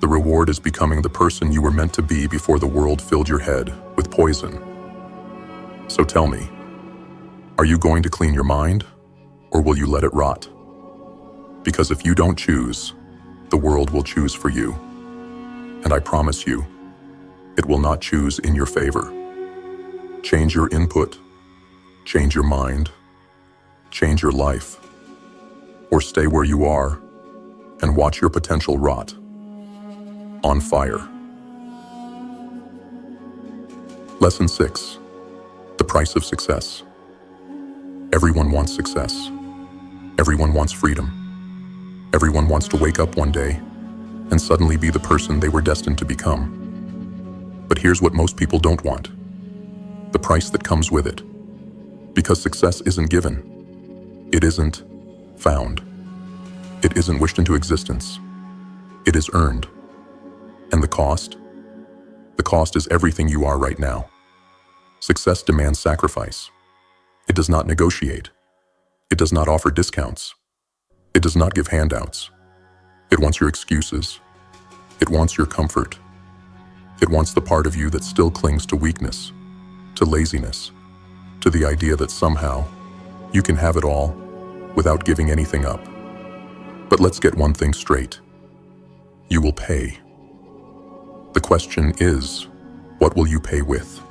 The reward is becoming the person you were meant to be before the world filled your head with poison. So tell me, are you going to clean your mind, or will you let it rot? Because if you don't choose, the world will choose for you. And I promise you, it will not choose in your favor. Change your input, change your mind, change your life, or stay where you are and watch your potential rot on fire. Lesson 6. The price of success. Everyone wants success. Everyone wants freedom. Everyone wants to wake up one day and suddenly be the person they were destined to become. But here's what most people don't want: the price that comes with it. Because success isn't given. It isn't found. It isn't wished into existence. It is earned. And the cost? The cost is everything you are right now. Success demands sacrifice. It does not negotiate. It does not offer discounts. It does not give handouts. It wants your excuses. It wants your comfort. It wants the part of you that still clings to weakness, to laziness, to the idea that somehow you can have it all without giving anything up. But let's get one thing straight. You will pay. The question is, what will you pay with?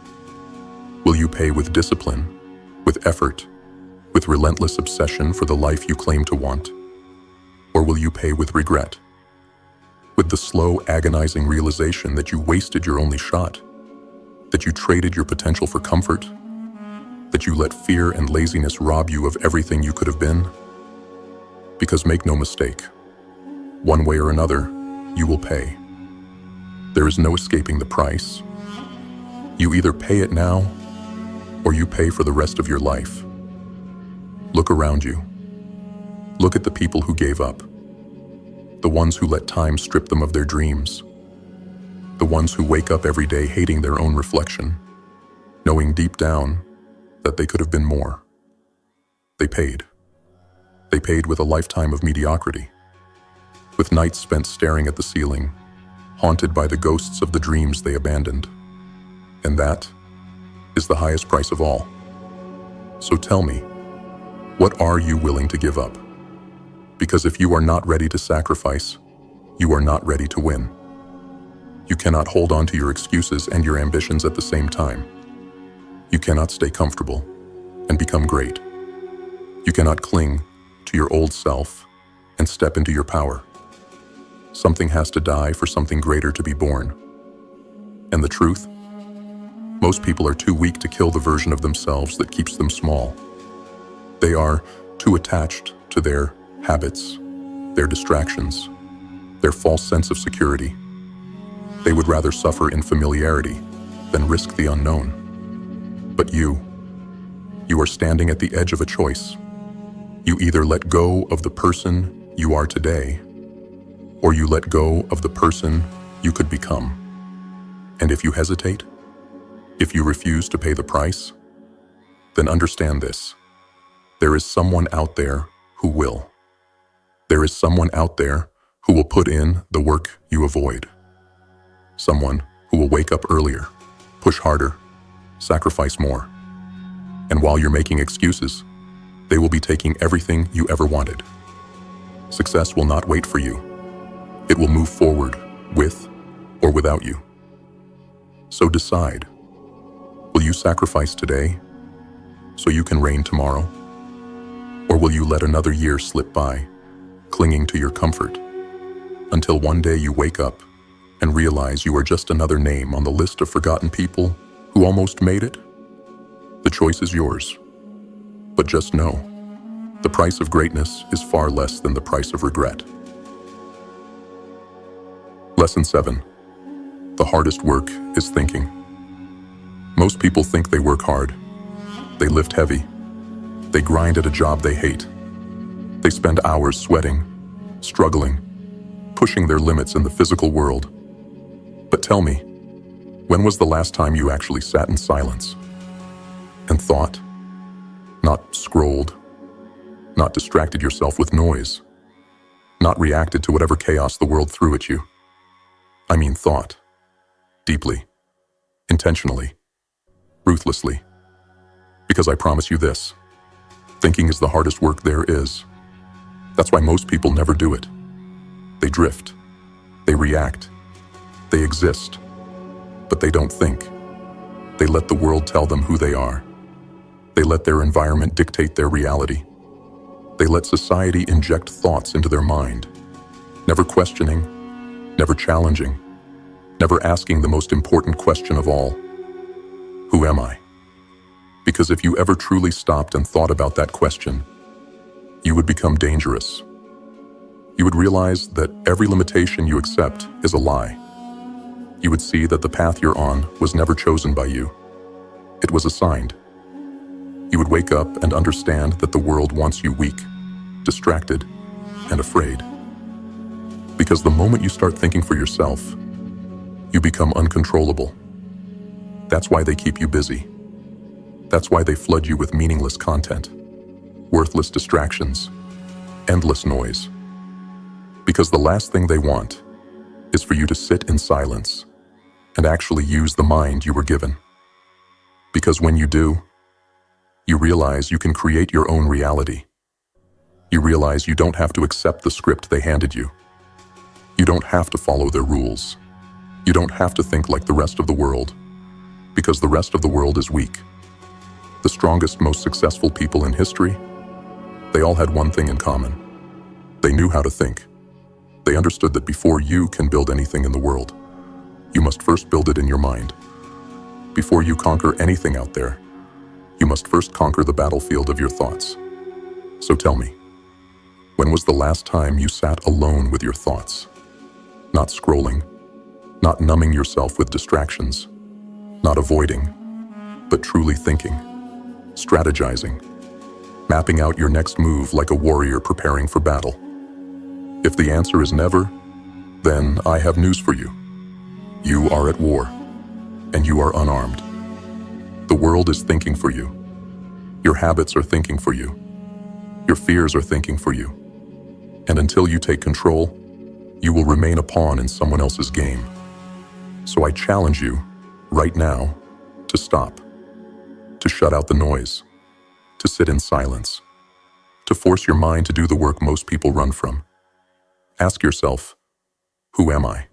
Will you pay with discipline, with effort, with relentless obsession for the life you claim to want? Or will you pay with regret? With the slow, agonizing realization that you wasted your only shot, that you traded your potential for comfort, that you let fear and laziness rob you of everything you could have been? Because make no mistake, one way or another, you will pay. There is no escaping the price. You either pay it now, or you pay for the rest of your life. Look around you. Look at the people who gave up. The ones who let time strip them of their dreams. The ones who wake up every day hating their own reflection, knowing deep down that they could have been more. They paid. They paid with a lifetime of mediocrity, with nights spent staring at the ceiling, haunted by the ghosts of the dreams they abandoned. And that is the highest price of all. So tell me, what are you willing to give up? Because if you are not ready to sacrifice, you are not ready to win. You cannot hold on to your excuses and your ambitions at the same time. You cannot stay comfortable and become great. You cannot cling to your old self and step into your power. Something has to die for something greater to be born. And the truth? Most people are too weak to kill the version of themselves that keeps them small. They are too attached to their habits, their distractions, their false sense of security. They would rather suffer in familiarity than risk the unknown. But you are standing at the edge of a choice. You either let go of the person you are today, or you let go of the person you could become. And if you hesitate, if you refuse to pay the price, then understand this: there is someone out there who will. There is someone out there who will put in the work you avoid. Someone who will wake up earlier, push harder, sacrifice more. And while you're making excuses, they will be taking everything you ever wanted. Success will not wait for you. It will move forward with or without you. So decide. Will you sacrifice today so you can reign tomorrow? Or will you let another year slip by, clinging to your comfort, until one day you wake up and realize you are just another name on the list of forgotten people who almost made it? The choice is yours. But just know, the price of greatness is far less than the price of regret. Lesson 7. The hardest work is thinking. Most people think they work hard. They lift heavy. They grind at a job they hate. They spend hours sweating, struggling, pushing their limits in the physical world. But tell me, when was the last time you actually sat in silence and thought? Not scrolled, not distracted yourself with noise, not reacted to whatever chaos the world threw at you. I mean thought. Deeply. Intentionally. Ruthlessly. Because I promise you this. Thinking is the hardest work there is. That's why most people never do it. They drift. They react. They exist. But they don't think. They let the world tell them who they are. They let their environment dictate their reality. They let society inject thoughts into their mind, never questioning, never challenging, never asking the most important question of all. Who am I? Because if you ever truly stopped and thought about that question, you would become dangerous. You would realize that every limitation you accept is a lie. You would see that the path you're on was never chosen by you. It was assigned. You would wake up and understand that the world wants you weak, distracted, and afraid. Because the moment you start thinking for yourself, you become uncontrollable. That's why they keep you busy. That's why they flood you with meaningless content, worthless distractions, endless noise. Because the last thing they want is for you to sit in silence and actually use the mind you were given. Because when you do, you realize you can create your own reality. You realize you don't have to accept the script they handed you. You don't have to follow their rules. You don't have to think like the rest of the world, because the rest of the world is weak. The strongest, most successful people in history, they all had one thing in common. They knew how to think. They understood that before you can build anything in the world, you must first build it in your mind. Before you conquer anything out there, you must first conquer the battlefield of your thoughts. So tell me, when was the last time you sat alone with your thoughts? Not scrolling, not numbing yourself with distractions, not avoiding, but truly thinking, strategizing, mapping out your next move like a warrior preparing for battle. If the answer is never, then I have news for you. You are at war, and you are unarmed. The world is thinking for you. Your habits are thinking for you. Your fears are thinking for you. And until you take control, you will remain a pawn in someone else's game. So I challenge you, right now, to stop, to shut out the noise, to sit in silence, to force your mind to do the work most people run from. Ask yourself, who am I?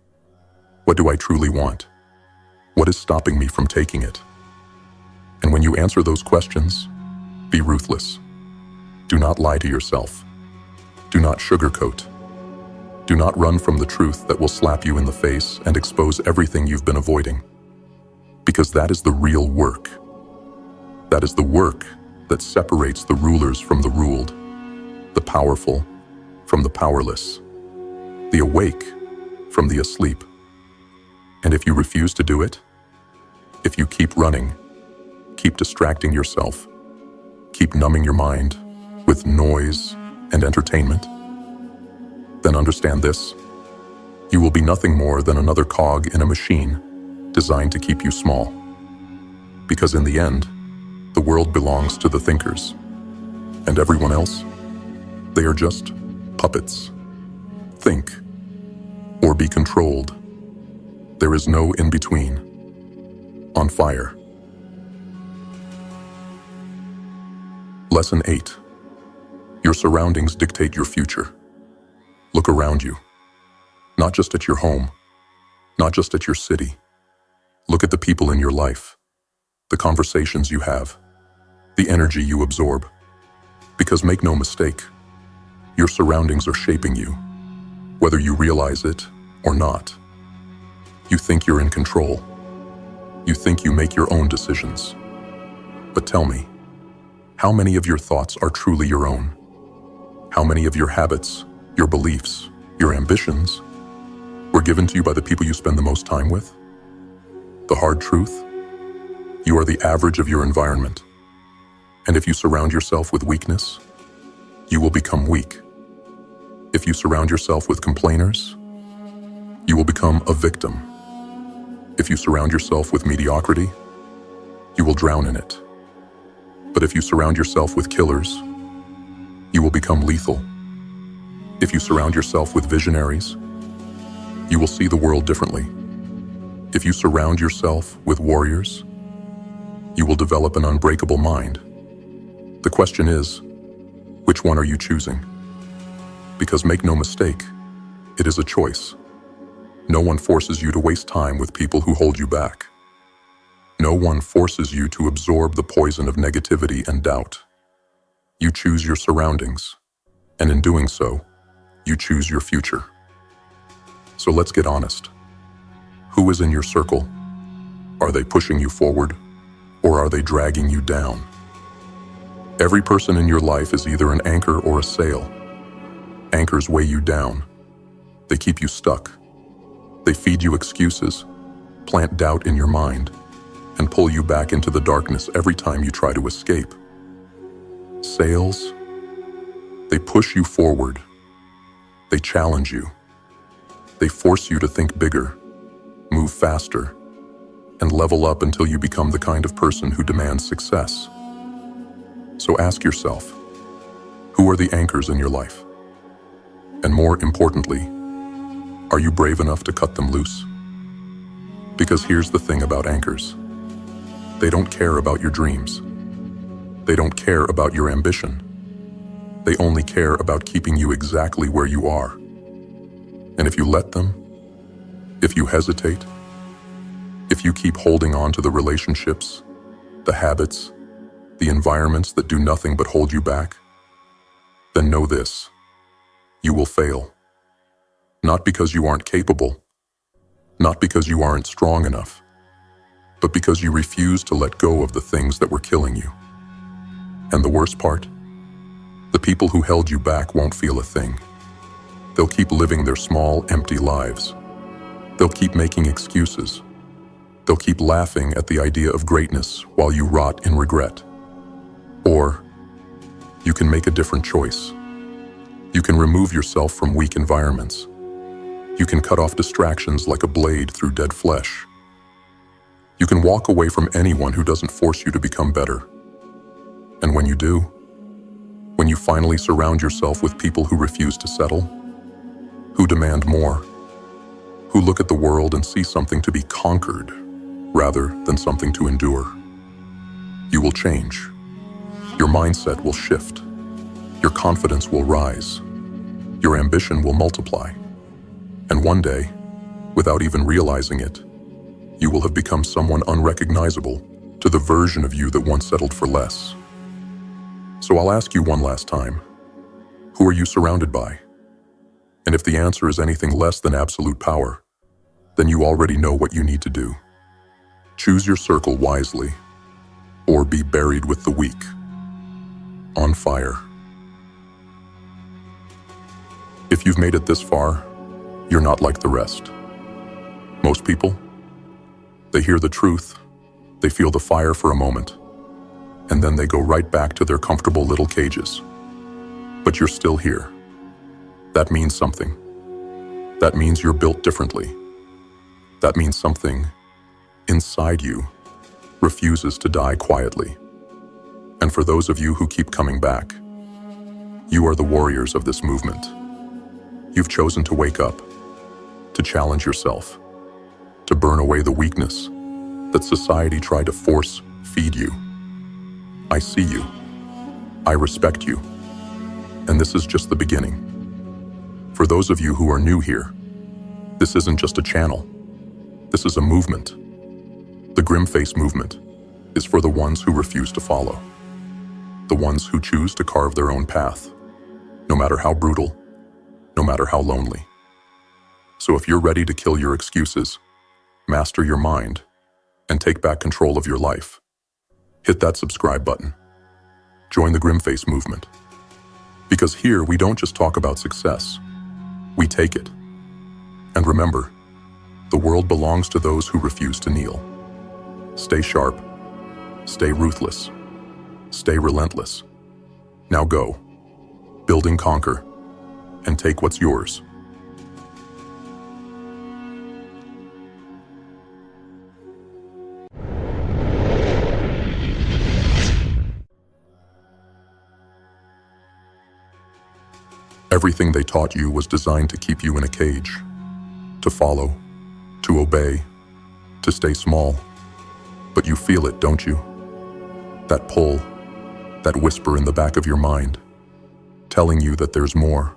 What do I truly want? What is stopping me from taking it? And when you answer those questions, be ruthless. Do not lie to yourself. Do not sugarcoat. Do not run from the truth that will slap you in the face and expose everything you've been avoiding. Because that is the real work. That is the work that separates the rulers from the ruled, the powerful from the powerless, the awake from the asleep. And if you refuse to do it, if you keep running, keep distracting yourself, keep numbing your mind with noise and entertainment, then understand this: you will be nothing more than another cog in a machine designed to keep you small. Because in the end, the world belongs to the thinkers, and everyone else, they are just puppets. Think, or be controlled. There is no in-between. On fire. Lesson 8. Your surroundings dictate your future. Look around you. Not just at your home. Not just at your city. Look at the people in your life. The conversations you have. The energy you absorb. Because make no mistake, your surroundings are shaping you, whether you realize it or not. You think you're in control. You think you make your own decisions. But tell me, how many of your thoughts are truly your own? How many of your habits, your beliefs, your ambitions were given to you by the people you spend the most time with? The hard truth? You are the average of your environment. And if you surround yourself with weakness, you will become weak. If you surround yourself with complainers, you will become a victim. If you surround yourself with mediocrity, you will drown in it. But if you surround yourself with killers, you will become lethal. If you surround yourself with visionaries, you will see the world differently. If you surround yourself with warriors, you will develop an unbreakable mind. The question is, which one are you choosing? Because make no mistake, it is a choice. No one forces you to waste time with people who hold you back. No one forces you to absorb the poison of negativity and doubt. You choose your surroundings, and in doing so, you choose your future. So let's get honest. Who is in your circle? Are they pushing you forward, or are they dragging you down? Every person in your life is either an anchor or a sail. Anchors weigh you down. They keep you stuck. They feed you excuses, plant doubt in your mind, and pull you back into the darkness every time you try to escape. Sails, they push you forward. They challenge you. They force you to think bigger, move faster, and level up until you become the kind of person who demands success. So ask yourself, who are the anchors in your life? And more importantly, are you brave enough to cut them loose? Because here's the thing about anchors. They don't care about your dreams. They don't care about your ambition. They only care about keeping you exactly where you are. And if you let them, if you hesitate, if you keep holding on to the relationships, the habits, the environments that do nothing but hold you back, then know this, you will fail. Not because you aren't capable, not because you aren't strong enough, but because you refuse to let go of the things that were killing you. And the worst part? The people who held you back won't feel a thing. They'll keep living their small, empty lives. They'll keep making excuses. They'll keep laughing at the idea of greatness while you rot in regret. Or, you can make a different choice. You can remove yourself from weak environments. You can cut off distractions like a blade through dead flesh. You can walk away from anyone who doesn't force you to become better. And when you do, when you finally surround yourself with people who refuse to settle, who demand more, who look at the world and see something to be conquered rather than something to endure, you will change. Your mindset will shift. Your confidence will rise. Your ambition will multiply. And one day, without even realizing it, you will have become someone unrecognizable to the version of you that once settled for less. So I'll ask you one last time, who are you surrounded by? And if the answer is anything less than absolute power, then you already know what you need to do. Choose your circle wisely, or be buried with the weak, on fire. If you've made it this far, you're not like the rest. Most people, they hear the truth, they feel the fire for a moment, and then they go right back to their comfortable little cages. But you're still here. That means something. That means you're built differently. That means something inside you refuses to die quietly. And for those of you who keep coming back, you are the warriors of this movement. You've chosen to wake up, to challenge yourself, to burn away the weakness that society tried to force feed you. I see you. I respect you. And this is just the beginning. For those of you who are new here, this isn't just a channel. This is a movement. The GrimFace movement is for the ones who refuse to follow. The ones who choose to carve their own path, no matter how brutal, no matter how lonely. So if you're ready to kill your excuses, master your mind, and take back control of your life, hit that subscribe button. Join the GrimFace movement. Because here we don't just talk about success, we take it. And remember, the world belongs to those who refuse to kneel. Stay sharp, stay ruthless, stay relentless. Now go, build and conquer, and take what's yours. Everything they taught you was designed to keep you in a cage, to follow, to obey, to stay small. But you feel it, don't you? That pull, that whisper in the back of your mind, telling you that there's more,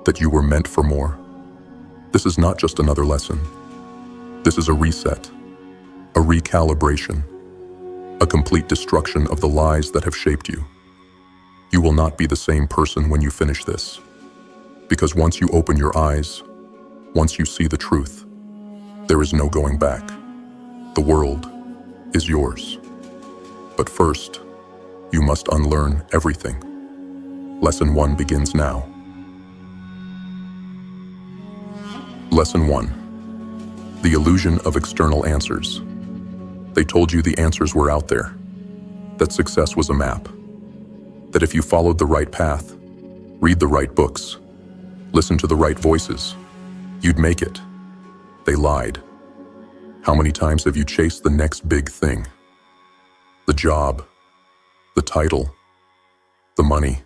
that you were meant for more. This is not just another lesson. This is a reset, a recalibration, a complete destruction of the lies that have shaped you. You will not be the same person when you finish this. Because once you open your eyes, once you see the truth, there is no going back. The world is yours. But first, you must unlearn everything. Lesson 1 begins now. Lesson 1. The illusion of external answers. They told you the answers were out there, that success was a map, that if you followed the right path, read the right books, listen to the right voices, you'd make it. They lied. How many times have you chased the next big thing? The job, the title, the money.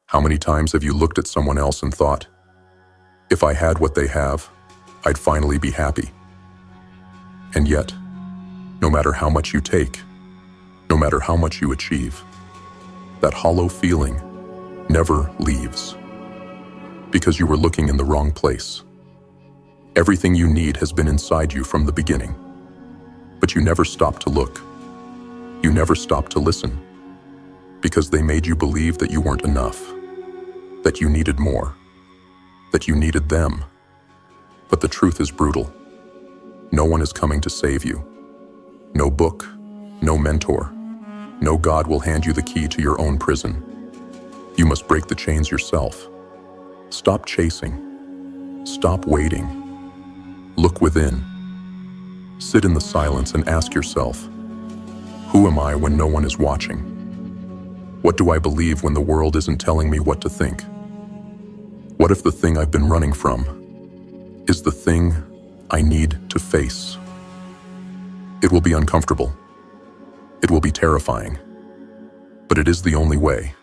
How many times have you looked at someone else and thought, if I had what they have, I'd finally be happy. And yet, no matter how much you take, no matter how much you achieve, that hollow feeling never leaves. Because you were looking in the wrong place. Everything you need has been inside you from the beginning. But you never stopped to look. You never stopped to listen. Because they made you believe that you weren't enough, that you needed more, that you needed them. But the truth is brutal. No one is coming to save you. No book, no mentor, no God will hand you the key to your own prison. You must break the chains yourself. Stop chasing. Stop waiting. Look within. Sit in the silence and ask yourself, who am I when no one is watching? What do I believe when the world isn't telling me what to think? What if the thing I've been running from is the thing I need to face? It will be uncomfortable. It will be terrifying. But it is the only way.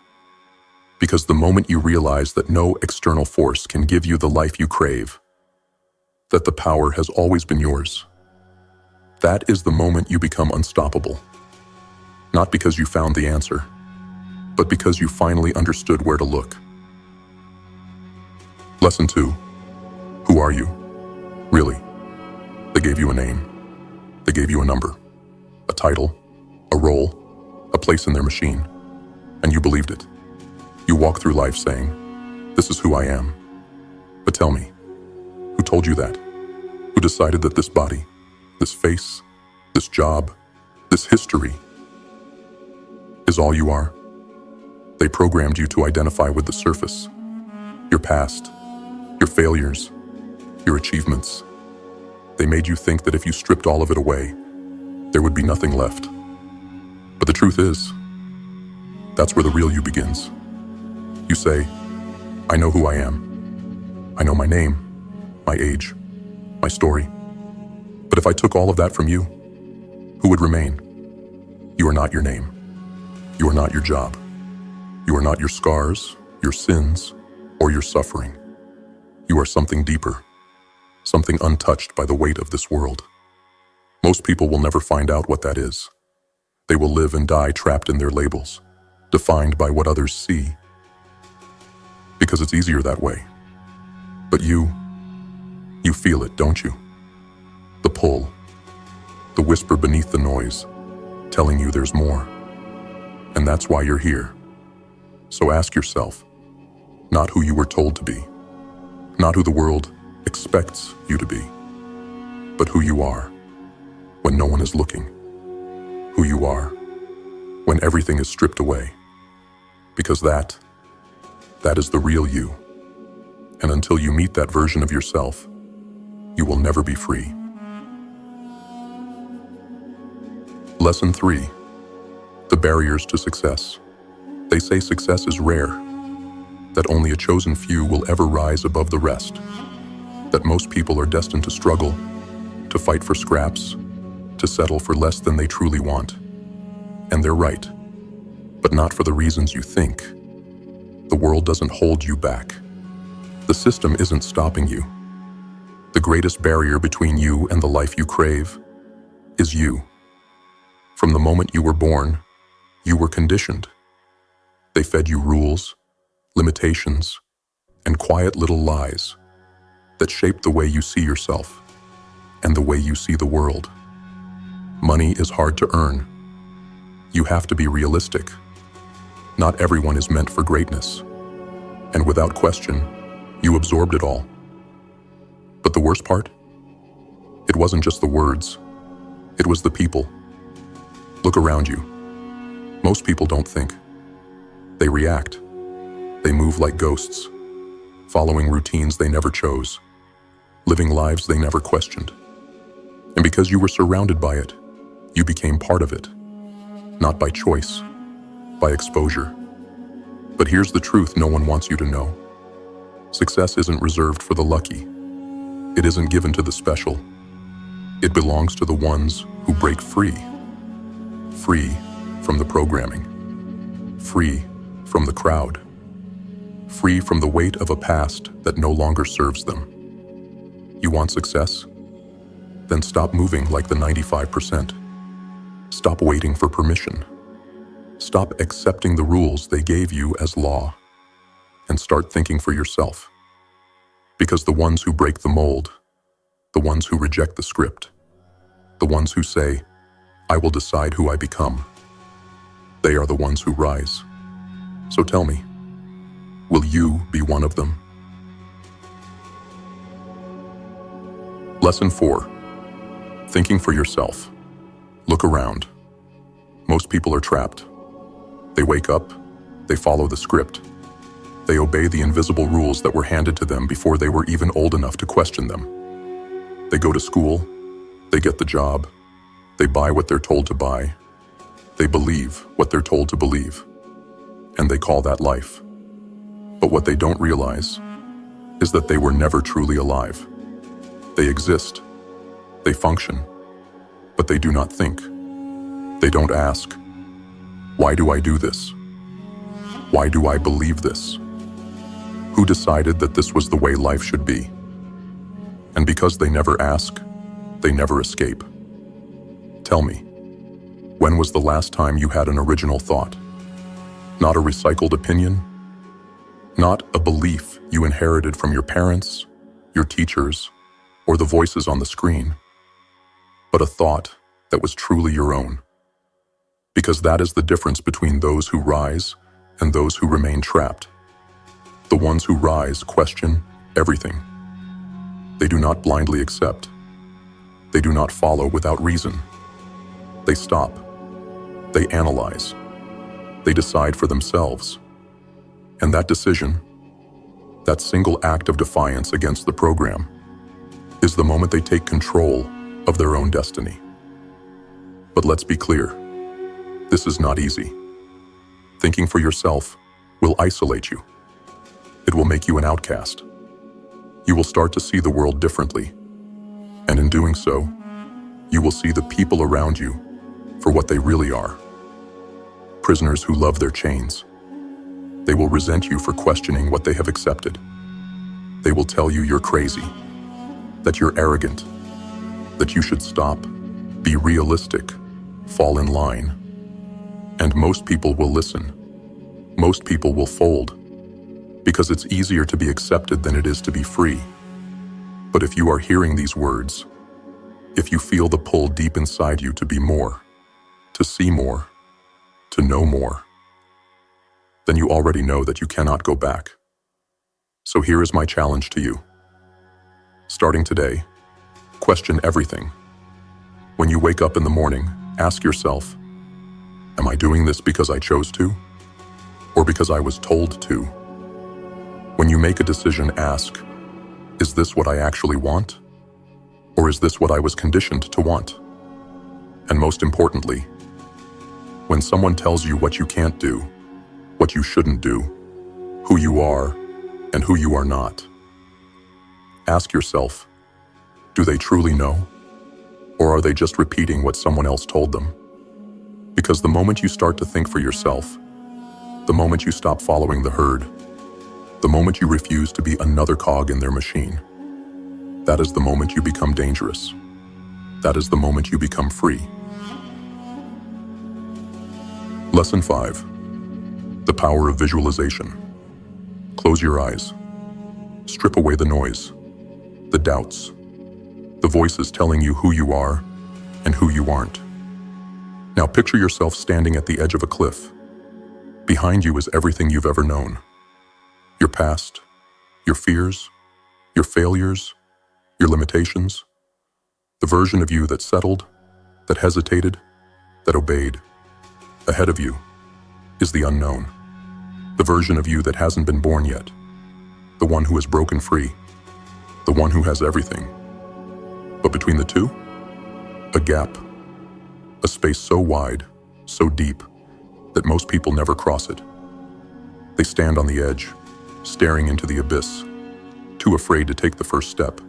Because the moment you realize that no external force can give you the life you crave, that the power has always been yours, that is the moment you become unstoppable. Not because you found the answer, but because you finally understood where to look. Lesson 2. Who are you? Really? They gave you a name. They gave you a number, a title, a role, a place in their machine, and you believed it. You walk through life saying, this is who I am. But tell me, who told you that? Who decided that this body, this face, this job, this history is all you are? They programmed you to identify with the surface, your past, your failures, your achievements. They made you think that if you stripped all of it away, there would be nothing left. But the truth is, that's where the real you begins. You say, I know who I am. I know my name, my age, my story. But if I took all of that from you, who would remain? You are not your name. You are not your job. You are not your scars, your sins, or your suffering. You are something deeper, something untouched by the weight of this world. Most people will never find out what that is. They will live and die trapped in their labels, defined by what others see. Because it's easier that way. But you feel it, don't you? The pull, the whisper beneath the noise, telling you there's more. And that's why you're here. So ask yourself, not who you were told to be, not who the world expects you to be, but who you are when no one is looking, who you are when everything is stripped away, because that is the real you. And until you meet that version of yourself, you will never be free. Lesson 3. The barriers to success. They say success is rare, that only a chosen few will ever rise above the rest, that most people are destined to struggle, to fight for scraps, to settle for less than they truly want. And they're right, but not for the reasons you think. The world doesn't hold you back. The system isn't stopping you. The greatest barrier between you and the life you crave is you. From the moment you were born, you were conditioned. They fed you rules, limitations, and quiet little lies that shape the way you see yourself and the way you see the world. Money is hard to earn. You have to be realistic. Not everyone is meant for greatness. And without question, you absorbed it all. But the worst part? It wasn't just the words. It was the people. Look around you. Most people don't think. They react. They move like ghosts, following routines they never chose, living lives they never questioned. And because you were surrounded by it, you became part of it. Not by choice, by exposure. But here's the truth no one wants you to know. Success isn't reserved for the lucky. It isn't given to the special. It belongs to the ones who break free. Free from the programming. Free from the crowd. Free from the weight of a past that no longer serves them. You want success? Then stop moving like the 95%. Stop waiting for permission. Stop accepting the rules they gave you as law, and start thinking for yourself. Because the ones who break the mold, the ones who reject the script, the ones who say, "I will decide who I become," they are the ones who rise. So tell me, will you be one of them? Lesson 4. Thinking for yourself. Look around. Most people are trapped. They wake up, they follow the script. They obey the invisible rules that were handed to them before they were even old enough to question them. They go to school, they get the job, they buy what they're told to buy, they believe what they're told to believe, and they call that life. But what they don't realize is that they were never truly alive. They exist, they function, but they do not think. They don't ask, "Why do I do this? Why do I believe this? Who decided that this was the way life should be?" And because they never ask, they never escape. Tell me, when was the last time you had an original thought? Not a recycled opinion? Not a belief you inherited from your parents, your teachers, or the voices on the screen, but a thought that was truly your own. Because that is the difference between those who rise and those who remain trapped. The ones who rise question everything. They do not blindly accept. They do not follow without reason. They stop. They analyze. They decide for themselves. And that decision, that single act of defiance against the program, is the moment they take control of their own destiny. But let's be clear, this is not easy. Thinking for yourself will isolate you. It will make you an outcast. You will start to see the world differently, and in doing so, you will see the people around you for what they really are. Prisoners who love their chains. They will resent you for questioning what they have accepted. They will tell you you're crazy, that you're arrogant, that you should stop, be realistic, fall in line. And most people will listen. Most people will fold, because it's easier to be accepted than it is to be free. But if you are hearing these words, if you feel the pull deep inside you to be more, to see more, to know more, then you already know that you cannot go back. So here is my challenge to you. Starting today, question everything. When you wake up in the morning, ask yourself, am I doing this because I chose to, or because I was told to? When you make a decision, ask, is this what I actually want, or is this what I was conditioned to want? And most importantly, when someone tells you what you can't do, what you shouldn't do, who you are and who you are not, ask yourself, do they truly know? Or are they just repeating what someone else told them? Because the moment you start to think for yourself, The moment you stop following the herd, the moment you refuse to be another cog in their machine, that is the moment you become dangerous. That is the moment you become free. Lesson 5. The power of visualization. Close your eyes. Strip away the noise, the doubts, the voices telling you who you are and who you aren't. Now picture yourself standing at the edge of a cliff. Behind you is everything you've ever known. Your past, your fears, your failures, your limitations, the version of you that settled, that hesitated, that obeyed. Ahead of you is the unknown, the version of you that hasn't been born yet, the one who is broken free, the one who has everything. But between the two, a gap, a space so wide, so deep, that most people never cross it. They stand on the edge, staring into the abyss, too afraid to take the first step.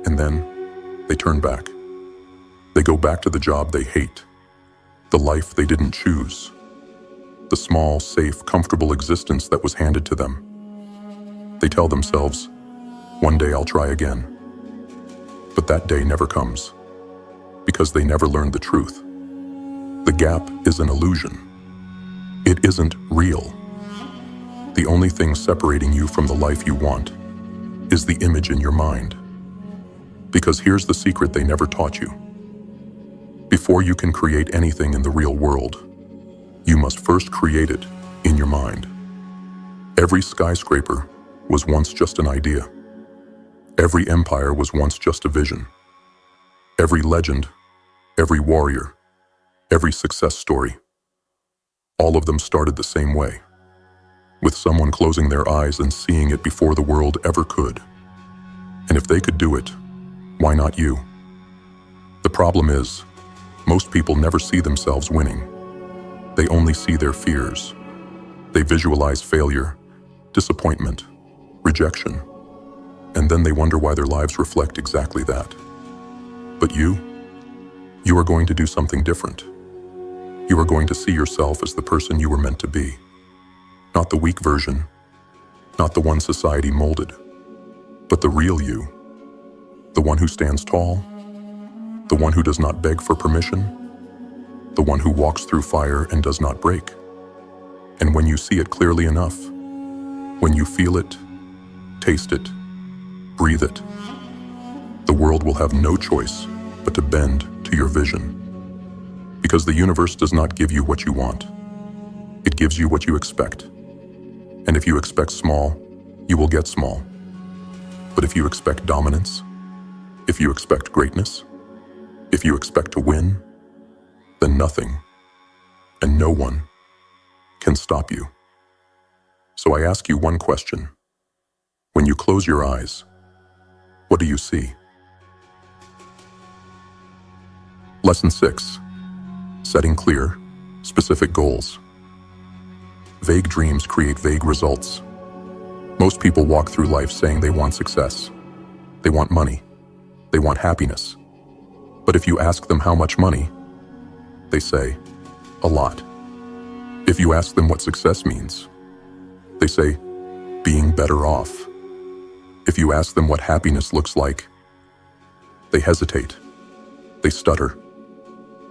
And then, they turn back. They go back to the job they hate, the life they didn't choose, the small, safe, comfortable existence that was handed to them. They tell themselves, one day I'll try again. But that day never comes, because they never learned the truth. The gap is an illusion. It isn't real. The only thing separating you from the life you want is the image in your mind. Because here's the secret they never taught you. Before you can create anything in the real world, you must first create it in your mind. Every skyscraper was once just an idea. Every empire was once just a vision. Every legend, every warrior, every success story, all of them started the same way, with someone closing their eyes and seeing it before the world ever could. And if they could do it, why not you? The problem is, most people never see themselves winning. They only see their fears. They visualize failure, disappointment, rejection, and then they wonder why their lives reflect exactly that. But you are going to do something different. You are going to see yourself as the person you were meant to be. Not the weak version, not the one society molded, but the real you. The one who stands tall, the one who does not beg for permission, the one who walks through fire and does not break. And when you see it clearly enough, when you feel it, taste it, breathe it, the world will have no choice but to bend to your vision. Because the universe does not give you what you want. It gives you what you expect. And if you expect small, you will get small. But if you expect dominance, if you expect greatness, if you expect to win, then nothing and no one can stop you. So I ask you one question. When you close your eyes, what do you see? Lesson 6. Setting clear, specific goals. Vague dreams create vague results. Most people walk through life saying they want success. They want money. They want happiness. But if you ask them how much money, they say, a lot. If you ask them what success means, they say, being better off. If you ask them what happiness looks like, they hesitate. They stutter.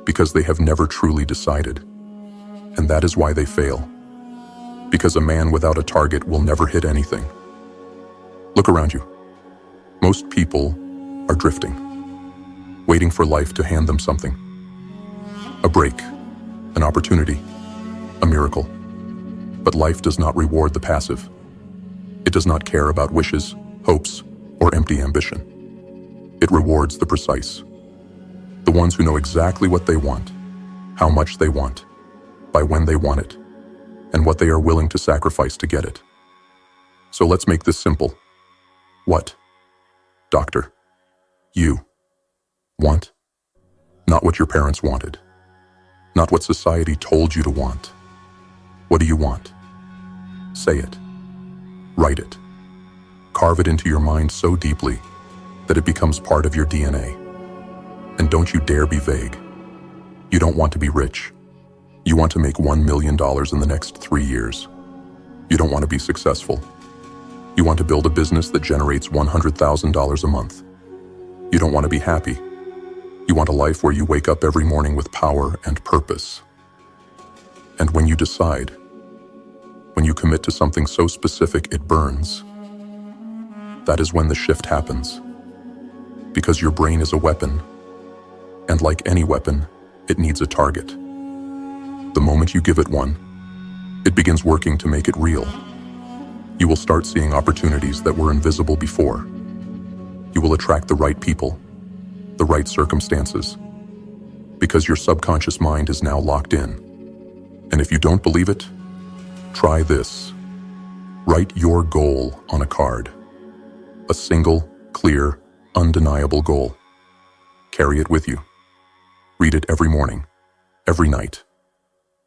Because they have never truly decided. And that is why they fail. Because a man without a target will never hit anything. Look around you. Most people are drifting, waiting for life to hand them something. A break, an opportunity, a miracle. But life does not reward the passive. It does not care about wishes, hopes, or empty ambition. It rewards the precise. The ones who know exactly what they want, how much they want, by when they want it, and what they are willing to sacrifice to get it. So let's make this simple. What, doctor, you want? Not what your parents wanted. Not what society told you to want. What do you want? Say it. Write it. Carve it into your mind so deeply that it becomes part of your DNA. And don't you dare be vague. You don't want to be rich. You want to make $1 million in the next 3 years. You don't want to be successful. You want to build a business that generates $100,000 a month. You don't want to be happy. You want a life where you wake up every morning with power and purpose. And when you decide, when you commit to something so specific it burns, that is when the shift happens. Because your brain is a weapon, and like any weapon, it needs a target. The moment you give it one, it begins working to make it real. You will start seeing opportunities that were invisible before. You will attract the right people, the right circumstances, because your subconscious mind is now locked in. And if you don't believe it, try this. Write your goal on a card. A single, clear, undeniable goal. Carry it with you. Read it every morning, every night.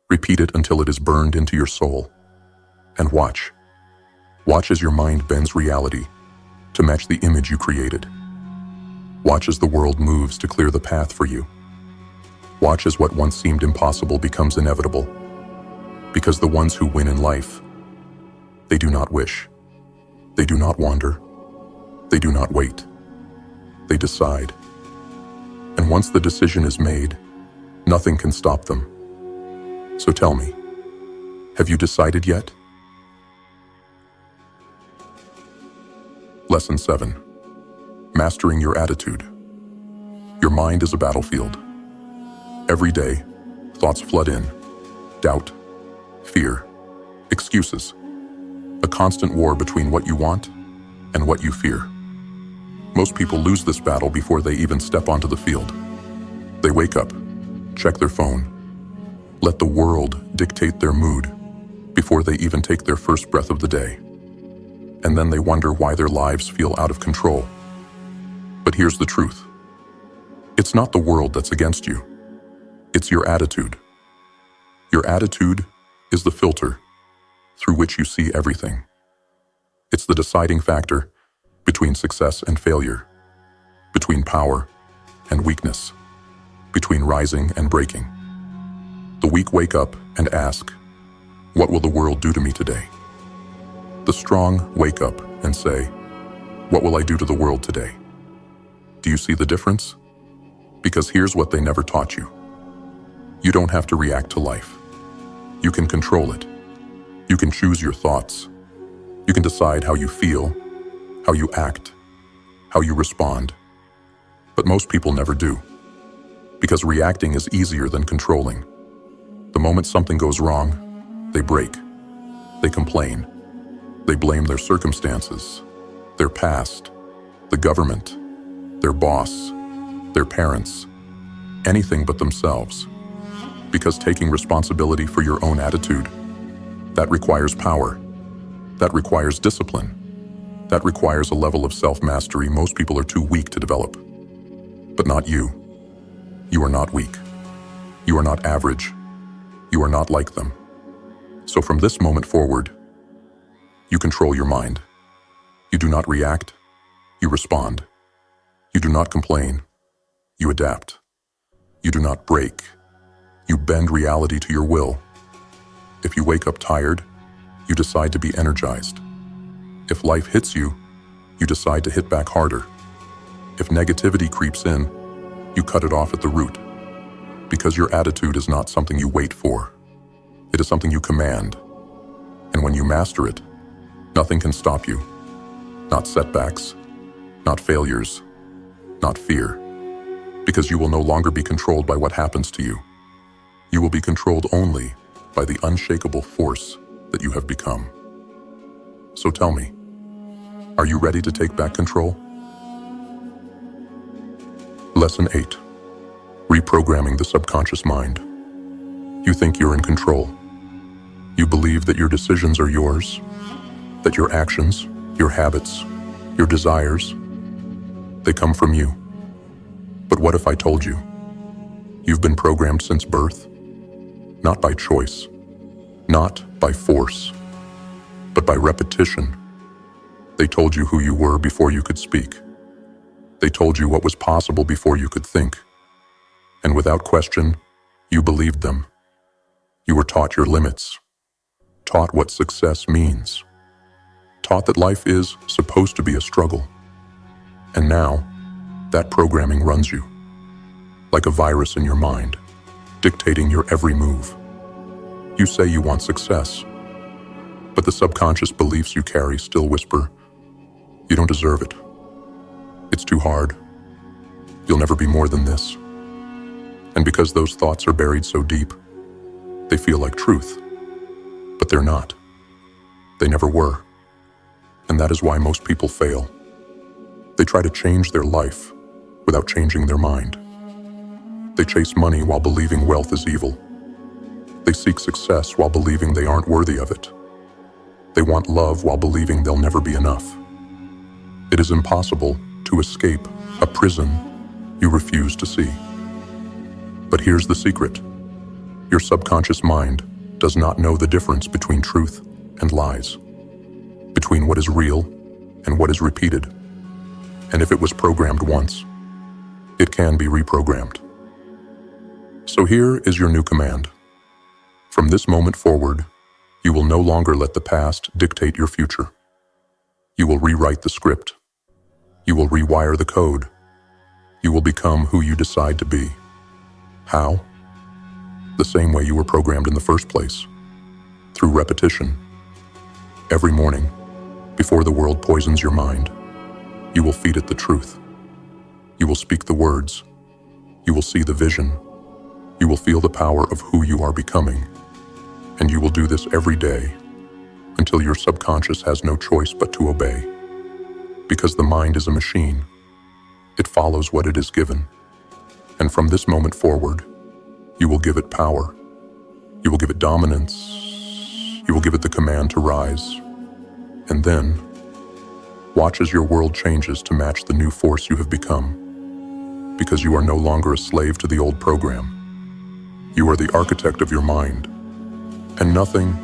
Repeat it until it is burned into your soul. And watch. Watch as your mind bends reality to match the image you created. Watch as the world moves to clear the path for you. Watch as what once seemed impossible becomes inevitable. Because the ones who win in life, they do not wish. They do not wander. They do not wait. They decide. And once the decision is made, nothing can stop them. So tell me, have you decided yet? Lesson 7. Mastering your attitude. Your mind is a battlefield. Every day, thoughts flood in. Doubt, fear, excuses. A constant war between what you want and what you fear. Most people lose this battle before they even step onto the field. They wake up, check their phone, let the world dictate their mood before they even take their first breath of the day. And then they wonder why their lives feel out of control. But here's the truth. It's not the world that's against you. It's your attitude. Your attitude is the filter through which you see everything. It's the deciding factor between success and failure, between power and weakness, between rising and breaking. The weak wake up and ask, what will the world do to me today? The strong wake up and say, what will I do to the world today? Do you see the difference? Because here's what they never taught you. You don't have to react to life. You can control it. You can choose your thoughts. You can decide how you feel, how you act, how you respond. But most people never do. Because reacting is easier than controlling. The moment something goes wrong, they break. They complain. They blame their circumstances, their past, the government, their boss, their parents, anything but themselves. Because taking responsibility for your own attitude, that requires power. That requires discipline. That requires a level of self-mastery most people are too weak to develop. But not you. You are not weak. You are not average. You are not like them. So from this moment forward, you control your mind. You do not react. You respond. You do not complain. You adapt. You do not break. You bend reality to your will. If you wake up tired, you decide to be energized. If life hits you, you decide to hit back harder. If negativity creeps in, you cut it off at the root. Because your attitude is not something you wait for. It is something you command. And when you master it, nothing can stop you. Not setbacks, not failures, not fear. Because you will no longer be controlled by what happens to you. You will be controlled only by the unshakable force that you have become. So tell me, are you ready to take back control? Lesson 8. Reprogramming the subconscious mind. You think you're in control. You believe that your decisions are yours, that your actions, your habits, your desires, they come from you. But what if I told you? You've been programmed since birth, not by choice, not by force, but by repetition. They told you who you were before you could speak. They told you what was possible before you could think. And without question, you believed them. You were taught your limits, taught what success means, taught that life is supposed to be a struggle. And now, that programming runs you, like a virus in your mind, dictating your every move. You say you want success, but the subconscious beliefs you carry still whisper, you don't deserve it. It's too hard. You'll never be more than this. And because those thoughts are buried so deep, they feel like truth, but they're not. They never were. And that is why most people fail. They try to change their life without changing their mind. They chase money while believing wealth is evil. They seek success while believing they aren't worthy of it. They want love while believing they'll never be enough. It is impossible to escape a prison you refuse to see. But here's the secret. Your subconscious mind does not know the difference between truth and lies, between what is real and what is repeated. And if it was programmed once, it can be reprogrammed. So here is your new command. From this moment forward, you will no longer let the past dictate your future. You will rewrite the script. You will rewire the code. You will become who you decide to be. How? The same way you were programmed in the first place, through repetition. Every morning, before the world poisons your mind, you will feed it the truth. You will speak the words. You will see the vision. You will feel the power of who you are becoming. And you will do this every day until your subconscious has no choice but to obey. Because the mind is a machine. It follows what it is given. And from this moment forward, you will give it power. You will give it dominance. You will give it the command to rise. And then, watch as your world changes to match the new force you have become. Because you are no longer a slave to the old program. You are the architect of your mind. And nothing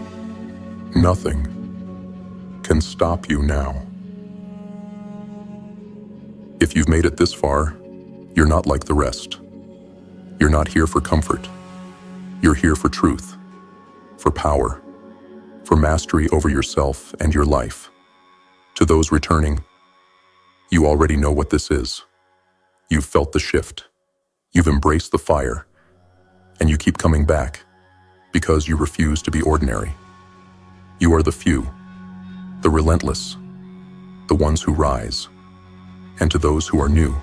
can stop you now. If you've made it this far, you're not like the rest. You're not here for comfort. You're here for truth, for power, for mastery over yourself and your life. To those returning, you already know what this is. You've felt the shift. You've embraced the fire. And you keep coming back because you refuse to be ordinary. You are the few, the relentless, the ones who rise. And to those who are new,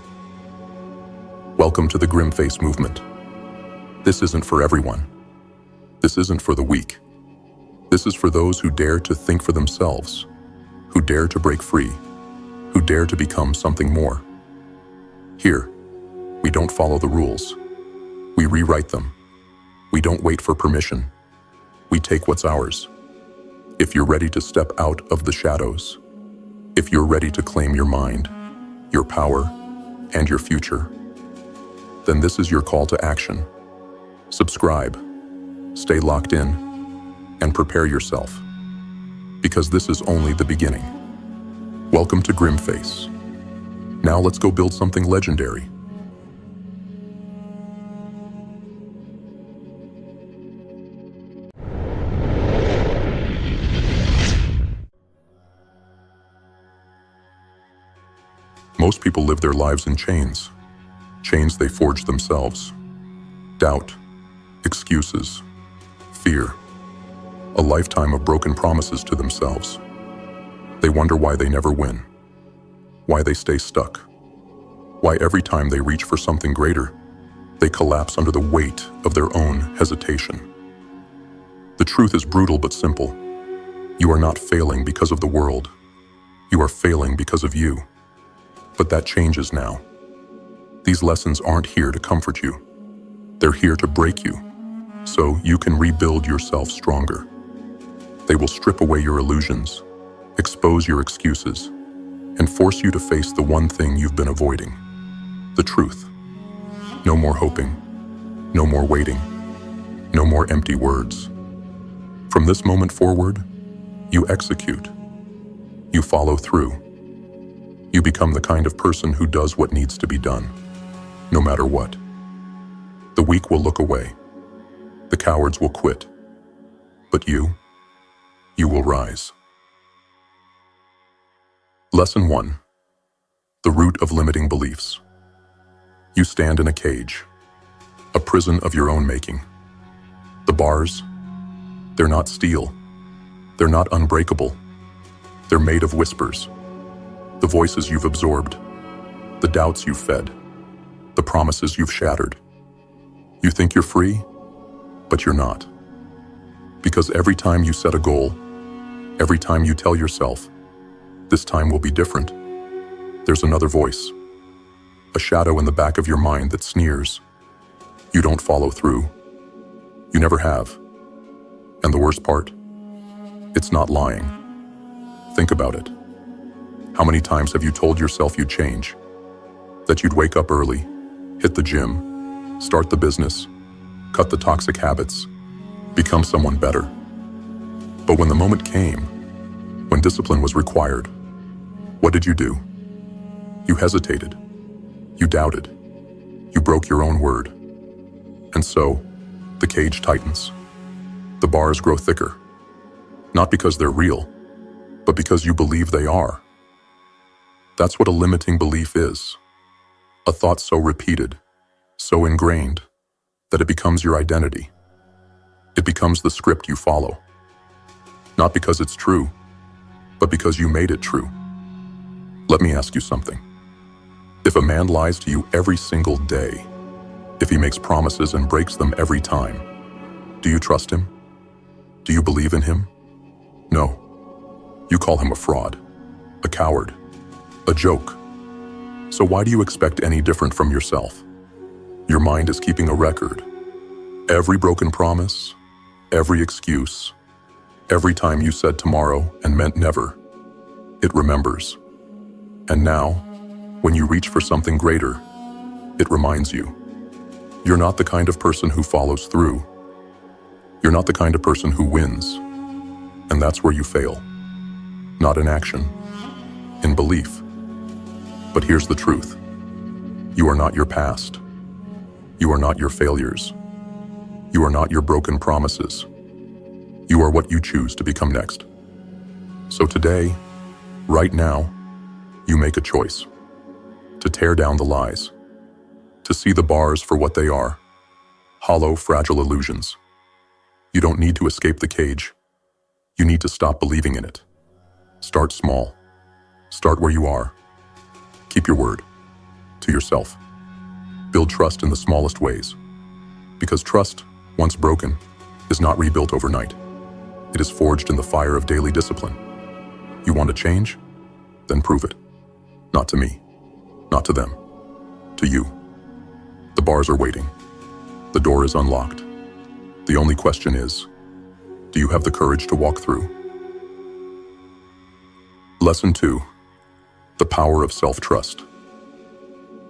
welcome to the GrimFace movement. This isn't for everyone. This isn't for the weak. This is for those who dare to think for themselves, who dare to break free, who dare to become something more. Here, we don't follow the rules. We rewrite them. We don't wait for permission. We take what's ours. If you're ready to step out of the shadows, if you're ready to claim your mind, your power, and your future, then this is your call to action. Subscribe, stay locked in, and prepare yourself, because this is only the beginning. Welcome to GrimFace. Now let's go build something legendary. Most people live their lives in chains they forge themselves. Doubt, excuses, fear, a lifetime of broken promises to themselves. They wonder why they never win, why they stay stuck, why every time they reach for something greater, they collapse under the weight of their own hesitation. The truth is brutal but simple. You are not failing because of the world. You are failing because of you. But that changes now. These lessons aren't here to comfort you. They're here to break you, so you can rebuild yourself stronger. They will strip away your illusions, expose your excuses, and force you to face the one thing you've been avoiding: the truth. No more hoping, no more waiting, no more empty words. From this moment forward, you execute. You follow through. You become the kind of person who does what needs to be done, no matter what. The weak will look away. The cowards will quit. But you will rise. Lesson 1. The root of limiting beliefs. You stand in a cage, a prison of your own making. The bars, they're not steel. They're not unbreakable. They're made of whispers. The voices you've absorbed, the doubts you've fed, the promises you've shattered. You think you're free, but you're not. Because every time you set a goal, every time you tell yourself, this time will be different, there's another voice, a shadow in the back of your mind that sneers. You don't follow through. You never have. And the worst part? It's not lying. Think about it. How many times have you told yourself you'd change? That you'd wake up early, hit the gym, start the business, cut the toxic habits, become someone better. But when the moment came, when discipline was required, what did you do? You hesitated. You doubted. You broke your own word. And so, the cage tightens. The bars grow thicker. Not because they're real, but because you believe they are. That's what a limiting belief is. A thought so repeated, so ingrained, that it becomes your identity. It becomes the script you follow. Not because it's true, but because you made it true. Let me ask you something. If a man lies to you every single day, if he makes promises and breaks them every time, do you trust him? Do you believe in him? No. You call him a fraud, a coward, a joke. So why do you expect any different from yourself? Your mind is keeping a record. Every broken promise, every excuse, every time you said tomorrow and meant never, it remembers. And now, when you reach for something greater, it reminds you. You're not the kind of person who follows through. You're not the kind of person who wins. And that's where you fail. Not in action, in belief. But here's the truth. You are not your past. You are not your failures. You are not your broken promises. You are what you choose to become next. So today, right now, you make a choice. To tear down the lies. To see the bars for what they are. Hollow, fragile illusions. You don't need to escape the cage. You need to stop believing in it. Start small. Start where you are. Keep your word. To yourself. Build trust in the smallest ways. Because trust, once broken, is not rebuilt overnight. It is forged in the fire of daily discipline. You want to change? Then prove it. Not to me. Not to them. To you. The bars are waiting. The door is unlocked. The only question is, do you have the courage to walk through? Lesson 2. The power of self-trust.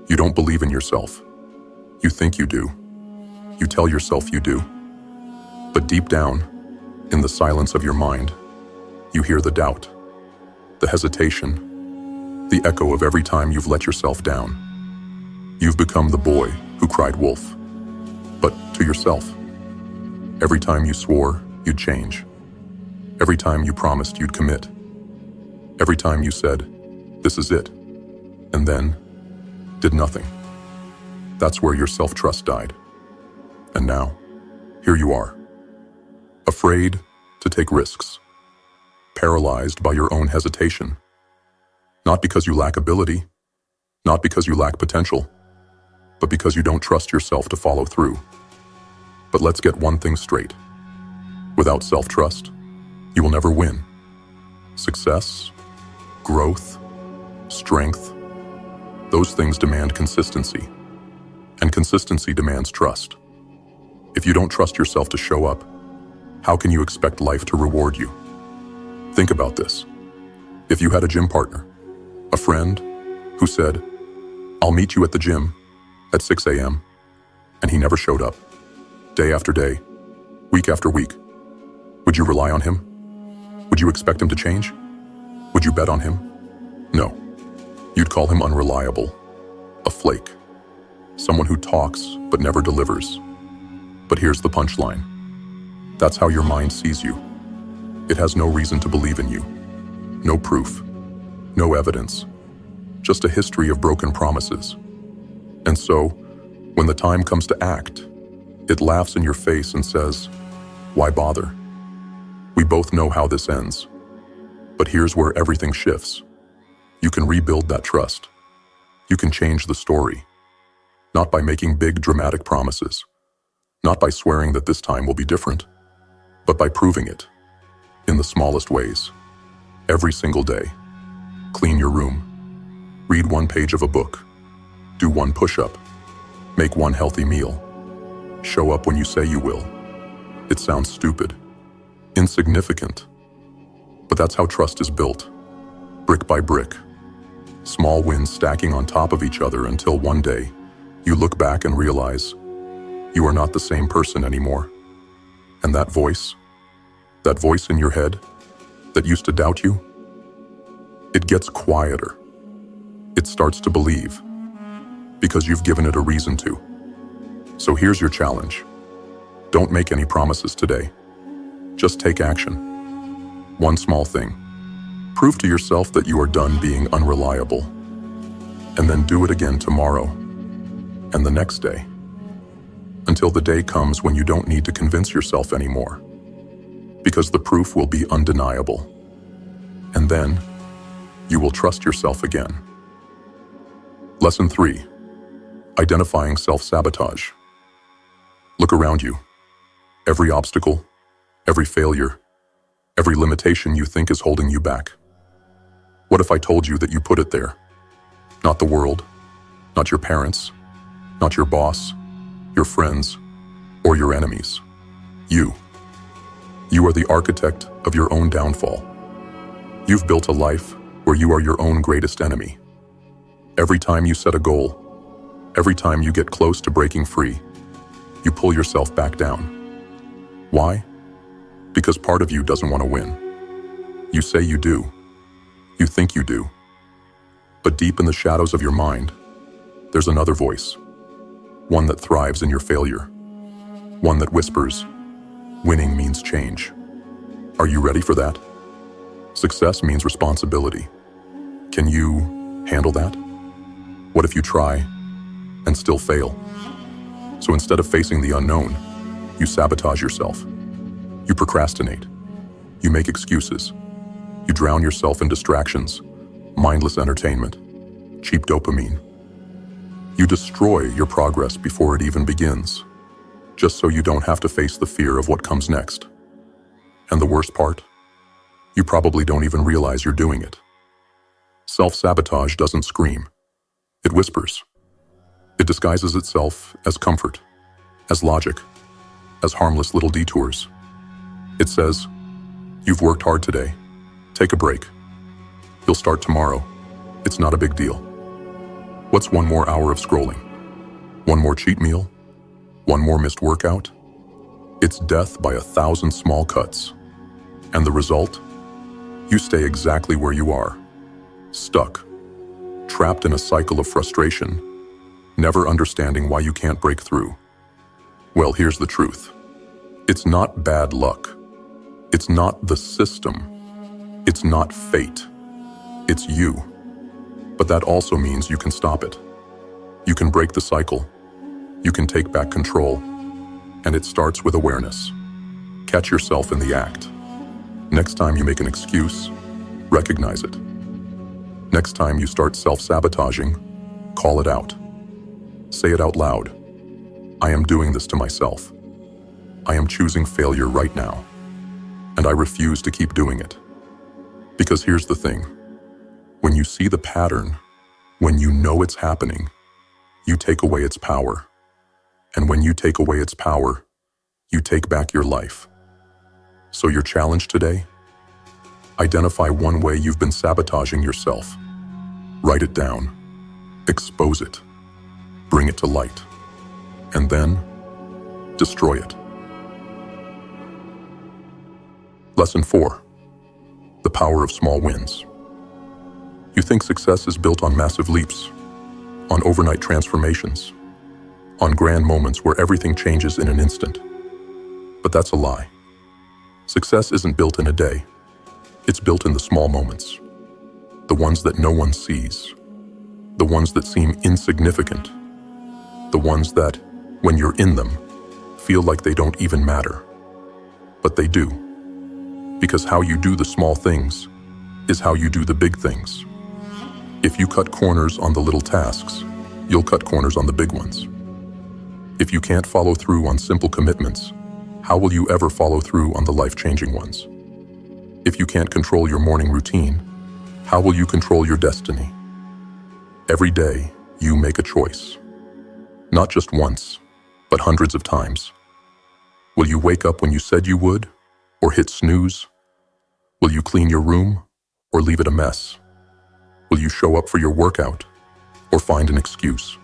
You don't believe in yourself. You think you do. You tell yourself you do. But deep down, in the silence of your mind, you hear the doubt, the hesitation, the echo of every time you've let yourself down. You've become the boy who cried wolf. But to yourself, every time you swore you'd change. Every time you promised you'd commit. Every time you said, this is it, and then did nothing. That's where your self-trust died. And now, here you are. Afraid to take risks. Paralyzed by your own hesitation. Not because you lack ability, not because you lack potential, but because you don't trust yourself to follow through. But let's get one thing straight. Without self-trust, you will never win. Success, growth, strength, those things demand consistency. And consistency demands trust. If you don't trust yourself to show up, how can you expect life to reward you? Think about this. If you had a gym partner, a friend, who said, I'll meet you at the gym at 6 a.m., and he never showed up, day after day, week after week, would you rely on him? Would you expect him to change? Would you bet on him? No. You'd call him unreliable, a flake, someone who talks but never delivers. But here's the punchline. That's how your mind sees you. It has no reason to believe in you. No proof. No evidence. Just a history of broken promises. And so, when the time comes to act, it laughs in your face and says, "Why bother?" We both know how this ends. But here's where everything shifts. You can rebuild that trust. You can change the story. Not by making big, dramatic promises. Not by swearing that this time will be different. But by proving it. In the smallest ways. Every single day. Clean your room. Read one page of a book. Do one push-up. Make one healthy meal. Show up when you say you will. It sounds stupid. Insignificant. But that's how trust is built. Brick by brick. Small wins stacking on top of each other until one day, you look back and realize you are not the same person anymore. And that voice in your head that used to doubt you, it gets quieter. It starts to believe because you've given it a reason to. So here's your challenge. Don't make any promises today. Just take action. One small thing. Prove to yourself that you are done being unreliable. And then do it again tomorrow. And the next day. Until the day comes when you don't need to convince yourself anymore. Because the proof will be undeniable. And then, you will trust yourself again. Lesson 3. Identifying self-sabotage. Look around you. Every obstacle, every failure, every limitation you think is holding you back. What if I told you that you put it there? Not the world, not your parents, not your boss, your friends, or your enemies. You. You are the architect of your own downfall. You've built a life where you are your own greatest enemy. Every time you set a goal, every time you get close to breaking free, you pull yourself back down. Why? Because part of you doesn't want to win. You say you do. You think you do. But deep in the shadows of your mind, there's another voice. One that thrives in your failure. One that whispers, winning means change. Are you ready for that? Success means responsibility. Can you handle that? What if you try and still fail? So instead of facing the unknown, you sabotage yourself. You procrastinate. You make excuses. You drown yourself in distractions, mindless entertainment, cheap dopamine. You destroy your progress before it even begins, just so you don't have to face the fear of what comes next. And the worst part? You probably don't even realize you're doing it. Self-sabotage doesn't scream. It whispers. It disguises itself as comfort, as logic, as harmless little detours. It says, you've worked hard today. Take a break. You'll start tomorrow. It's not a big deal. What's one more hour of scrolling? One more cheat meal? One more missed workout? It's death by 1,000 small cuts. And the result? You stay exactly where you are. Stuck. Trapped in a cycle of frustration, never understanding why you can't break through. Well, here's the truth. It's not bad luck. It's not the system. It's not fate. It's you. But that also means you can stop it. You can break the cycle. You can take back control. And it starts with awareness. Catch yourself in the act. Next time you make an excuse, recognize it. Next time you start self-sabotaging, call it out. Say it out loud. I am doing this to myself. I am choosing failure right now. And I refuse to keep doing it. Because here's the thing. When you see the pattern, when you know it's happening, you take away its power. And when you take away its power, you take back your life. So your challenge today? Identify one way you've been sabotaging yourself. Write it down. Expose it. Bring it to light. And then, destroy it. Lesson 4. The power of small wins. You think success is built on massive leaps, on overnight transformations, on grand moments where everything changes in an instant. But that's a lie. Success isn't built in a day. It's built in the small moments. The ones that no one sees. The ones that seem insignificant. The ones that, when you're in them, feel like they don't even matter. But they do. Because how you do the small things is how you do the big things. If you cut corners on the little tasks, you'll cut corners on the big ones. If you can't follow through on simple commitments, how will you ever follow through on the life-changing ones? If you can't control your morning routine, how will you control your destiny? Every day, you make a choice. Not just once, but hundreds of times. Will you wake up when you said you would, or hit snooze? Will you clean your room, or leave it a mess? Will you show up for your workout, or find an excuse?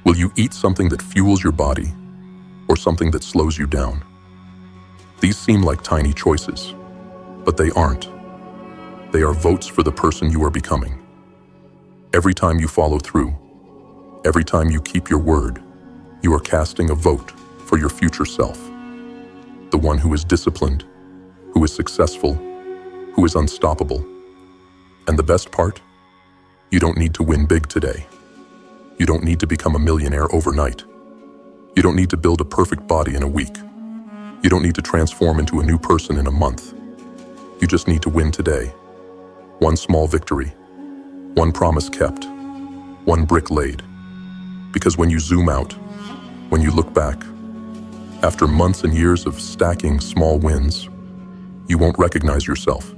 Will you eat something that fuels your body, or something that slows you down? These seem like tiny choices, but they aren't. They are votes for the person you are becoming. Every time you follow through, every time you keep your word, you are casting a vote for your future self. The one who is disciplined, who is successful, who is unstoppable. And the best part? You don't need to win big today. You don't need to become a millionaire overnight. You don't need to build a perfect body in a week. You don't need to transform into a new person in a month. You just need to win today. One small victory, one promise kept, one brick laid. Because when you zoom out, when you look back, after months and years of stacking small wins, you won't recognize yourself.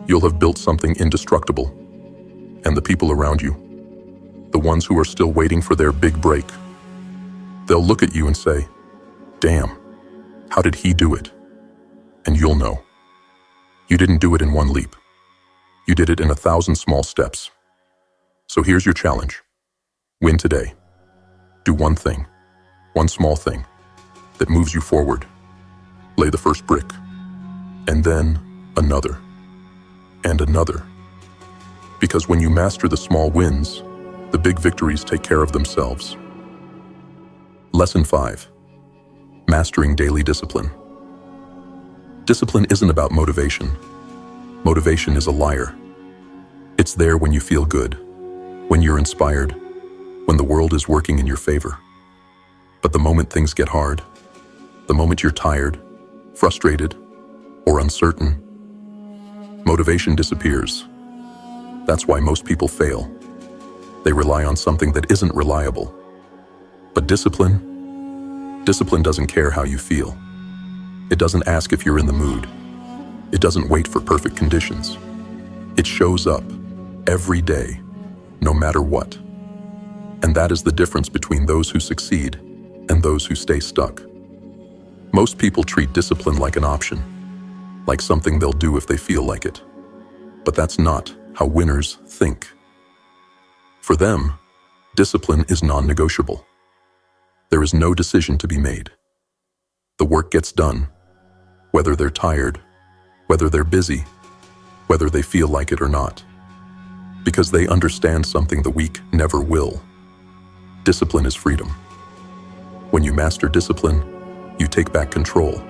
You'll have built something indestructible. And the people around you, the ones who are still waiting for their big break, they'll look at you and say, "Damn, how did he do it?" And you'll know. You didn't do it in one leap. You did it in 1,000 small steps. So here's your challenge. Win today. Do one thing, one small thing, that moves you forward. Lay the first brick, and then another, and another. Because when you master the small wins, the big victories take care of themselves. Lesson 5. Mastering daily discipline. Discipline isn't about motivation. Motivation is a liar. It's there when you feel good, when you're inspired, when the world is working in your favor. But the moment things get hard, the moment you're tired, frustrated, or uncertain, motivation disappears. That's why most people fail. They rely on something that isn't reliable. But discipline doesn't care how you feel. It doesn't ask if you're in the mood. It doesn't wait for perfect conditions. It shows up every day, no matter what. And that is the difference between those who succeed and those who stay stuck. Most people treat discipline like an option, like something they'll do if they feel like it. But that's not how winners think. For them, discipline is non-negotiable. There is no decision to be made. The work gets done, whether they're tired, whether they're busy, whether they feel like it or not. Because they understand something the weak never will. Discipline is freedom. When you master discipline, you take back control.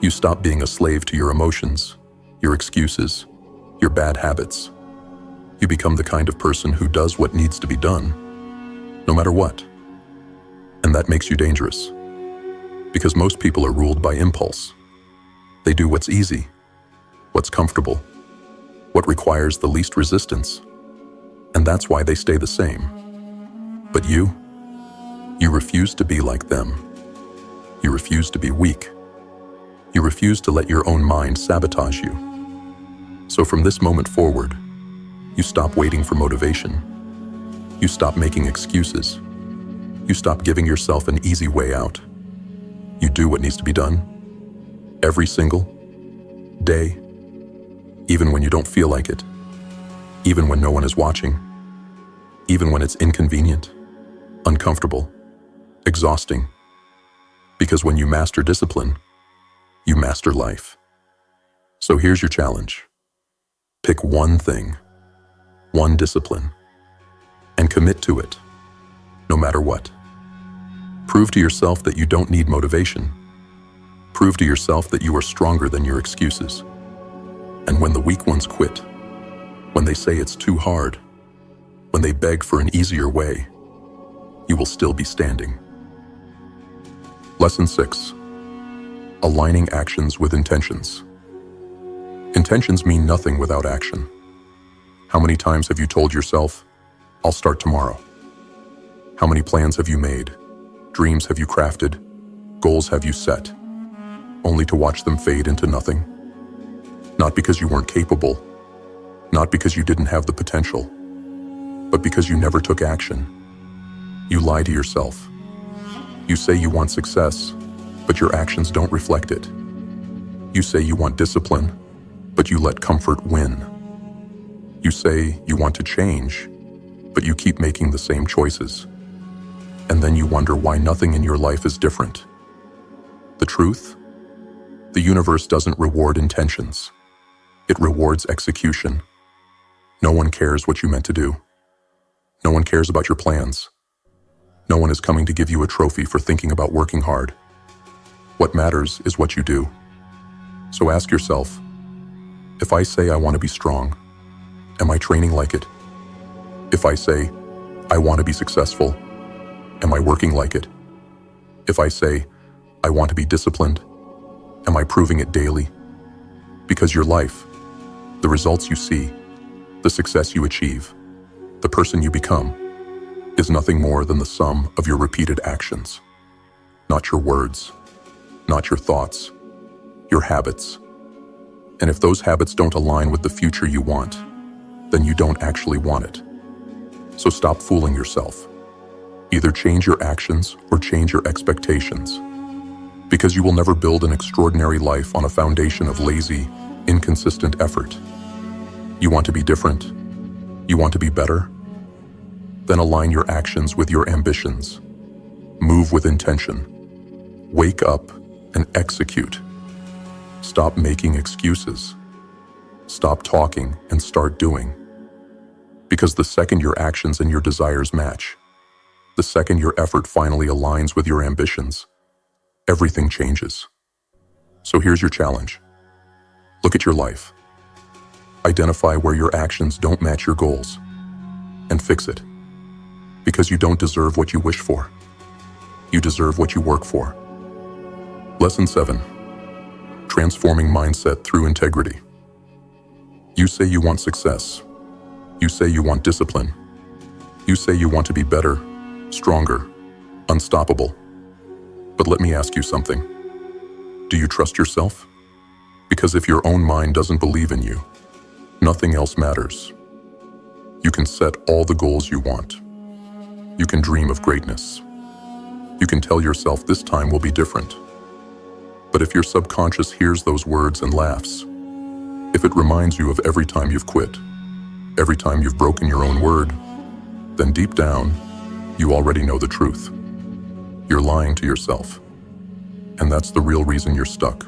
You stop being a slave to your emotions, your excuses, your bad habits. You become the kind of person who does what needs to be done, no matter what. And that makes you dangerous. Because most people are ruled by impulse. They do what's easy, what's comfortable, what requires the least resistance. And that's why they stay the same. But you refuse to be like them. You refuse to be weak. You refuse to let your own mind sabotage you. So from this moment forward, you stop waiting for motivation. You stop making excuses. You stop giving yourself an easy way out. You do what needs to be done every single day, even when you don't feel like it, even when no one is watching, even when it's inconvenient, uncomfortable, exhausting. Because when you master discipline, you master life. So here's your challenge. Pick one thing, one discipline, and commit to it, no matter what. Prove to yourself that you don't need motivation. Prove to yourself that you are stronger than your excuses. And when the weak ones quit, when they say it's too hard, when they beg for an easier way, you will still be standing. Lesson 6. Aligning actions with intentions. Intentions mean nothing without action. How many times have you told yourself, "I'll start tomorrow"? How many plans have you made? Dreams have you crafted? Goals have you set? Only to watch them fade into nothing? Not because you weren't capable, not because you didn't have the potential, but because you never took action. You lie to yourself. You say you want success, but your actions don't reflect it. You say you want discipline, but you let comfort win. You say you want to change, but you keep making the same choices. And then you wonder why nothing in your life is different. The truth? The universe doesn't reward intentions. It rewards execution. No one cares what you meant to do. No one cares about your plans. No one is coming to give you a trophy for thinking about working hard. What matters is what you do. So ask yourself, if I say I want to be strong, am I training like it? If I say I want to be successful, am I working like it? If I say I want to be disciplined, am I proving it daily? Because your life, the results you see, the success you achieve, the person you become, is nothing more than the sum of your repeated actions. Not your words, not your thoughts, your habits. And if those habits don't align with the future you want, then you don't actually want it. So stop fooling yourself. Either change your actions or change your expectations. Because you will never build an extraordinary life on a foundation of lazy, inconsistent effort. You want to be different? You want to be better? Then align your actions with your ambitions. Move with intention. Wake up and execute. Stop making excuses. Stop talking and start doing. Because the second your actions and your desires match, the second your effort finally aligns with your ambitions, everything changes. So here's your challenge. Look at your life. Identify where your actions don't match your goals and fix it. Because you don't deserve what you wish for. You deserve what you work for. Lesson 7. Transforming mindset through integrity. You say you want success. You say you want discipline. You say you want to be better, stronger, unstoppable. But let me ask you something. Do you trust yourself? Because if your own mind doesn't believe in you, nothing else matters. You can set all the goals you want. You can dream of greatness. You can tell yourself this time will be different. But if your subconscious hears those words and laughs, if it reminds you of every time you've quit, every time you've broken your own word, then deep down, you already know the truth. You're lying to yourself. And that's the real reason you're stuck.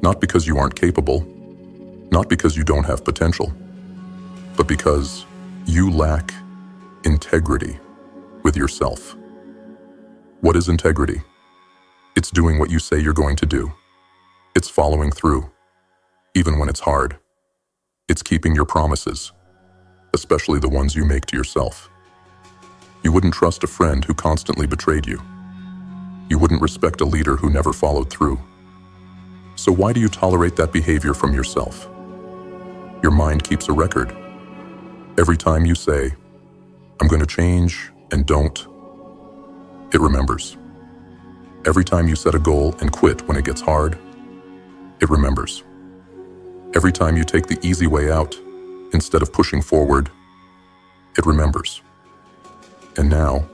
Not because you aren't capable, not because you don't have potential, but because you lack integrity with yourself. What is integrity? It's doing what you say you're going to do. It's following through, even when it's hard. It's keeping your promises, especially the ones you make to yourself. You wouldn't trust a friend who constantly betrayed you. You wouldn't respect a leader who never followed through. So why do you tolerate that behavior from yourself? Your mind keeps a record. Every time you say, "I'm going to change," and don't, it remembers. Every time you set a goal and quit when it gets hard, it remembers. Every time you take the easy way out instead of pushing forward, it remembers. And now,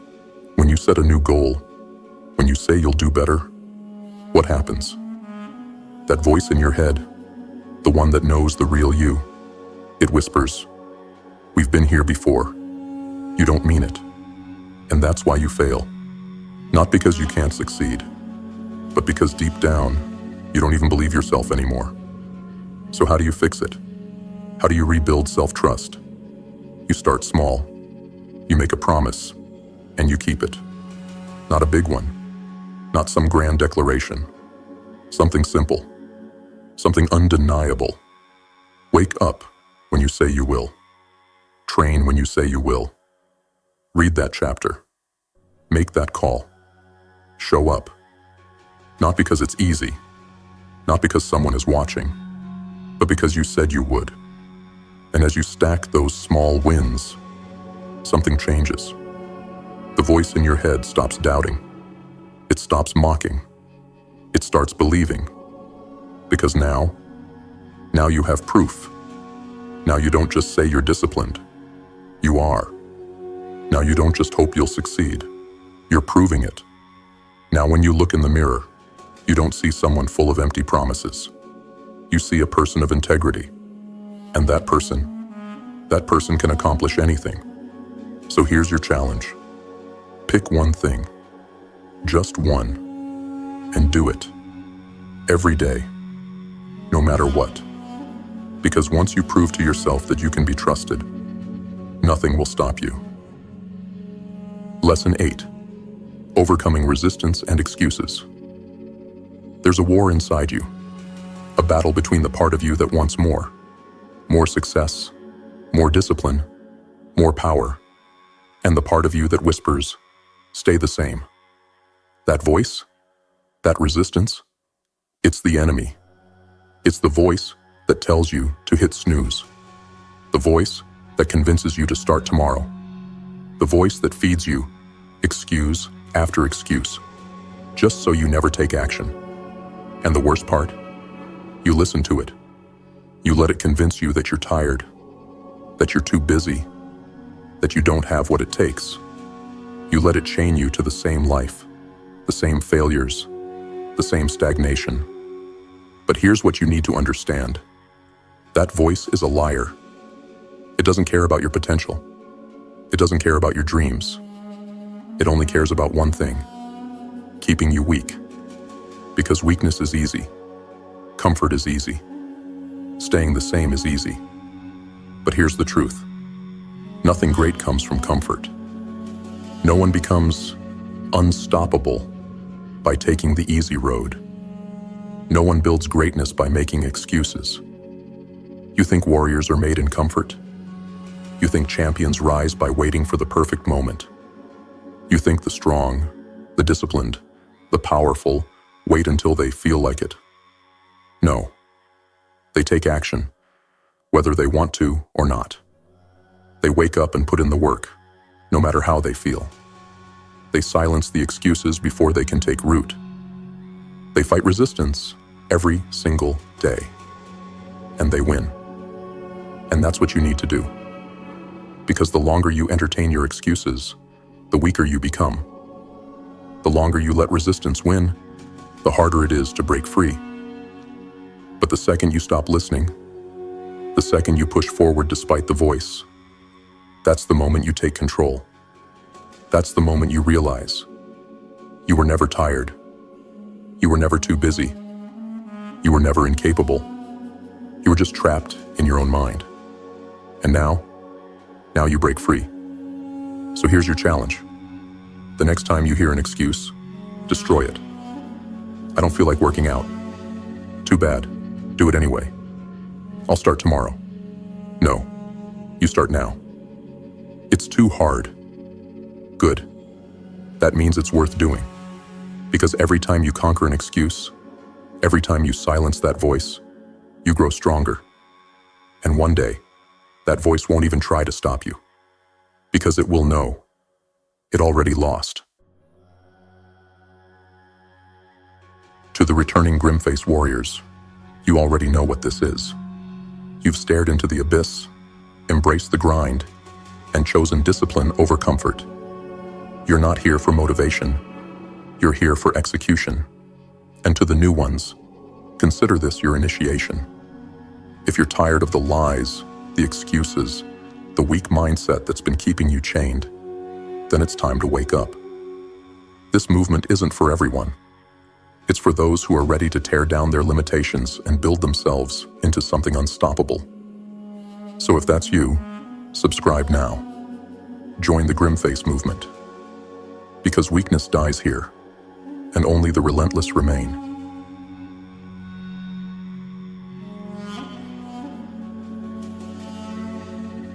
when you set a new goal, when you say you'll do better, what happens? That voice in your head, the one that knows the real you, it whispers, "We've been here before. You don't mean it." And that's why you fail. Not because you can't succeed, but because deep down, you don't even believe yourself anymore. So how do you fix it? How do you rebuild self-trust? You start small. You make a promise, and you keep it. Not a big one, not some grand declaration, Something simple. Something undeniable. Wake up when you say you will. Train when you say you will. Read that chapter. Make that call. Show up. Not because it's easy, not because someone is watching, but because you said you would. And as you stack those small wins, something changes. The voice in your head stops doubting. It stops mocking. It starts believing. Because now you have proof. Now you don't just say you're disciplined. You are. Now you don't just hope you'll succeed. You're proving it. Now when you look in the mirror, you don't see someone full of empty promises. You see a person of integrity. And that person can accomplish anything. So here's your challenge. Pick one thing. Just one. And do it. Every day. No matter what. Because once you prove to yourself that you can be trusted, nothing will stop you. Lesson 8. Overcoming resistance and excuses. There's a war inside you. A battle between the part of you that wants more. More success. More discipline. More power. And the part of you that whispers, stay the same. That voice, that resistance, it's the enemy. It's the voice that tells you to hit snooze. The voice that convinces you to start tomorrow. The voice that feeds you excuse after excuse, just so you never take action. And the worst part, you listen to it. You let it convince you that you're tired, that you're too busy, that you don't have what it takes. You let it chain you to the same life, the same failures, the same stagnation. But here's what you need to understand. That voice is a liar. It doesn't care about your potential. It doesn't care about your dreams. It only cares about one thing, keeping you weak. Because weakness is easy. Comfort is easy. Staying the same is easy. But here's the truth. Nothing great comes from comfort. No one becomes unstoppable by taking the easy road. No one builds greatness by making excuses. You think warriors are made in comfort? You think champions rise by waiting for the perfect moment? You think the strong, the disciplined, the powerful wait until they feel like it? No. They take action, whether they want to or not. They wake up and put in the work, no matter how they feel. They silence the excuses before they can take root. They fight resistance every single day. And they win. And that's what you need to do. Because the longer you entertain your excuses, the weaker you become. The longer you let resistance win, the harder it is to break free. But the second you stop listening, the second you push forward despite the voice, that's the moment you take control. That's the moment you realize you were never tired. You were never too busy. You were never incapable. You were just trapped in your own mind. And now you break free. So here's your challenge. The next time you hear an excuse, destroy it. I don't feel like working out. Too bad. Do it anyway. I'll start tomorrow. No, you start now. It's too hard. Good. That means it's worth doing. Because every time you conquer an excuse, every time you silence that voice, you grow stronger. And one day, that voice won't even try to stop you. Because it will know. It already lost. To the returning GrimFace warriors, you already know what this is. You've stared into the abyss, embraced the grind, and chosen discipline over comfort. You're not here for motivation. You're here for execution. And to the new ones, consider this your initiation. If you're tired of the lies, the excuses, the weak mindset that's been keeping you chained, then it's time to wake up. This movement isn't for everyone. It's for those who are ready to tear down their limitations and build themselves into something unstoppable. So if that's you, subscribe now. Join the GrimFace movement. Because weakness dies here, and only the relentless remain.